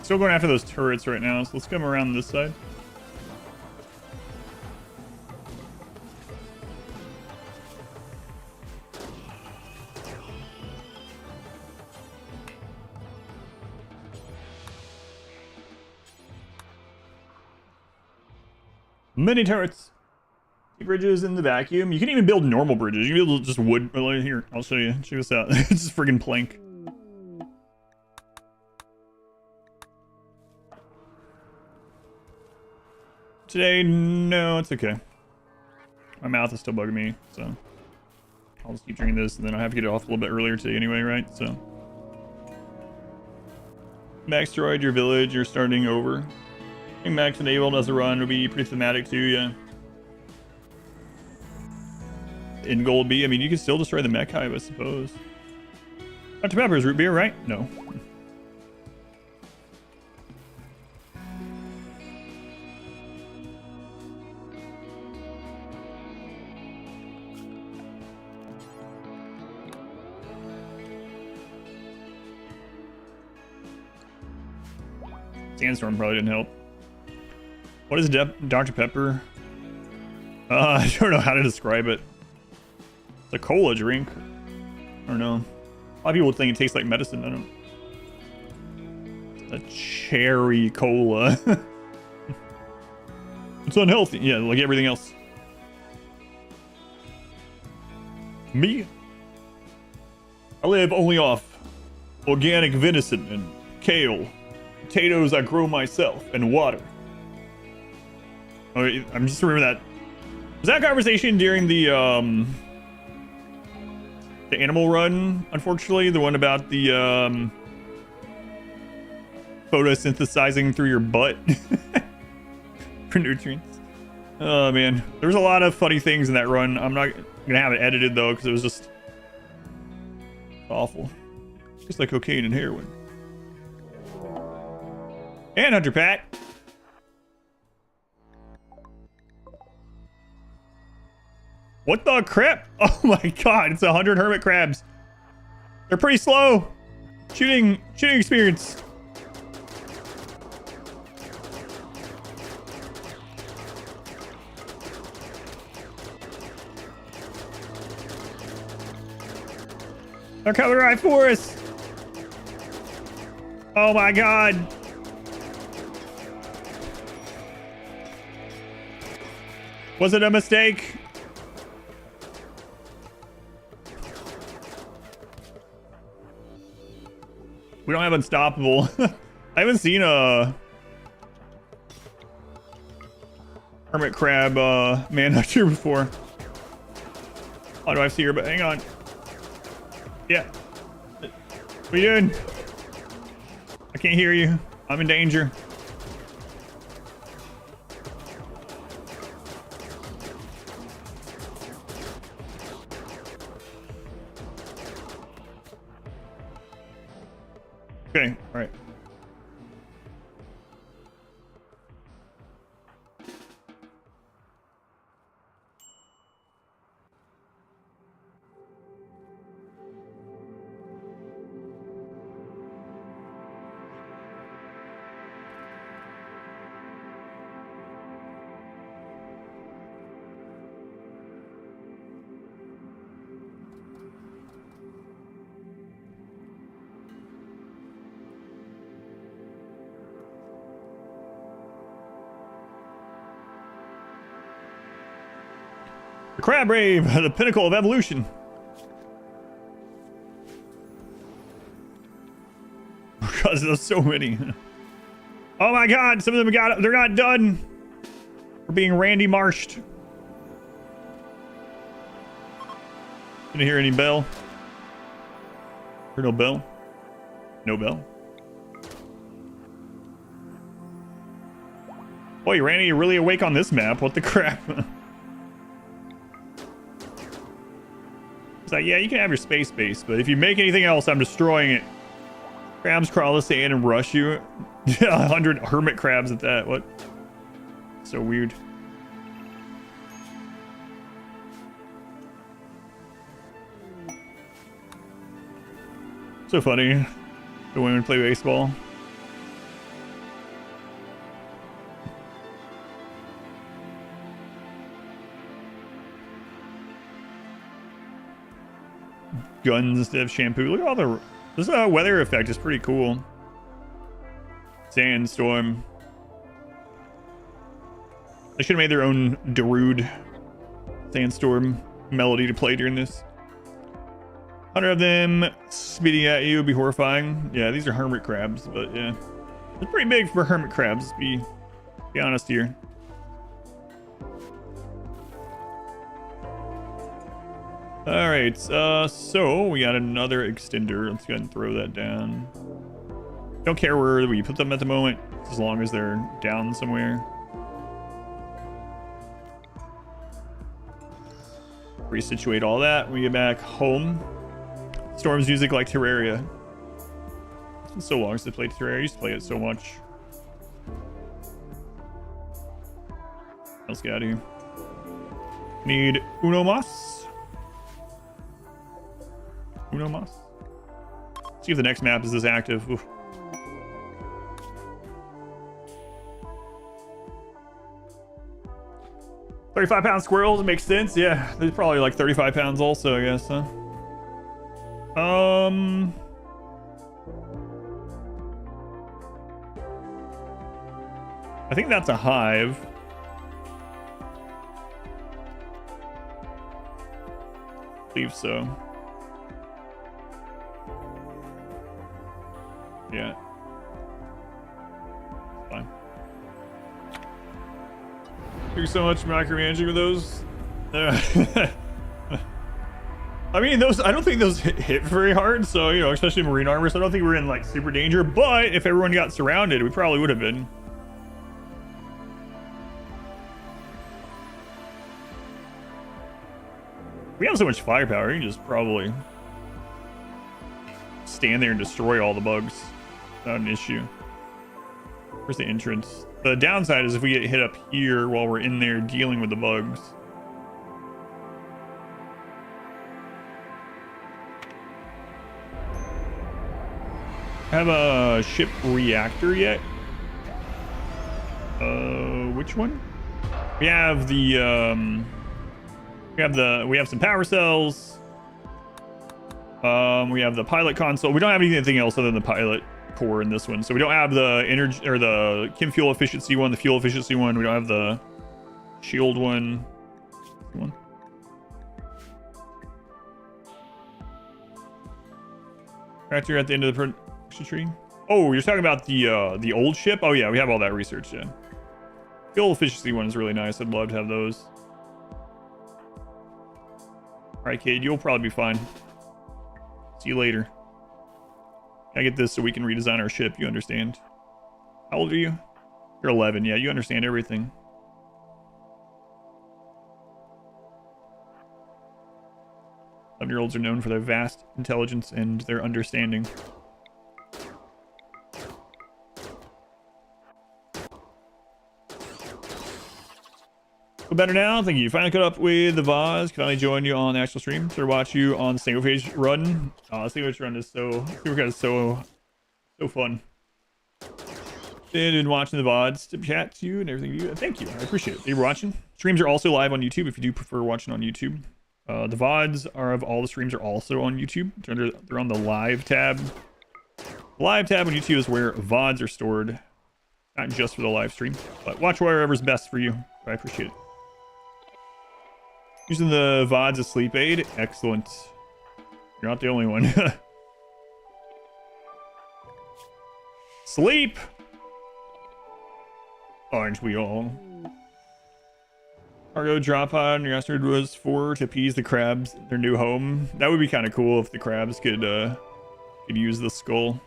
Still going after those turrets right now, so let's come around this side. Mini turrets. Bridges in the vacuum. You can even build normal bridges. You can build just wood. Here, I'll show you. Check this out. It's just friggin' plank. Today, no, it's okay. My mouth is still bugging me, so I'll just keep drinking this, and then I'll have to get it off a little bit earlier today anyway, right? So, Max destroyed your village. You're starting over. I think Max enabled as a run would be pretty thematic too, yeah. In Gold B, I mean, you can still destroy the mech hive, I suppose. Dr. Pepper's root beer, right? No. Sandstorm probably didn't help. What is Dr. Pepper? I don't know how to describe it. It's a cola drink. I don't know. A lot of people think it tastes like medicine. I don't. A cherry cola. It's unhealthy. Yeah, like everything else. Me? I live only off organic venison and kale. Potatoes I grow myself, and water. Oh, I'm just remembering that. Was that conversation during the animal run, unfortunately? The one about the photosynthesizing through your butt for nutrients. Oh man, there's a lot of funny things in that run. I'm not gonna have it edited though, because it was just awful. Just like cocaine and heroin. And Hunter Pat. What the crap? Oh my god, it's 100 hermit crabs. They're pretty slow. Shooting experience. They're coming right for us. Oh my god. Was it a mistake? We don't have unstoppable. I haven't seen a hermit crab manhunter before. How do I see her? But hang on. Yeah. What are you doing? I can't hear you. I'm in danger. Okay, all right. The crab rave, the pinnacle of evolution. Because there's so many. Oh my god, some of them they're not done. We're being Randy Marshed. Didn't hear any bell. Heard no bell. No bell. Boy, Randy, you're really awake on this map. What the crap? It's like, yeah, you can have your space base, but if you make anything else, I'm destroying it. Crabs crawl the sand and rush you. 100 hermit crabs at that. What? So weird. So funny. The women play baseball. Guns instead of shampoo. Look at all the... This weather effect is pretty cool. Sandstorm. They should have made their own Darude Sandstorm melody to play during this. 100 of them speeding at you would be horrifying. Yeah, these are hermit crabs, but yeah. It's pretty big for hermit crabs, be honest here. Alright, so we got another extender. Let's go ahead and throw that down. Don't care where we put them at the moment, as long as they're down somewhere. Resituate all that when we get back home. Storm's music like Terraria. It's been so long since I played Terraria. I used to play it so much. Let's get out of here. Need uno mas. Uno mas. See if the next map is this active. Oof. £35 squirrels makes sense. Yeah, they're probably like 35 pounds also, I guess, huh? I think that's a hive. I believe so. Yeah. Fine. Thank you so much for micromanaging with those. I mean, those, I don't think those hit very hard, so, you know, especially marine armor, so I don't think we're in, like, super danger, but if everyone got surrounded, we probably would have been. We have so much firepower, you can just probably stand there and destroy all the bugs. Not an issue. Where's the entrance? The downside is if we get hit up here while we're in there dealing with the bugs. Have a ship reactor yet? Which one? We have the we have some power cells. We have the pilot console. We don't have anything else other than the pilot core in this one. So we don't have the energy or the chem fuel efficiency one, the fuel efficiency one. We don't have the shield one. Reactor at the end of the production tree. Oh, you're talking about the old ship? Oh yeah, we have all that research. Yeah, fuel efficiency one is really nice. I'd love to have those. All right, Cade, you'll probably be fine. See you later. I get this so we can redesign our ship. You understand? How old are you? You're 11. Yeah, you understand everything. Year-olds are known for their vast intelligence and their understanding. Feel better now? Thank you. Finally caught up with the Vaz. Finally joined you on the actual stream. So watch you on single page run. Single page run is so fun. Been watching the VODs to chat to you and everything you. Thank you. I appreciate it. Thank you for watching. Streams are also live on YouTube if you do prefer watching on YouTube. The VODs are of all the streams are also on YouTube. They're on the live tab. The live tab on YouTube is where VODs are stored. Not just for the live stream, but watch wherever's best for you. I appreciate it. Using the VODs as sleep aid. Excellent. You're not the only one. Sleep! Aren't we all? Cargo drop pod on your asteroid was for to appease the crabs in their new home. That would be kind of cool if the crabs could use the skull.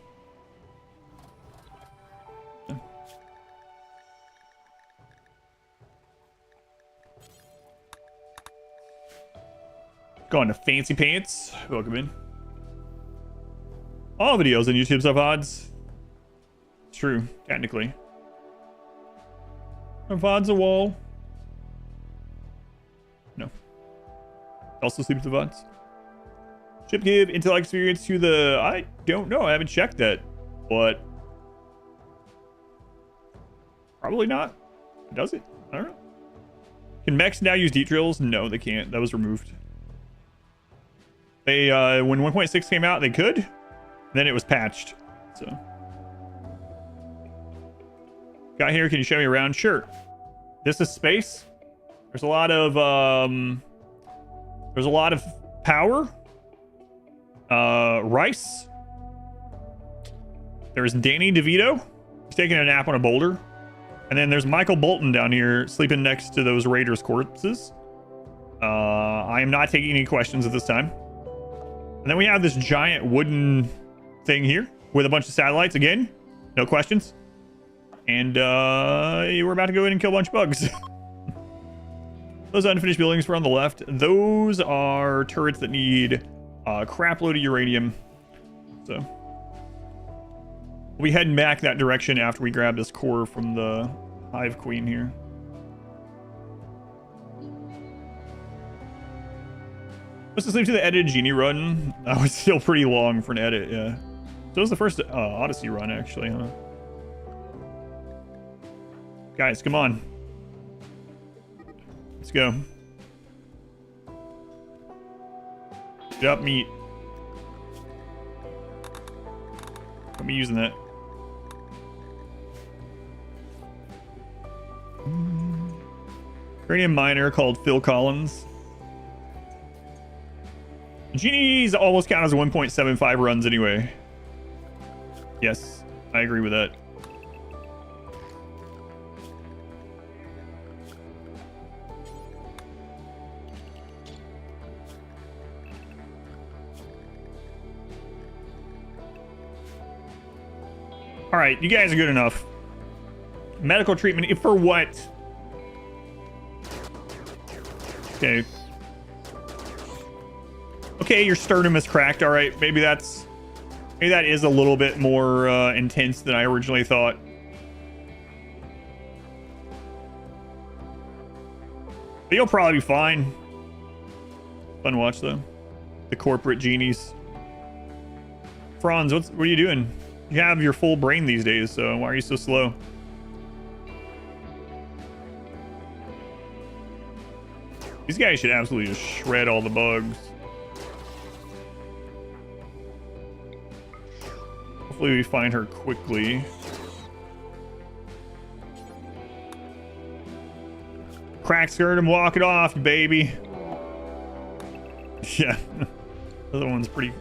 Going to Fancy Pants. Welcome in. All videos on YouTube's have VODs. True, technically. Are VODs a wall? No. Also sleep with the VODs. Ship give Intel experience to the... I don't know. I haven't checked that. But... probably not. Does it? I don't know. Can mechs now use deep drills? No, they can't. That was removed. They, when 1.6 came out, they could. Then it was patched. So... got here, can you show me around? Sure. This is space. There's a lot of power. Rice. There's Danny DeVito. He's taking a nap on a boulder. And then there's Michael Bolton down here sleeping next to those Raiders corpses. I am not taking any questions at this time. And then we have this giant wooden thing here with a bunch of satellites again. No questions. And we're about to go in and kill a bunch of bugs. Those unfinished buildings were on the left. Those are turrets that need a crap load of uranium. So we'll be heading back that direction after we grab this core from the Hive Queen here. Let's just leave to the edited Genie run. That was still pretty long for an edit, yeah. So it was the first Odyssey run, actually, huh? Guys, come on. Let's go. Get up, meat. I'll be using that. Uranium miner called Phil Collins. Genies almost count as 1.75 runs anyway. Yes, I agree with that. All right, you guys are good enough. Medical treatment for what? Okay. Okay, your sternum is cracked. All right, maybe that is a little bit more intense than I originally thought. But you'll probably be fine. Fun watch though. The corporate genies. Franz, what are you doing? You have your full brain these days, so why are you so slow? These guys should absolutely just shred all the bugs. Hopefully we find her quickly. Crack skirt and walk it off, baby. Yeah. The other one's pretty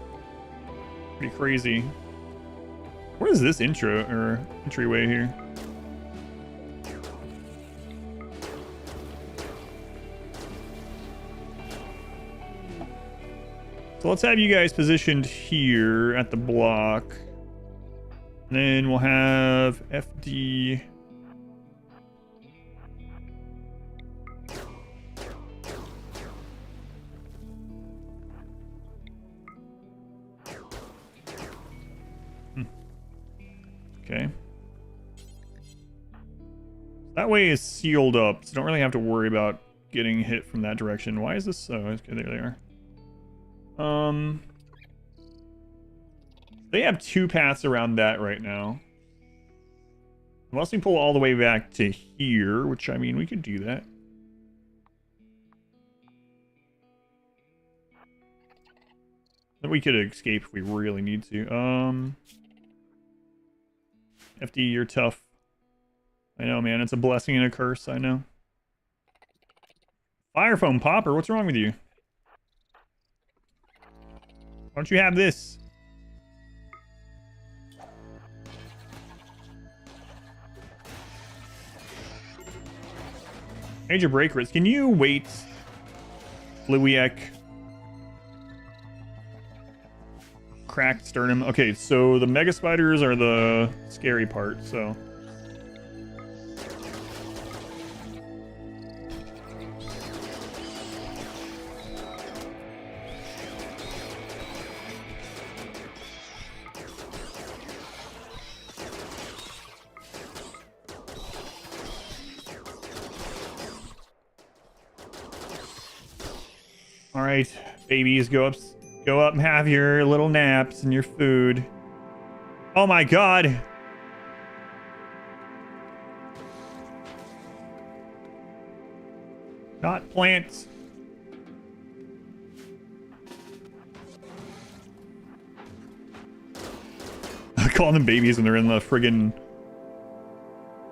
crazy. What is this intro or entryway here? So let's have you guys positioned here at the block. And then we'll have FD. Okay. That way is sealed up, so don't really have to worry about getting hit from that direction. Why is this? Oh, okay, there they are. They have two paths around that right now. Unless we pull all the way back to here, which, I mean, we could do that. Then we could escape if we really need to. FD, you're tough. I know, man. It's a blessing and a curse, I know. Fire foam popper, what's wrong with you? Why don't you have this? Major break risk. Can you wait, Fluiek? Cracked sternum. Okay, so the mega spiders are the scary part, so. All right, babies, go up and have your little naps and your food. Oh my god. Not plants. I call them babies when they're in the friggin'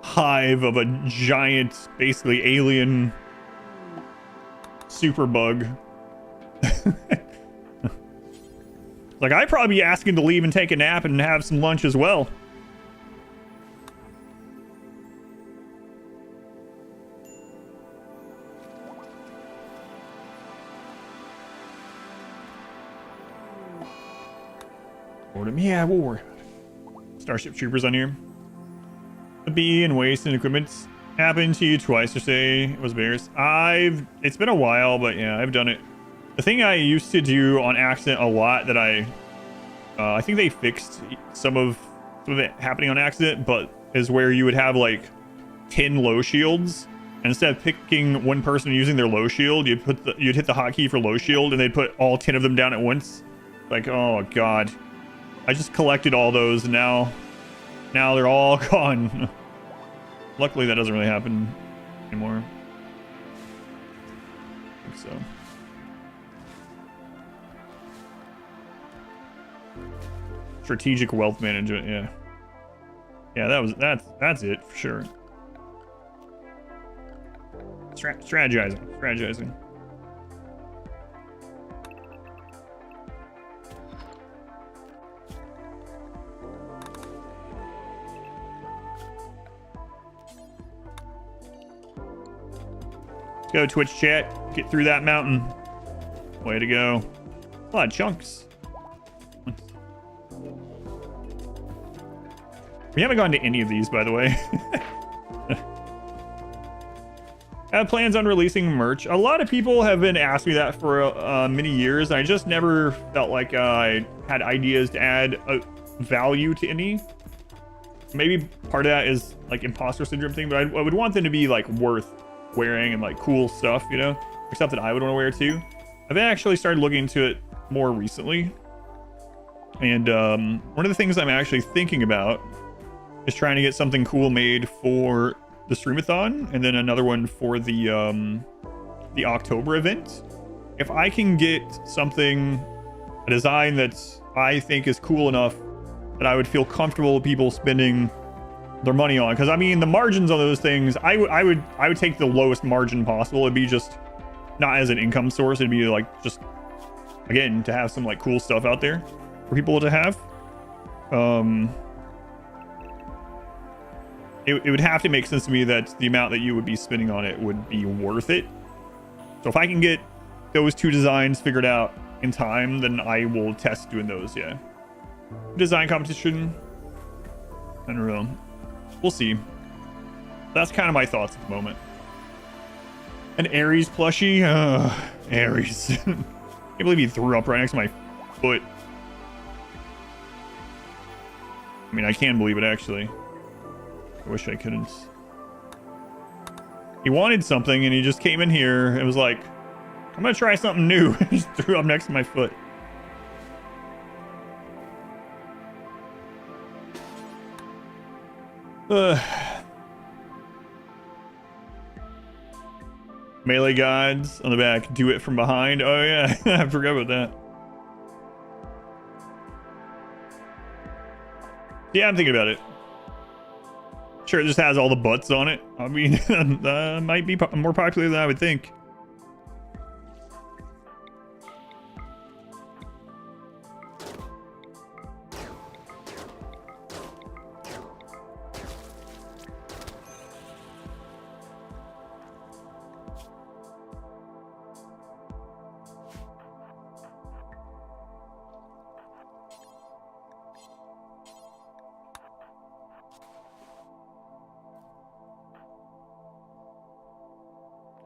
hive of a giant, basically alien super bug. Like, I'd probably be asking to leave and take a nap and have some lunch as well. Boredom. Yeah, we'll worry about it. Starship Troopers on here. The bee and waste and equipment happened to you twice, or say it was bears. It's been a while, but yeah, I've done it. The thing I used to do on accident a lot that I think they fixed some of it happening on accident, but is where you would have like 10 low shields, and instead of picking one person using their low shield, you'd hit the hotkey for low shield, and they'd put all 10 of them down at once. Like, oh god, I just collected all those, and now they're all gone. Luckily, that doesn't really happen anymore. I think so. Strategic wealth management, yeah. Yeah, that's it for sure. Strategizing. Let's go, Twitch chat. Get through that mountain. Way to go. A lot of chunks. We haven't gone to any of these, by the way. I have plans on releasing merch. A lot of people have been asking me that for many years. I just never felt like I had ideas to add value to any. Maybe part of that is like imposter syndrome thing, but I would want them to be like worth wearing and like cool stuff, you know, or stuff that I would want to wear too. I've actually started looking into it more recently. And one of the things I'm actually thinking about is trying to get something cool made for the streamathon, and then another one for the October event. If I can get something, a design that I think is cool enough that I would feel comfortable people spending their money on, because I mean the margins on those things, I would take the lowest margin possible. It'd be just not as an income source. It'd be like just, again, to have some like cool stuff out there for people to have. It would have to make sense to me that the amount that you would be spending on it would be worth it. So if I can get those two designs figured out in time, then I will test doing those. Yeah, design competition, I don't know, we'll see. That's kind of my thoughts at the moment. An Ares plushie. Ares. Can't believe he threw up right next to my foot. I mean, I can believe it, actually. I wish I couldn't. He wanted something and he just came in here and was like, I'm gonna try something new. He just threw up next to my foot. Melee gods on the back. Do it from behind. Oh yeah, I forgot about that. Yeah, I'm thinking about it. Sure, it just has all the butts on it. I mean, might be more popular than I would think.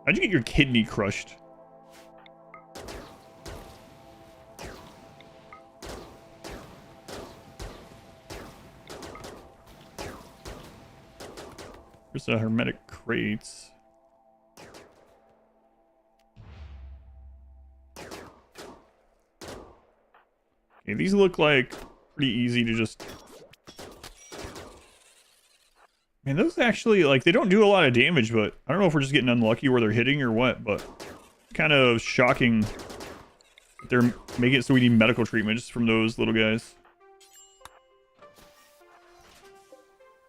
How'd you get your kidney crushed? Here's the hermetic crates. Okay, these look like pretty easy to just... Man, those actually, like, they don't do a lot of damage, but I don't know if we're just getting unlucky where they're hitting or what, but it's kind of shocking that they're making it so we need medical treatment just from those little guys.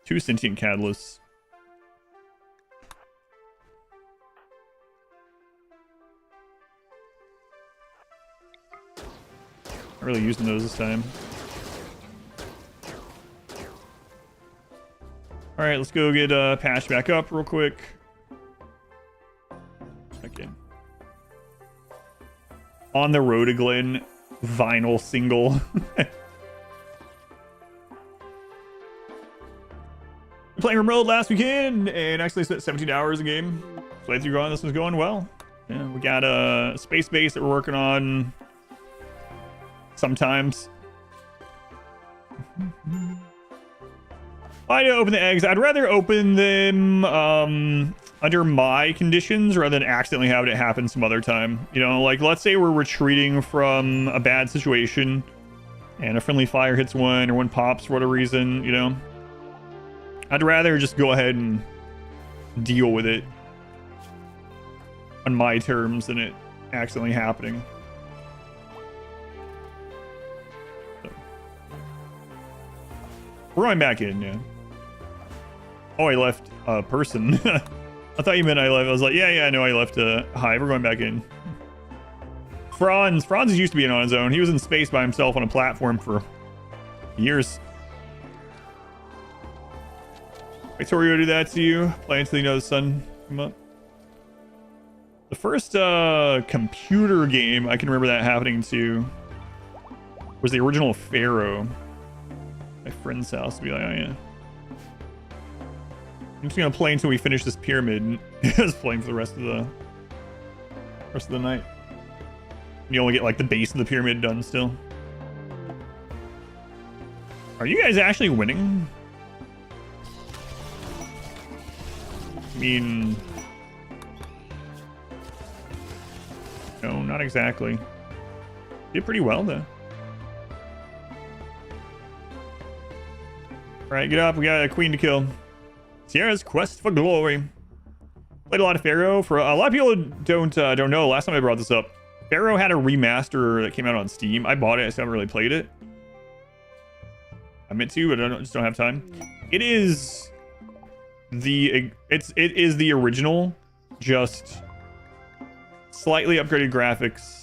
2 sentient catalysts. Not really using those this time. All right, let's go get patched back up real quick. Okay. On the Road to Glen vinyl single. Playing RimWorld last weekend and actually spent 17 hours a game. Playthrough going, this was going well. Yeah, we got a space base that we're working on sometimes. Why do I open the eggs? I'd rather open them under my conditions rather than accidentally having it happen some other time. You know, like let's say we're retreating from a bad situation and a friendly fire hits one or one pops for whatever reason, you know. I'd rather just go ahead and deal with it on my terms than it accidentally happening. So. We're going back in, yeah. Oh, I left a person. I thought you meant I left. I was like, yeah, I know I left a hive. We're going back in. Franz used to be on his own. He was in space by himself on a platform for years. Victorio do that to you. Play until you know the sun come up. The first computer game I can remember that happening to was the original Pharaoh. My friend's house to be like, oh yeah. I'm just gonna play until we finish this pyramid. Just playing for the rest of the night. You only get like the base of the pyramid done still. Are you guys actually winning? I mean, no, not exactly. Did pretty well though. Alright, get up. We got a queen to kill. Sierra's Quest for Glory. Played a lot of Pharaoh. For a lot of people don't know, last time I brought this up, Pharaoh had a remaster that came out on Steam. I bought it. I still haven't really played it. I meant to, but I just don't have time. It is the original, just slightly upgraded graphics.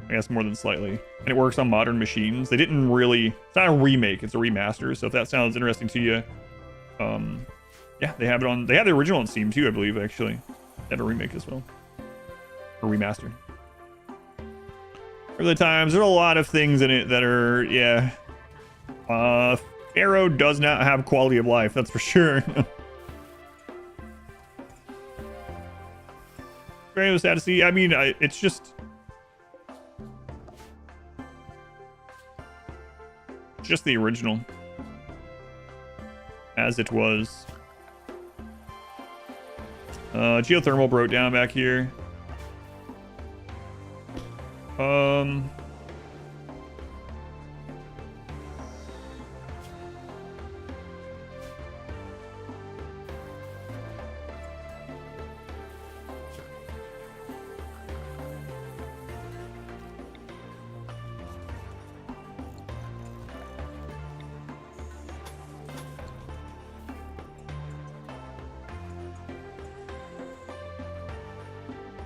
I guess more than slightly. And it works on modern machines. They didn't really... It's not a remake, it's a remaster. So if that sounds interesting to you, yeah, they have it on... They have the original on Steam too, I believe, actually. They have a remake as well. Or remaster. For the times, there are a lot of things in it that are... Yeah. Pharaoh does not have quality of life, that's for sure. Very sad to see. I mean, it's just... Just the original. As it was. Geothermal broke down back here.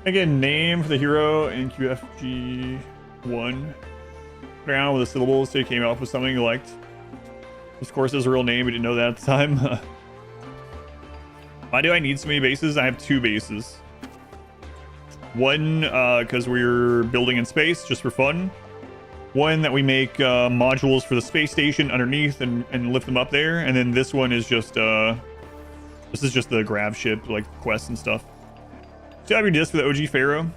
Again, name for the hero in QFG1. Around with the syllables so he came up with something you liked. Of course, his real name, we didn't know that at the time. Why do I need so many bases? I have 2 bases. One, because we're building in space just for fun. One that we make modules for the space station underneath and lift them up there. And then this one is just, this is just the grav ship, like quests and stuff. Do you have your disc for the OG Pharaoh?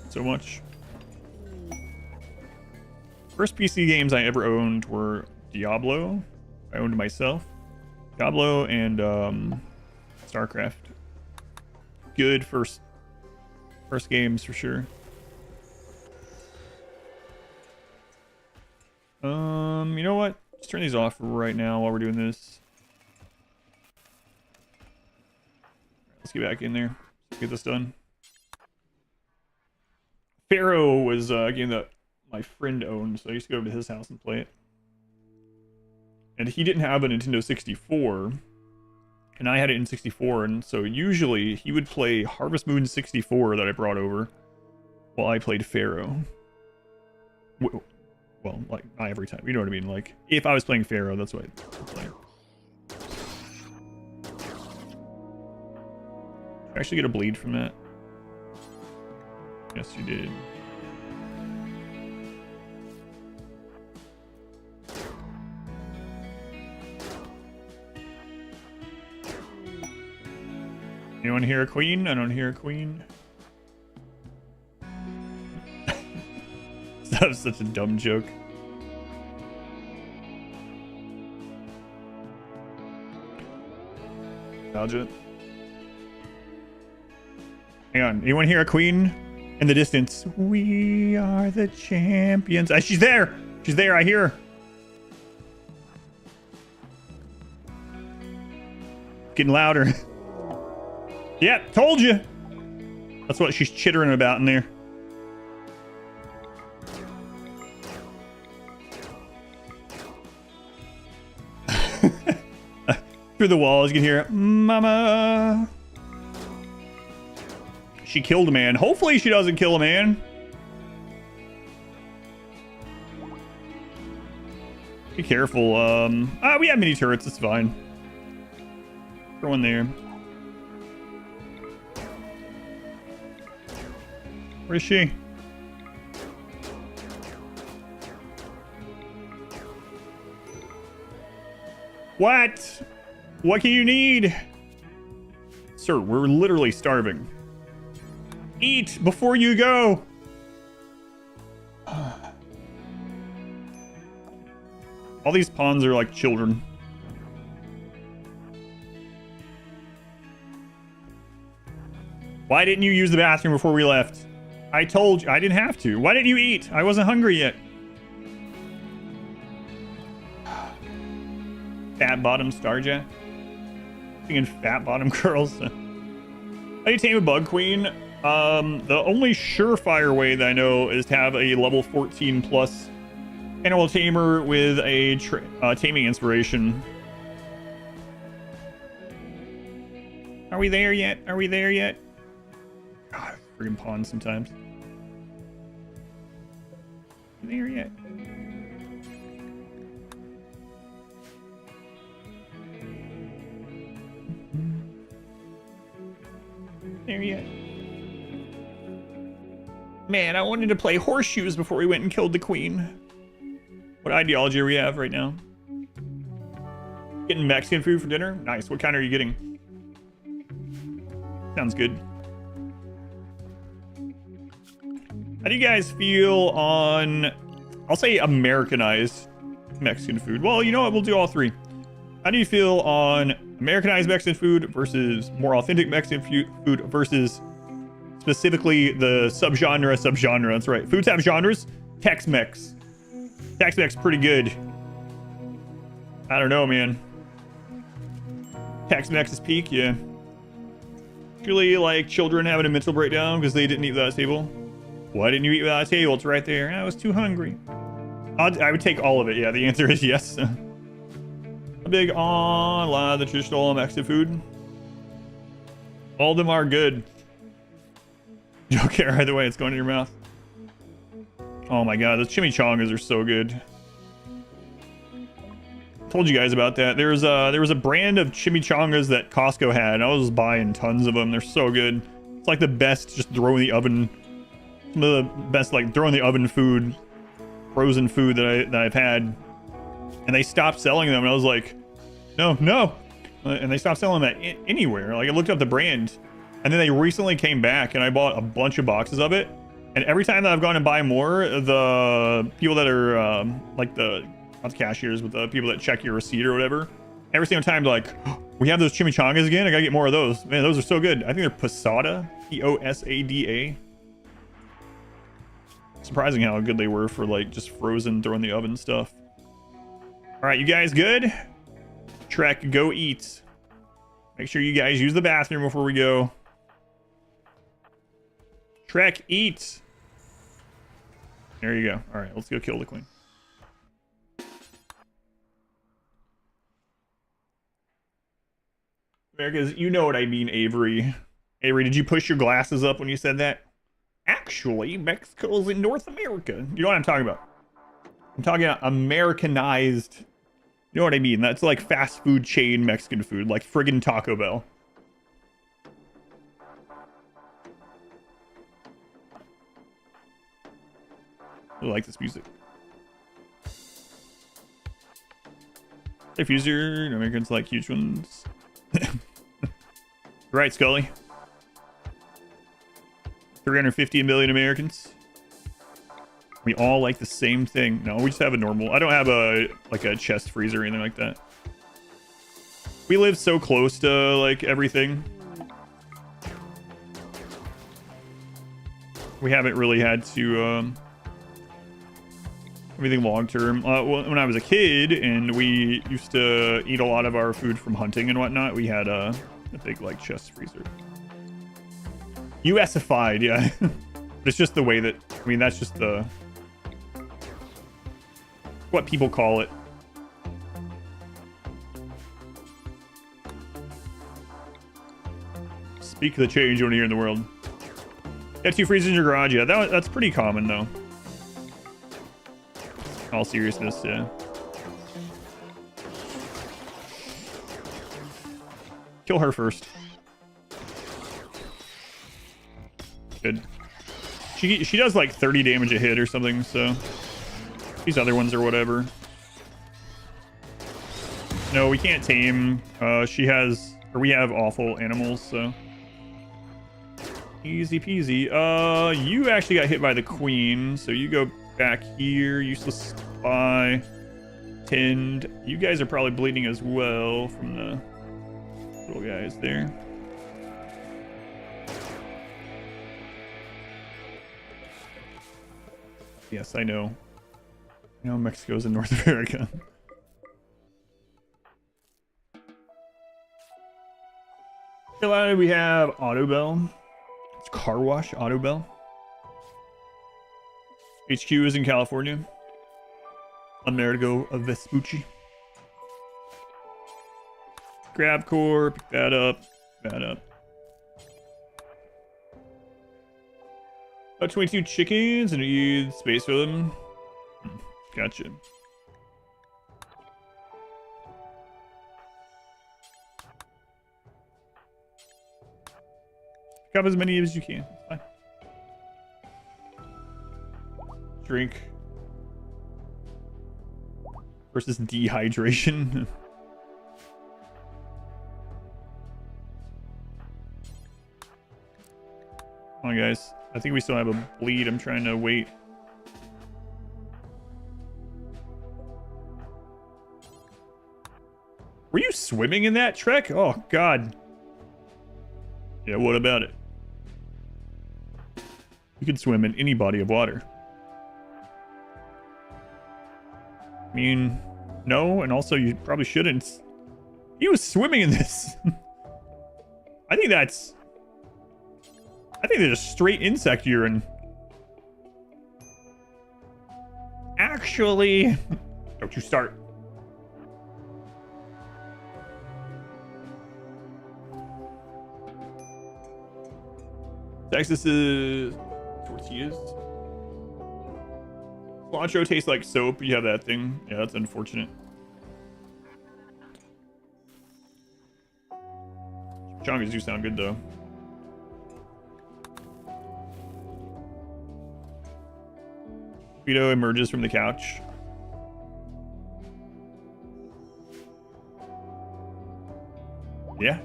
So much. First PC games I ever owned were Diablo. I owned myself. Diablo and StarCraft. Good first games for sure. You know what? Let's turn these off right now while we're doing this. Let's get back in there. Let's get this done. Pharaoh was a game that my friend owned, so I used to go over to his house and play it. And he didn't have a Nintendo 64, and I had it in 64, and so usually he would play Harvest Moon 64 that I brought over while I played Pharaoh. Well, like, not every time. You know what I mean? Like, if I was playing Pharaoh, that's what I'd play. Did I actually get a bleed from that? Yes, you did. Anyone hear a queen? I don't hear a queen. That was such a dumb joke. Nostalgia. Hang on. Anyone hear a queen in the distance? We are the champions. She's there. She's there. I hear her. Getting louder. Yeah, told you. That's what she's chittering about in there. Through the walls, you can hear, Mama. She killed a man. Hopefully she doesn't kill a man. Be careful. We have mini turrets. It's fine. Throw one there. Where is she? What? What can you need? Sir, we're literally starving. Eat before you go. All these pawns are like children. Why didn't you use the bathroom before we left? I told you I didn't have to. Why didn't you eat? I wasn't hungry yet. Fat bottom Starjack. Thinking fat bottom girls. How do you tame a bug queen? The only surefire way that I know is to have a level 14 plus animal tamer with a taming inspiration. Are we there yet? Are we there yet? God, friggin' pawns sometimes. There yet? There yet? Man, I wanted to play horseshoes before we went and killed the queen. What ideology do we have right now? Getting Mexican food for dinner? Nice. What kind are you getting? Sounds good. How do you guys feel on, I'll say, Americanized Mexican food? Well, you know what? We'll do all three. How do you feel on Americanized Mexican food versus more authentic Mexican food versus specifically the subgenre? That's right. Foods have genres. Tex-Mex. Tex-Mex pretty good. I don't know, man. Tex-Mex's peak, yeah. Really like children having a mental breakdown because they didn't eat without a table. Why didn't you eat without a table? It's right there. I was too hungry. I would take all of it. Yeah, the answer is yes. I'm big on a lot of the traditional Mexican food. All of them are good. You don't care either way. It's going in your mouth. Oh my god, those chimichangas are so good. Told you guys about that. There was a brand of chimichangas that Costco had, and I was buying tons of them. They're so good. It's like the best just throw in the oven. Some of the best like throw in the oven food, frozen food that I've had. And they stopped selling them, and I was like, no. And they stopped selling that anywhere. Like I looked up the brand, and then they recently came back, and I bought a bunch of boxes of it. And every time that I've gone and buy more, the people that are like the not the cashiers, but the people that check your receipt or whatever, every single time they're like, oh, we have those chimichangas again. I gotta get more of those. Man, those are so good. I think they're posada, Posada. Surprising how good they were for like just frozen, throw in the oven stuff. All right, you guys good? Trek, go eat. Make sure you guys use the bathroom before we go. Trek, eat. There you go. All right, let's go kill the queen. America's, you know what I mean, Avery. Avery, did you push your glasses up when you said that? Actually, Mexico's in North America. You know what I'm talking about? I'm talking about Americanized. You know what I mean? That's like fast food chain Mexican food, like friggin' Taco Bell. I like this music. Hey, Fuser, Americans like huge ones. Right, Scully. 350 million Americans. We all like the same thing. No, we just have a normal. I don't have a like a chest freezer or anything like that. We live so close to like everything. We haven't really had to everything long term. When I was a kid and we used to eat a lot of our food from hunting and whatnot, we had a big like chest freezer. USified, yeah. But it's just the way that, I mean, that's just the what people call it. Speak the change you want to hear in the world. Got 2 freezers in your garage, yeah. That's pretty common though. In all seriousness, yeah. Kill her first. Good. She does like 30 damage a hit or something, so these other ones or whatever. No, we can't tame. She has, or we have awful animals, so easy peasy. You actually got hit by the queen, so you go back here. Useless spy. Tend. You guys are probably bleeding as well from the little guys there. Yes, I know. I know Mexico's in North America. Carolina, we have Autobell. It's Car Wash Autobell. HQ is in California. Amerigo of Vespucci. Grab core, pick that up. That up. About 22 chickens and you need space for them. Gotcha. Pick up as many as you can. Fine. Drink. Versus dehydration. Come on, guys. I think we still have a bleed. I'm trying to wait. Were you swimming in that, Trek? Oh, God. Yeah, what about it? You can swim in any body of water. I mean, no, and also you probably shouldn't. He was swimming in this. I think that's just straight insect urine. Actually, don't you start. Texas is tortillas. Cilantro tastes like soap. You have that thing. Yeah, that's unfortunate. Chongas do sound good though. Vito emerges from the couch. Yeah.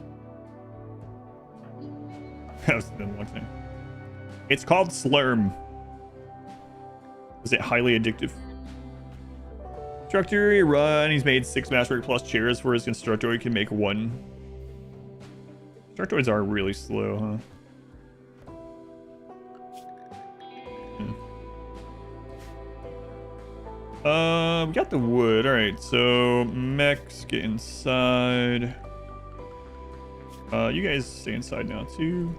That was the one thing. It's called Slurm. Is it highly addictive? Constructor run. He's made 6 Masterwork plus chairs for his constructor. He can make 1. Constructoids are really slow, huh? We got the wood. All right, so mechs get inside. You guys stay inside now too.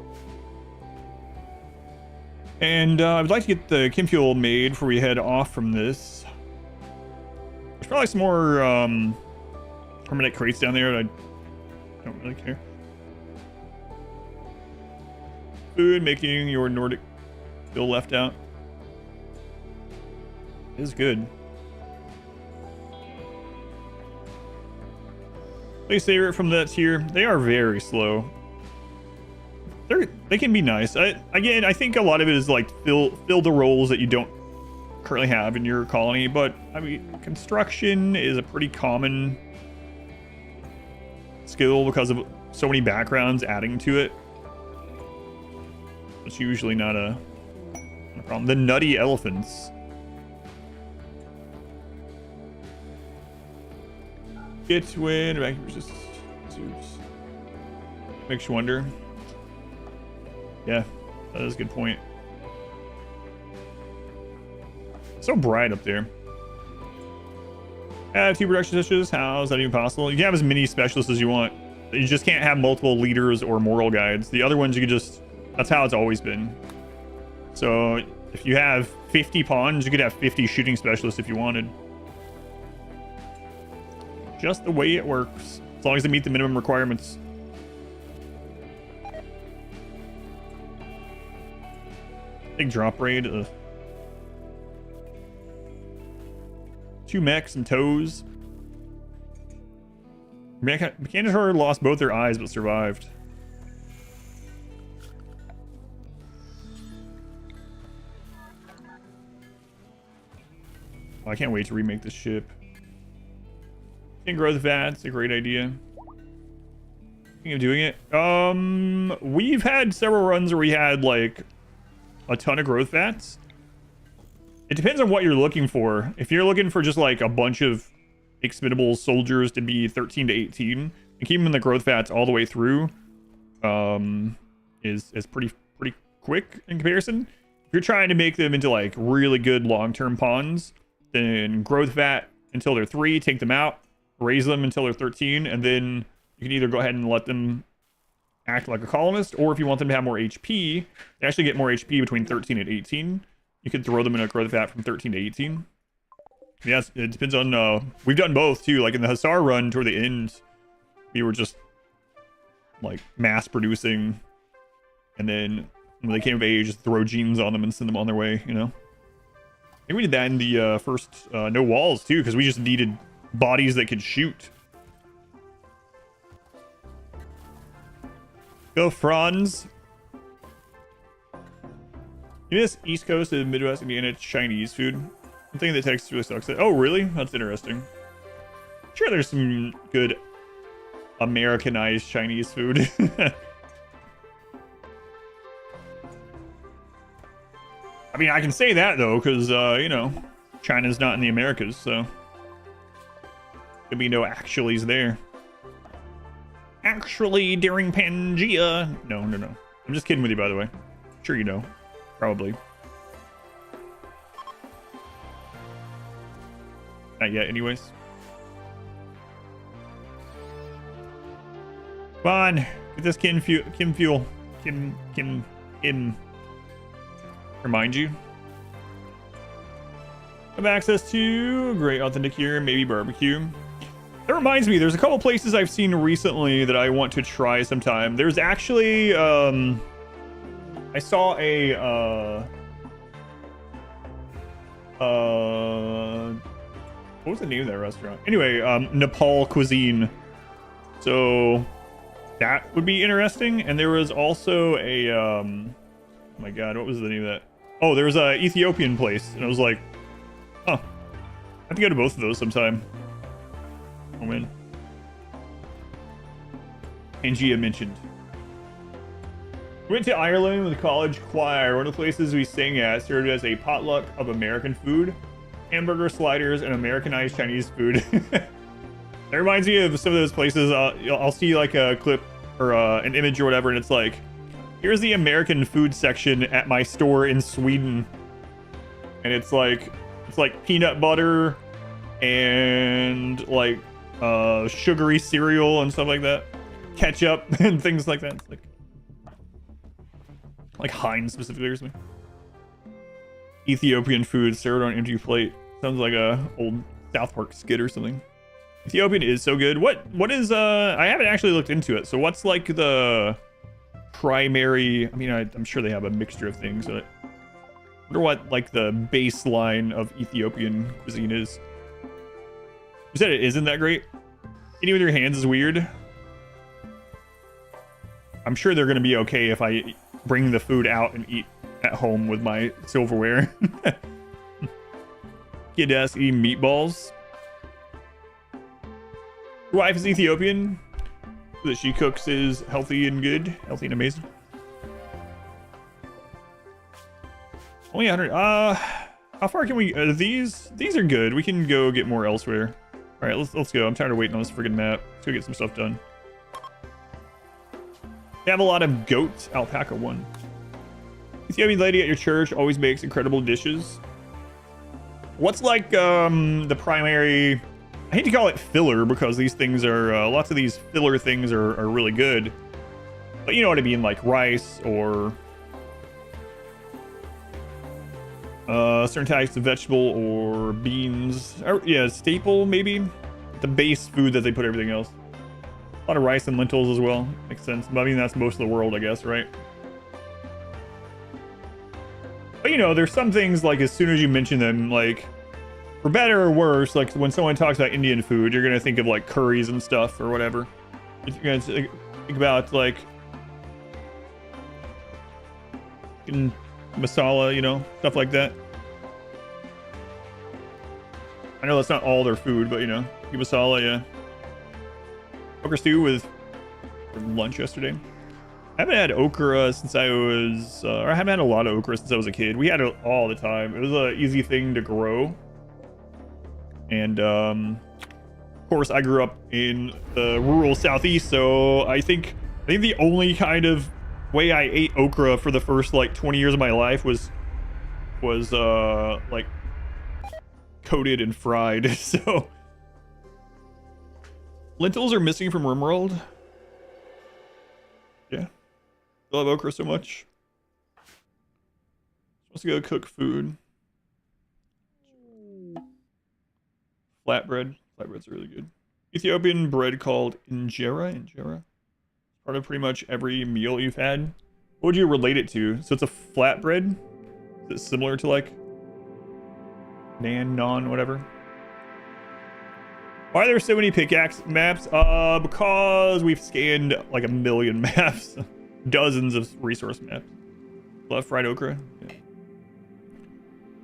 And I'd like to get the chem fuel made before we head off from this. There's probably some more permanent crates down there. I don't really care. Food, making your Nordic still left out. It is good. Please save it from that tier. They are very slow. They can be nice. Again, I think a lot of it is like fill the roles that you don't currently have in your colony. But I mean, construction is a pretty common skill because of so many backgrounds adding to it. It's usually not a problem. The nutty elephants. Get win, vacuum resist suits. Makes you wonder. Yeah, that is a good point. So bright up there. Add 2 production stitches. How is that even possible? You can have as many specialists as you want. You just can't have multiple leaders or moral guides. The other ones you could just... That's how it's always been. So if you have 50 pawns, you could have 50 shooting specialists if you wanted. Just the way it works. As long as they meet the minimum requirements. Big drop rate. 2 mechs and toes. Mechanitor lost both their eyes but survived. Oh, I can't wait to remake this ship. Can grow the vats, a great idea. Thinking of doing it. We've had several runs where we had like a ton of growth vats. It depends on what you're looking for. If you're looking for just like a bunch of expendable soldiers to be 13 to 18 and keep them in the growth vats all the way through, is pretty quick in comparison. If you're trying to make them into like really good long-term pawns, then grow the fat until they're 3, take them out, raise them until they're 13, and then you can either go ahead and let them act like a colonist, or if you want them to have more HP, they actually get more HP between 13 and 18. You could throw them in a grow the fat from 13 to 18. Yes, it depends on, we've done both too. Like in the Hussar run toward the end, we were just like mass producing, and then when they came of age, just throw genes on them and send them on their way, you know? I think we did that in the first No Walls too, because we just needed bodies that could shoot. Go Franz. You miss East Coast and Midwest Indiana Chinese food. I'm thinking the text really sucks. Oh, really? That's interesting. Sure, there's some good Americanized Chinese food. I mean, I can say that though, because you know, China's not in the Americas, so there'd be no actuallys there. Actually, during Pangea. No. I'm just kidding with you, by the way. Sure you know. Probably. Not yet, anyways. Come on. Get this Kim fuel. Kim. Remind you. Have access to great authentic here, maybe barbecue. That reminds me, there's a couple places I've seen recently that I want to try sometime. There's actually, I saw a, what was the name of that restaurant? Anyway, Nepal cuisine. So that would be interesting. And there was also a, oh my God, what was the name of that? Oh, there was a Ethiopian place. And I was like, huh, I have to go to both of those sometime. Oh man. Pangea mentioned. We went to Ireland with the college choir. One of the places we sang at served as a potluck of American food, hamburger sliders, and Americanized Chinese food. That reminds me of some of those places. I'll see like a clip or an image or whatever, and it's like, here's the American food section at my store in Sweden, and it's like peanut butter and like sugary cereal and stuff like that, ketchup and things like that. It's like Heinz specifically or something. Ethiopian food served on an empty plate. Sounds like a old South Park skit or something. Ethiopian is so good. What is I haven't actually looked into it. So what's like the primary? I mean, I'm sure they have a mixture of things. But I wonder what like the baseline of Ethiopian cuisine is. You said it isn't that great? Eating with your hands is weird. I'm sure they're gonna be okay if I bring the food out and eat at home with my silverware. Kid ass eating meatballs. Your wife is Ethiopian. So that she cooks is healthy and good. Healthy and amazing. Only 100. How far can we? These are good. We can go get more elsewhere. All right, let's go. I'm tired of waiting on this friggin' map. Let's go get some stuff done. They have a lot of goats. Alpaca 1. Ethiopian lady at your church always makes incredible dishes. What's like the primary? I hate to call it filler because these things are lots of these filler things are really good, but you know what I mean, like rice or certain types of vegetable or beans. Or, yeah, staple maybe. The base food that they put everything else. A lot of rice and lentils as well. Makes sense. But I mean, that's most of the world, I guess, right? But you know, there's some things like as soon as you mention them, like for better or worse, like when someone talks about Indian food, you're gonna think of like curries and stuff or whatever. You're gonna think about like masala, you know, stuff like that. I know that's not all their food, but you know, masala, yeah. Okra stew with lunch yesterday. I haven't had okra since I was, or I haven't had a lot of okra since I was a kid. We had it all the time. It was an easy thing to grow. And, of course, I grew up in the rural Southeast, so I think the only kind of way I ate okra for the first, like, 20 years of my life was was like coated and fried. So lentils are missing from RimWorld. Yeah, I love okra so much. Supposed to go cook food. Flatbread's really good. Ethiopian bread called injera. Part of pretty much every meal you've had. What would you relate it to? So it's a flatbread. Is it similar to like naan, whatever? Why are there so many pickaxe maps? Because we've scanned like a million maps, dozens of resource maps. Love fried okra. Yeah.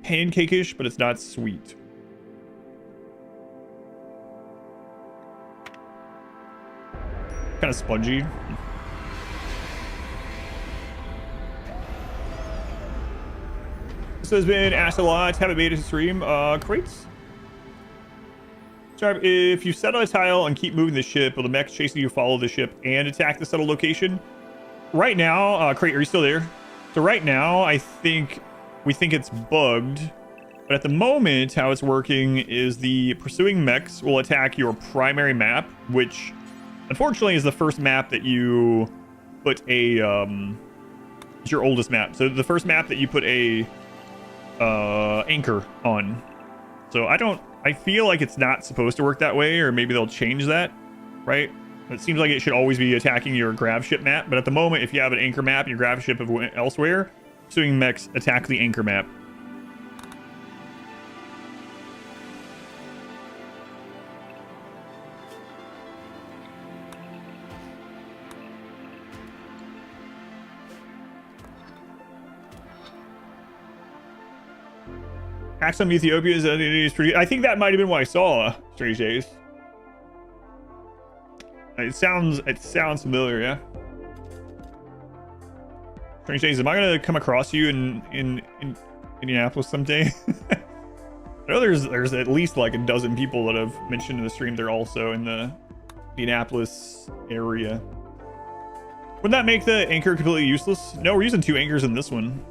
Pancake-ish, but it's not sweet. Kind of spongy. This has been asked a lot. Haven't made it to stream. Crates. Sharp, if you settle a tile and keep moving the ship, will the mechs chasing you follow the ship and attack the settled location? Right now, Crate, are you still there? So right now, we think it's bugged. But at the moment, how it's working is the pursuing mechs will attack your primary map, which unfortunately is the first map that you put a it's your oldest map. So the first map that you put a anchor on. So I feel like it's not supposed to work that way, or maybe they'll change that, right? It seems like it should always be attacking your grav ship map, but at the moment, if you have an anchor map and your grav ship went elsewhere, pursuing mechs attack the anchor map. Axum Ethiopia is pretty. I think that might have been what I saw. Strange Days. It sounds familiar, yeah. Strange Days. Am I gonna come across you in Indianapolis someday? I know there's at least like a dozen people that have mentioned in the stream they're also in the Indianapolis area. Wouldn't that make the anchor completely useless? No, we're using 2 anchors in this one.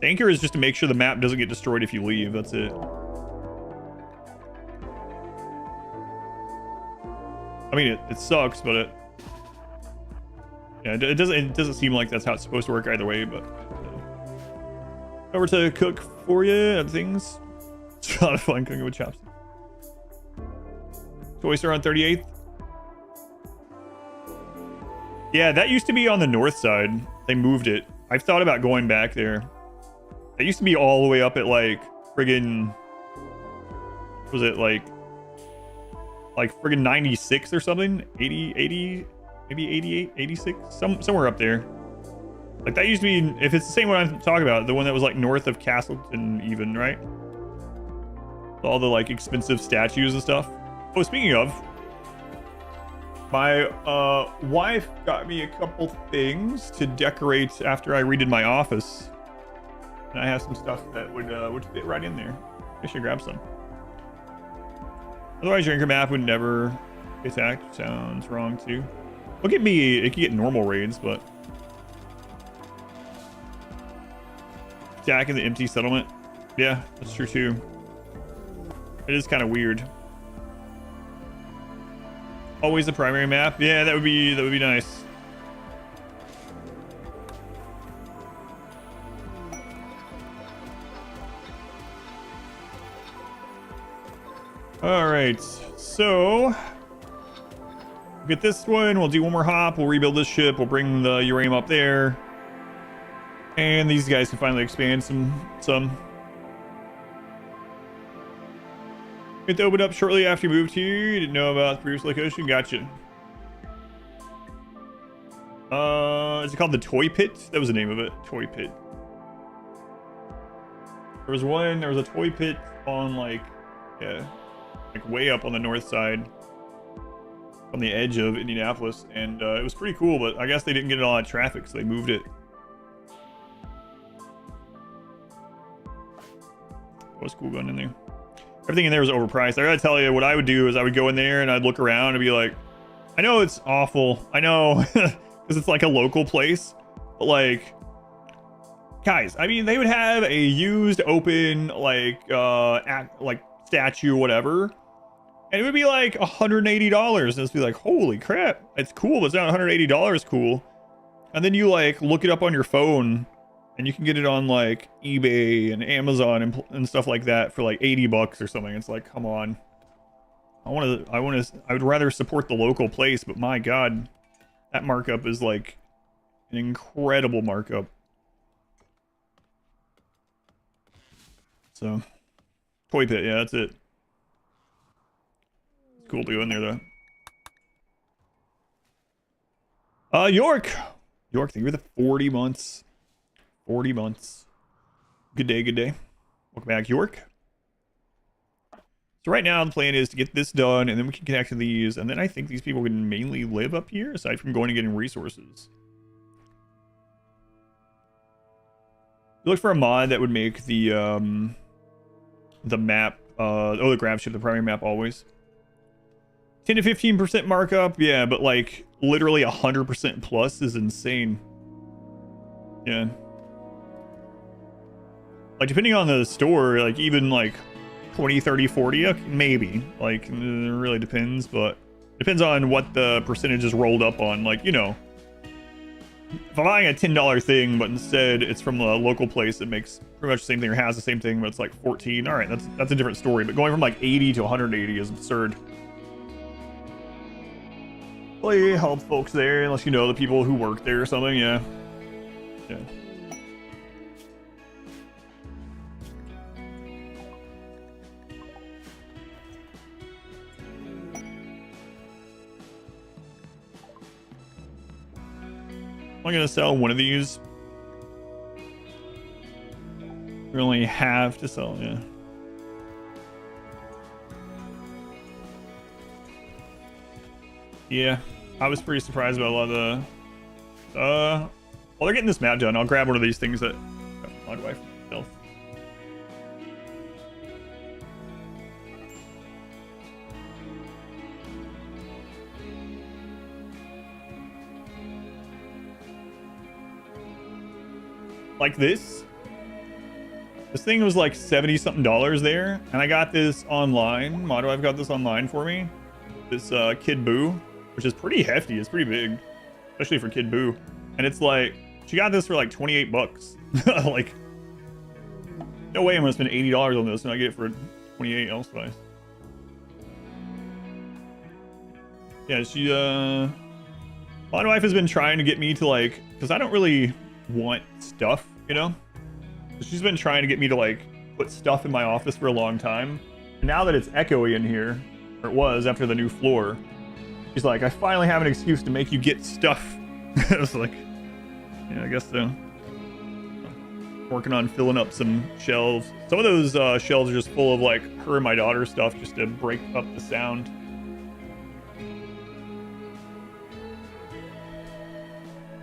The anchor is just to make sure the map doesn't get destroyed if you leave. That's it. I mean, it sucks, but it doesn't seem like that's how it's supposed to work either way. But over to cook for you and things. It's a lot of fun cooking with chopsticks. Oyster on 38th. Yeah, that used to be on the north side. They moved it. I've thought about going back there. It used to be all the way up at like friggin', was it like friggin' 96 or something? 80, maybe 88, 86, somewhere up there. Like that used to be, if it's the same one I'm talking about, the one that was like north of Castleton even, right? All the like expensive statues and stuff. Oh, speaking of, my wife got me a couple things to decorate after I redid my office. And I have some stuff that would fit right in there. I should grab some. Otherwise, your anchor map would never be attacked. Sounds wrong too. Look at me. It can get normal raids, but attacking the empty settlement. Yeah, that's true too. It is kind of weird. Always the primary map. Yeah, that would be nice. All right, so we'll get this one. We'll do one more hop. We'll rebuild this ship. We'll bring the uranium up there, and these guys can finally expand some. It opened up shortly after you moved here. You didn't know about the previous location. Gotcha. Is it called the Toy Pit? That was the name of it. Toy Pit. There was a toy pit on like way up on the north side on the edge of Indianapolis, and it was pretty cool, but I guess they didn't get a lot of traffic, so they moved it. What's cool going in there? Everything in there was overpriced. I gotta tell you, what I would do is I would go in there and I'd look around and be like, I know it's awful, I know, because it's like a local place, but like guys, I mean, they would have a used open like statue, whatever, and it would be like $180. And it's be like, holy crap, it's cool, but it's not $180 cool. And then you like look it up on your phone, and you can get it on like eBay and Amazon and stuff like that for like $80 or something. It's like, come on. I would rather support the local place, but my God, that markup is like an incredible markup. So, toy pit, yeah, that's it. It's cool to go in there though. York, thank you for the 40 months. 40 months. Good day, good day. Welcome back, York. So right now the plan is to get this done, and then we can connect to these, and then I think these people can mainly live up here, aside from going and getting resources. Look for a mod that would make the map, the grab ship, the primary map always. 10 to 15% markup, yeah, but like literally 100% plus is insane. Yeah. Like depending on the store, like even like 20, 30, 40, maybe. Like, it really depends, but depends on what the percentage is rolled up on. Like, you know, if I'm buying a $10 thing, but instead it's from a local place that makes pretty much the same thing or has the same thing, but it's like 14, all right, that's a different story. But going from like 80 to 180 is absurd. Well, you help folks there, unless you know the people who work there or something, yeah. Yeah. I'm gonna sell one of these. We only have to sell, yeah. Yeah, I was pretty surprised about a lot of the. While they're getting this map done, I'll grab one of these things that my wife myself. Like this thing was like 70 something dollars there, and I got this online. My wife got this online for me, this Kid Boo, which is pretty hefty. It's pretty big, especially for Kid Boo, and it's like she got this for like 28 bucks. Like no way I'm gonna spend $80 on this and I get it for 28 elsewise. Yeah, she my wife has been trying to get me to like, because I don't really want stuff, you know, she's been trying to get me to like put stuff in my office for a long time, and now that it's echoey in here, or it was after the new floor, she's like, I finally have an excuse to make you get stuff. I was like, yeah, I guess so. Working on filling up some shelves. Some of those shelves are just full of like her and my daughter's stuff, just to break up the sound.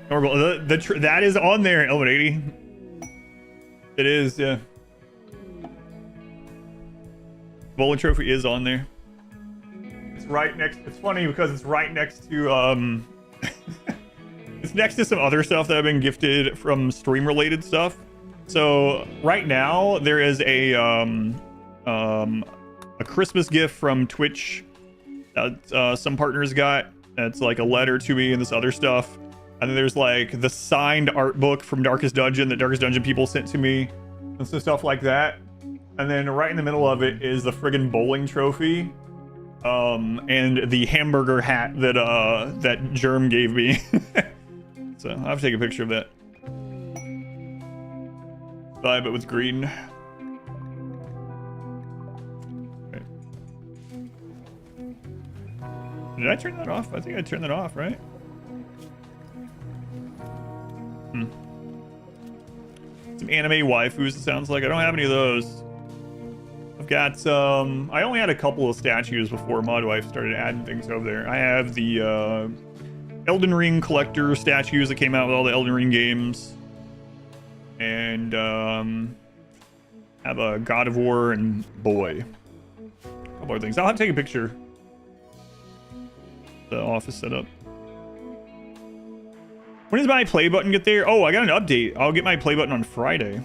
That is on there, Elvin 80. It is, yeah. Bowling trophy is on there. It's right next. It's funny because it's right next to it's next to some other stuff that I've been gifted from stream related stuff. So right now there is a Christmas gift from Twitch that some partners got. That's like a letter to me and this other stuff. And then there's like the signed art book from Darkest Dungeon that Darkest Dungeon people sent to me, and some stuff like that. And then right in the middle of it is the friggin' bowling trophy, and the hamburger hat that that Germ gave me. So I'll have to take a picture of that. But with green. Okay. Did I turn that off? I think I turned that off, right? Some anime waifus, it sounds like. I don't have any of those. I've got some. I only had a couple of statues before Modwife started adding things over there. I have the Elden Ring collector statues that came out with all the Elden Ring games, and have a God of War and Boy. A couple other things. I'll have to take a picture. The office setup. When does my play button get there? Oh, I got an update. I'll get my play button on Friday.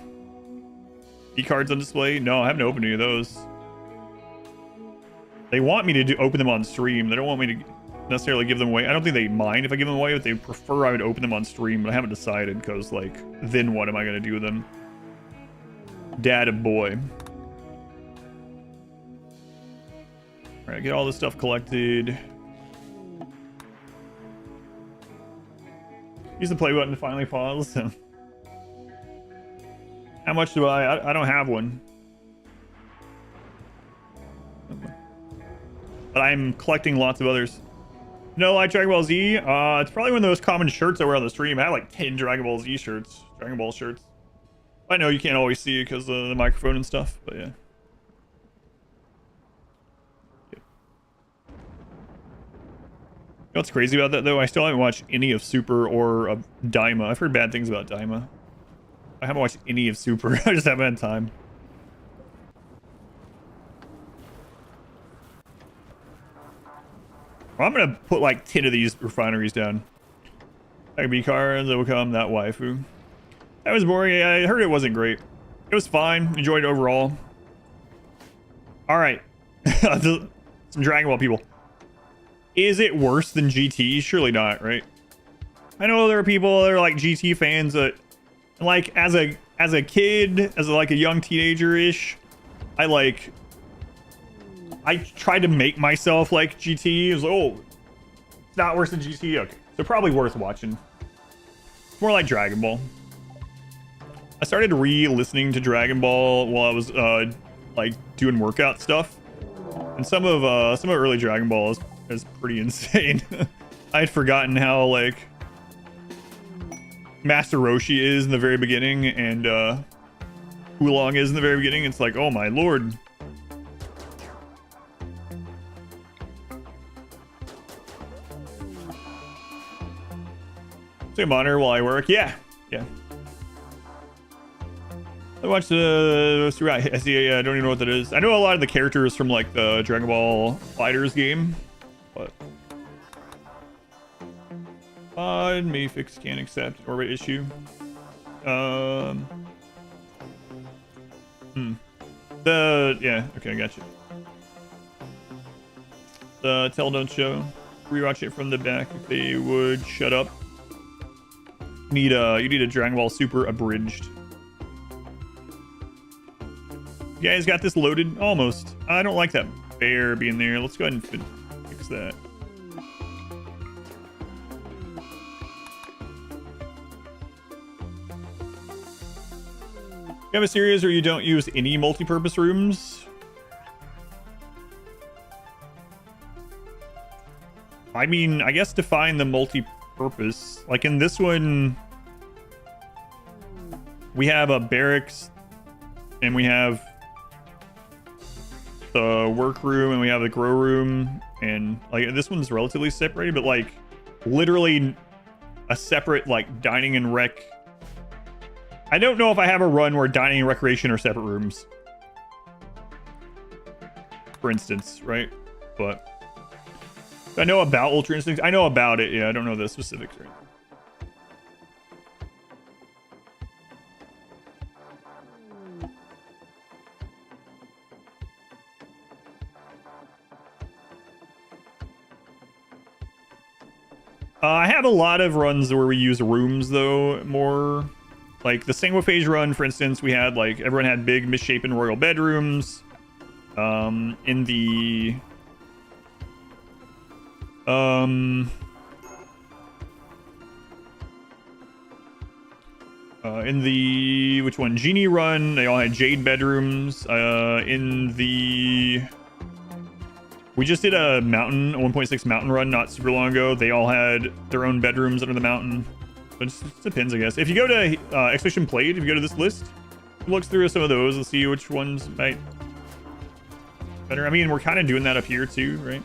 E-cards on display? No, I haven't opened any of those. They want me to open them on stream. They don't want me to necessarily give them away. I don't think they mind if I give them away, but they prefer I would open them on stream, but I haven't decided because, like, then what am I going to do with them? Dad boy. All right, get all this stuff collected. Use the play button to finally pause. How much do I don't have one. But I'm collecting lots of others. No, like Dragon Ball Z. It's probably one of those common shirts I wear on the stream. I have like 10 Dragon Ball Z shirts. Dragon Ball shirts. I know you can't always see it because of the microphone and stuff, but yeah. What's crazy about that though? I still haven't watched any of Super or Daima. I've heard bad things about Daima. I haven't watched any of Super. I just haven't had time. Well, I'm gonna put like 10 of these refineries down. That could be cards that will come. That waifu. That was boring. I heard it wasn't great. It was fine. Enjoyed it overall. All right. Some Dragon Ball people. Is it worse than GT? Surely not, right? I know there are people that are like GT fans that, like, as a kid, as like a young teenager-ish, I tried to make myself like GT. It was like, oh, it's not worse than GT. Okay, so probably worth watching. It's more like Dragon Ball. I started re-listening to Dragon Ball while I was like doing workout stuff, and some of early Dragon Ball is pretty insane. I had forgotten how like Master Roshi is in the very beginning and Oolong is in the very beginning. It's like, oh my lord. Say monitor while I work. Yeah. I watched the I see. I don't even know what that is. I know a lot of the characters from like the Dragon Ball Fighters game, but may fix can't accept orbit issue. Yeah. Okay, I got you. The tell don't show. Rewatch it from the back if they would shut up. You need a Dragon Ball Super abridged. You guys got this loaded? Almost. I don't like that bear being there. Let's go ahead and fix that. You have a series where you don't use any multi-purpose rooms? I mean, I guess define the multi-purpose. Like in this one, we have a barracks and we have the workroom and we have the grow room, and like this one's relatively separated, but like literally a separate like dining and rec. I don't know if I have a run where dining and recreation are separate rooms, for instance, right? But I know about Ultra Instinct. I know about it. Yeah, I don't know the specifics right now. I have a lot of runs where we use rooms, though, more. Like the Sanguiphage run, for instance, we had, like, everyone had big misshapen royal bedrooms. In the... in the... which one? Genie run, they all had jade bedrooms. In the... We just did a mountain, a 1.6 mountain run not super long ago. They all had their own bedrooms under the mountain. But it just depends, I guess. If you go to Expedition Played, if you go to this list, it looks through some of those and see which ones might better. I mean, we're kind of doing that up here too, right?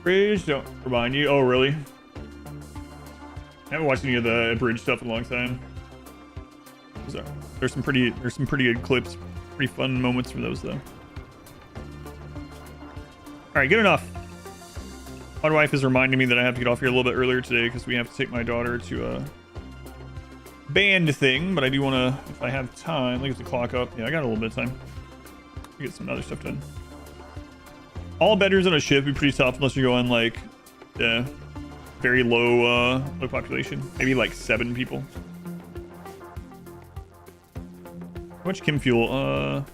Bridge, don't remind you. Oh, really? I haven't watched any of the bridge stuff in a long time. So, there's some pretty good clips, pretty fun moments from those though. All right, good enough. My wife is reminding me that I have to get off here a little bit earlier today because we have to take my daughter to a band thing, but I do want to, if I have time, look at the clock up. Yeah, I got a little bit of time to get some other stuff done. All bedders on a ship would be pretty tough unless you're going like very low low population, maybe like 7 people. How much chem fuel?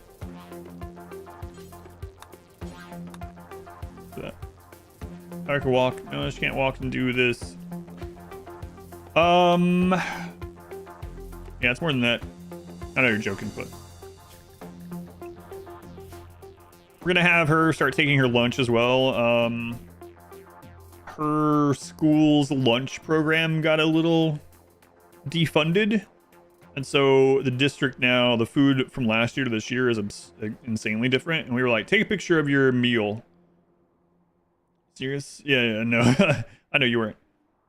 That. I can walk. No, I just can't walk and do this. Yeah, it's more than that. I know you're joking, but we're gonna have her start taking her lunch as well. Her school's lunch program got a little defunded, and so the district now, the food from last year to this year is insanely different. And we were like, take a picture of your meal. Serious? Yeah, no. I know you weren't,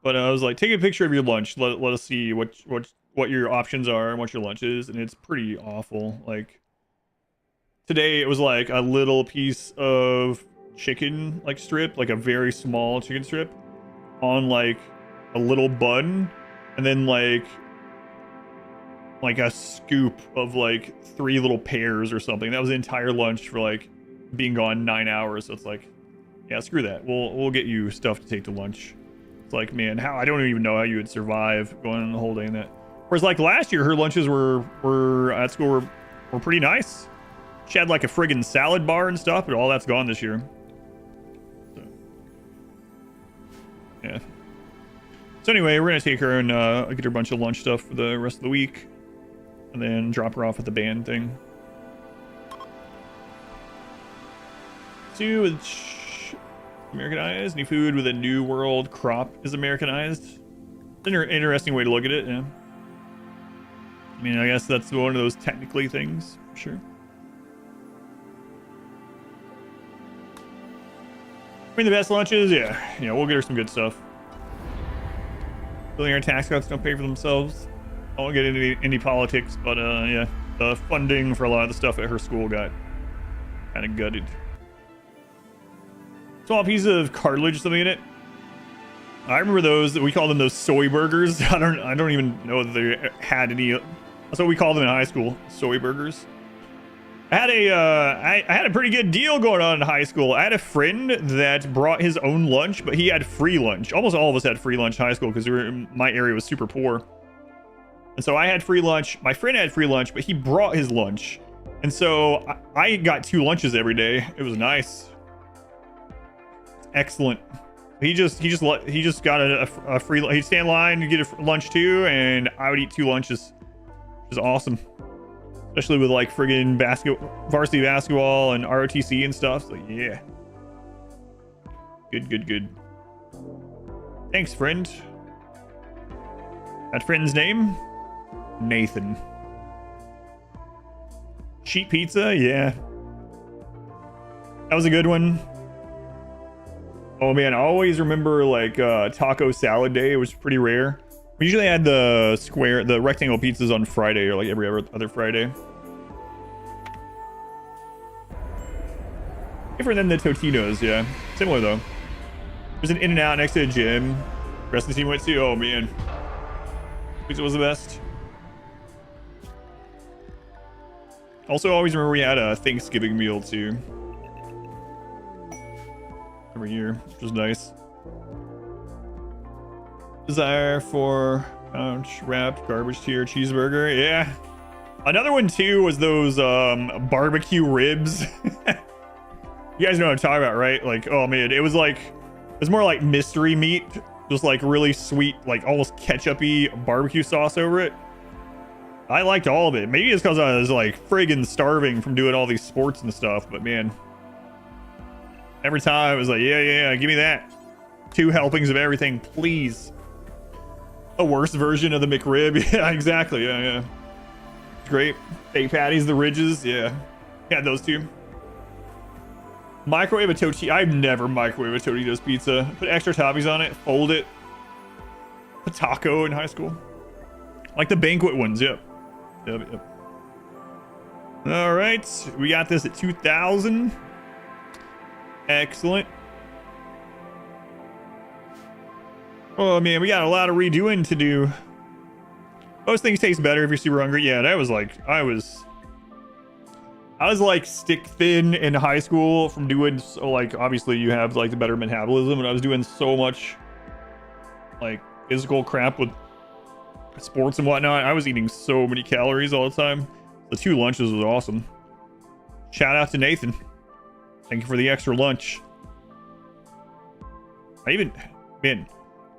but I was like, take a picture of your lunch. Let us see what your options are and what your lunch is, and it's pretty awful. Like today, it was like a little piece of chicken, like strip, like a very small chicken strip, on like a little bun, and then like a scoop of like 3 little pears or something. That was the entire lunch for like being gone 9 hours. So it's like, yeah, screw that. We'll get you stuff to take to lunch. It's like, man, I don't even know how you would survive going on the whole day in that. Whereas like last year, her lunches were at school were pretty nice. She had like a friggin' salad bar and stuff, but all that's gone this year. So, yeah. So anyway, we're gonna take her and get her a bunch of lunch stuff for the rest of the week, and then drop her off at the band thing. 2 with Americanized. Any food with a New World crop is Americanized. It's an interesting way to look at it. Yeah. I mean, I guess that's one of those technically things, for sure. I mean, the best lunches, yeah, we'll get her some good stuff. Building our tax cuts don't pay for themselves. I won't get into any politics, but yeah, the funding for a lot of the stuff at her school got kind of gutted. Small piece of cartilage or something in it. I remember those. We call them those soy burgers. I don't even know that they had any. That's what we called them in high school, soy burgers. I had a pretty good deal going on in high school. I had a friend that brought his own lunch, but he had free lunch. Almost all of us had free lunch in high school because my area was super poor. And so I had free lunch. My friend had free lunch, but he brought his lunch. And so I got 2 lunches every day. It was nice. Excellent. He just got a free. He'd stand in line to get a lunch too, and I would eat 2 lunches. Which is awesome. Especially with like friggin' varsity basketball and ROTC and stuff. So yeah. Good. Thanks, friend. That friend's name? Nathan. Sheet pizza? Yeah. That was a good one. Oh man, I always remember like taco salad day. It was pretty rare. We usually had the rectangle pizzas on Friday, or like every other Friday. Different than the Totinos, yeah. Similar though. There's an In-N-Out next to the gym. The rest of the team went to. Oh man, pizza was the best. Also, always remember we had a Thanksgiving meal too every year, which was nice. Desire for pouch wrapped garbage tier cheeseburger. Yeah. Another one too was those barbecue ribs. You guys know what I'm talking about, right? Like, oh man, it was more like mystery meat, just like really sweet, like almost ketchup-y barbecue sauce over it. I liked all of it. Maybe it's because I was like friggin' starving from doing all these sports and stuff, but man, every time I was like, yeah, give me that. 2 helpings of everything, please. A worse version of the McRib. Yeah, exactly. Yeah. Great. Steak patties, the ridges. Yeah. Had those 2. Microwave a Totino. I've never microwave a Totino's pizza. Put extra toppings on it. Fold it. A taco in high school. Like the banquet ones. Yep. All right. We got this at 2,000. Excellent. Oh man, we got a lot of redoing to do. Most things taste better if you're super hungry. Yeah, that was like, I was like stick thin in high school from doing so, like, obviously you have like the better metabolism, and I was doing so much like physical crap with sports and whatnot. I was eating so many calories all the time. The 2 lunches was awesome. Shout out to Nathan. Thank you for the extra lunch. Man, you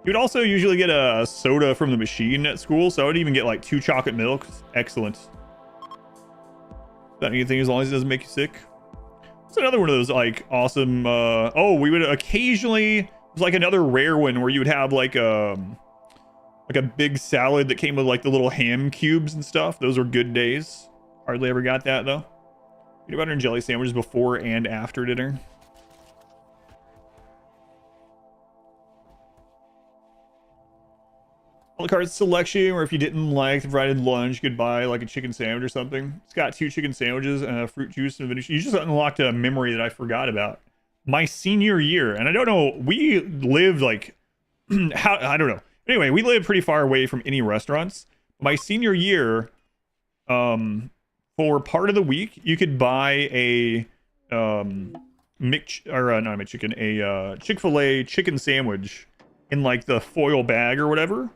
would also usually get a soda from the machine at school, so I would even get like 2 chocolate milks. Excellent. Not anything as long as it doesn't make you sick. It's another one of those like awesome. Oh, we would occasionally. It was like another rare one where you would have like a big salad that came with like the little ham cubes and stuff. Those were good days. Hardly ever got that though. Peanut butter and jelly sandwiches before and after dinner. A la carte selection, or if you didn't like the provided lunch, you could buy like a chicken sandwich or something. It's got 2 chicken sandwiches and a fruit juice and a vintage. You just unlocked a memory that I forgot about. My senior year, and I don't know, we lived like, I don't know. Anyway, we lived pretty far away from any restaurants. My senior year, for part of the week, you could buy a Chick-fil-A chicken sandwich in like the foil bag or whatever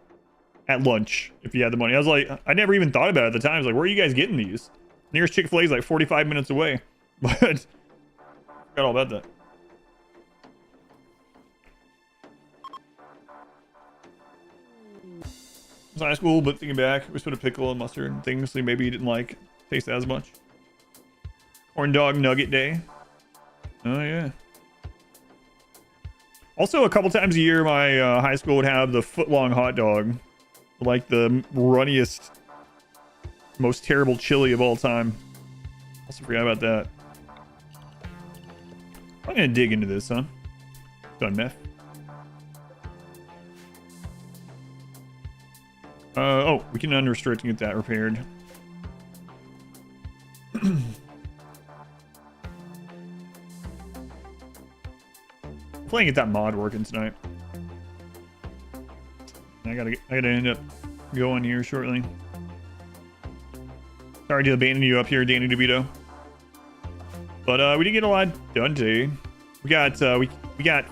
at lunch if you had the money. I was like, I never even thought about it at the time. I was like, where are you guys getting these? Nearest Chick-fil-A is like 45 minutes away. But forgot all about that. It was high school, but thinking back, we put a pickle and mustard and things, so maybe you didn't like taste as much. Corn dog nugget day. Oh yeah. Also, a couple times a year, my high school would have the foot-long hot dog, like the runniest, most terrible chili of all time. Also forgot about that. I'm gonna dig into this, huh? Done meth. Oh, we can unrestrict and get that repaired. Playing get that mod working tonight. I gotta end up going here shortly. Sorry to abandon you up here, Danny DeVito. But we did get a lot done today. We got we got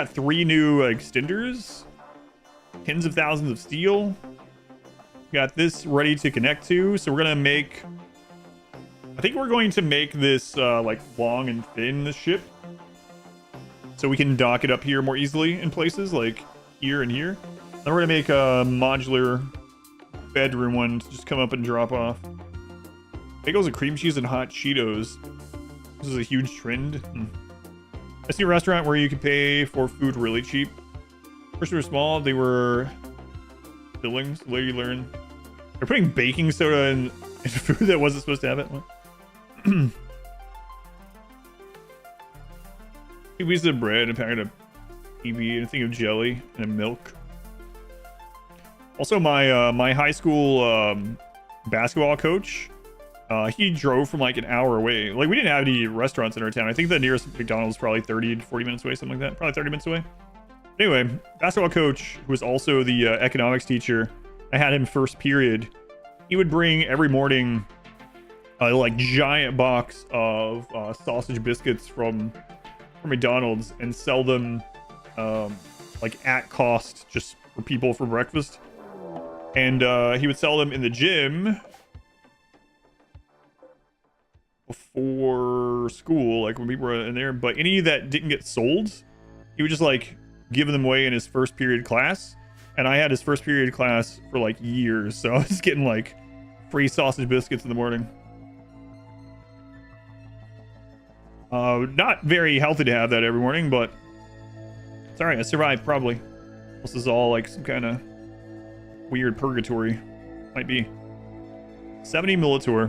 3 new extenders, tens of thousands of steel. We got this ready to connect to, so we're gonna make. I think we're going to make this like long and thin, this ship, so we can dock it up here more easily in places like here and here. Then we're gonna make a modular bedroom one to just come up and drop off. Bagels and cream cheese and hot Cheetos. This is a huge trend. I see a restaurant where you can pay for food really cheap. First they were small, they were fillings. Later you learn. They're putting baking soda in food that wasn't supposed to have it. 2 pieces of bread, a packet of PB, and a thing of jelly, and a milk. Also, my high school basketball coach, he drove from like an hour away. Like, we didn't have any restaurants in our town. I think the nearest McDonald's was probably 30 to 40 minutes away, something like that. Probably 30 minutes away. Anyway, basketball coach, who was also the economics teacher, I had him first period. He would bring every morning like giant box of sausage biscuits from McDonald's and sell them like at cost just for people for breakfast. And he would sell them in the gym before school, like when people were in there. But any that didn't get sold, he would just like give them away in his first period class. And I had his first period class for like years, so I was getting like free sausage biscuits in the morning. Not very healthy to have that every morning, but it's alright. I survived, probably. This is all like some kind of weird purgatory. Might be. 70 Militor.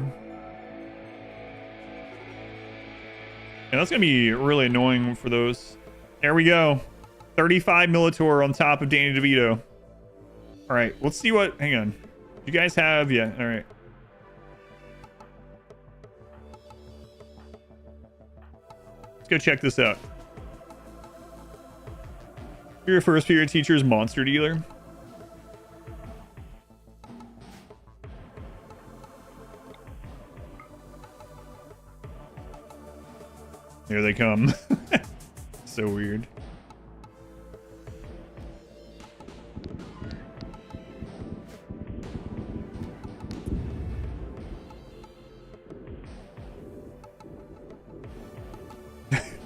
And that's gonna be really annoying for those. There we go. 35 Militor on top of Danny DeVito. Alright, let's see what... Hang on. You guys have... Yeah, alright. Let's go check this out. Your first period teacher's monster dealer. Here they come. So weird.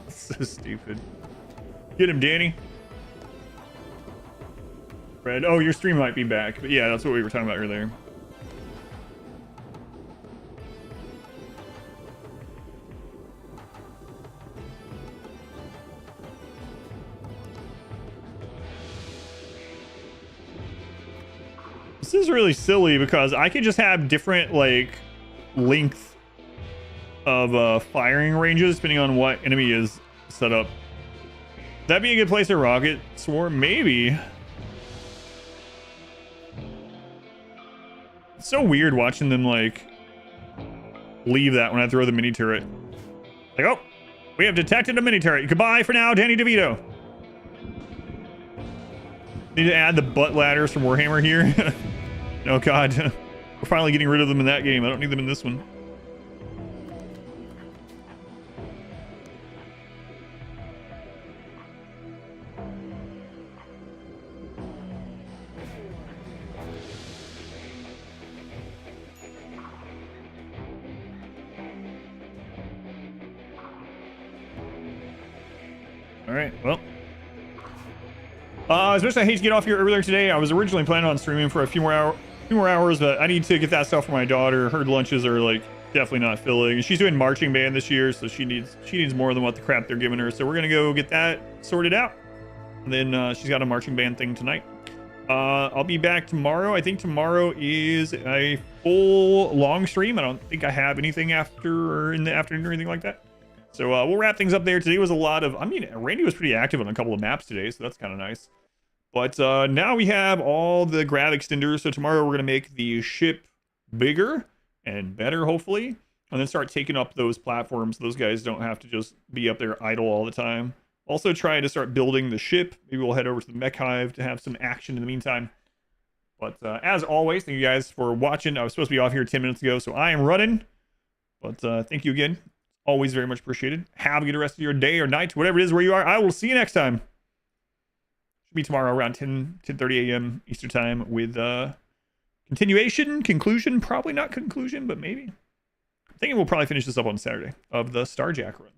So stupid. Get him, Danny. Fred. Oh, your stream might be back. But yeah, that's what we were talking about earlier. This is really silly because I could just have different, like, length of firing ranges depending on what enemy is set up. That'd be a good place to rocket swarm, maybe. It's so weird watching them, like, leave that when I throw the mini turret. Like, oh, we have detected a mini turret. Goodbye for now, Danny DeVito. Need to add the butt ladders from Warhammer here. Oh god, we're finally getting rid of them in that game. I don't need them in this one. All right, well. Especially I hate to get off here earlier today. I was originally planning on streaming for a few more hours, but I need to get that stuff for my daughter. Her lunches are like definitely not filling. She's doing marching band this year, so she needs more than what the crap they're giving her. So we're gonna go get that sorted out. And then she's got a marching band thing tonight. I'll be back tomorrow. I think tomorrow is a full long stream. I don't think I have anything after or in the afternoon or anything like that. So we'll wrap things up there. Today was a lot of, I mean, Randy was pretty active on a couple of maps today, so that's kind of nice. But now we have all the grav extenders. So tomorrow we're going to make the ship bigger and better, hopefully. And then start taking up those platforms. So those guys don't have to just be up there idle all the time. Also trying to start building the ship. Maybe we'll head over to the mech hive to have some action in the meantime. But as always, thank you guys for watching. I was supposed to be off here 10 minutes ago, so I am running. But thank you again. Always very much appreciated. Have a good rest of your day or night, whatever it is where you are. I will see you next time. Should be tomorrow around 10:30 a.m. Eastern time with conclusion, probably not conclusion, but maybe. I'm thinking we'll probably finish this up on Saturday of the Starjack run.